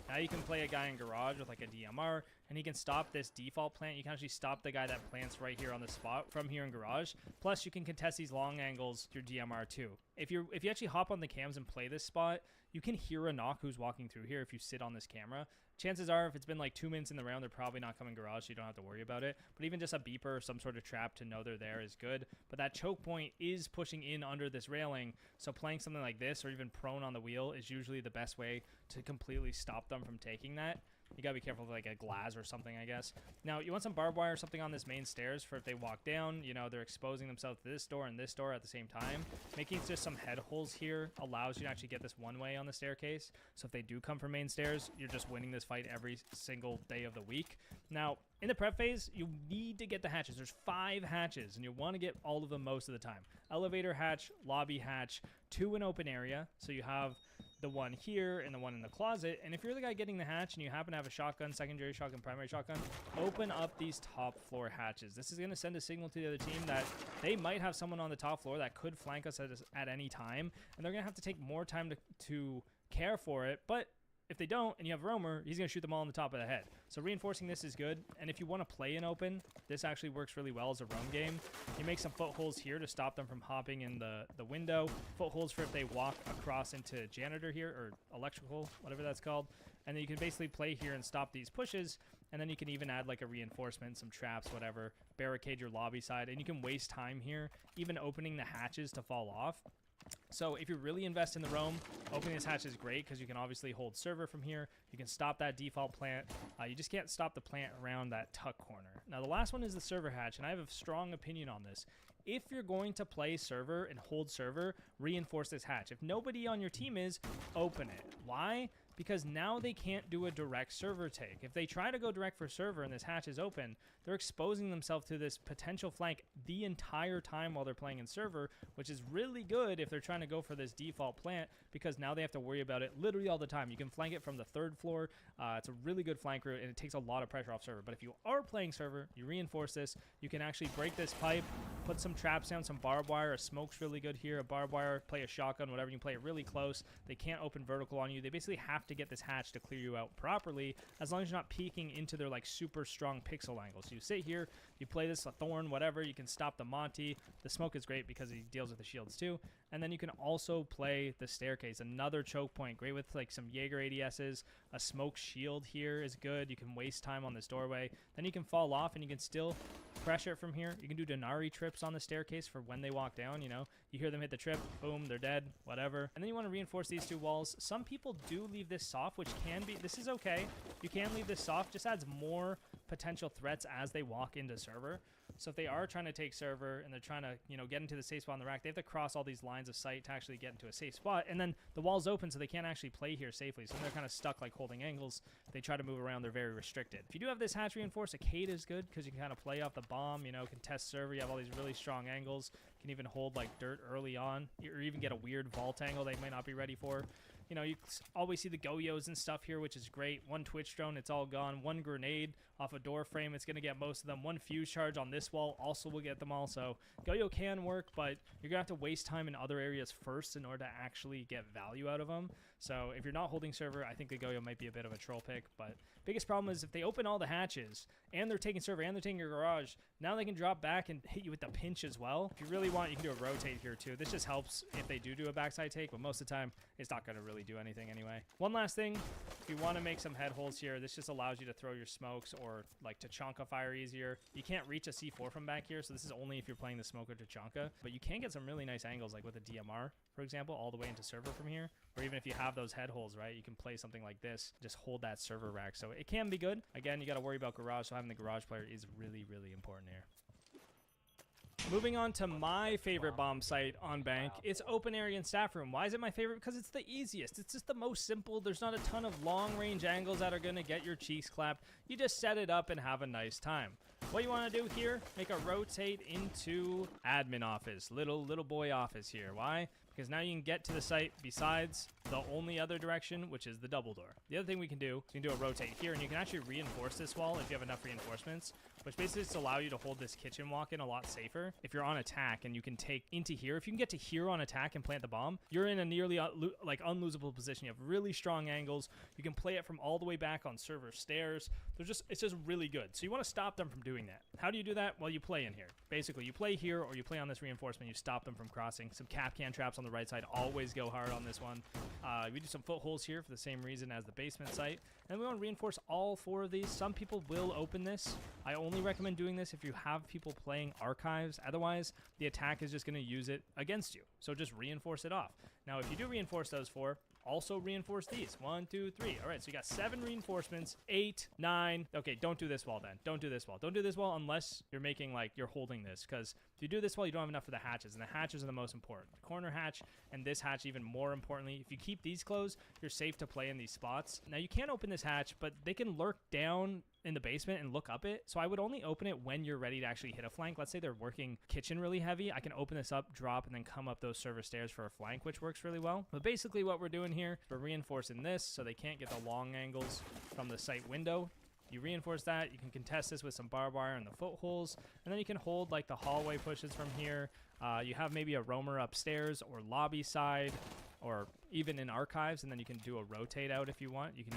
now you can play a guy in garage with like a DMR, and he can stop this default plant. You can actually stop the guy that plants right here on the spot from here in garage. Plus, you can contest these long angles through DMR too. If you actually hop on the cams and play this spot, you can hear a knock who's walking through here if you sit on this camera. Chances are, if it's been like 2 minutes in the round, they're probably not coming garage, so you don't have to worry about it. But even just a beeper or some sort of trap to know they're there is good. But that choke point is pushing in under this railing, so playing something like this or even prone on the wheel is usually the best way to completely stop them from taking that. You gotta be careful with like a glass or something, I guess. Now, you want some barbed wire or something on this main stairs for if they walk down, you know, they're exposing themselves to this door and this door at the same time. Making just some head holes here allows you to actually get this one way on the staircase. So if they do come from main stairs, you're just winning this fight every single day of the week. Now, in the prep phase, you need to get the hatches. There's 5 hatches, and you want to get all of them most of the time. Elevator hatch, lobby hatch, 2 in open area. So you have the one here and the one in the closet. And if you're the guy getting the hatch and you happen to have a shotgun, secondary shotgun, primary shotgun, open up these top floor hatches. This is going to send a signal to the other team that they might have someone on the top floor that could flank us at any time, and they're going to have to take more time to care for it. But if they don't, and you have Roamer, he's going to shoot them all on the top of the head. So reinforcing this is good. And if you want to play in open, this actually works really well as a roam game. You make some footholds here to stop them from hopping in the window. Footholds for if they walk across into janitor here, or electrical, whatever that's called. And then you can basically play here and stop these pushes. And then you can even add like a reinforcement, some traps, whatever. Barricade your lobby side. And you can waste time here, even opening the hatches to fall off. So if you really invest in the roam, opening this hatch is great because you can obviously hold server from here. You can stop that default plant. You just can't stop the plant around that tuck corner. Now the last one is the server hatch, and I have a strong opinion on this. If you're going to play server and hold server, reinforce this hatch. If nobody on your team is, open it. Why? Because now they can't do a direct server take. If they try to go direct for server and this hatch is open, they're exposing themselves to this potential flank the entire time while they're playing in server, which is really good if they're trying to go for this default plant, because now they have to worry about it literally all the time. You can flank it from the 3rd floor. It's a really good flank route, and it takes a lot of pressure off server. But if you are playing server, you reinforce this. You can actually break this pipe, put some traps down, some barbed wire. A smoke's really good here. A barbed wire, play a shotgun, whatever. You can play it really close. They can't open vertical on you. They basically have to get this hatch to clear you out properly, as long as you're not peeking into their like super strong pixel angle. So you sit here, you play this, a thorn, whatever. You can stop the Monty. The smoke is great because he deals with the shields too. And then you can also play the staircase staircase, another choke point, great with like some Jaeger ADSs. A smoke shield here is good. You can waste time on this doorway. Then you can fall off and you can still pressure it from here. You can do Denari trips on the staircase for when they walk down, you know. You hear them hit the trip, boom, they're dead, whatever. And then you want to reinforce these two walls. Some people do leave this soft, which can be, this is okay. You can leave this soft, just adds more potential threats as they walk into server. So if they are trying to take server and they're trying to, you know, get into the safe spot on the rack, they have to cross all these lines of sight to actually get into a safe spot. And then the wall's open, so they can't actually play here safely. So they're kind of stuck like holding angles. If they try to move around, they're very restricted. If you do have this hatch reinforced, a Cade is good because you can kind of play off the bomb, you know, contest server. You have all these really strong angles. You can even hold like dirt early on, or even get a weird vault angle they might not be ready for. You know, you always see the Goyos and stuff here, which is great. One Twitch drone, it's all gone. One grenade off a door frame, it's going to get most of them. One fuse charge on this wall also will get them all. So Goyo can work, but you're going to have to waste time in other areas first in order to actually get value out of them. So if you're not holding server, I think the Goyo might be a bit of a troll pick. But biggest problem is if they open all the hatches and they're taking server and they're taking your garage, now they can drop back and hit you with the pinch as well. If you really want, you can do a rotate here too. This just helps if they do a backside take, but most of the time it's not going to really do anything anyway. One last thing, if you want to make some head holes here, this just allows you to throw your smokes or like Tachanka fire easier. You can't reach a C4 from back here, so this is only if you're playing the smoke or Tachanka, but you can get some really nice angles like with a DMR, for example, all the way into server from here. Or even if you have those head holes, right, you can play something like this, just hold that server rack. So it can be good. Again, you got to worry about garage, so having the garage player is really, really important here. Moving on to my favorite bomb site on Bank, it's open area and staff room. Why is it my favorite? Because it's the easiest. It's just the most simple. There's not a ton of long range angles that are going to get your cheeks clapped. You just set it up and have a nice time. What you want to do here, make a rotate into admin office, little boy office here. Why? Because now you can get to the site besides the only other direction, which is the double door. The other thing we can do is we can do a rotate here, and you can actually reinforce this wall if you have enough reinforcements, which basically just allow you to hold this kitchen walk-in a lot safer. If you're on attack and you can take into here, if you can get to here on attack and plant the bomb, you're in a nearly like unlosable position. You have really strong angles. You can play it from all the way back on server stairs. It's just really good. So you want to stop them from doing that. How do you do that? Well, you play in here. Basically, you play here or you play on this reinforcement. You stop them from crossing. Some cap can traps on the right side always go hard on this one. We do some footholes here for the same reason as the basement site. And we want to reinforce all 4 of these. Some people will open this. I only recommend doing this if you have people playing archives. Otherwise, the attack is just going to use it against you. So just reinforce it off. Now, if you do reinforce those 4, also reinforce these. 1, 2, 3. All right, so you got 7 reinforcements, 8, 9. Okay, don't do this wall then. Don't do this wall. Don't do this wall unless you're making like you're holding this, because if you do this wall, you don't have enough for the hatches, and the hatches are the most important. The corner hatch and this hatch even more importantly. If you keep these closed, you're safe to play in these spots. Now you can't open this hatch, but they can lurk down in the basement and look up it. So I would only open it when you're ready to actually hit a flank. Let's say they're working kitchen really heavy. I can open this up, drop, and then come up those server stairs for a flank, which works really well. But basically what we're doing here, we're reinforcing this so they can't get the long angles from the site window. You reinforce that. You can contest this with some barbed wire in the footholes, and then you can hold like the hallway pushes from here. You have maybe a roamer upstairs or lobby side, or even in archives, and then you can do a rotate out if you want. You can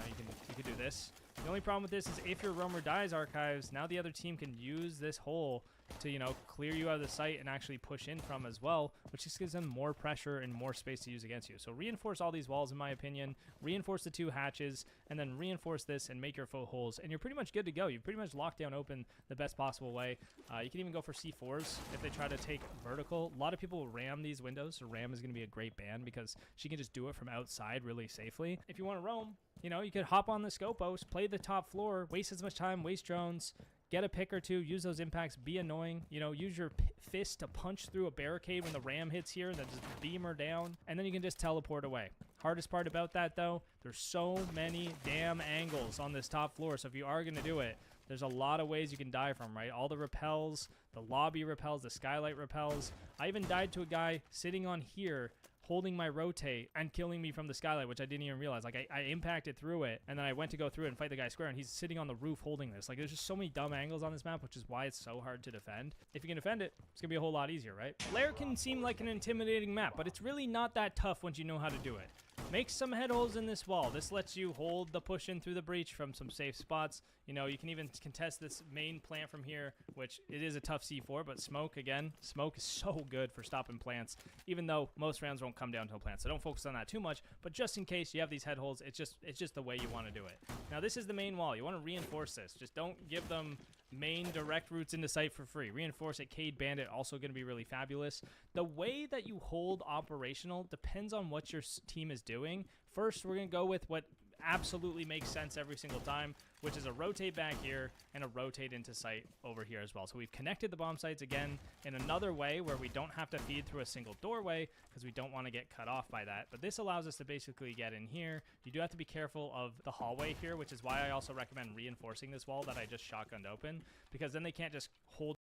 do this. The only problem with this is if your roamer dies archives, now the other team can use this hole to, you know, clear you out of the site and actually push in from as well, which just gives them more pressure and more space to use against you. So reinforce all these walls, in my opinion. Reinforce the 2 hatches, and then reinforce this and make your footholes, and you're pretty much good to go. You've pretty much locked down open the best possible way. You can even go for C4s if they try to take vertical. A lot of people will ram these windows, so ram is going to be a great ban because she can just do it from outside really safely. If you want to roam, you know, you could hop on the Scopos, play the top floor, waste as much time, waste drones, get a pick or 2, use those impacts, be annoying, you know, use your fist to punch through a barricade when the ram hits here, and then just beam her down, and then you can just teleport away. Hardest part about that, though, there's so many damn angles on this top floor, so if you are going to do it, there's a lot of ways you can die from, right? All the repels, the lobby repels, the skylight repels. I even died to a guy sitting on here holding my rotate and killing me from the skylight, which I didn't even realize. Like, I impacted through it, and then I went to go through it and fight the guy square, and he's sitting on the roof holding this. Like, there's just so many dumb angles on this map, which is why it's so hard to defend. If you can defend it, it's gonna be a whole lot easier, right? Lair can seem like an intimidating map, but it's really not that tough once you know how to do it. make some head holes in this wall. This lets you hold the push in through the breach from some safe spots. You know, you can even contest this main plant from here, which it is a tough C4, but smoke, again, smoke is so good for stopping plants, even though most rounds won't come down to a plant. So don't focus on that too much, but just in case you have these head holes, it's just the way you want to do it. Now, this is the main wall. You want to reinforce this. Just don't give them main direct routes into site for free. Reinforce it. Cade Bandit also going to be really fabulous. The way that you hold operational depends on what your team is doing. First, we're going to go with what absolutely makes sense every single time, which is a rotate back here and a rotate into site over here as well. So we've connected the bomb sites again in another way where we don't have to feed through a single doorway because we don't want to get cut off by that. But this allows us to basically get in here. You do have to be careful of the hallway here, which is why I also recommend reinforcing this wall that I just shotgunned open, because then they can't just hold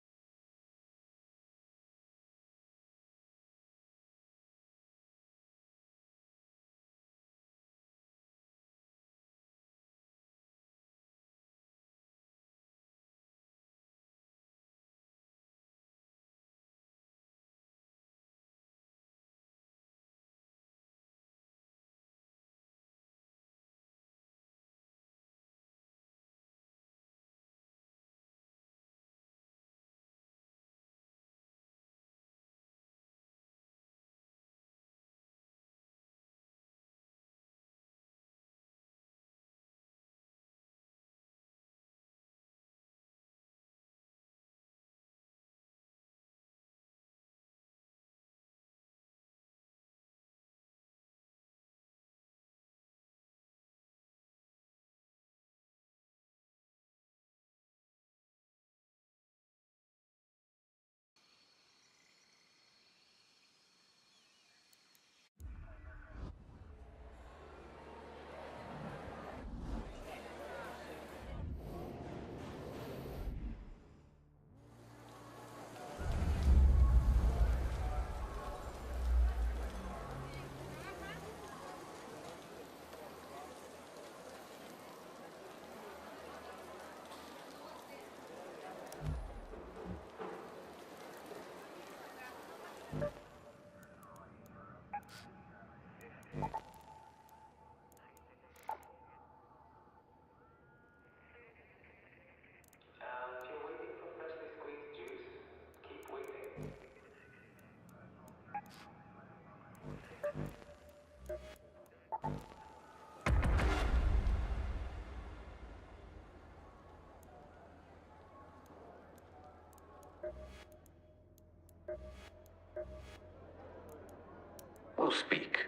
We'll speak.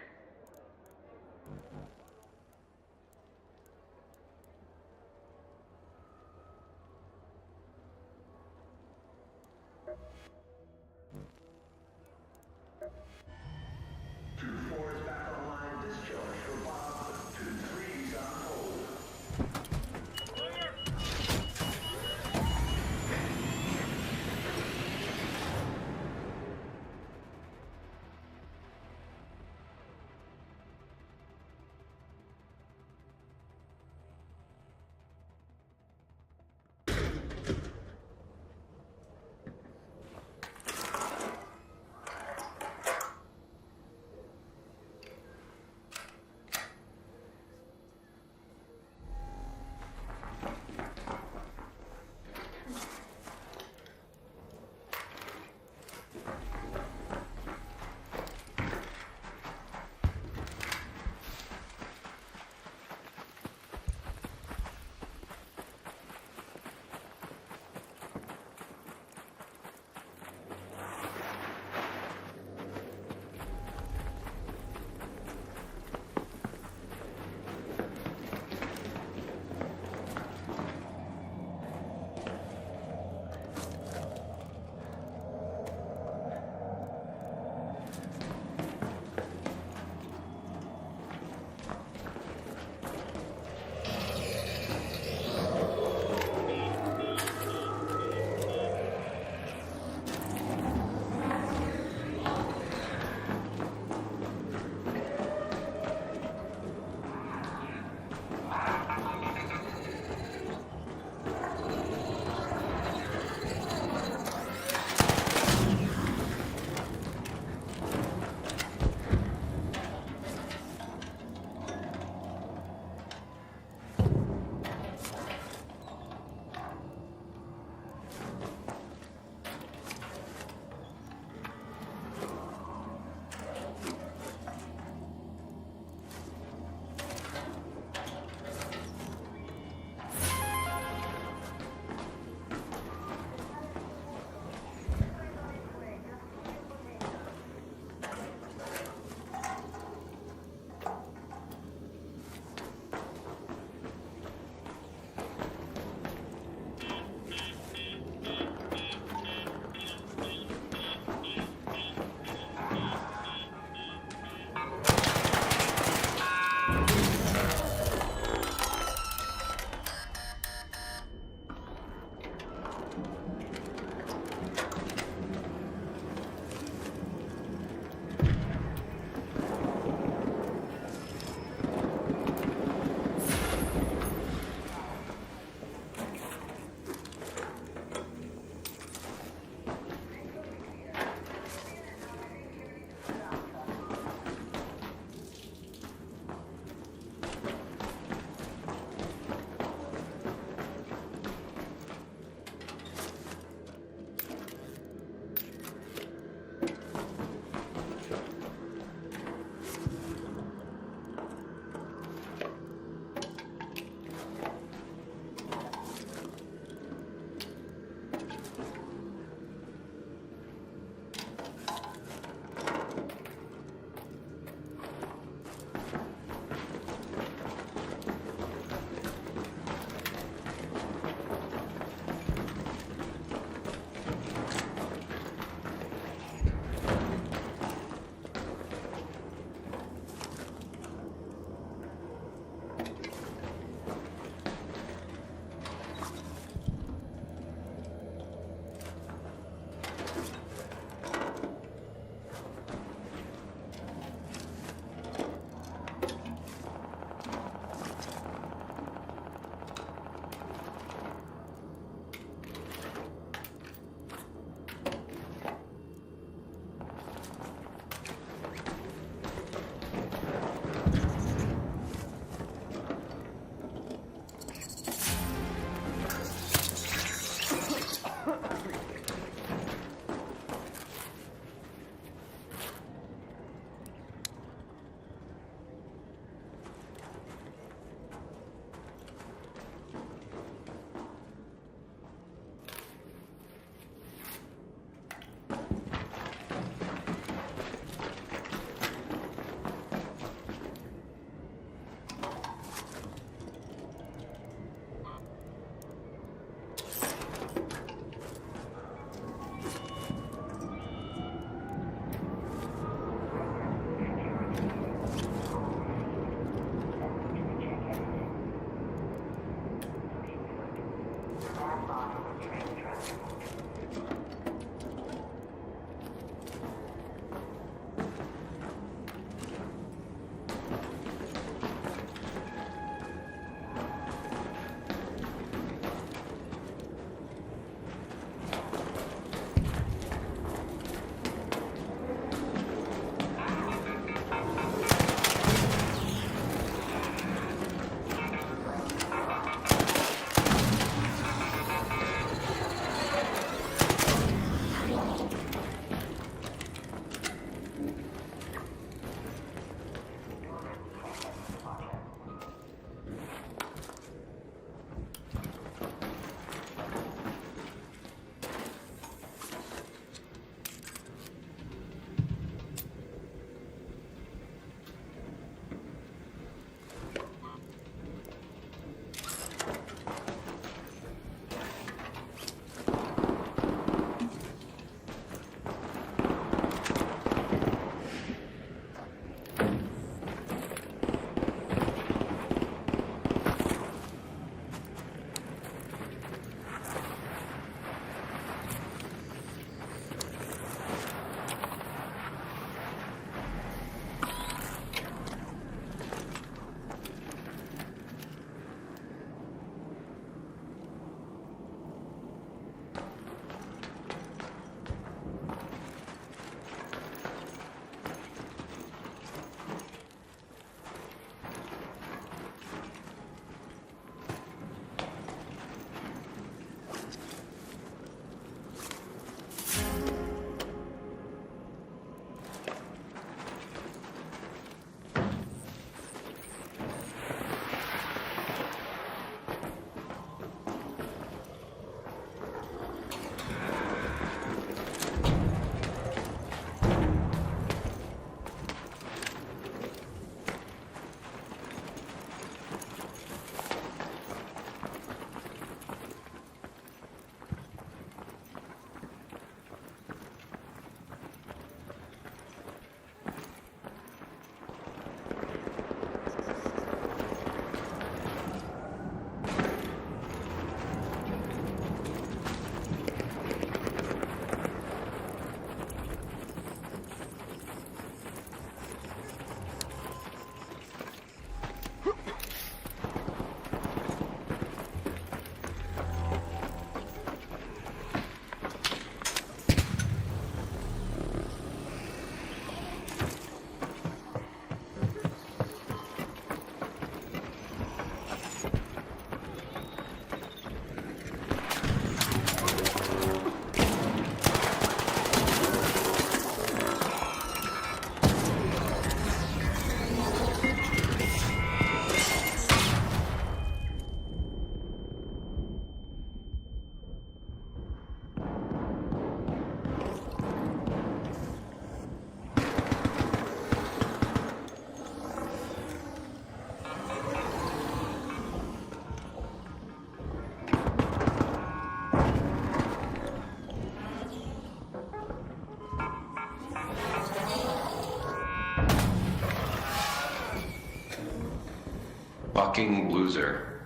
Fucking loser.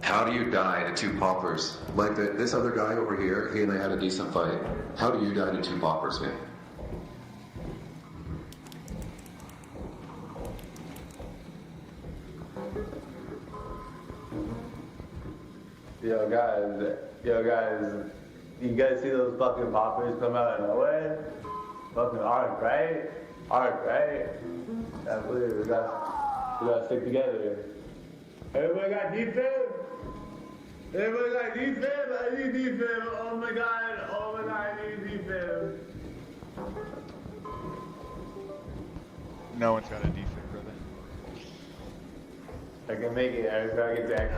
How do you die to two poppers? Like this other guy over here, he and I had a decent fight. How do you die to two poppers, man? Yo guys, you guys see those fucking poppers come out of nowhere? Fucking arc, right? Arc, right? I believe we gotta stick together. Everybody got defense? Hey, my God, defib, I need defib. Oh my God, I need defib. No one's got a defib, brother. I can make it, I just gotta get back.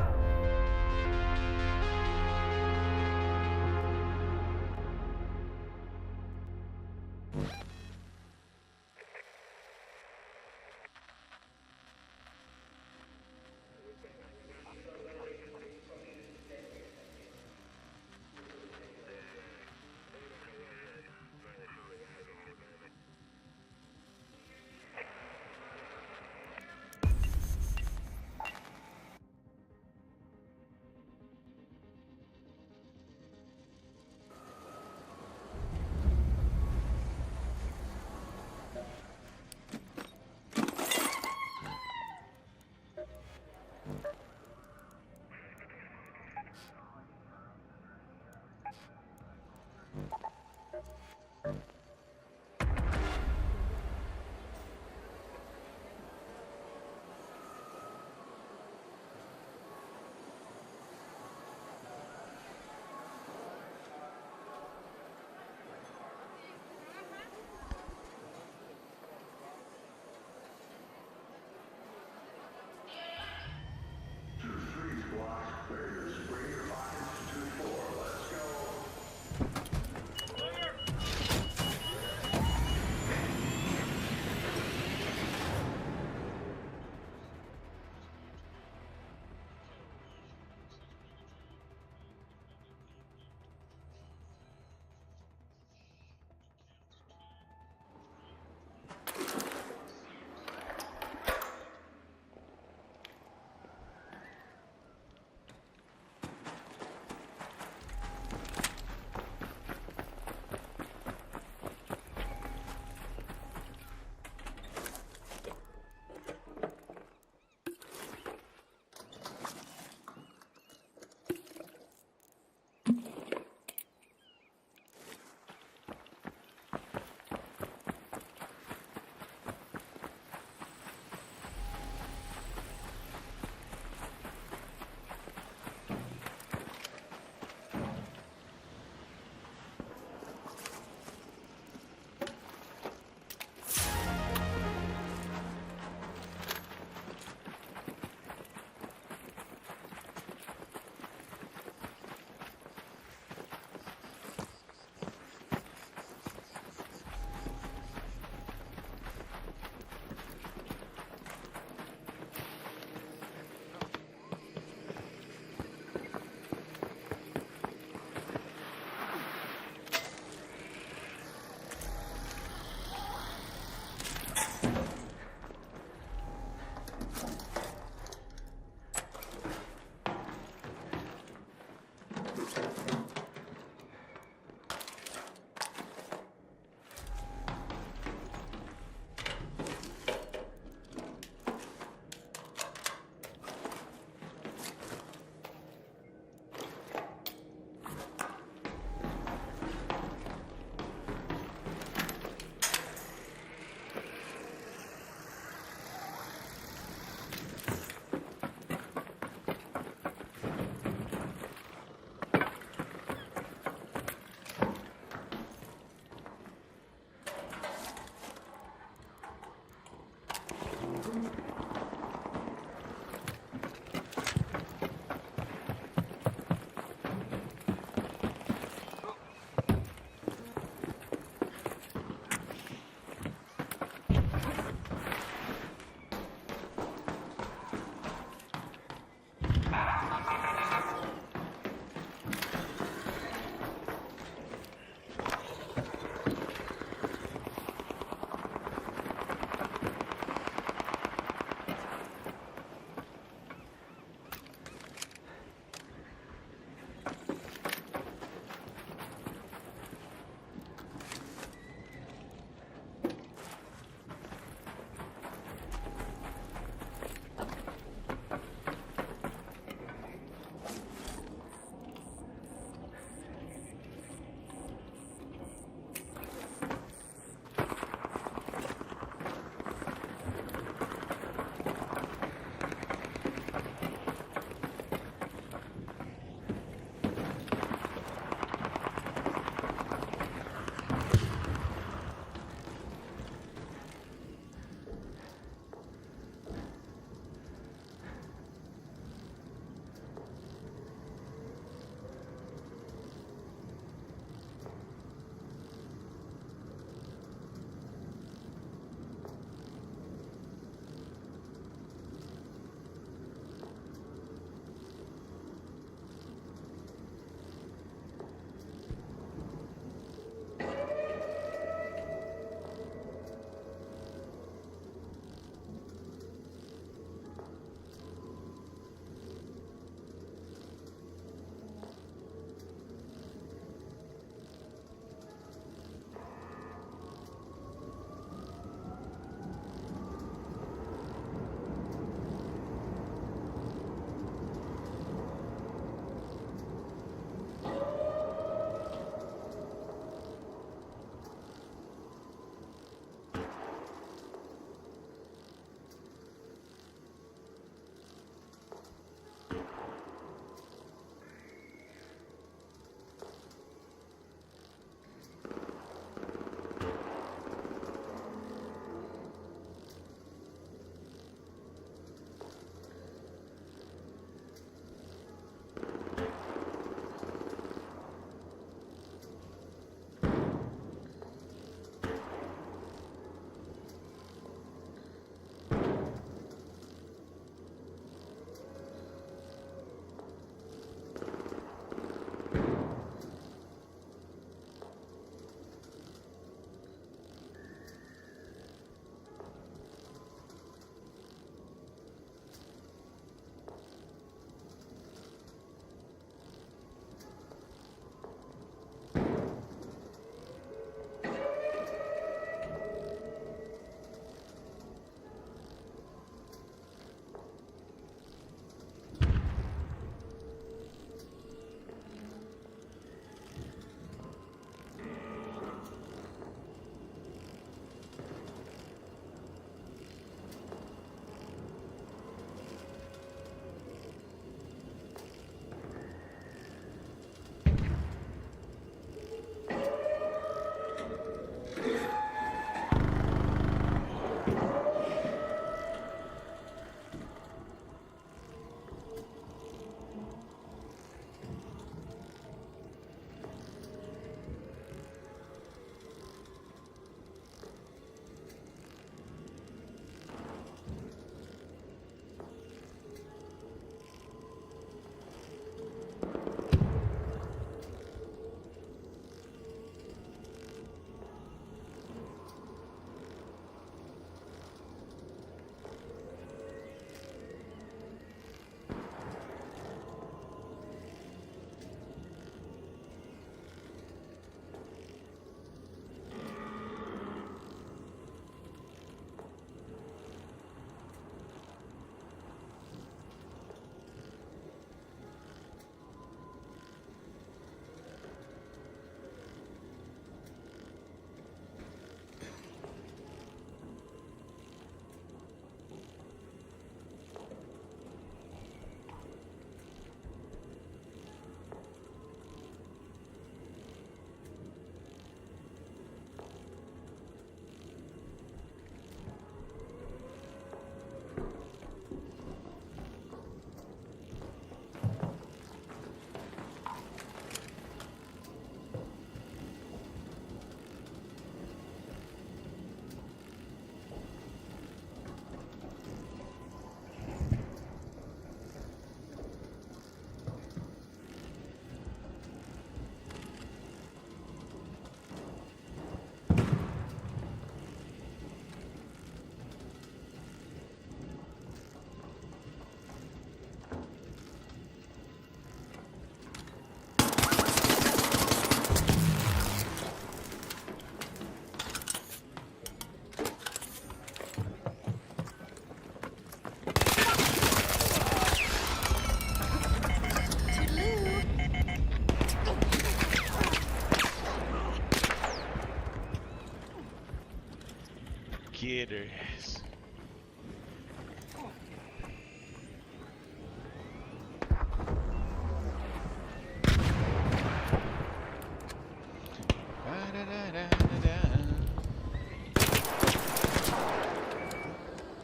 Get her ass.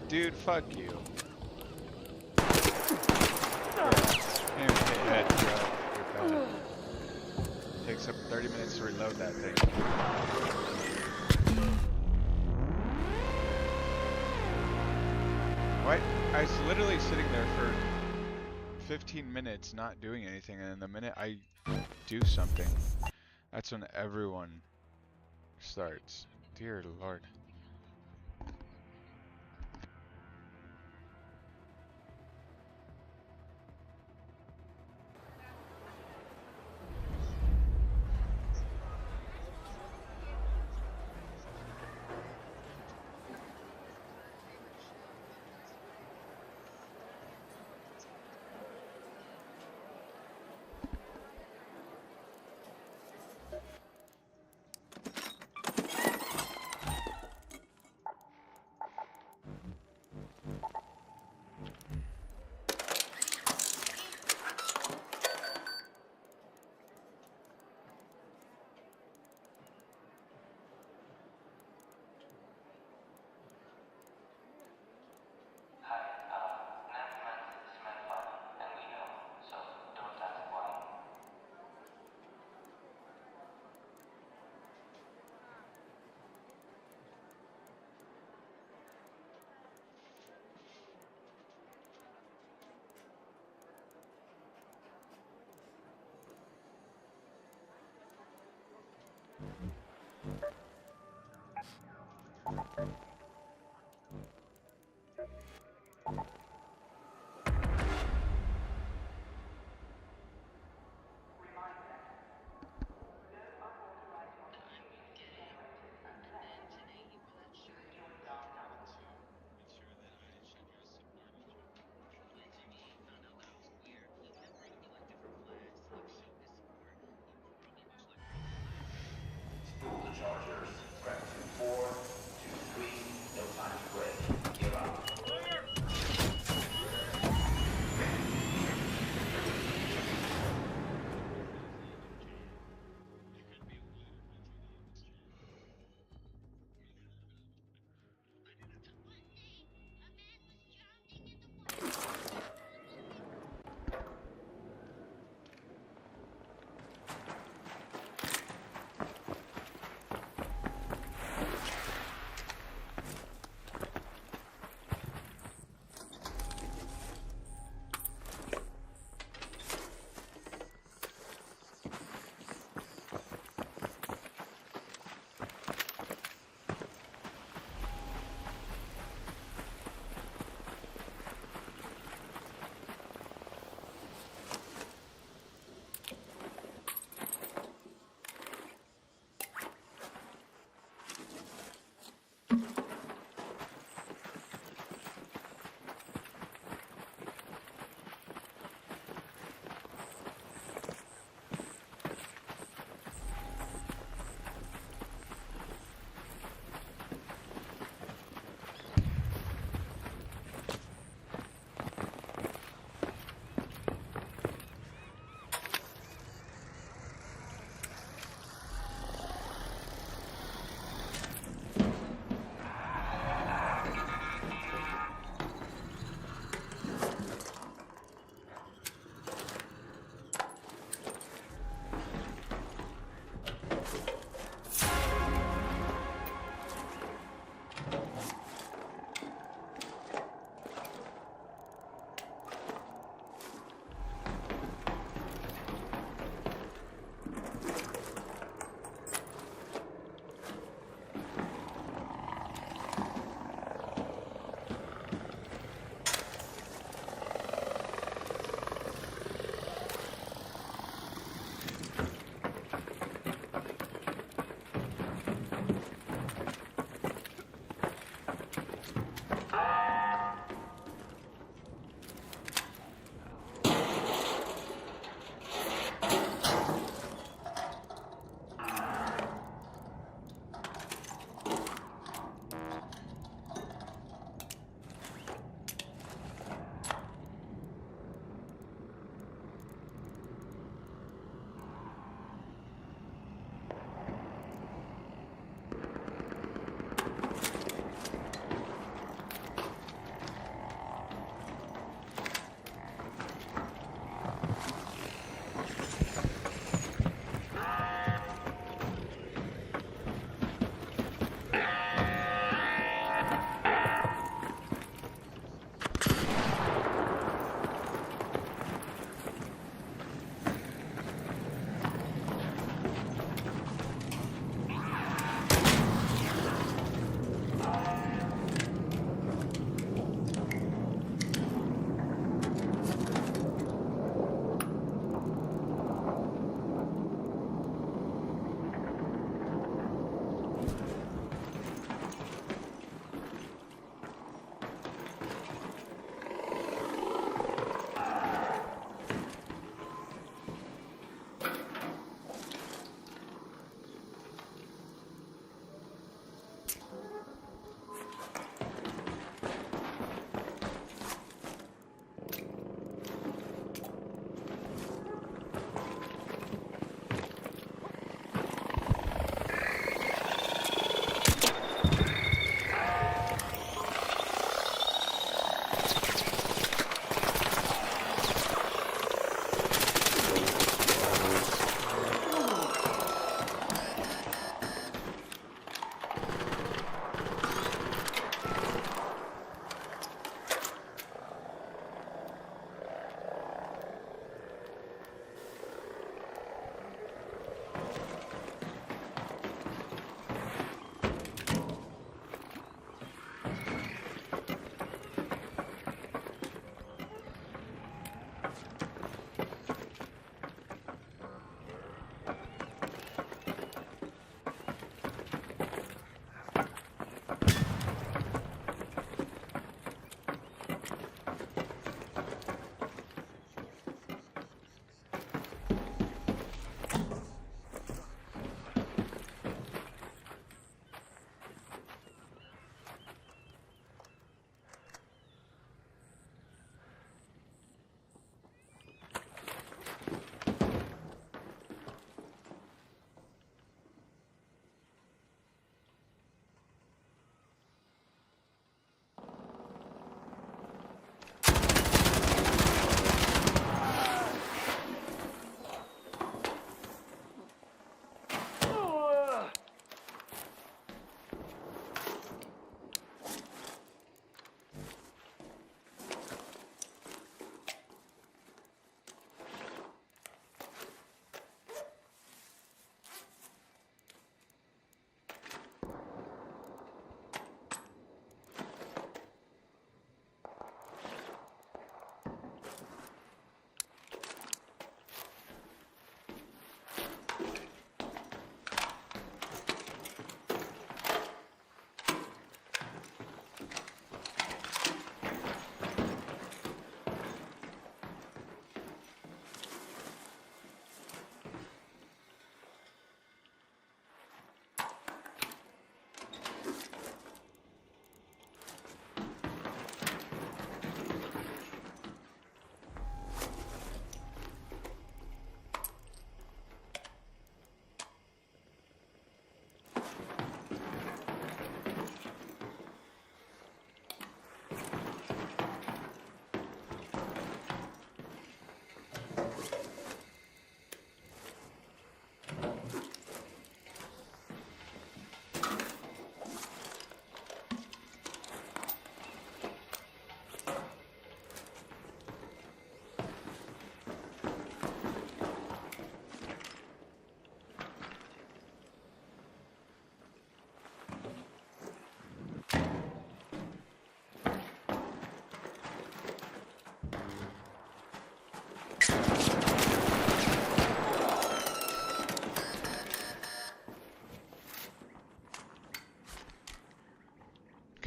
Dude, fuck you. Can't hit head, bro. You're bad. Takes up 30 minutes to reload that thing. What? I was literally sitting there for 15 minutes not doing anything, and the minute I do something, that's when everyone starts. Dear Lord.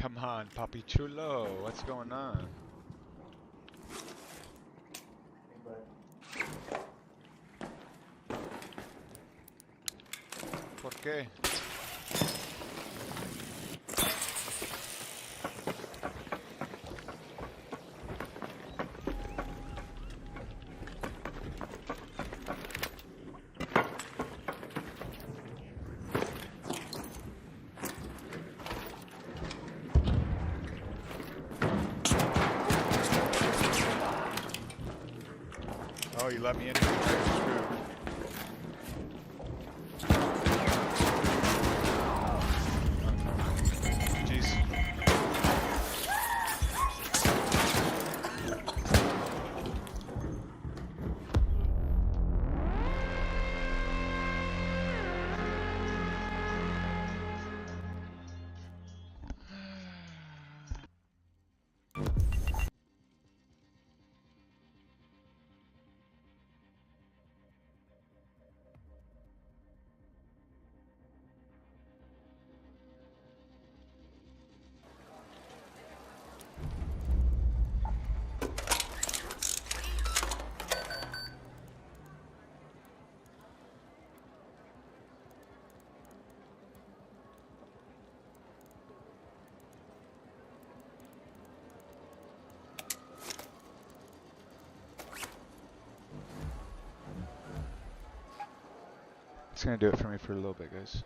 Come on, Papi Chulo, what's going on? ¿Por qué? Oh, you let me in. Jeez. It's gonna do it for me for a little bit, guys.